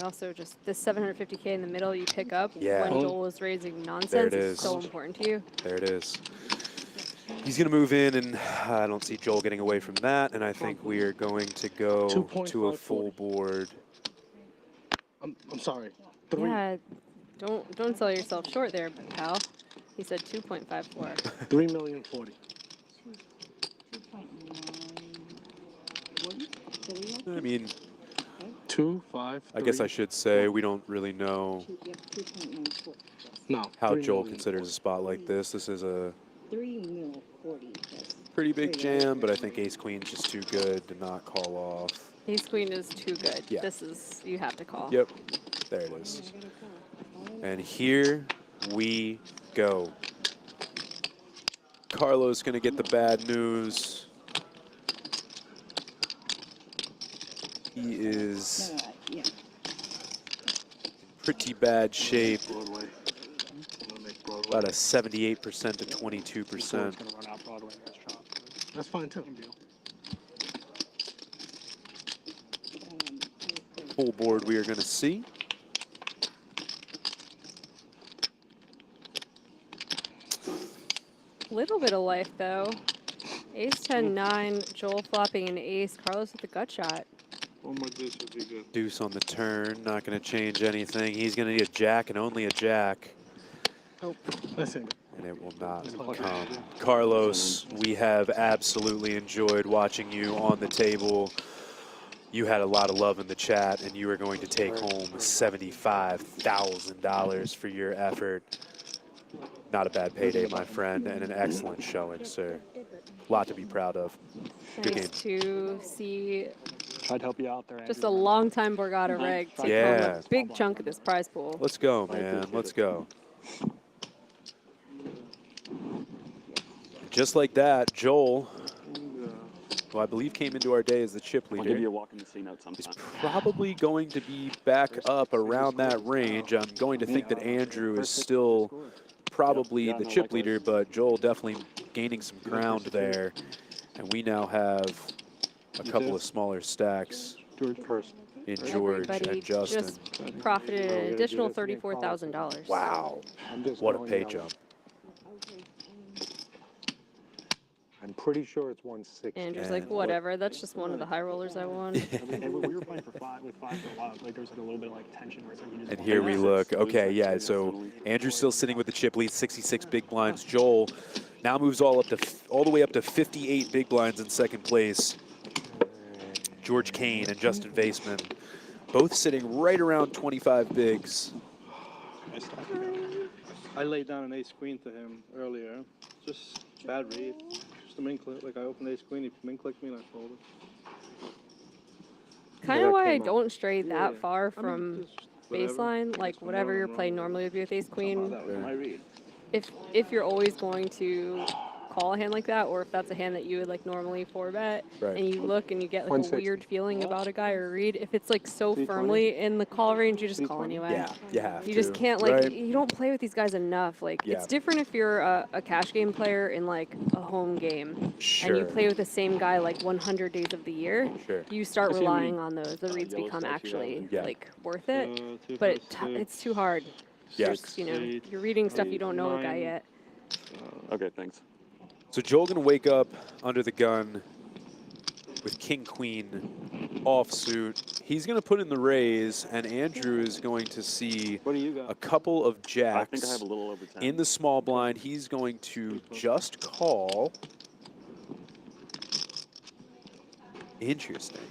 Also, just this 750K in the middle you pick up when Joel is raising nonsense. There it is. So important to you. There it is. He's going to move in, and I don't see Joel getting away from that. And I think we are going to go to a full board. I'm sorry. Yeah, don't sell yourself short there, pal. He said 2.54. 3,040,000. I mean, 2, 5. I guess I should say we don't really know how Joel considers a spot like this. This is a pretty big jam, but I think ace queen's just too good to not call off. Ace queen is too good. Yeah. This is, you have to call. Yep, there it is. And here we go. Carlos gonna get the bad news. He is in pretty bad shape. About a 78% to 22%. That's fine too. Full board we are going to see. Little bit of life though. Ace 10-9, Joel flopping an ace, Carlos with the gut shot. One more deuce would be good. Deuce on the turn, not going to change anything. He's going to need a jack and only a jack. Oh. Listen. And it will not come. Carlos, we have absolutely enjoyed watching you on the table. You had a lot of love in the chat, and you are going to take home $75,000 for your effort. Not a bad payday, my friend, and an excellent showing, sir. A lot to be proud of. Good game. Nice to see Tried to help you out there, just a long-time Borgata reg take home a big chunk of this prize pool. Let's go, man. Let's go. Just like that, Joel, who I believe came into our day as the chip leader, I'll give you a walk in the C note sometime. is probably going to be back up around that range. I'm going to think that Andrew is still probably the chip leader, but Joel definitely gaining some ground there. And we now have a couple of smaller stacks in George and Justin. Just profited an additional $34,000. Wow, what a pay jump. I'm pretty sure it's 160. Andrew's like, whatever, that's just one of the high rollers I won. We were playing with five for a while. Like there was like a little bit of like tension where it's like you just. And here we look. Okay, yeah. So Andrew's still sitting with the chip lead, 66 big blinds. Joel now moves all the way up to 58 big blinds in second place. George Kane and Justin Vaseman, both sitting right around 25 bigs. I laid down an ace queen to him earlier. Just bad read. Just a min click. Like I opened ace queen, he min clicked me and I folded. Kind of why I don't stray that far from baseline. Like whatever your play normally would be with ace queen. That was my read. If you're always going to call a hand like that, or if that's a hand that you would like normally 4-bet, Right. and you look and you get like a 160. weird feeling about a guy or read. If it's like so firmly in the call range, you just call anyway. Yeah, you have to. You just can't like right? you don't play with these guys enough. Like Yeah. it's different if you're a cash game player in like a home game, Sure. and you play with the same guy like 100 days of the year. Sure. You start Let's see how many, relying on those. The reads yellow become stacks you have. actually Yeah. like worth it. 2 But plus 6, it's too hard. Yeah. Just, you know, 8, you're reading stuff you 8, don't know a guy 9. yet. Okay, thanks. So Joel going to wake up under the gun with king queen offsuit. He's going to put in the raise, and Andrew is going to see What do you got? a couple of I jacks think I have a little over 10. in the small blind. He's going to just call. Interesting.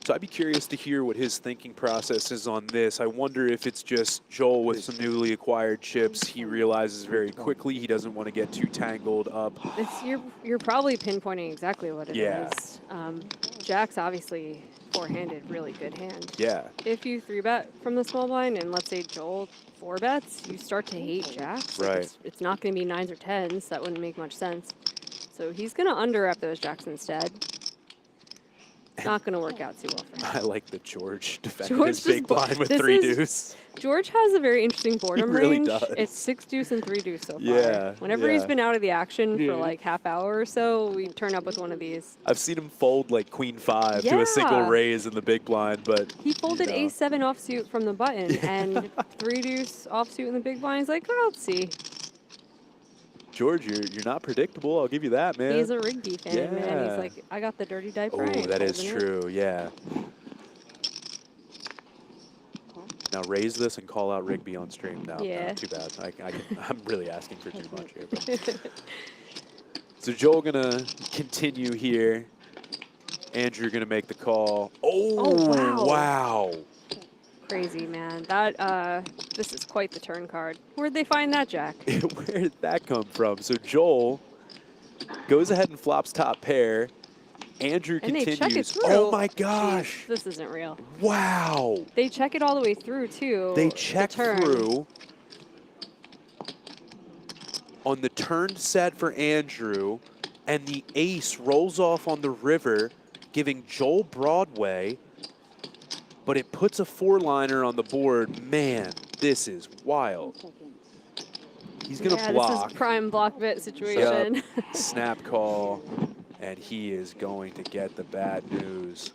So I'd be curious to hear what his thinking process is on this. I wonder if it's just Joel with some newly acquired chips. He realizes very quickly he doesn't want to get too tangled up. It's you're probably pinpointing exactly what it is. Yeah. Jack's obviously four-handed, really good hand. Yeah. If you 3-bet from the small blind, and let's say Joel 4-bets, you start to hate jacks. Like, Right. It's not going to be 9s or 10s. That wouldn't make much sense. So he's going to under-rep those jacks instead. Not going to work out too well for him. I like that George defended George his big blind with 3 deuce. George has a very interesting boredom really range. does. It's 6 deuce and 3 deuce so far. Yeah, Whenever he's yeah. been out of the action for like half hour or so, we turn up with one of these. I've seen him fold like queen 5 to a single Yeah. raise in the big blind, but He folded you know. A7 offsuit from the button and 3 deuce offsuit in the big blind. He's like, oh, let's see. George, you're not predictable. I'll give you that, man. He's a Rigby fan, man. Yeah. He's like, I got the dirty diaper. Oh, I ain't that is folding it." true. Yeah. Now raise this and call out Rigby on stream. No, Yeah. no, too bad. I'm really asking for too much here. But. So Joel gonna continue here. Andrew gonna make the call. Oh, wow. wow. Crazy, man. That this is quite the turn card. Where'd they find that, Jack? Where did that come from? So Joel goes ahead and flops top pair. Andrew And continues. they check it through. Oh my gosh. Jeez, this isn't real. Wow. They check it all the way through, too. They the check turn. through on the turn set for Andrew, and the ace rolls off on the river, giving Joel Broadway, but it puts a 4-liner on the board. Man, this is wild. He's going to block. This is prime block bet situation. Yep. Snap call, and he is going to get the bad news.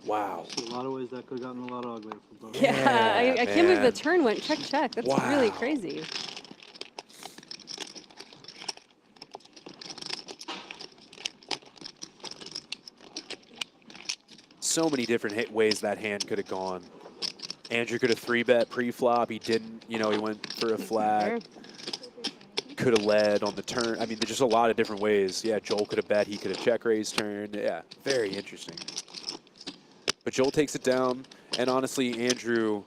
Wow. So a lot of ways that could have gotten a lot uglier for both. Yeah, I can't believe the man. turn went check, check. That's Wow. really crazy. So many different ways that hand could have gone. Andrew could have 3-bet pre-flop. He didn't. You know, he went for a flat. Could have led on the turn. I mean, there's just a lot of different ways. Yeah, Joel could have bet. He could have check raised turn. Yeah, very interesting. But Joel takes it down. And honestly, Andrew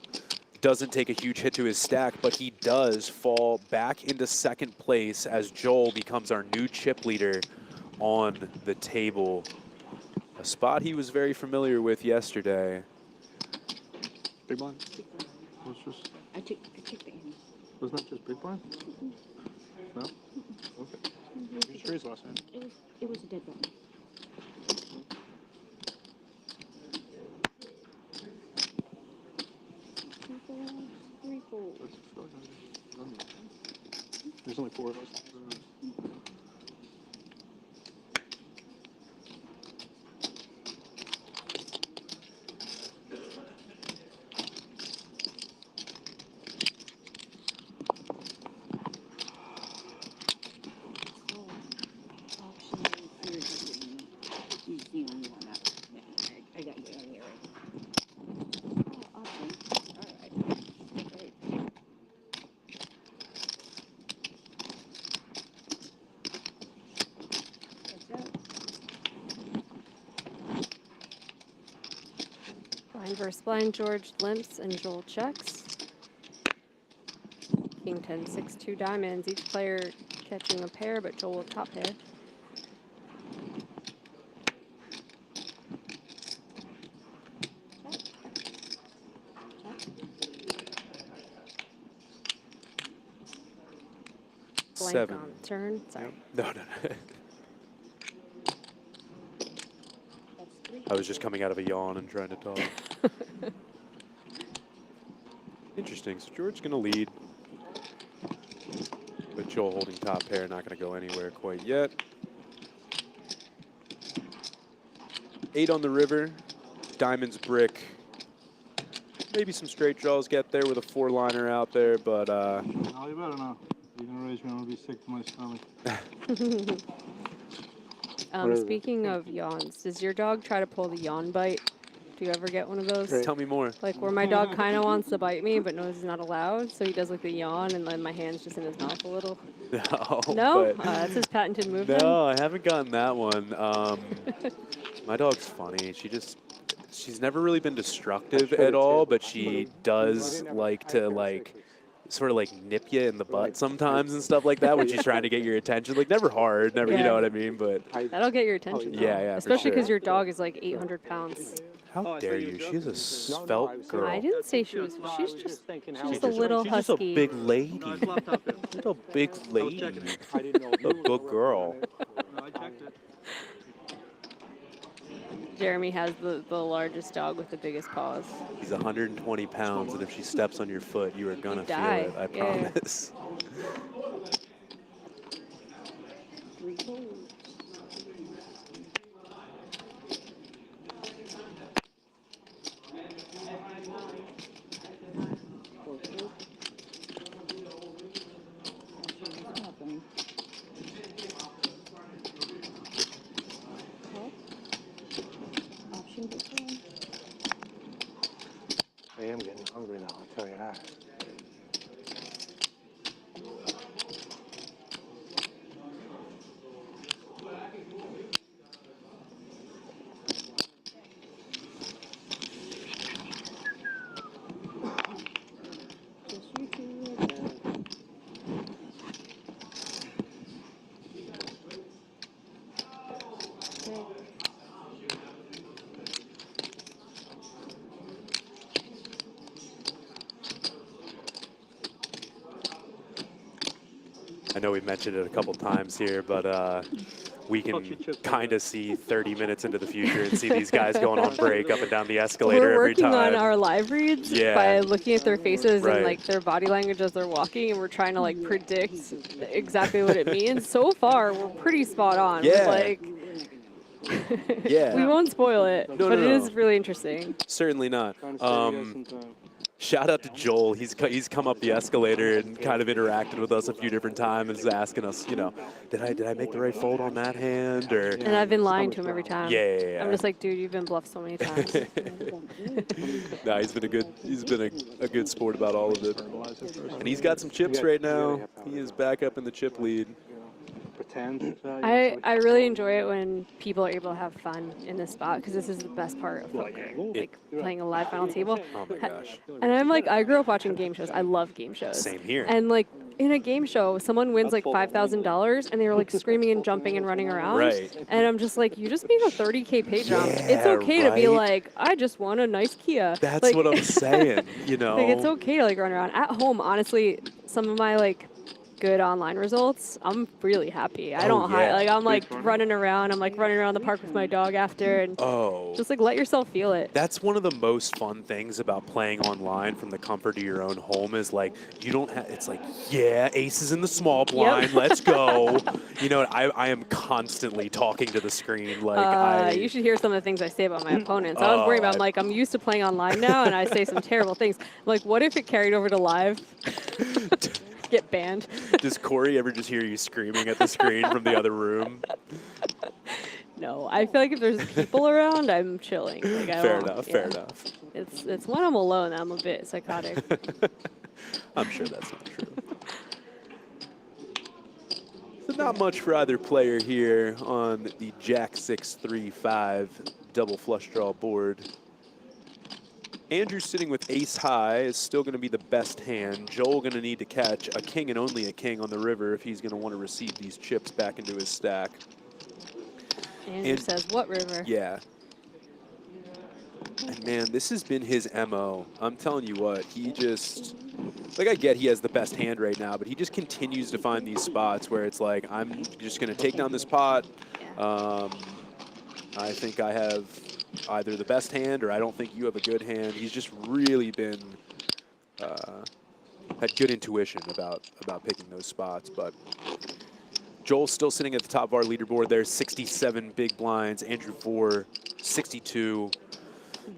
doesn't take a huge hit to his stack, but he does fall back into second place as Joel becomes our new chip leader on the table. A spot he was very familiar with yesterday. Big blind? I took the hand. Wasn't that just big blind? No? Okay. You just raised last hand. It was a dead button. Three, four. There's only 4 of us. I got you on here. Blind versus blind, George limps and Joel checks. King 10, 6, 2 diamonds. Each player catching a pair, but Joel with top pair. blank 7. on turn. Sorry. No. I was just coming out of a yawn and trying to talk. Interesting. So George's going to lead. But Joel holding top pair, not going to go anywhere quite yet. 8 on the river. Diamonds, brick. Maybe some straight draws get there with a 4-liner out there, but... No, you better not. You're going to raise me, I'm going to be sick to my stomach. Speaking of yawns, does your dog try to pull the yawn bite? Do you ever get one of those? Tell me more. Like where my dog kind of wants to bite me, but knows he's not allowed, so he does like the yawn, and then my hand's just in his mouth a little. No? That's his patented move. No, I haven't gotten that one. My dog's funny. She's never really been destructive at all, but she does like to sort of nip you in the butt sometimes and stuff like that when she's trying to get your attention. Like never hard, never, you know what I mean? But that'll get your attention. Yeah, especially because sure. your dog is like 800 pounds. How dare you? She's a svelte girl. I didn't say she was. She's just a little She's husky. just a big lady. She's a big lady. A good girl. Jeremy has the largest dog with the biggest paws. He's 120 pounds, and if she steps on your foot, you are gonna feel die. it. I promise. I am getting hungry now, I'll tell you that. I know we've mentioned it a couple times here, but we can kind of see 30 minutes into the future and see these guys going on break up and down the escalator every time. We're working on our live reads by looking at their faces and like their body language as they're walking, and we're trying to like predict exactly what it means. So far, we're pretty spot on. Yeah. Like, we won't spoil it, but it is really interesting. Certainly not. Shout out to Joel. He's come up the escalator and kind of interacted with us a few different times, asking us, you know, did I make the right fold on that hand? Or and I've been lying to him every time. Yeah. I'm just like, dude, you've been bluffed so many times. No, he's been a good sport about all of it. And he's got some chips right now. He is back up in the chip lead. Pretend. I really enjoy it when people are able to have fun in this spot, because this is the best part of poker, like playing a live final table. Oh my gosh. And I'm like, I grew up watching game shows. I love game shows. Same here. And like in a game show, someone wins like $5,000 and they were like screaming and jumping and running around. Right. And I'm just like, you just made a 30K pay jump. It's okay to be like, I just won a nice Kia. That's like, what I'm saying, you know. Like it's okay to like run around. At home, honestly, some of my like good online results, I'm really happy. I don't hide. Like I'm like running around. I'm like running around the park with my dog after, and just like let yourself feel it. That's one of the most fun things about playing online from the comfort of your own home is like you don't have. It's like aces in the small blind. Let's go. You know, I am constantly talking to the screen. Like you should hear some of the things I say about my opponents. I was worried about. I'm like, I'm used to playing online now, and I say some terrible things. I'm like, what if it carried over to live? Get banned. Does Corey ever just hear you screaming at the screen from the other room? No, I feel like if there's people around, I'm chilling. Like, Fair enough. It's when I'm alone that I'm a bit psychotic. I'm sure that's not true. So not much for either player here on the Jack 6-3-5 double flush draw board. Andrew sitting with ace high is still going to be the best hand. Joel going to need to catch a king and only a king on the river if he's going to want to receive these chips back into his stack. Andrew says, what river? Yeah. And man, this has been his MO. I'm telling you what, he just, like, I get he has the best hand right now, but he just continues to find these spots where it's like, I'm just going to take down this pot. I think I have either the best hand or I don't think you have a good hand. He's just really been, had good intuition about picking those spots. But Joel's still sitting at the top of our leaderboard there, 67 big blinds. Andrew Vore, 62.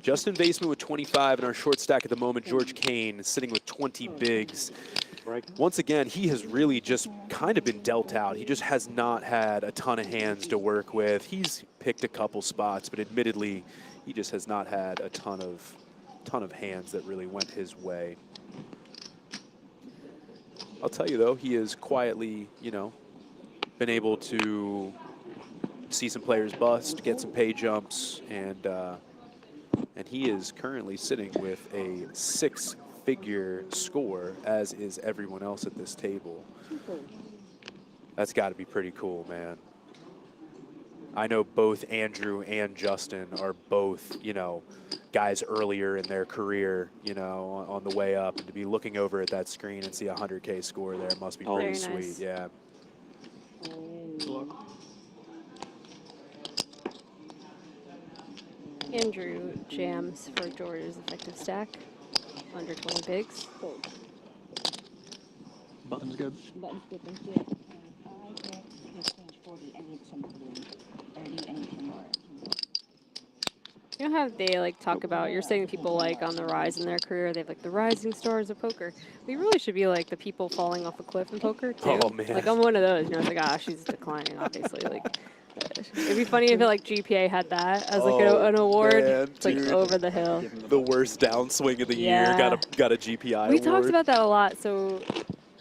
Justin Baseman with 25 in our short stack at the moment. George Kane sitting with 20 bigs. Once again, he has really just kind of been dealt out. He just has not had a ton of hands to work with. He's picked a couple spots, but admittedly, he just has not had a ton of hands that really went his way. I'll tell you though, he has quietly, you know, been able to see some players bust, get some pay jumps, and he is currently sitting with a 6-figure score, as is everyone else at this table. That's got to be pretty cool, man. I know both Andrew and Justin are both, you know, guys earlier in their career, you know, on the way up, and to be looking over at that screen and see a 100K score there must be pretty sweet. Nice. Yeah. Andrew jams for George's effective stack, under 20 bigs. Button's good. Button's good, thank you. I get 40. I need some 30, anything more. You know how they like talk about, you're saying people like on the rise in their career, they have like the rising stars of poker. We really should be like the people falling off a cliff in poker too. Oh man. Like I'm one of those, you know, it's like, ah, she's declining, obviously. Like it'd be funny if it, like GPA had that as like an award. Man, it's like over the hill. The worst downswing of the year got a GPI award. We talked about that a lot. So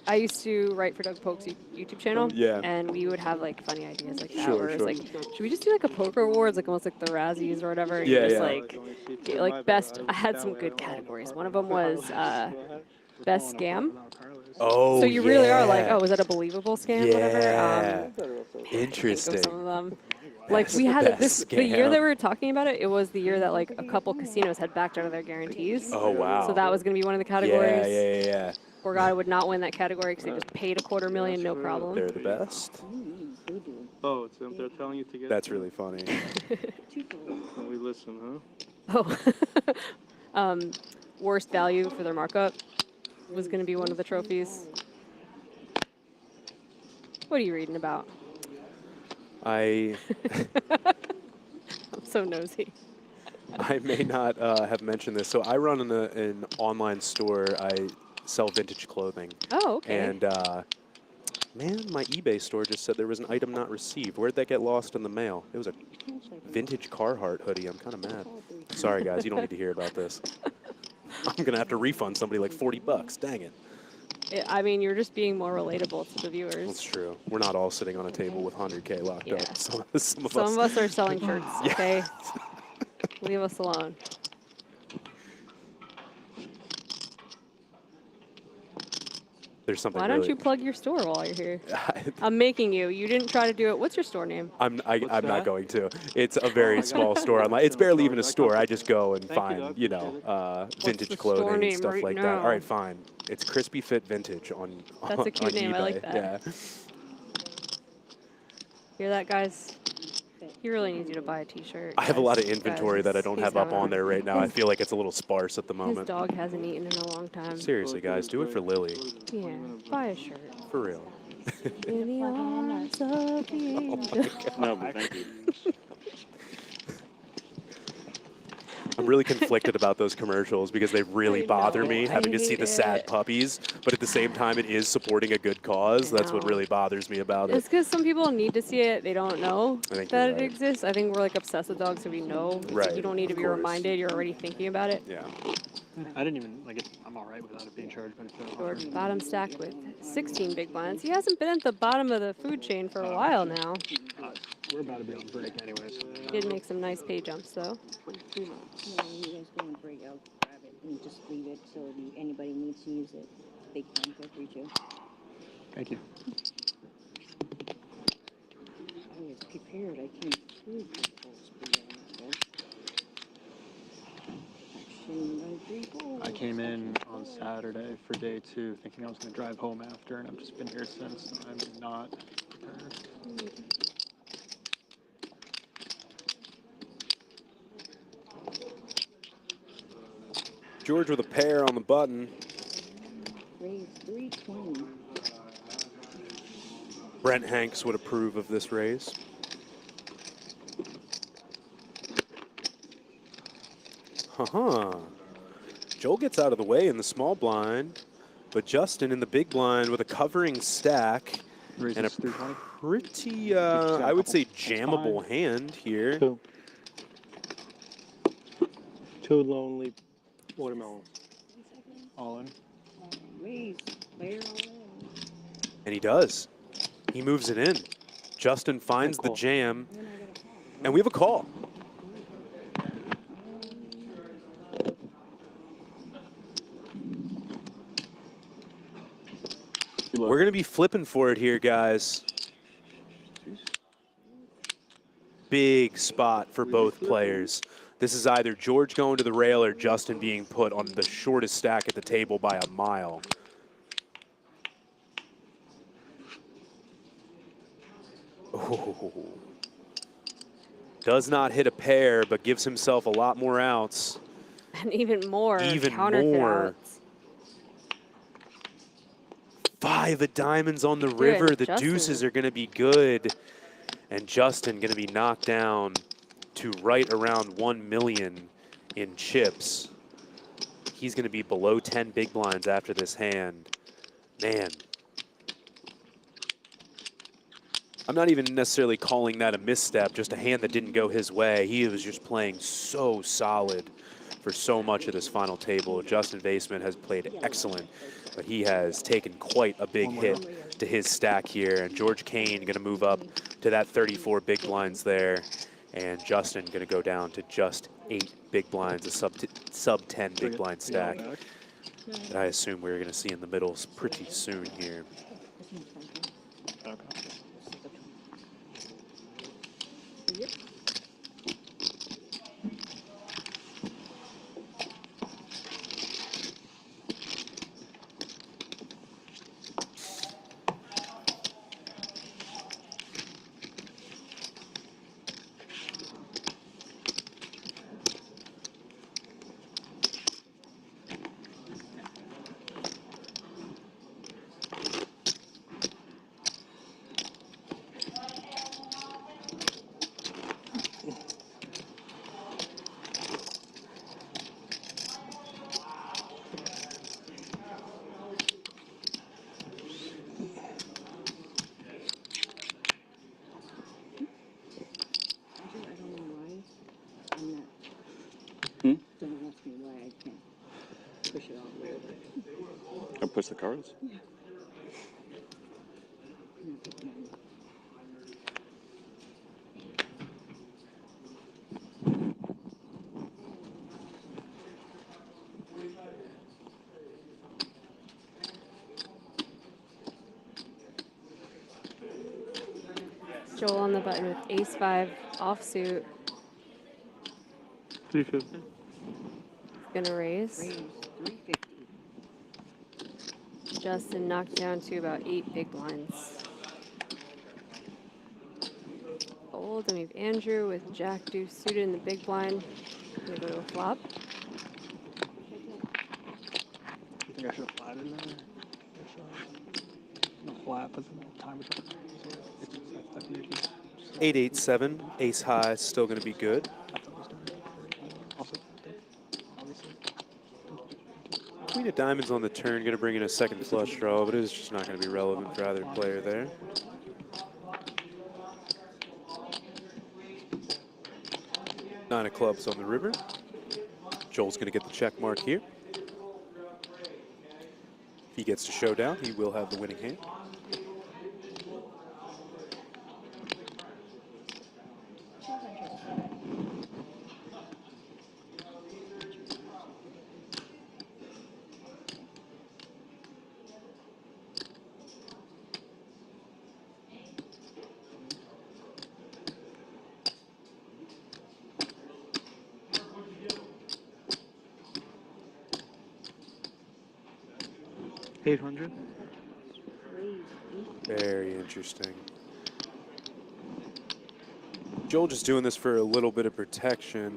I used to write for Doug Polk's YouTube channel, and we would have like funny ideas like that, where it's like, should we just do like a poker awards, like almost like the Razzies or whatever? And just like best. I had some good categories. One of them was best scam. Oh, so you really are like, oh, was that a believable scam? Yeah. Whatever. Interesting. Some of them. Like we had the year that we were talking about it. It was the year that like a couple casinos had backed out of their guarantees. Oh wow. So that was going to be one of the categories. Yeah. Borgata would not win that category because they just paid $250,000, no problem. They're the best. Oh, it's them. They're telling you to get. That's really funny. We listen, huh? Oh. Worst value for their markup was going to be one of the trophies. What are you reading about? I'm so nosy. I may not have mentioned this. So I run an online store. I sell vintage clothing. Oh, okay. And man, my eBay store just said there was an item not received. Where'd that get lost in the mail? It was a vintage Carhartt hoodie. I'm kind of mad. Sorry, guys. You don't need to hear about this. I'm going to have to refund somebody like $40. Dang it. I mean, you're just being more relatable to the viewers. That's true. We're not all sitting on a table with 100K locked up. Some of us are selling shirts, okay? Leave us alone. There's something. Why don't you plug your store while you're here? I'm making you. You didn't try to do it. What's your store name? I'm not going to. It's a very small store online. It's barely even a store. I just go and find, you know, vintage clothing and stuff like that. All right, fine. It's Crispy Fit Vintage on That's a cute name. eBay. I like that. Yeah. Hear that, guys? He really needs you to buy a T-shirt. I have a lot of inventory that I don't have up on there right now. I feel like it's a little sparse at the moment. His dog hasn't eaten in a long time. Seriously, guys, do it for Lily. Yeah, buy a shirt. For real. In the arms of the angel. No, but thank you. I'm really conflicted about those commercials because they really bother me, having to see the sad puppies. But at the same time, it is supporting a good cause. That's what really bothers me about it. It's because some people need to see it. They don't know that it right. exists. I think we're like obsessed with dogs, so we know. Right. Like you don't need to be reminded. You're already thinking about it. Yeah. I didn't even, like, I'm all right without it being charged. But George, bottom stacked with 16 big blinds. He hasn't been at the bottom of the food chain for a while now. We're about to be on break anyways. He did make some nice pay jumps, though. Yeah, you guys go on break. I'll grab it and just leave it so if anybody needs to use it, they can. Feel free to. Thank you. I was prepared. I came through people's I came in on Saturday for day 2 thinking I was going to drive home after, and I've just been here since, so I'm not prepared. George with a pair on the button. Raise 320. Brent Hanks would approve of this raise. Joel gets out of the way in the small blind, but Justin in the big blind with a covering stack and a pretty, I would say, jammable hand here. Two lonely watermelons. All in. Raise. Player all in. And he does. He moves it in. Justin finds the jam, and we have a call. We're going to be flipping for it here, guys. Big spot for both players. This is either George going to the rail or Justin being put on the shortest stack at the table by a mile. Oh. Does not hit a pair, but gives himself a lot more outs. And even more counterfeit outs. 5 of diamonds on the river. The deuces are going to be good. And Justin going to be knocked down to right around 1 million in chips. He's going to be below 10 big blinds after this hand. Man. I'm not even necessarily calling that a misstep, just a hand that didn't go his way. He was just playing so solid for so much of this final table. Justin Vaseman has played excellent, but he has taken quite a big hit to his stack here. And George Kane going to move up to that 34 big blinds there. And Justin going to go down to just 8 big blinds, a sub 10 big blind stack that I assume we're going to see in the middles pretty soon here. Don't ask me why I can't push it off a little bit. And push the cards? Yeah. Joel on the button with ace-5 offsuit. 350. Gonna raise. Raise 350. Justin knocked down to about 8 big blinds. Fold, and we have Andrew with Jack deuce suited in the big blind. Gonna go to a flop. I think I should have flatted there. No flat, but the time was 8-8-7, ace high, still going to be good. Queen of diamonds on the turn, going to bring in a second flush draw, but it's just not going to be relevant for either player there. Nine of clubs on the river. Joel's going to get the check mark here. If he gets to showdown, he will have the winning hand. 800. Very interesting. Joel just doing this for a little bit of protection,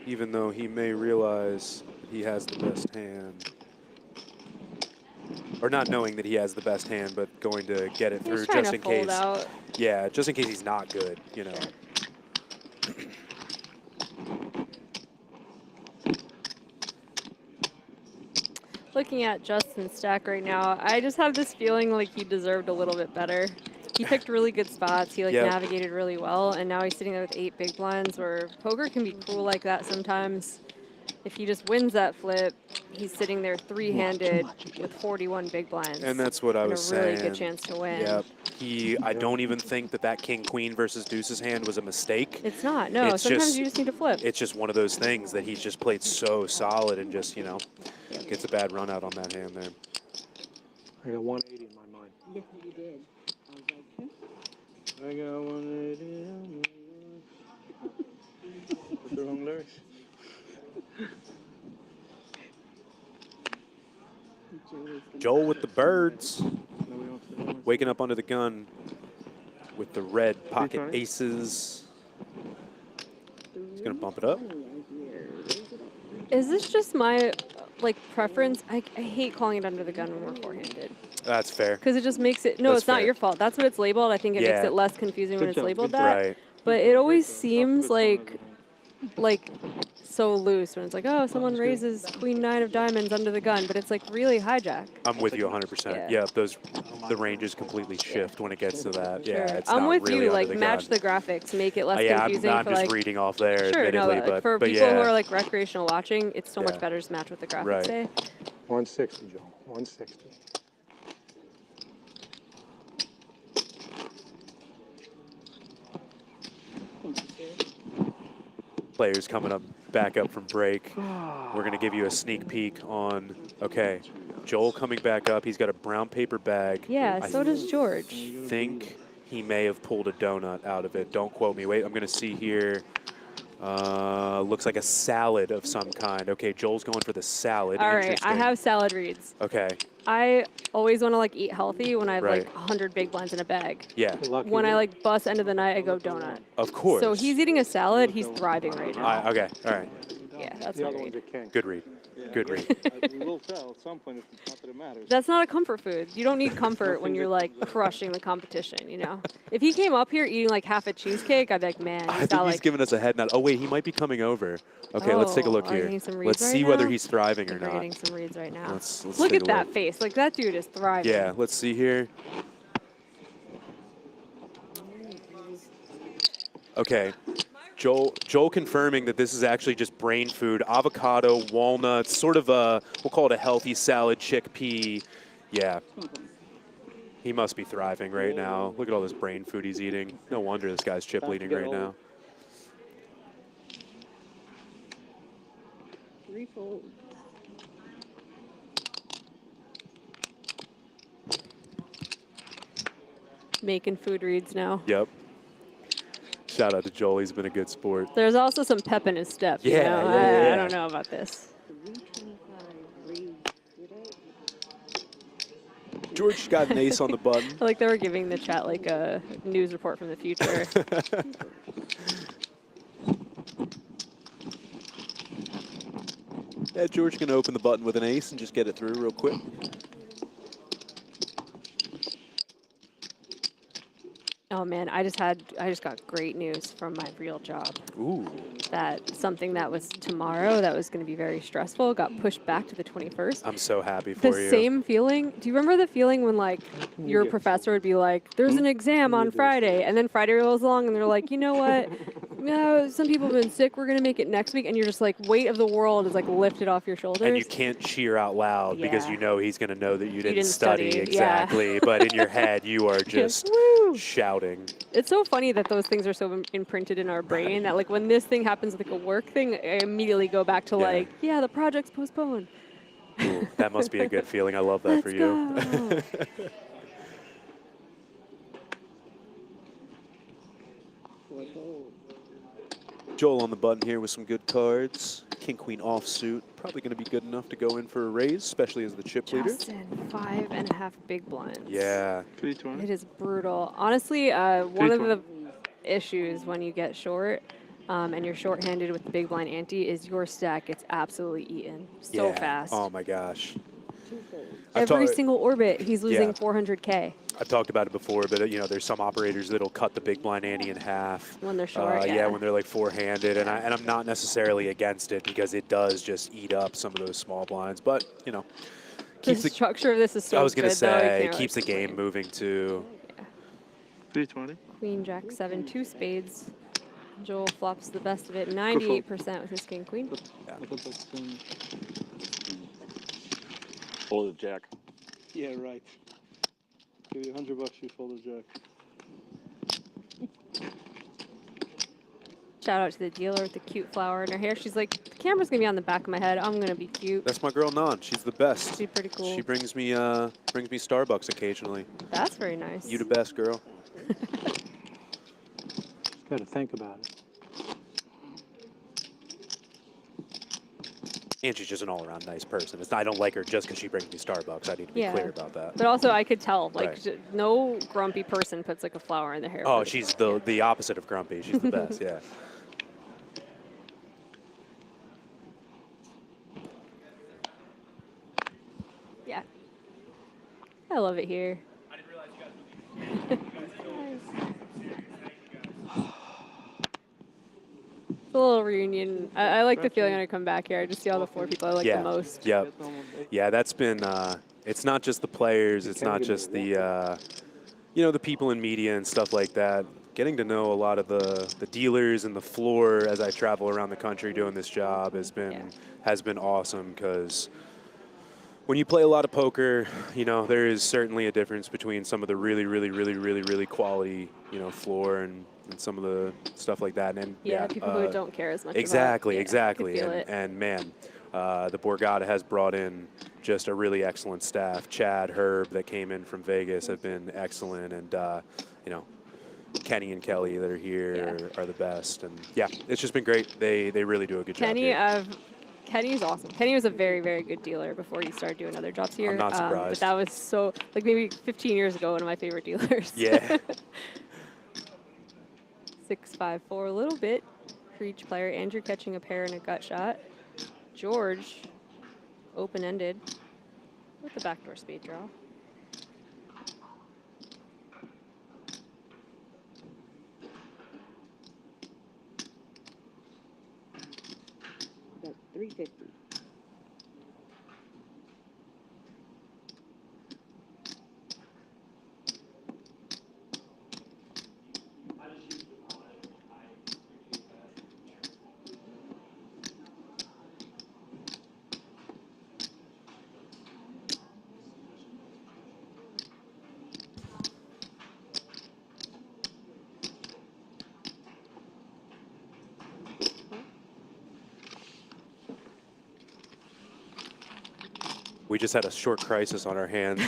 even though he may realize that he has the best hand. Or not knowing that he has the best hand, but going to get it through just in case. Out. Yeah, just in case he's not good, you know. Looking at Justin's stack right now, I just have this feeling like he deserved a little bit better. He picked really good spots. He navigated really well, and now he's sitting there with 8 big blinds. Where poker can be cruel like that sometimes. If he just wins that flip, he's sitting there 3-handed with 41 big blinds. And that's what I was saying. A really good chance to win. Yep. I don't even think that king-queen versus deuces hand was a mistake. It's not. No, sometimes you just need to flip. It's just one of those things that he's just played so solid and just, you know, gets a bad run out on that hand there. I got 180 in my mind. Yes, you did. I was like, I got 180 on my With the wrong lyrics. Joel with the birds. Waking up under the gun with the red pocket aces. He's going to bump it up. Is this just my preference? I hate calling it under the gun when we're four-handed. That's fair. Because it just makes it, no, it's not your fault. That's what it's labeled. I think it makes it less confusing when it's labeled that. Right. But it always seems like so loose when it's like, oh, someone raises queen 9 of diamonds under the gun, but it's like really hijack. I'm with you 100%. Yeah, the ranges completely shift when it gets to that. Sure. Yeah, it's I'm not with really you. under Like the match gun. the graphics, make it less confusing. I'm for just reading off there, sure, admittedly, no, but for but people yeah. who are like recreational watching, it's so much better to match what the graphics say. 160, Joel. 160. Players coming up, back up from break. We're going to give you a sneak peek on, okay, Joel coming back up. He's got a brown paper bag. Yeah, so does George. I think he may have pulled a donut out of it. Don't quote me. Wait, I'm going to see here. Looks like a salad of some kind. Okay, Joel's going for the salad. All right, I have salad reads. Okay. I always want to like eat healthy when I have like 100 big blinds in a bag. Yeah. When I like bust end of the night, I go donut. Of course. So he's eating a salad. He's thriving right now. Okay. All right. Yeah, that's my read. Good read. Good read. We will tell at some point, if not that it matters. That's not a comfort food. You don't need comfort when you're like crushing the competition, you know? If he came up here eating like half a cheesecake, I'd be like, man, I think he's giving us a head nod. Oh, wait, he might be coming over. Okay, let's take a look here. Let's see whether he's thriving or not. We're getting some reads right now. Let's look take at a that look. face. Like, that dude is thriving. Yeah, let's see here. Okay. Joel confirming that this is actually just brain food. Avocado, walnuts, sort of a, we'll call it a healthy salad, chickpea. Yeah. He must be thriving right now. Look at all this brain food he's eating. No wonder this guy's chip leading right now. Threefold. Making food reads now. Yep. Shout out to Joel. He's been a good sport. There's also some pep in his step. Yeah, you know? yeah. I don't know about this. 325 reads. Did I? George got an ace on the button. I feel like they were giving the chat like a news report from the future. Yeah, George can open the button with an ace and just get it through real quick. Oh man, I just got great news from my real job. Ooh. That something that was tomorrow that was going to be very stressful got pushed back to the 21st. I'm so happy for you. The same feeling. Do you remember the feeling when like your professor would be like, "There's an exam on Friday," and then Friday rolls along and they're like, "You know what? No, some people have been sick. We're going to make it next week," and you're just like, weight of the world is like lifted off your shoulders. And you can't cheer out loud because you know he's going to know that you didn't study. Exactly. But in your head, you are just shouting. It's so funny that those things are so imprinted in our brain that like when this thing happens like a work thing, I immediately go back to like, yeah, the project's postponed. Ooh, that must be a good feeling. I love that for you. Joel on the button here with some good cards. King Queen offsuit, probably going to be good enough to go in for a raise, especially as the chip leader. Justin, 5.5 big blinds. Yeah. It is brutal. Honestly, one of the issues when you get short and you're short-handed with the big blind ante is your stack gets absolutely eaten so fast. Oh my gosh. Every single orbit, he's losing 400K. I've talked about it before, but you know, there's some operators that'll cut the big blind ante in half when they're short. Yeah, when they're like four-handed, and I'm not necessarily against it because it does just eat up some of those small blinds. But you know, keeps the structure of this is so good. I was gonna say though, keeps the game moving too. Yeah. 320. Queen Jack 7, 2 spades. Joel flops the best of it, 98% with his king queen. Fold the jack. Yeah, right. Give you $100, you fold a jack. Shout out to the dealer with the cute flower in her hair. She's like, the camera's gonna be on the back of my head. I'm gonna be cute. That's my girl Nan. She's the best. She's pretty cool. She brings me Starbucks occasionally. That's very nice. You the best, girl. Got to think about it. And she's just an all-around nice person. I don't like her just because she brings me Starbucks. I need to be clear about that. But also, I could tell, like, Right. no grumpy person puts like a flower in their hair. Oh, she's the opposite of grumpy. She's the best, yeah. Yeah. I love it here. It's a little reunion. I like the feeling when I come back here. I just see all the 4 people I like the most. Yep. Yeah, that's been, it's not just the players, it's not just the, you know, the people in media and stuff like that. Getting to know a lot of the dealers and the floor as I travel around the country doing this job has been awesome, because when you play a lot of poker, you know, there is certainly a difference between some of the really quality, you know, floor and some of the stuff like that. And people who don't care as much. Exactly, about, exactly. feel it. And man, the Borgata has brought in just a really excellent staff. Chad, Herb, that came in from Vegas have been excellent, and you know, Kenny and Kelly that are here are the best. And yeah, it's just been great. They really do a good job here. Kenny's awesome. Kenny was a very, very good dealer before he started doing other jobs here. I'm not surprised. But that was so, like maybe 15 years ago, one of my favorite dealers. Yeah. 6-5-4, a little bit for each player. Andrew catching a pair and a gut shot. George, open-ended with the backdoor spade draw. That's 350. We just had a short crisis on our hands.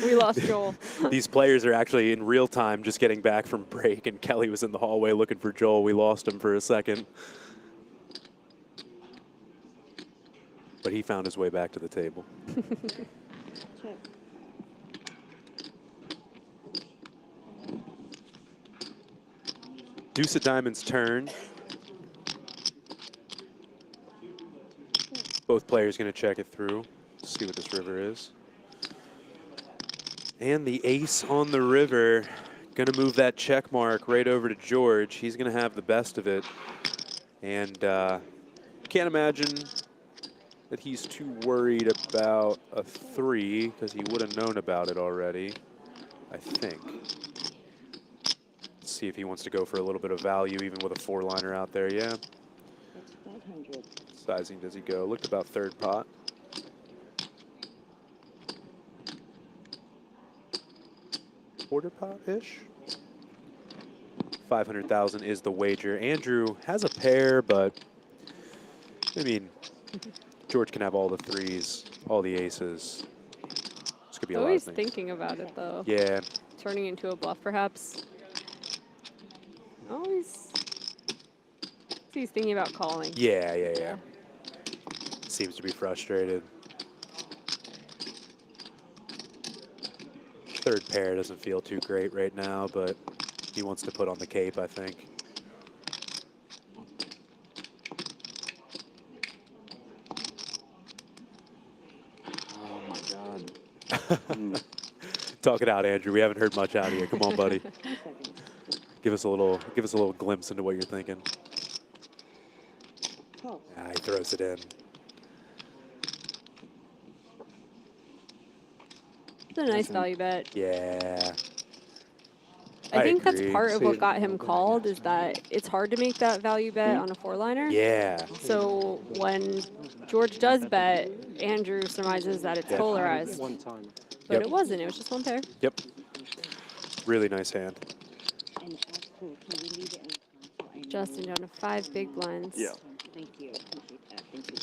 We lost Joel. These players are actually in real time just getting back from break, and Kelly was in the hallway looking for Joel. We lost him for a second. But he found his way back to the table. Check. Deuce of Diamonds turn. Both players going to check it through. See what this river is. And the ace on the river. Going to move that check mark right over to George. He's going to have the best of it. And can't imagine that he's too worried about a 3, because he would have known about it already, I think. Let's see if he wants to go for a little bit of value, even with a 4-liner out there. Yeah. That's 500. Sizing does he go? Looked about third pot. Quarter pot-ish. 500,000 is the wager. Andrew has a pair, but I mean, George can have all the 3s, all the aces. This could be a lot of Always things. thinking about it though. Yeah. Turning into a bluff, perhaps. Always. So he's thinking about calling. Yeah. Seems to be frustrated. Third pair doesn't feel too great right now, but he wants to put on the cape, I think. Oh my God. Talk it out, Andrew. We haven't heard much out of you. Come on, buddy. Give us a little glimpse into what you're thinking. He throws it in. It's a nice value bet. Yeah. I think that's agree. part of what got him called is that it's hard to make that value bet on a 4-liner. Yeah. So when George does bet, Andrew surmises that it's polarized. One time. But it wasn't. It was just one pair. Yep. Really nice hand. Justin down to 5 big blinds. Yeah. Thank you. Appreciate that. Thank you.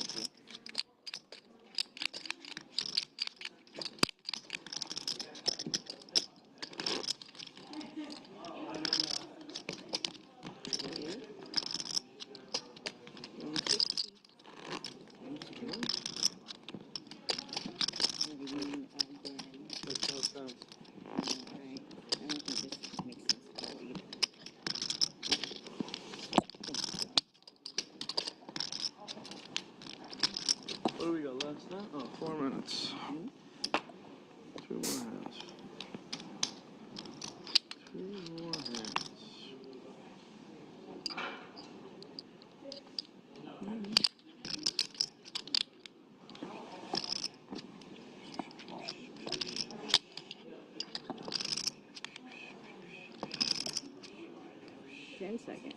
What do we got left now? Oh, 4 minutes. 2 more hands. 2 more hands. Seconds.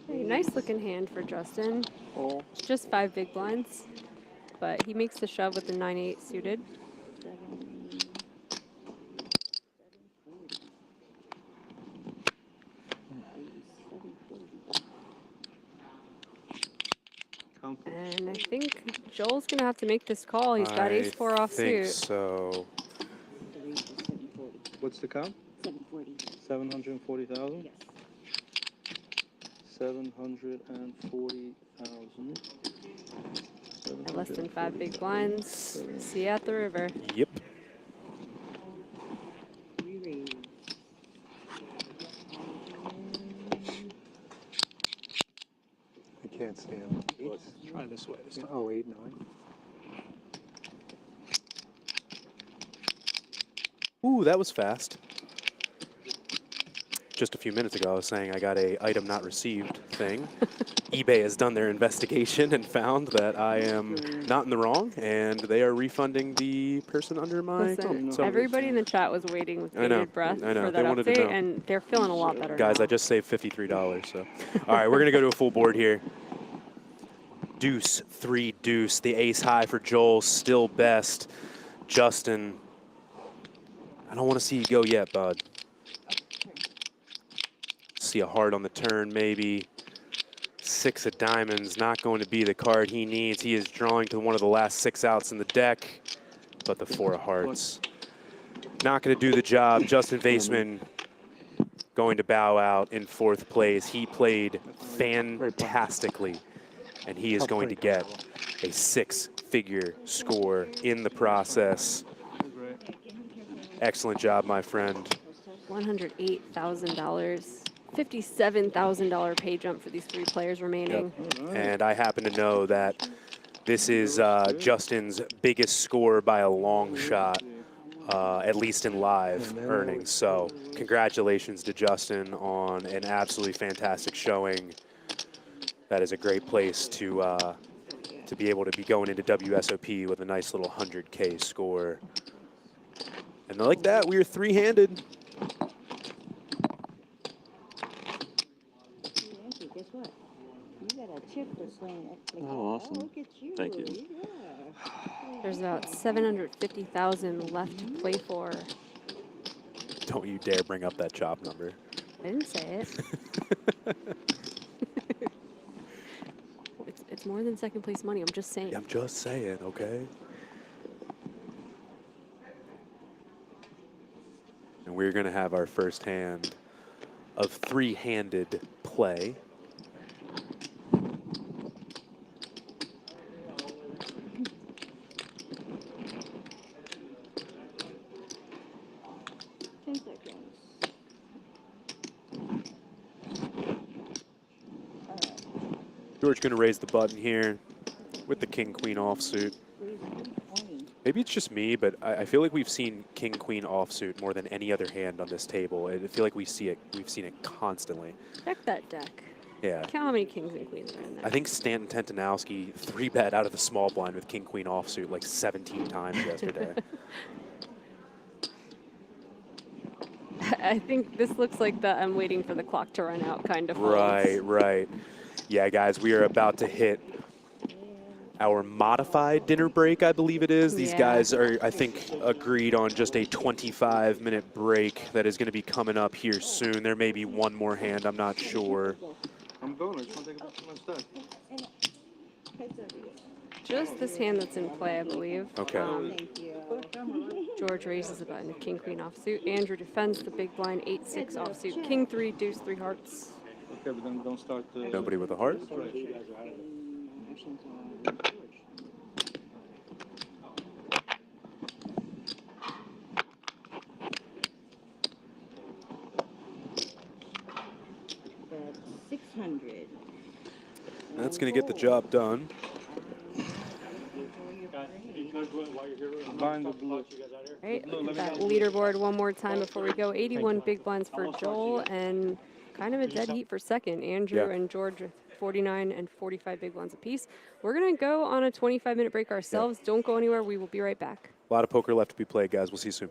Hey, nice looking hand for Justin. It's just 5 big blinds, but he makes the shove with the 9-8 suited. And I think Joel's going to have to make this call. He's got ace-4 offsuit. I think so. What's the count? 740. 740,000? Yes. 740,000. Less than 5 big blinds. See you at the river. Yep. I can't stand. Let's try this way. Oh, 8, 9. Ooh, that was fast. Just a few minutes ago, I was saying I got a item not received thing. eBay has done their investigation and found that I am not in the wrong, and they are refunding the person under my Listen, so everybody in the chat was waiting with bated breath for that update, and they're feeling a lot better Guys, now. I just saved $53, so. All right, we're going to go to a full board here. Deuce, 3 deuce. The ace high for Joel, still best. Justin, I don't want to see you go yet, bud. See a heart on the turn, maybe. 6 of diamonds, not going to be the card he needs. He is drawing to one of the last 6 outs in the deck, but the 4 of hearts. Not going to do the job. Justin Vaseman going to bow out in 4th place. He played fantastically, and he is going to get a 6-figure score in the process. Excellent job, my friend. $108,000. $57,000 pay jump for these 3 players remaining. Yep. And I happen to know that this is Justin's biggest score by a long shot, at least in live earnings. So congratulations to Justin on an absolutely fantastic showing. That is a great place to be able to be going into WSOP with a nice little 100K score. And like that, we are 3-handed. Guess what? You got a chip that's laying up. Like, oh, awesome. Oh, look at you. Thank you. Yeah. There's about $750,000 left to play for. Don't you dare bring up that chop number. I didn't say it. It's more than 2nd place money. I'm just saying. I'm just saying, okay? we're going to have our first hand of three-handed play. George going to raise the button here with the king-queen offsuit. Maybe it's just me, but I feel like we've seen king-queen offsuit more than any other hand on this table. I feel like we've seen it constantly. Check that deck. Yeah. Count how many kings and queens are in there. I think Stanton Tentonowski 3-bet out of the small blind with king-queen offsuit like 17 times yesterday. I think this looks like the I'm waiting for the clock to run out kind of Right, right. Yeah, guys, we are about to hit our modified dinner break, I believe it is. These guys are, I think, agreed on just a 25-minute break that is going to be coming up here soon. There may be one more hand, I'm not sure. I'm going. I just want to take a picture of my stack. Just this hand that's in play, I believe. Okay. George raises the button, king, queen offsuit. Andrew defends the big blind, 8-6 offsuit. King 3, deuce 3 hearts. Okay, but then don't start the... Nobody with a heart? That's 600. That's going to get the job done. Behind the blue. All right, look at that leaderboard one more time before we go. 81 big blinds for Joel and kind of a dead heat for second. Andrew and George, 49 and 45 big blinds apiece. We're going to go on a 25-minute break ourselves. Don't go anywhere. We will be right back. A lot of poker left to be played, guys. We'll see you soon.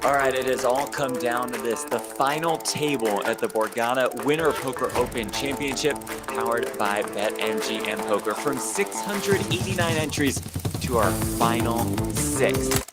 All right, it has all come down to this, the final table at the Borgata Winter Poker Open Championship, powered by BetMGM Poker. From 689 entries to our final 6.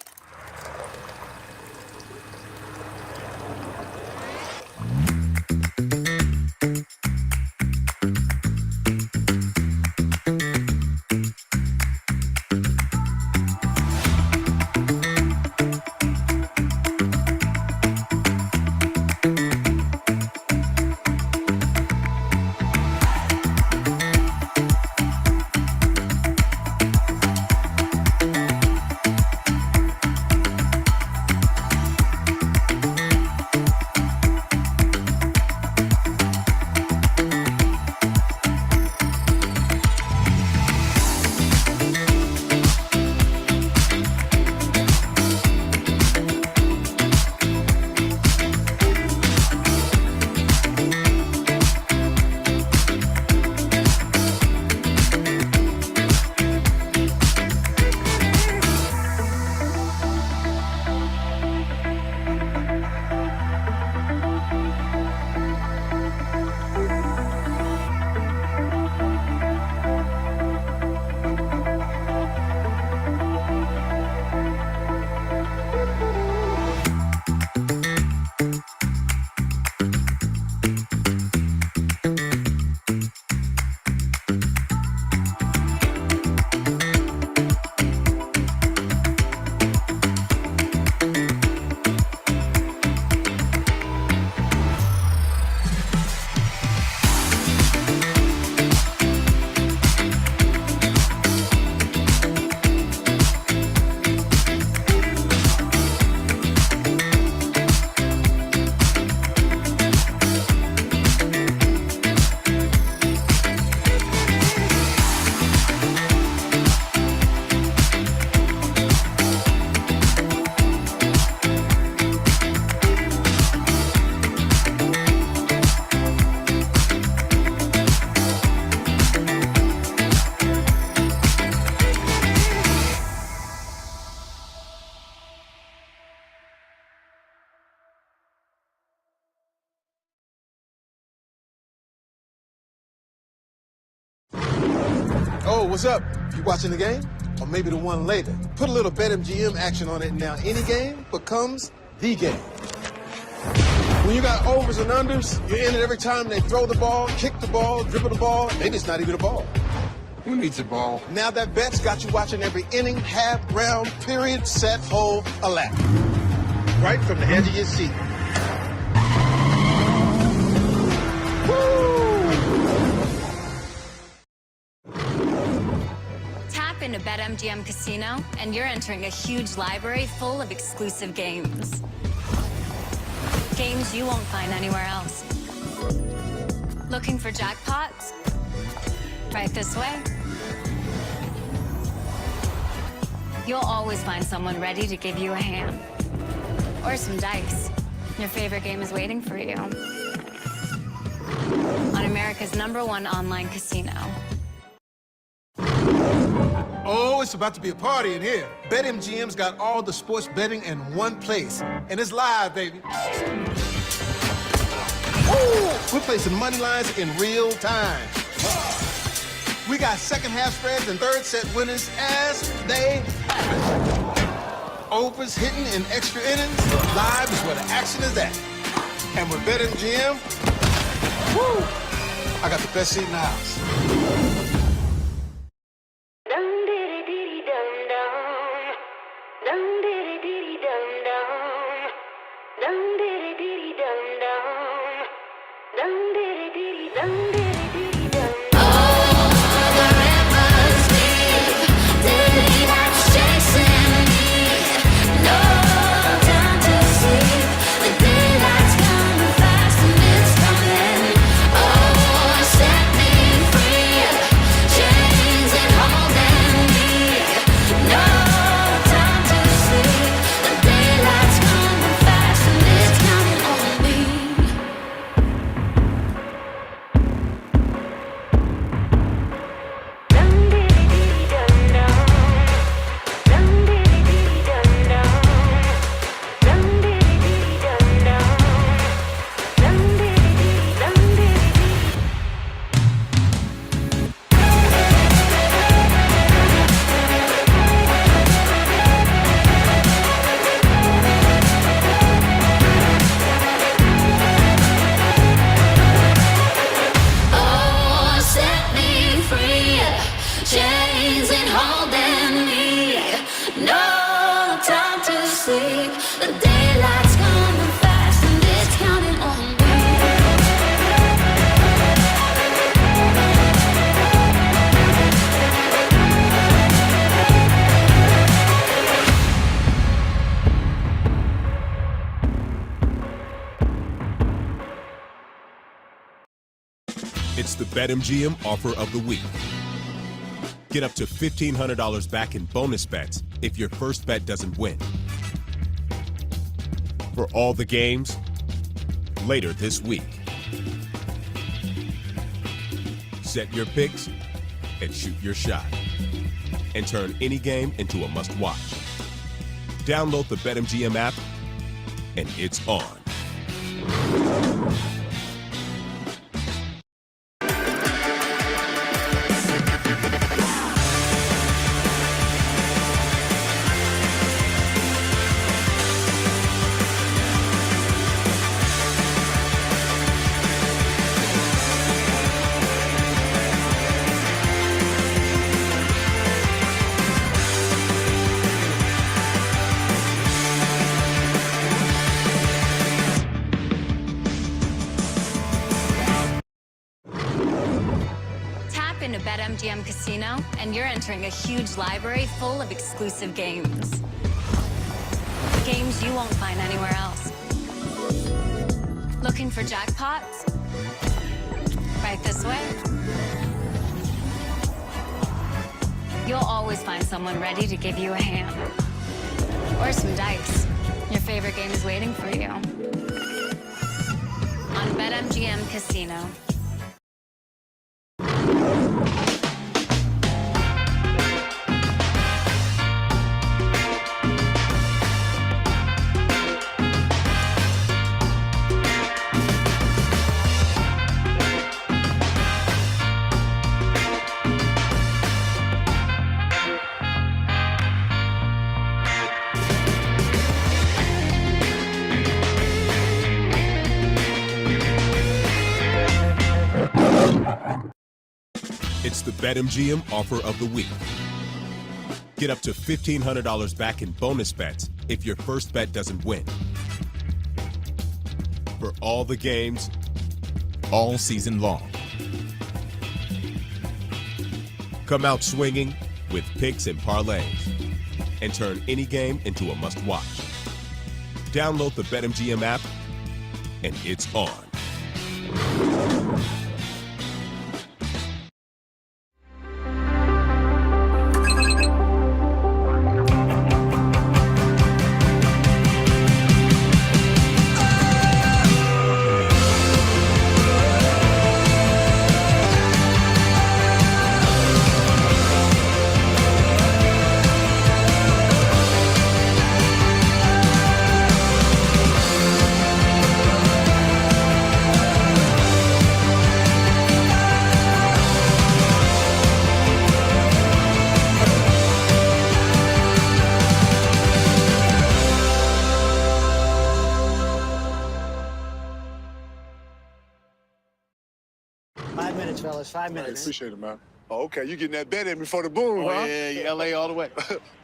Oh, what's up? You watching the game? Or maybe the one later? Put a little BetMGM action on it now. Any game becomes the game. When you got overs and unders, you're in it every time they throw the ball, kick the ball, dribble the ball. Maybe it's not even a ball. Who needs a ball? Now that bet's got you watching every inning, half, round, period, set, hole, a lap. Right from the edge of your seat. Tap into BetMGM Casino, and you're entering a huge library full of exclusive games. Games you won't find anywhere else. Looking for jackpots? Right this way. You'll always find someone ready to give you a hand. Or some dice. Your favorite game is waiting for you. On America's #1 online casino. Oh, it's about to be a party in here. BetMGM's got all the sports betting in one place. And it's live, baby. Ooh, we're placing money lines in real time. We got second half spreads and third set winners as they happen. Overs hitting in extra innings. Live is where the action is at. And with BetMGM, woo, I got the best seat in the house. It's the BetMGM offer of the week. Get up to $1,500 back in bonus bets if your first bet doesn't win. For all the games, later this week. Set your picks and shoot your shot. And turn any game into a must-watch. Download the BetMGM app, and it's on. Tap into BetMGM Casino, and you're entering a huge library full of exclusive games. Games you won't find anywhere else. Looking for jackpots? Right this way. You'll always find someone ready to give you a hand. Or some dice. Your favorite game is waiting for you. On BetMGM Casino. It's the BetMGM offer of the week. Get up to $1,500 back in bonus bets if your first bet doesn't win. For all the games, all season long. Come out swinging with picks and parlays and turn any game into a must-watch. Download the BetMGM app, and it's on. Fellas, 5 minutes. Appreciate it, man. Oh, okay, you getting that bet in before the boom, huh? Yeah, LA all the way.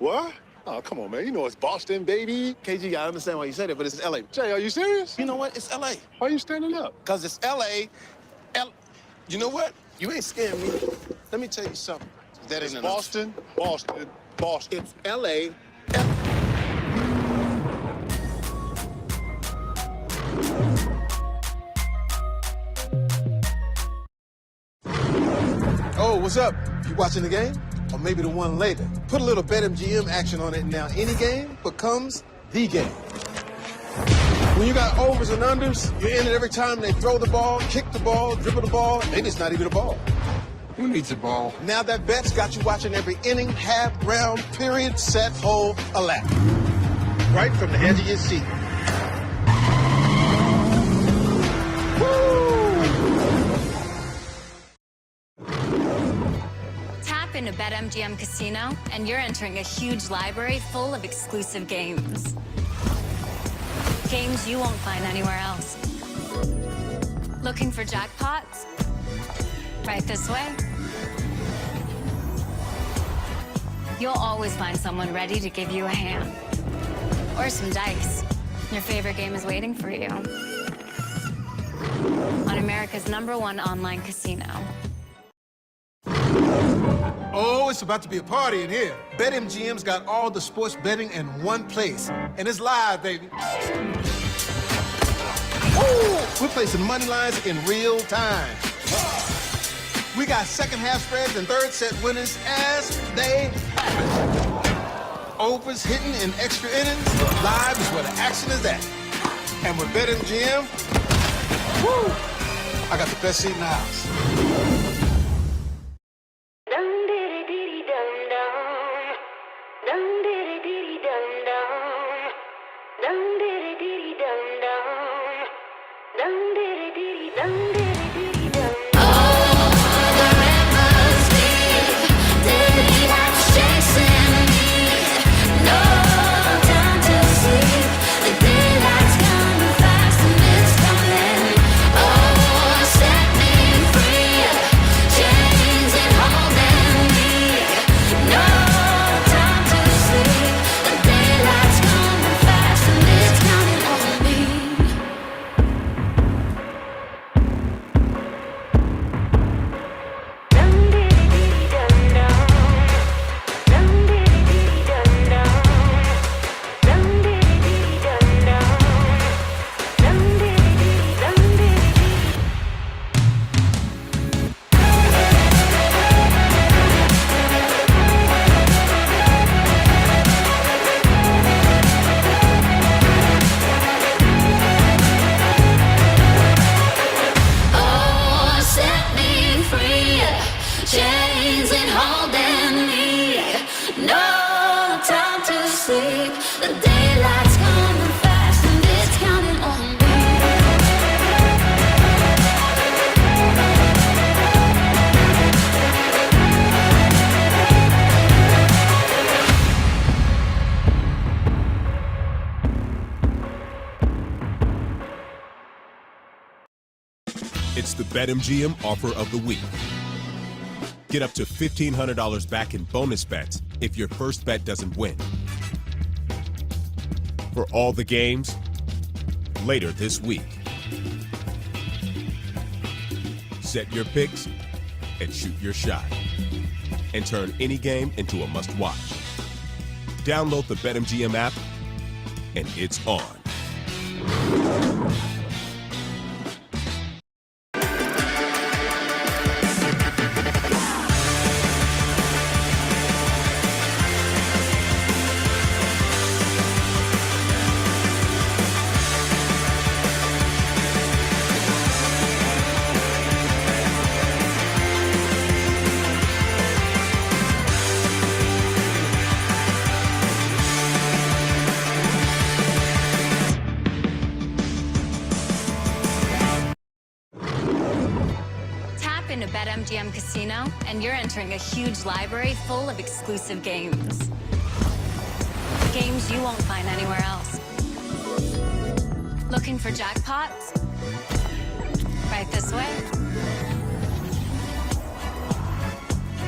What? Oh, come on, man. You know it's Boston, baby. KG, I understand why you said it, but it's LA. Jay, are you serious? You know what? It's LA. Why are you standing up? Because it's LA. You know what? You ain't scaring me. Let me tell you something. That ain't enough. Boston, Boston, Boston. It's LA. Oh, what's up? You watching the game? Or maybe the one later? Put a little BetMGM action on it, and now any game becomes the game. When you got overs and unders, you're in it every time they throw the ball, kick the ball, dribble the ball, maybe it's not even a ball. Who needs a ball? Now that bet's got you watching every inning, half, round, period, set, hole, a lap. Right from the edge of your seat. Tap into BetMGM Casino, and you're entering a huge library full of exclusive games. Games you won't find anywhere else. Looking for jackpots? Right this way. You'll always find someone ready to give you a hand. Or some dice. Your favorite game is waiting for you. On America's #1 online casino. Oh, it's about to be a party in here. BetMGM's got all the sports betting in one place. And it's live, baby. Woo! We're placing money lines in real time. We got second half spreads and third set winners as they happen. Overs hitting in extra innings. Live is where the action is at. And with BetMGM, woo, I got the best seat in the house. It's the BetMGM offer of the week. Get up to $1,500 back in bonus bets if your first bet doesn't win. For all the games, later this week. Set your picks and shoot your shot. And turn any game into a must-watch. Download the BetMGM app, and it's on. Into BetMGM Casino, and you're entering a huge library full of exclusive games. Games you won't find anywhere else. Looking for jackpots? Right this way.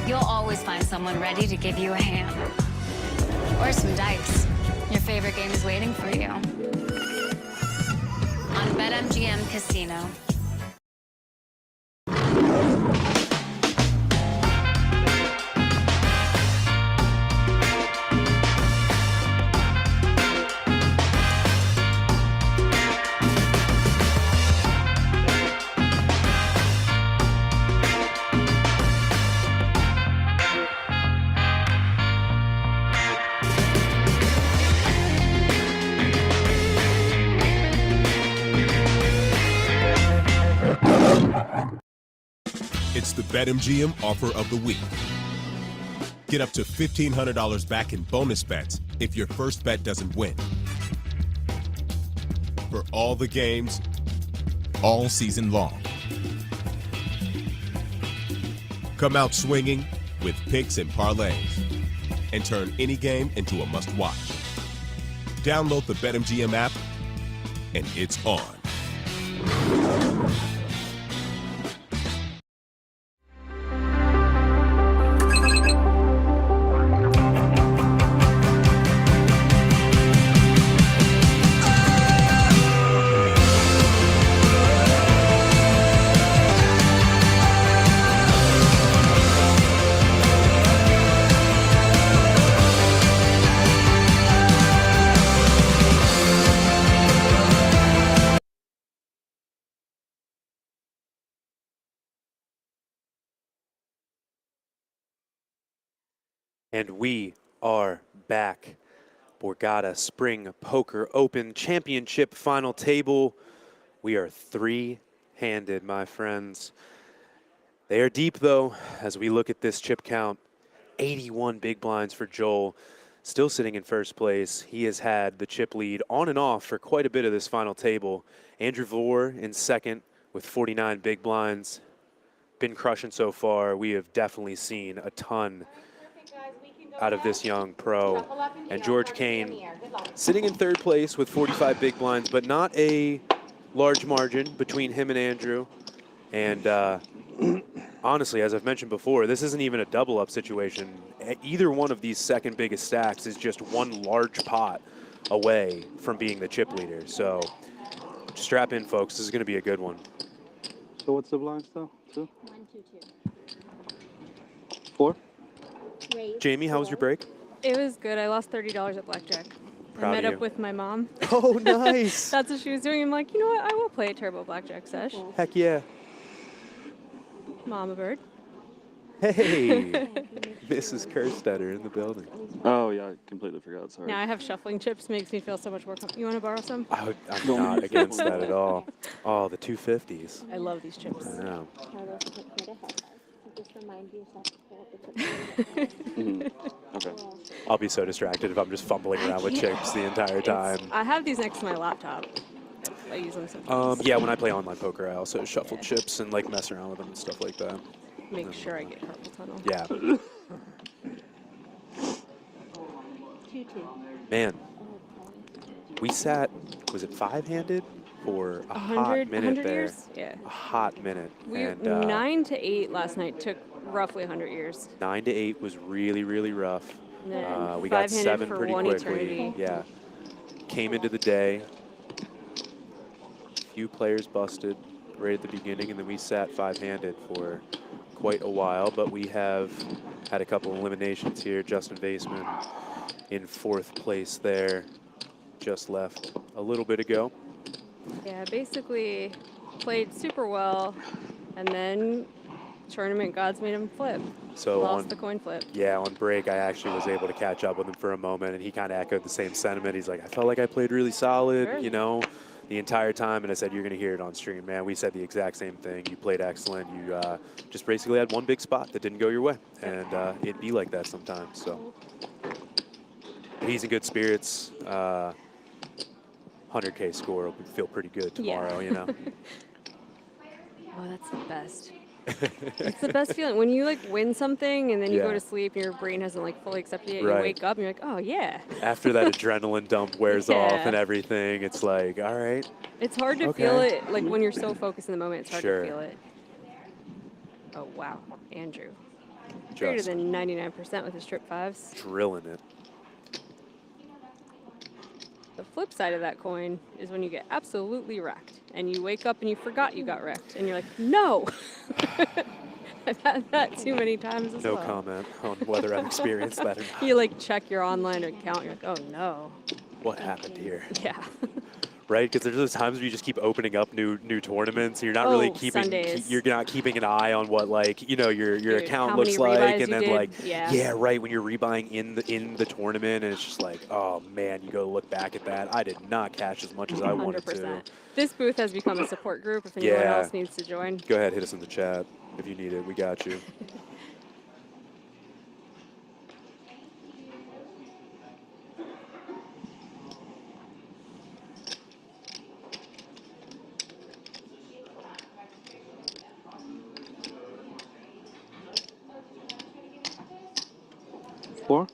You'll always find someone ready to give you a hand. Or some dice. Your favorite game is waiting for you. On BetMGM Casino. It's the BetMGM offer of the week. Get up to $1,500 back in bonus bets if your first bet doesn't win. For all the games, all season long. Come out swinging with picks and parlays and turn any game into a must-watch. Download the BetMGM app, and it's on. And we are back. Borgata Spring Poker Open Championship final table. We are three-handed, my friends. They are deep, though, as we look at this chip count. 81 big blinds for Joel, still sitting in first place. He has had the chip lead on and off for quite a bit of this final table. Andrew Vore in second with 49 big blinds. Been crushing so far. We have definitely seen a ton out of this young pro. And George Kane sitting in third place with 45 big blinds, but not a large margin between him and Andrew. And honestly, as I've mentioned before, this isn't even a double up situation. Either one of these second biggest stacks is just one large pot away from being the chip leader. So strap in, folks. This is going to be a good one. So what's the blinds though? 2? 1, 2, 2. 4? Raise. Jamie, how was your break? It was good. I lost $30 at blackjack. Proud I met of up you. with my mom. Oh, nice. That's what she was doing. I'm like, you know what? I will play a turbo blackjack sesh. Heck yeah. Mama bird. Hey, Mrs. Kerstetter in the building. Oh, yeah, I completely forgot. Sorry. Now I have shuffling chips. Makes me feel so much more comfortable. You want to borrow some? I'm not against that at all. Oh, the 250s. I love these chips. I know. Carlos, here to help us. Just remind yourself to pull up the Mm-hmm. Okay. I'll be so distracted if I'm just fumbling around with chips the entire time. I have these next to my laptop. I use them sometimes. Yeah, when I play online poker, I also shuffle chips and like mess around with them and stuff like that. Make sure I get carpal tunnel. Yeah. 2, 2. Man, we sat, was it 5-handed for a hot minute 100 there? years? Yeah. A hot minute. And 9 to 8 last night took roughly 100 years. 9 to 8 was really, really rough. And then We got 5-handed 7 for pretty one quickly. eternity. Yeah. Came into the day. Few players busted right at the beginning, and then we sat 5-handed for quite a while, but we have had a couple eliminations here. Justin Vaseman in 4th place there, just left a little bit ago. Yeah, basically played super well, and then tournament gods made him flip. So lost the coin flip. Yeah, on break, I actually was able to catch up with him for a moment, and he kind of echoed the same sentiment. He's like, I felt like I played really solid, Sure. you know, the entire time. And I said, you're going to hear it on stream, man. We said the exact same thing. You played excellent. You just basically had one big spot that didn't go your way. And it'd be like that sometimes. So he's in good spirits. 100K score will feel pretty good tomorrow, you know. Oh, that's the best. It's the best feeling when you like win something and then you go Yeah. to sleep and your brain hasn't like fully accepted it. Right. You wake up and you're like, oh yeah. After that adrenaline dump wears off Yeah. and everything, it's like, all right. It's hard to Okay. feel it like when you're so focused in the moment. It's hard Sure. to feel it. Oh wow, Andrew, greater Just than 99% with his trip 5s. drilling it. The flip side of that coin is when you get absolutely wrecked and you wake up and you forgot you got wrecked and you're like, no. I've had that too many times as No well. comment on whether I've experienced that or not. You like check your online account. You're like, oh no. What happened here? Yeah. Right, because there's those times where you just keep opening up new tournaments. And you're not really keeping. Sundays. You're not keeping an eye on what like your account how looks many like, rebuys and you then did. like Yeah. right when you're rebuying in the tournament, and it's just like, oh man, you go look back at that. I did not cash as much as I wanted to. 100%. This booth has become a support group if anyone Yeah. else needs to join. Go ahead, hit us in the chat if you need it. We got you. Four?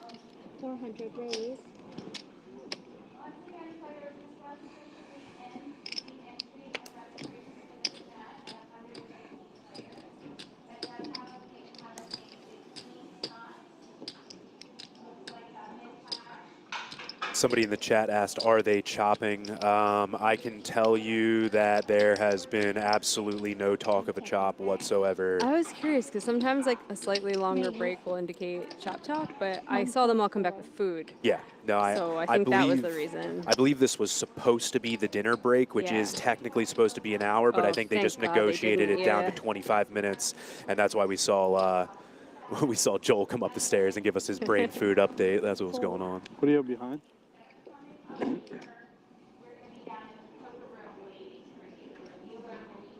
400 raise. Somebody in the chat asked, are they chopping? I can tell you that there has been absolutely no talk of a chop whatsoever. I was curious because sometimes like a slightly longer break will indicate chop talk, but I saw them all come back with food. Yeah, no, So I think that was the believe- reason. I believe this was supposed to be the dinner break, which Yeah. is technically supposed to be an hour, but I Oh, think they thank just God they negotiated didn't, it down to yeah. 25 minutes, and that's why we saw we saw Joel come up the stairs and give us his brain food update. That's what was going on. What do you have behind?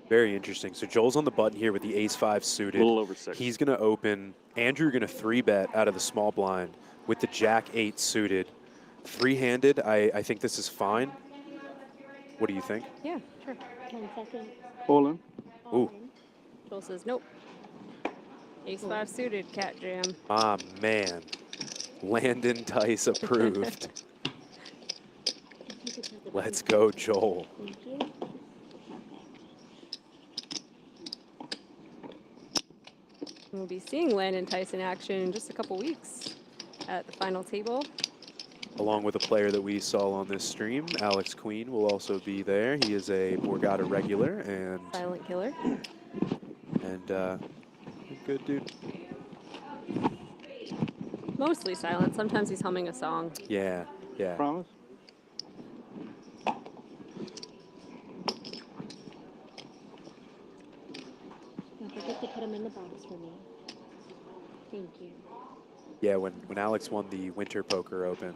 Very interesting. So Joel's on the button here with the ace-5 suited. A little over 6. He's going to open. Andrew going to 3-bet out of the small blind with the jack-8 suited. Three-handed, I think this is fine. What do you think? Yeah, sure. 10 seconds. All in. Ooh. Joel says nope. Ace-5 suited, cat jam. Ah, man. Landon Tice approved. Let's go, Joel. Thank you. We'll be seeing Landon Tice in action in just a couple weeks at the final table. Along with a player that we saw on this stream, Alex Queen will also be there. He is a Borgata regular and silent killer. And good dude. Mostly silent. Sometimes he's humming a song. Yeah, yeah. Promise? Don't forget to put them in the box for me. Thank you. Yeah, when Alex won the Winter Poker Open,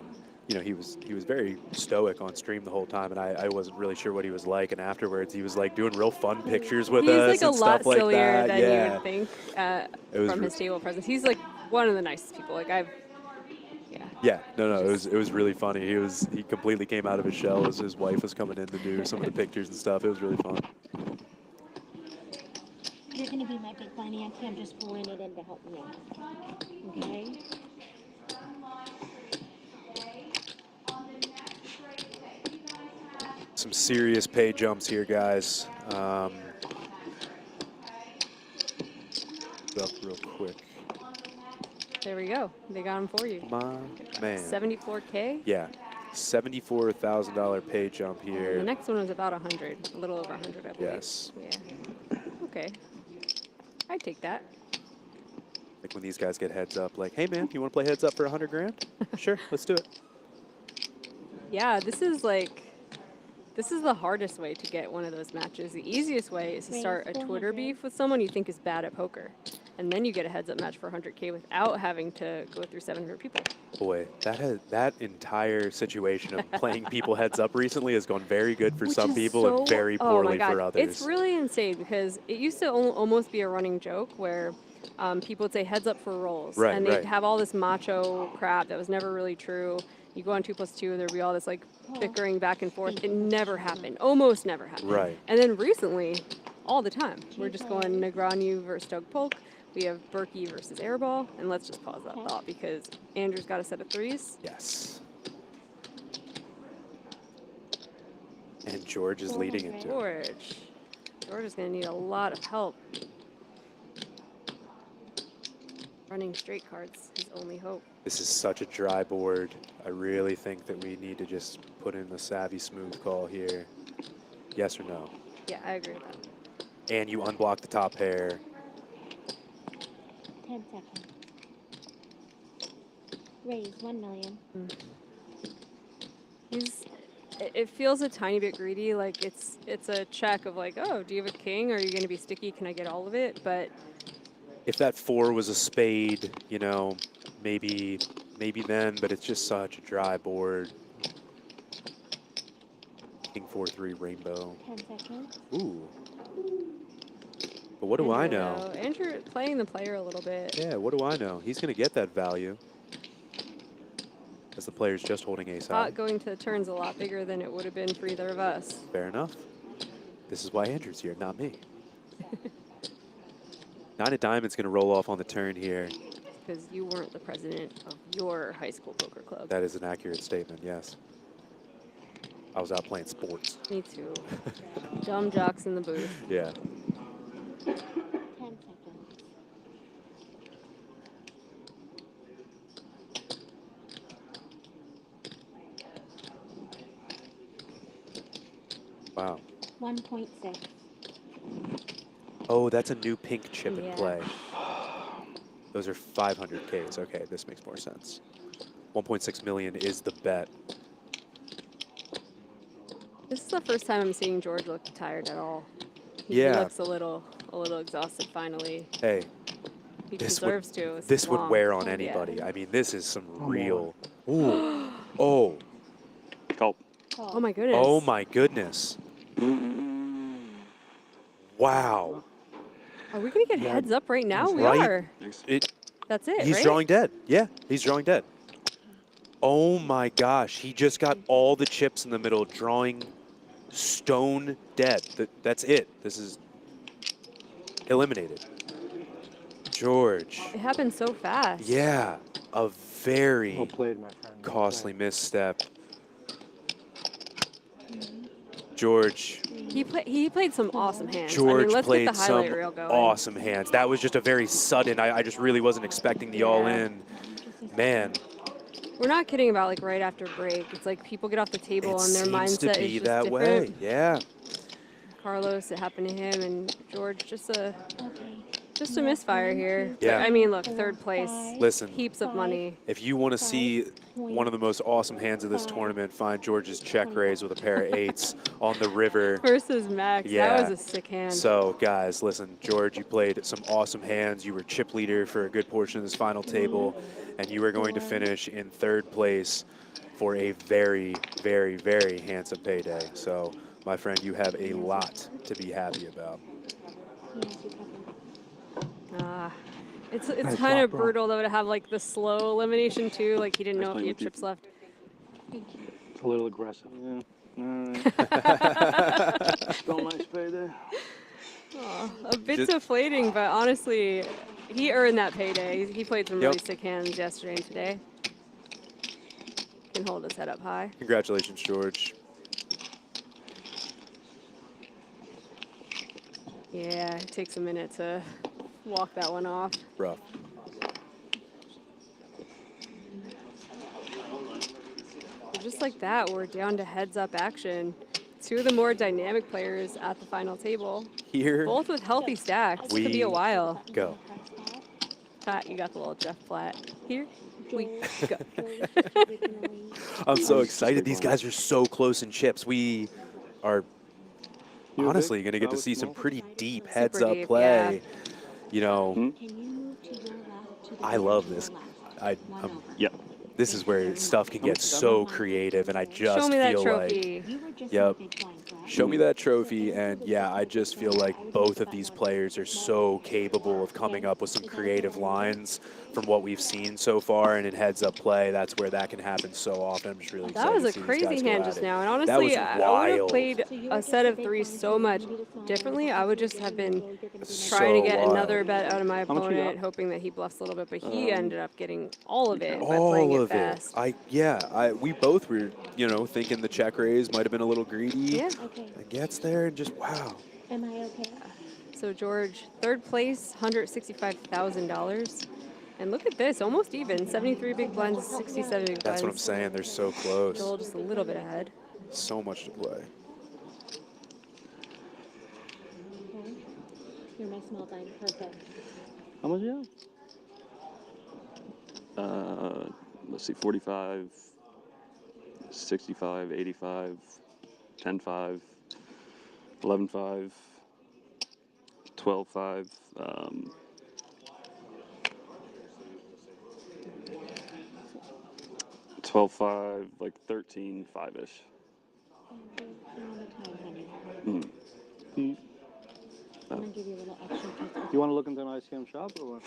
you know, he was very stoic on stream the whole time, and I wasn't really sure what he was like. And afterwards, he was like doing real fun pictures with us He's like a and lot stuff like sillier that. than Yeah. you would think was from his table presence. He's like one of the nicest people. Like Yeah, no, it was really funny. He completely came out of his shell as his wife was coming in to do some of the pictures and stuff. It was really fun. You're going to be my big financier. I'm just pulling it in to help me out. Okay? Some serious pay jumps here, guys. Up real quick. There we go. They got him for you. My man. 74K. Yeah, $74,000 pay jump here. The next one was about 100, a little over 100, I believe. Yes. Yeah. Okay. I'd take that. Like when these guys get heads up, like, hey man, you want to play heads up for 100 grand? Sure, let's do it. Yeah, this is the hardest way to get one of those matches. The easiest way is to start a Twitter beef with someone you think is bad at poker. And then you get a heads-up match for 100K without having to go through 700 people. Boy, that entire situation of playing people heads up recently has gone very good for some people and very poorly for others. It's really insane because it used to almost be a running joke where people would say heads up for rolls. Right, and they'd right. have all this macho crap that was never really true. You go on 2+2, there'd be all this like bickering back and forth. It never happened. Almost never happened. Right. And then recently, all the time, we're just going Negreanu versus Doug Polk. We have Berkey versus Airball, and let's just pause that thought because Andrew's got a set of threes. Yes. And George is leading it. George is going to need a lot of help. Running straight cards, his only hope. This is such a dry board. I really think that we need to just put in a savvy smooth call here. Yes or no? Yeah, I agree with that. And you unblock the top pair. 10 seconds. Raise 1 million. It feels a tiny bit greedy, like it's a check of like, oh, do you have a king? Are you going to be sticky? Can I get all of it? But If that 4 was a spade, you know, maybe then, but it's just such a dry board. King 4-3 rainbow. 10 seconds. Ooh. But what do I know? Andrew playing the player a little bit. Yeah, what do I know? He's going to get that value. As the player's just holding ace high. Pot going to the turn's a lot bigger than it would have been for either of us. Fair enough. This is why Andrew's here, not me. 9 of diamonds going to roll off on the turn here. Because you weren't the president of your high school poker club. That is an accurate statement, yes. I was out playing sports. Me too. Dumb jocks in the booth. Yeah. 10 seconds. Wow. 1.6. Oh, that's a new pink chip in Yeah. play. Those are 500Ks. Okay, this makes more sense. 1.6 million is the bet. This is the first time I'm seeing George look tired at all. He Yeah. looks a little exhausted finally. Hey, He deserves to. This would long. wear on Yeah. anybody. I mean, this is some real. Ooh. Oh. Call. Oh my goodness. Oh my goodness. Wow. Are we gonna get heads up right now? We Right. are. That's it, He's right? drawing dead. Yeah, he's drawing dead. Oh my gosh, he just got all the chips in the middle, drawing stone dead. That's it. This is eliminated. George. It happened so fast. Yeah, a very Well played, my friend. costly misstep. George. He played some awesome hands. George I mean, let's played get the some highlight reel going. awesome hands. That was just a very sudden. I just really wasn't expecting the all-in. Man. We're not kidding about like right after break. It's like people get off the table and their Seems to mindset be is just that different. way. Yeah. Carlos, it happened to him, and George, just a misfire here. Yeah. I mean, look, third place. Listen. Heaps of money. If you want to see one of the most awesome hands of this tournament, find George's check raise with a pair of eights on the river. Versus Max. Yeah. That was a sick hand. So, guys, listen, George, you played some awesome hands. You were chip leader for a good portion of this final table, and you were going to finish in third place for a very, very, very handsome payday. So, my friend, you have a lot to be happy about. It's kind of brutal though to have like the slow elimination too. Like he didn't know if he had chips left. It's a little aggressive. Yeah. All right. Still nice payday. A bit deflating, but honestly, he earned that payday. He played some really sick hands yesterday and today. Can hold his head up high. Congratulations, George. Yeah, it takes a minute to walk that one off. Rough. Just like that, we're down to heads-up action. Two of the more dynamic players at the final table. Here. Both with healthy stacks. Could be a while. Go. Pat, you got the little Jeff flat. Here we go. I'm so excited. These guys are so close in chips. We are honestly going to get to see some pretty deep heads-up play. You know, I love this. This is where stuff can get so creative, and I just Show me that feel trophy. like, yep, show me that trophy, and yeah, I just feel like both of these players are so capable of coming up with some creative lines from what we've seen so far, and in heads-up play, that's where that can happen so often. I'm just really excited That was to a see these crazy guys go hand at just it. now, and That was honestly, I would have wild. played a set of three so much differently. I would just have been trying to get another bet out of my opponent, hoping that he bluffs a little bit, but he ended up getting all of it by playing it fast. We both were, you know, thinking the check raise might have been a little greedy. Yeah. And gets there and just, wow. Am I okay? So George, third place, $165,000. And look at this, almost even. 73 big blinds, 67 big blinds. That's what I'm saying. They're so close. Joel just a little bit ahead. So much to play. Okay. You're my small blind. Perfect. How much you have? Let's see, 45, 65, 85, 10-5, 11-5, 12-5, 12-5, like 13-5-ish. I'm gonna give you a little extra kiss. You want to look into an ICM shop or what?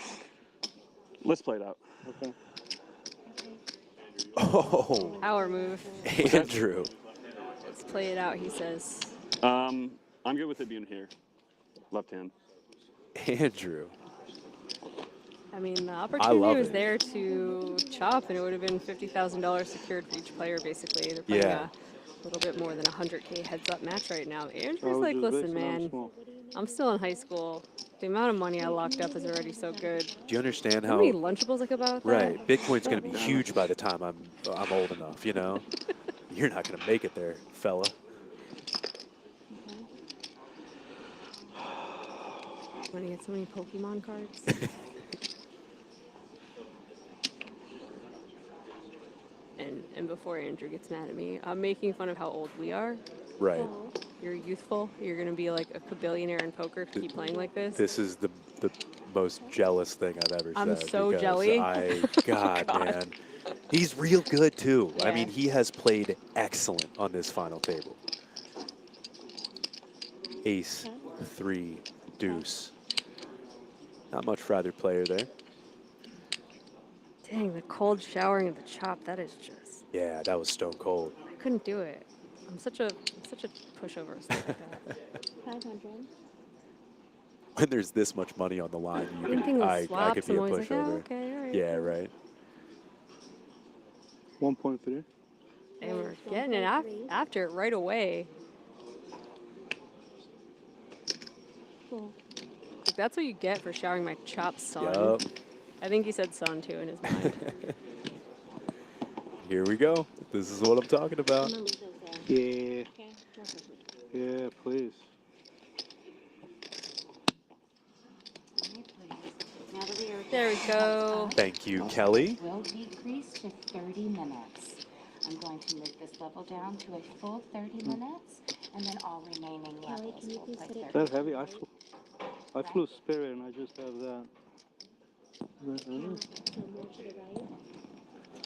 Let's play it out. Okay. Oh. Power move. Andrew. Let's play it out, he says. I'm good with it being here. Left hand. Andrew. I mean, the opportunity was there to chop, and it would have been $50,000 secured for each player, basically. They're playing a little bit more than 100K heads-up match right now. Andrew's like, listen, man, I'm still in high school. The amount of money I locked up is already so good. Do you understand how many Lunchables I could buy with that? Right. Bitcoin's going to be huge by the time I'm old enough, you know? You're not going to make it there, fella. Want to get so many Pokemon cards? And before Andrew gets mad at me, I'm making fun of how old we are. Right. You're youthful. You're going to be like a billionaire in poker if you keep playing like this. This is the most jealous thing I've ever I'm said. so because jelly. God, God. man. He's real good, too. I Yeah. mean, he has played excellent on this final table. Ace, 3, deuce. Not much for either player there. Dang, the cold showering of the chop, that is just... Yeah, that was stone cold. I couldn't do it. I'm such a pushover. Like that. 500. When there's this much money on the line, you Anything can, with I swaps, could be I'm a always like, pushover. oh, okay, all right. Yeah, cool. right. 1.3. And we're getting it after it right away. Cool. Like, that's what you get for showering my chopped son. Yup. I think he said son too in his mind. Here we go. This is what I'm talking about. Yeah. Okay. Yeah, please. There we go. Thank you, Kelly. Will decrease to 30 minutes. I'm going to move this level down to a full 30 minutes, and then all remaining levels will play 30. Is that heavy? I flew Spirit and I just have that.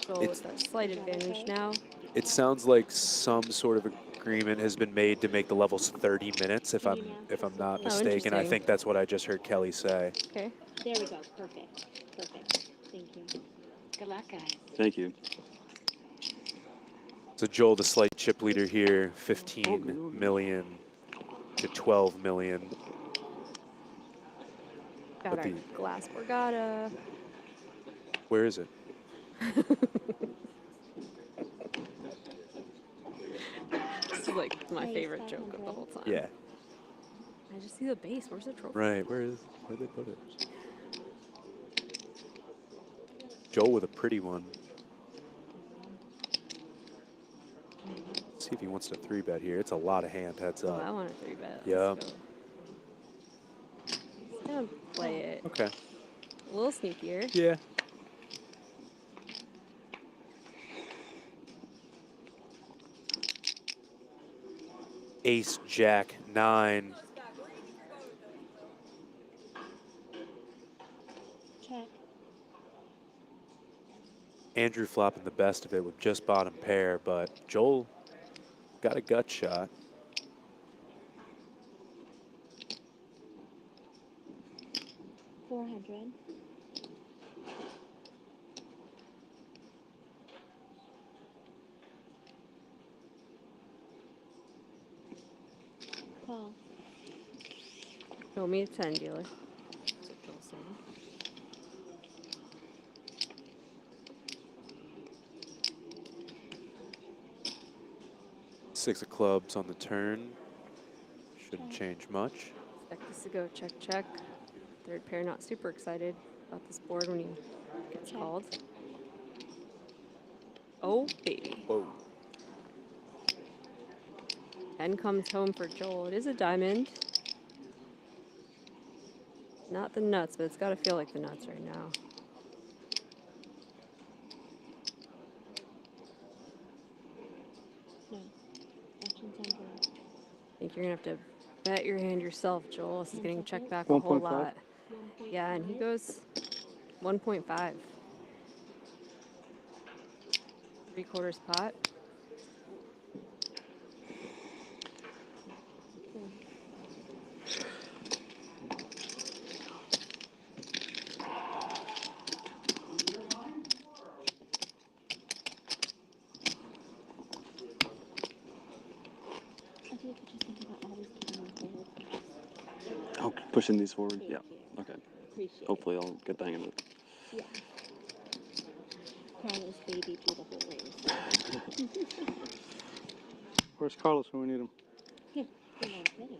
So with a slight advantage now. It sounds like some sort of agreement has been made to make the levels 30 minutes, if I'm not mistaken. I think that's what I just heard Kelly say. Okay. There we go. Perfect. Perfect. Thank you. Good luck, guys. Thank you. So Joel, the slight chip leader here, 15 million to 12 million. Got our glass Borgata. Where is it? This is like my favorite joke of the whole time. Yeah. I just see the base. Where's the trophy? Right. Where'd they put it? Joel with a pretty one. Let's see if he wants to 3-bet here. It's a lot of hand heads up. I want a 3-bet. Yeah. Just gonna play it. Okay. A little sneakier. Yeah. Ace, Jack, 9. Check. Andrew flopping the best of it with just bottom pair, but Joel got a gut shot. $400. Call. Show me a 10 dealer. That's what Joel's saying. Six of clubs on the turn. Shouldn't change much. Expect this to go check, check. Third pair not super excited about this board when he gets called. Oh, baby. Whoa. 10 comes home for Joel. It is a diamond. Not the nuts, but it's got to feel like the nuts right now. No. Action 10. I think you're going to have to bet your hand yourself, Joel. This is getting checked back a whole lot. Yeah, and he goes 1.5. 3/4 pot. Oh, pushing these forward? Thank Yeah. you. Okay. Appreciate Hopefully I'll get the hang of it. Yeah. Carlos baby through the whole race. Where's Carlos when we need him? You're not kidding.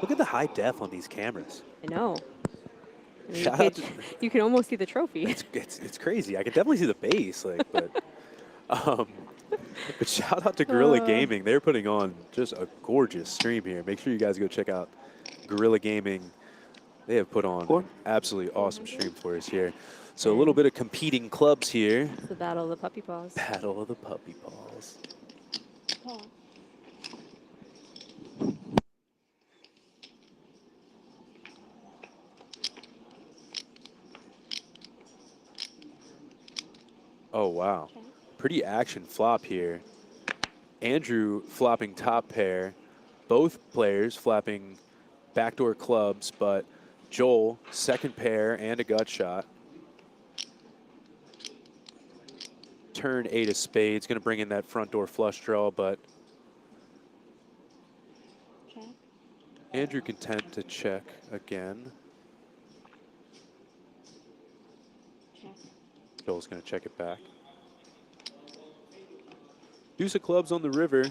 Look at the high def on these cameras. I know. I mean, Shout out to, you can almost see the trophy. it's crazy. I can definitely see the base, like, but shout out to Gorilla Gaming. They're putting on just a gorgeous stream here. Make sure you guys go check out Gorilla Gaming. They have put on an absolutely awesome stream for us here. So a little bit of competing clubs here. It's the battle of the puppy paws. Battle of the puppy paws. Call. wow. Pretty action flop here. Andrew flopping top pair. Both players flapping backdoor clubs, but Joel, second pair and a gut shot. Turn 8 of spades, going to bring in that front door flush draw, but Andrew content to check again. Joel's going to check it back. Deuce of clubs on the river.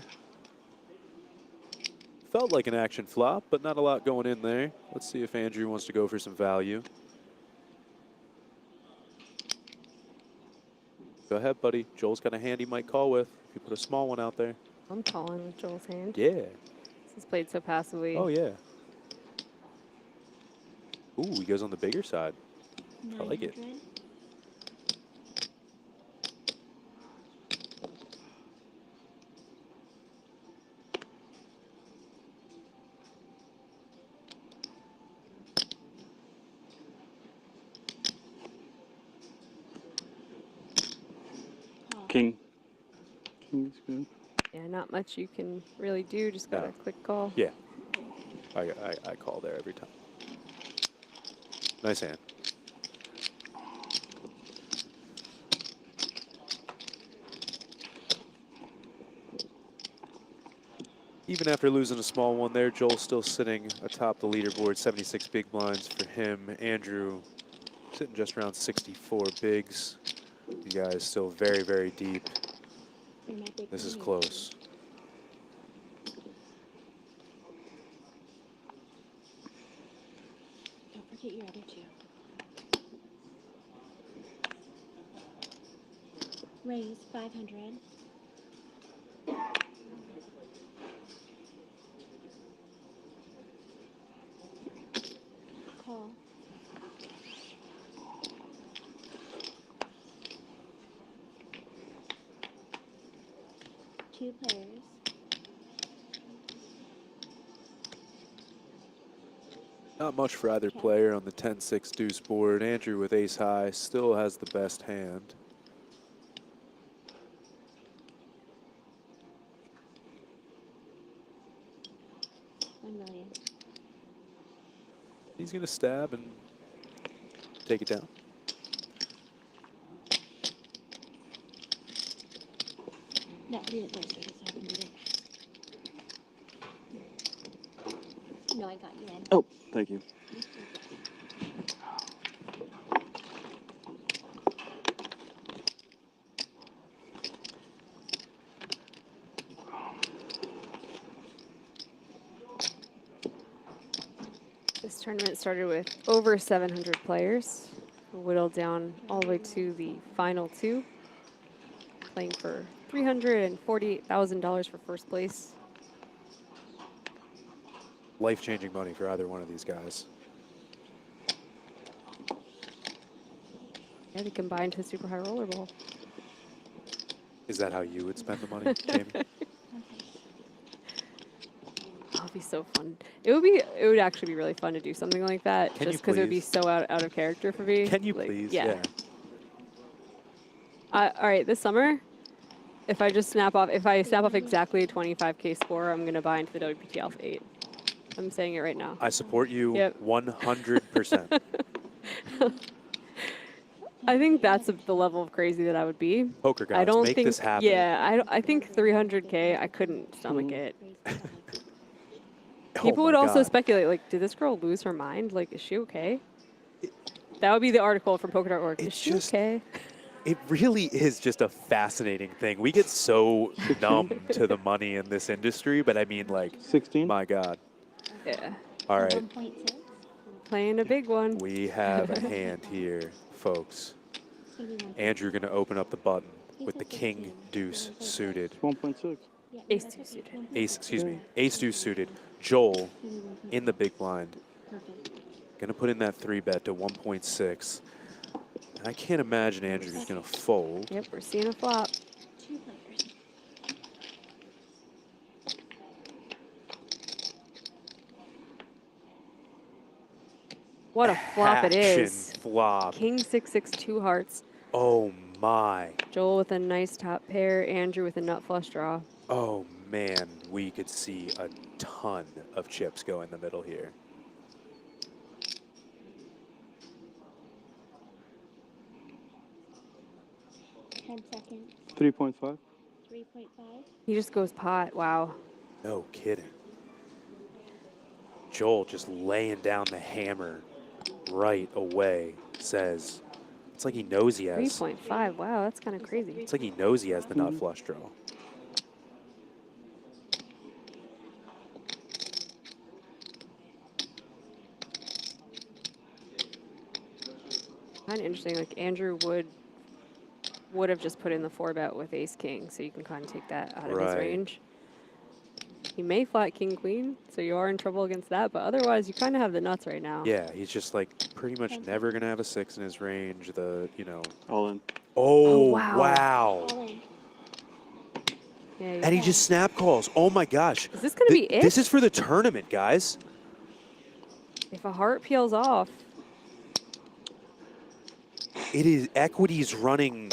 Felt like an action flop, but not a lot going in there. Let's see if Andrew wants to go for some value. Go ahead, buddy. Joel's got a hand he might call with. If you put a small one out there. I'm calling with Joel's hand. Yeah. This is played so passively. Oh, yeah. Ooh, he goes on the bigger side. I like it. King. King's good. Yeah, not much you can really do. Just got a quick call. Yeah. I call there every time. Nice hand. Even after losing a small one there, Joel's still sitting atop the leaderboard, 76 big blinds for him. Andrew sitting just around 64 bigs. You guys still very, very deep. This is close. Don't forget your other two. Raise 500. Call. Two players. Not much for either player on the 10-6 deuce board. Andrew with ace high still has the best hand. $1 million. He's going to stab and take it down. No, read it first so I can read it. No, I got you in. Oh, thank you. This tournament started with over 700 players, whittled down all the way to the final two, playing for $348,000 for first place. Life-changing money for either one of these guys. Yeah, they combined to super high rollerball. Is that how you would spend the money, Jamie? That'd be so fun. It would actually be really fun to do something like that, Can just because it would be please? so out of character for me. Can you Like, please? Yeah. All right, this summer, if I snap off exactly a 25K score, I'm gonna buy into the WPT Alpha 8. I'm saying it right now. I support you Yep. 100%. I think that's the level of crazy that I would be. Poker gods, I don't make think, this happen. Yeah, I think 300K, I couldn't stomach it. People Oh would my also God. speculate, like, did this girl lose her mind? Like, is she okay? That would be the article from Poker.org. Is she okay? It really is just a fascinating thing. We get so numb to the money in this industry, but I mean, like, 16? My God. Yeah. All right. Playing a big one. We have a hand here, folks. Andrew going to open up the button with the king deuce suited. 1.6. Ace deuce suited. Ace deuce suited. Joel in the big blind. Going to put in that 3-bet to 1.6. I can't imagine Andrew's going to fold. Yep, we're seeing a flop. What a flop it is. Flop. King 6-6 2 hearts. Oh my. Joel with a nice top pair, Andrew with a nut flush draw. Oh, man, we could see a ton of chips go in the middle here. Seconds. 3.5. 3.5. He just goes pot. Wow. No kidding. Joel just laying down the hammer right away. Says, it's like he knows he has. 3.5. Wow, that's kind of crazy. It's like he knows he has the nut flush draw. Kind of interesting. Like Andrew would have just put in the 4-bet with ace king, so you can kind of take that out of his range. He may flat king queen, so you are in trouble against that, but otherwise you kind of have the nuts right now. Yeah, he's just like pretty much never gonna have a 6 in his range. All in. Oh, wow. Yeah, and he just snap calls. Oh my gosh. Is this gonna be it? This is for the tournament, guys. If a heart peels off. It is equity's running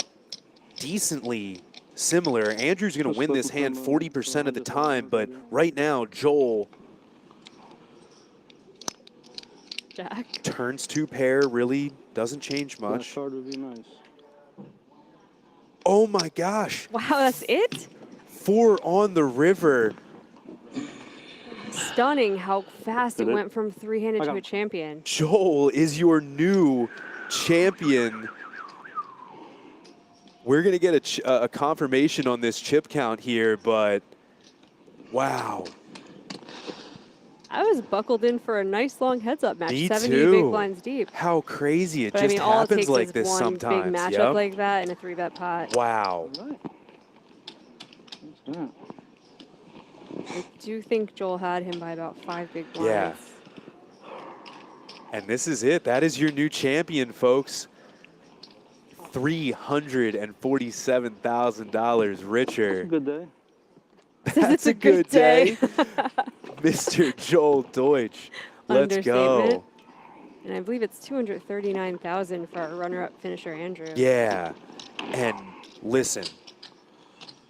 decently similar. Andrew's going to win this hand 40% of the time, but right now, Joel Jack turns 2 pair, really doesn't change much. Card would be nice. Oh my gosh. Wow, that's it? 4 on the river. Stunning how fast it went from 3-handed to a champion. Joel is your new champion. We're going to get a confirmation on this chip count here, but wow. I was buckled in for a nice long heads-up match, Me 70 too. big blinds deep. How crazy. It But just I mean, all it happens takes like is this one sometimes. big matchup like that in a 3-bet pot. Wow. I do think Joel had him by about 5 big blinds. Yeah. And this is it. That is your new champion, folks. $347,000 richer. Good day. That's a good day. Mr. Joel Deutsch. Let's go. And I believe it's $239,000 for our runner-up finisher, Andrew. Yeah. And listen,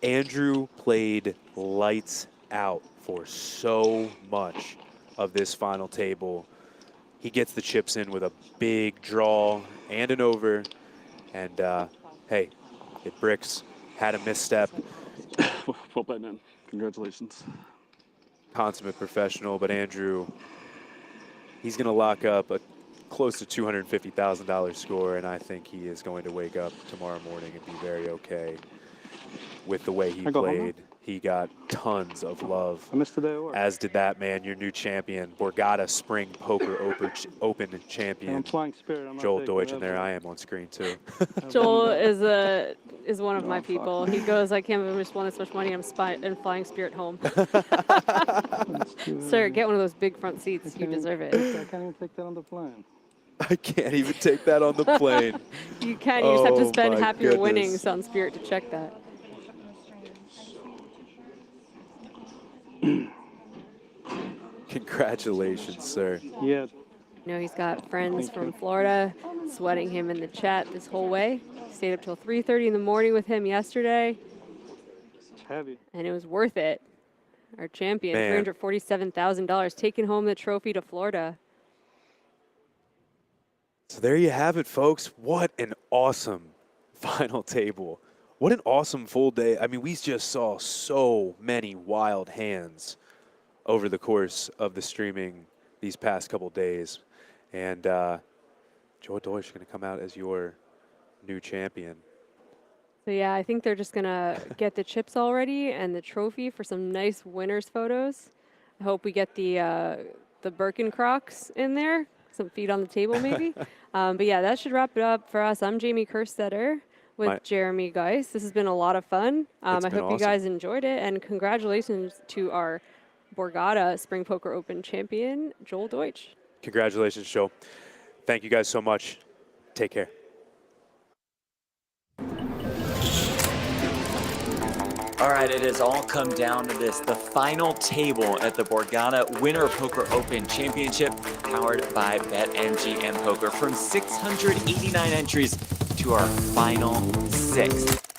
Andrew played lights out for so much of this final table. He gets the chips in with a big draw and an over. And, hey, it bricks. Had a misstep. Well played, man. Congratulations. Consummate professional, but Andrew, he's going to lock up a close to $250,000 score, and I think he is going to wake up tomorrow morning and be very okay with the way he played. He got tons of love, I missed the day at work. as did that man, your new champion, Borgata Spring Poker Open champion, I'm flying spirit. I'm Joel Deutsch, and there I am on screen too. Joel is one of my people. He goes, I can't believe I just won this much money. I'm flying Spirit home. Sir, get one of those big front seats. You deserve it. I can't even take that on the plane. I can't even take that on the plane. You can. You just have to spend my half your goodness. winnings on Spirit to check that. Congratulations, sir. Yeah. You know, he's got friends from Florida sweating him in the chat this whole way. Stayed up till 3:30 in the morning with him yesterday. It's heavy. And it was worth it. Our champion, Man. $347,000, taking home the trophy to Florida. So there you have it, folks. What an awesome final table. What an awesome full day. I mean, we just saw so many wild hands over the course of the streaming these past couple days. And Joel Deutsch is going to come out as your new champion. So yeah, I think they're just gonna get the chips already and the trophy for some nice winners photos. I hope we get the Birkin Crocs in there, some feet on the table maybe. But yeah, that should wrap it up for us. I'm Jamie Kerstetter with Jeremy Geis. This has been a lot of fun. I hope you guys enjoyed it, and congratulations to our Borgata Spring Poker Open champion, Joel Deutsch. Congratulations, Joel. Thank you guys so much. Take care. All right, it has all come down to this, the final table at the Borgata Winter Poker Open Championship, powered by BetMGM Poker. From 689 entries to our final 6.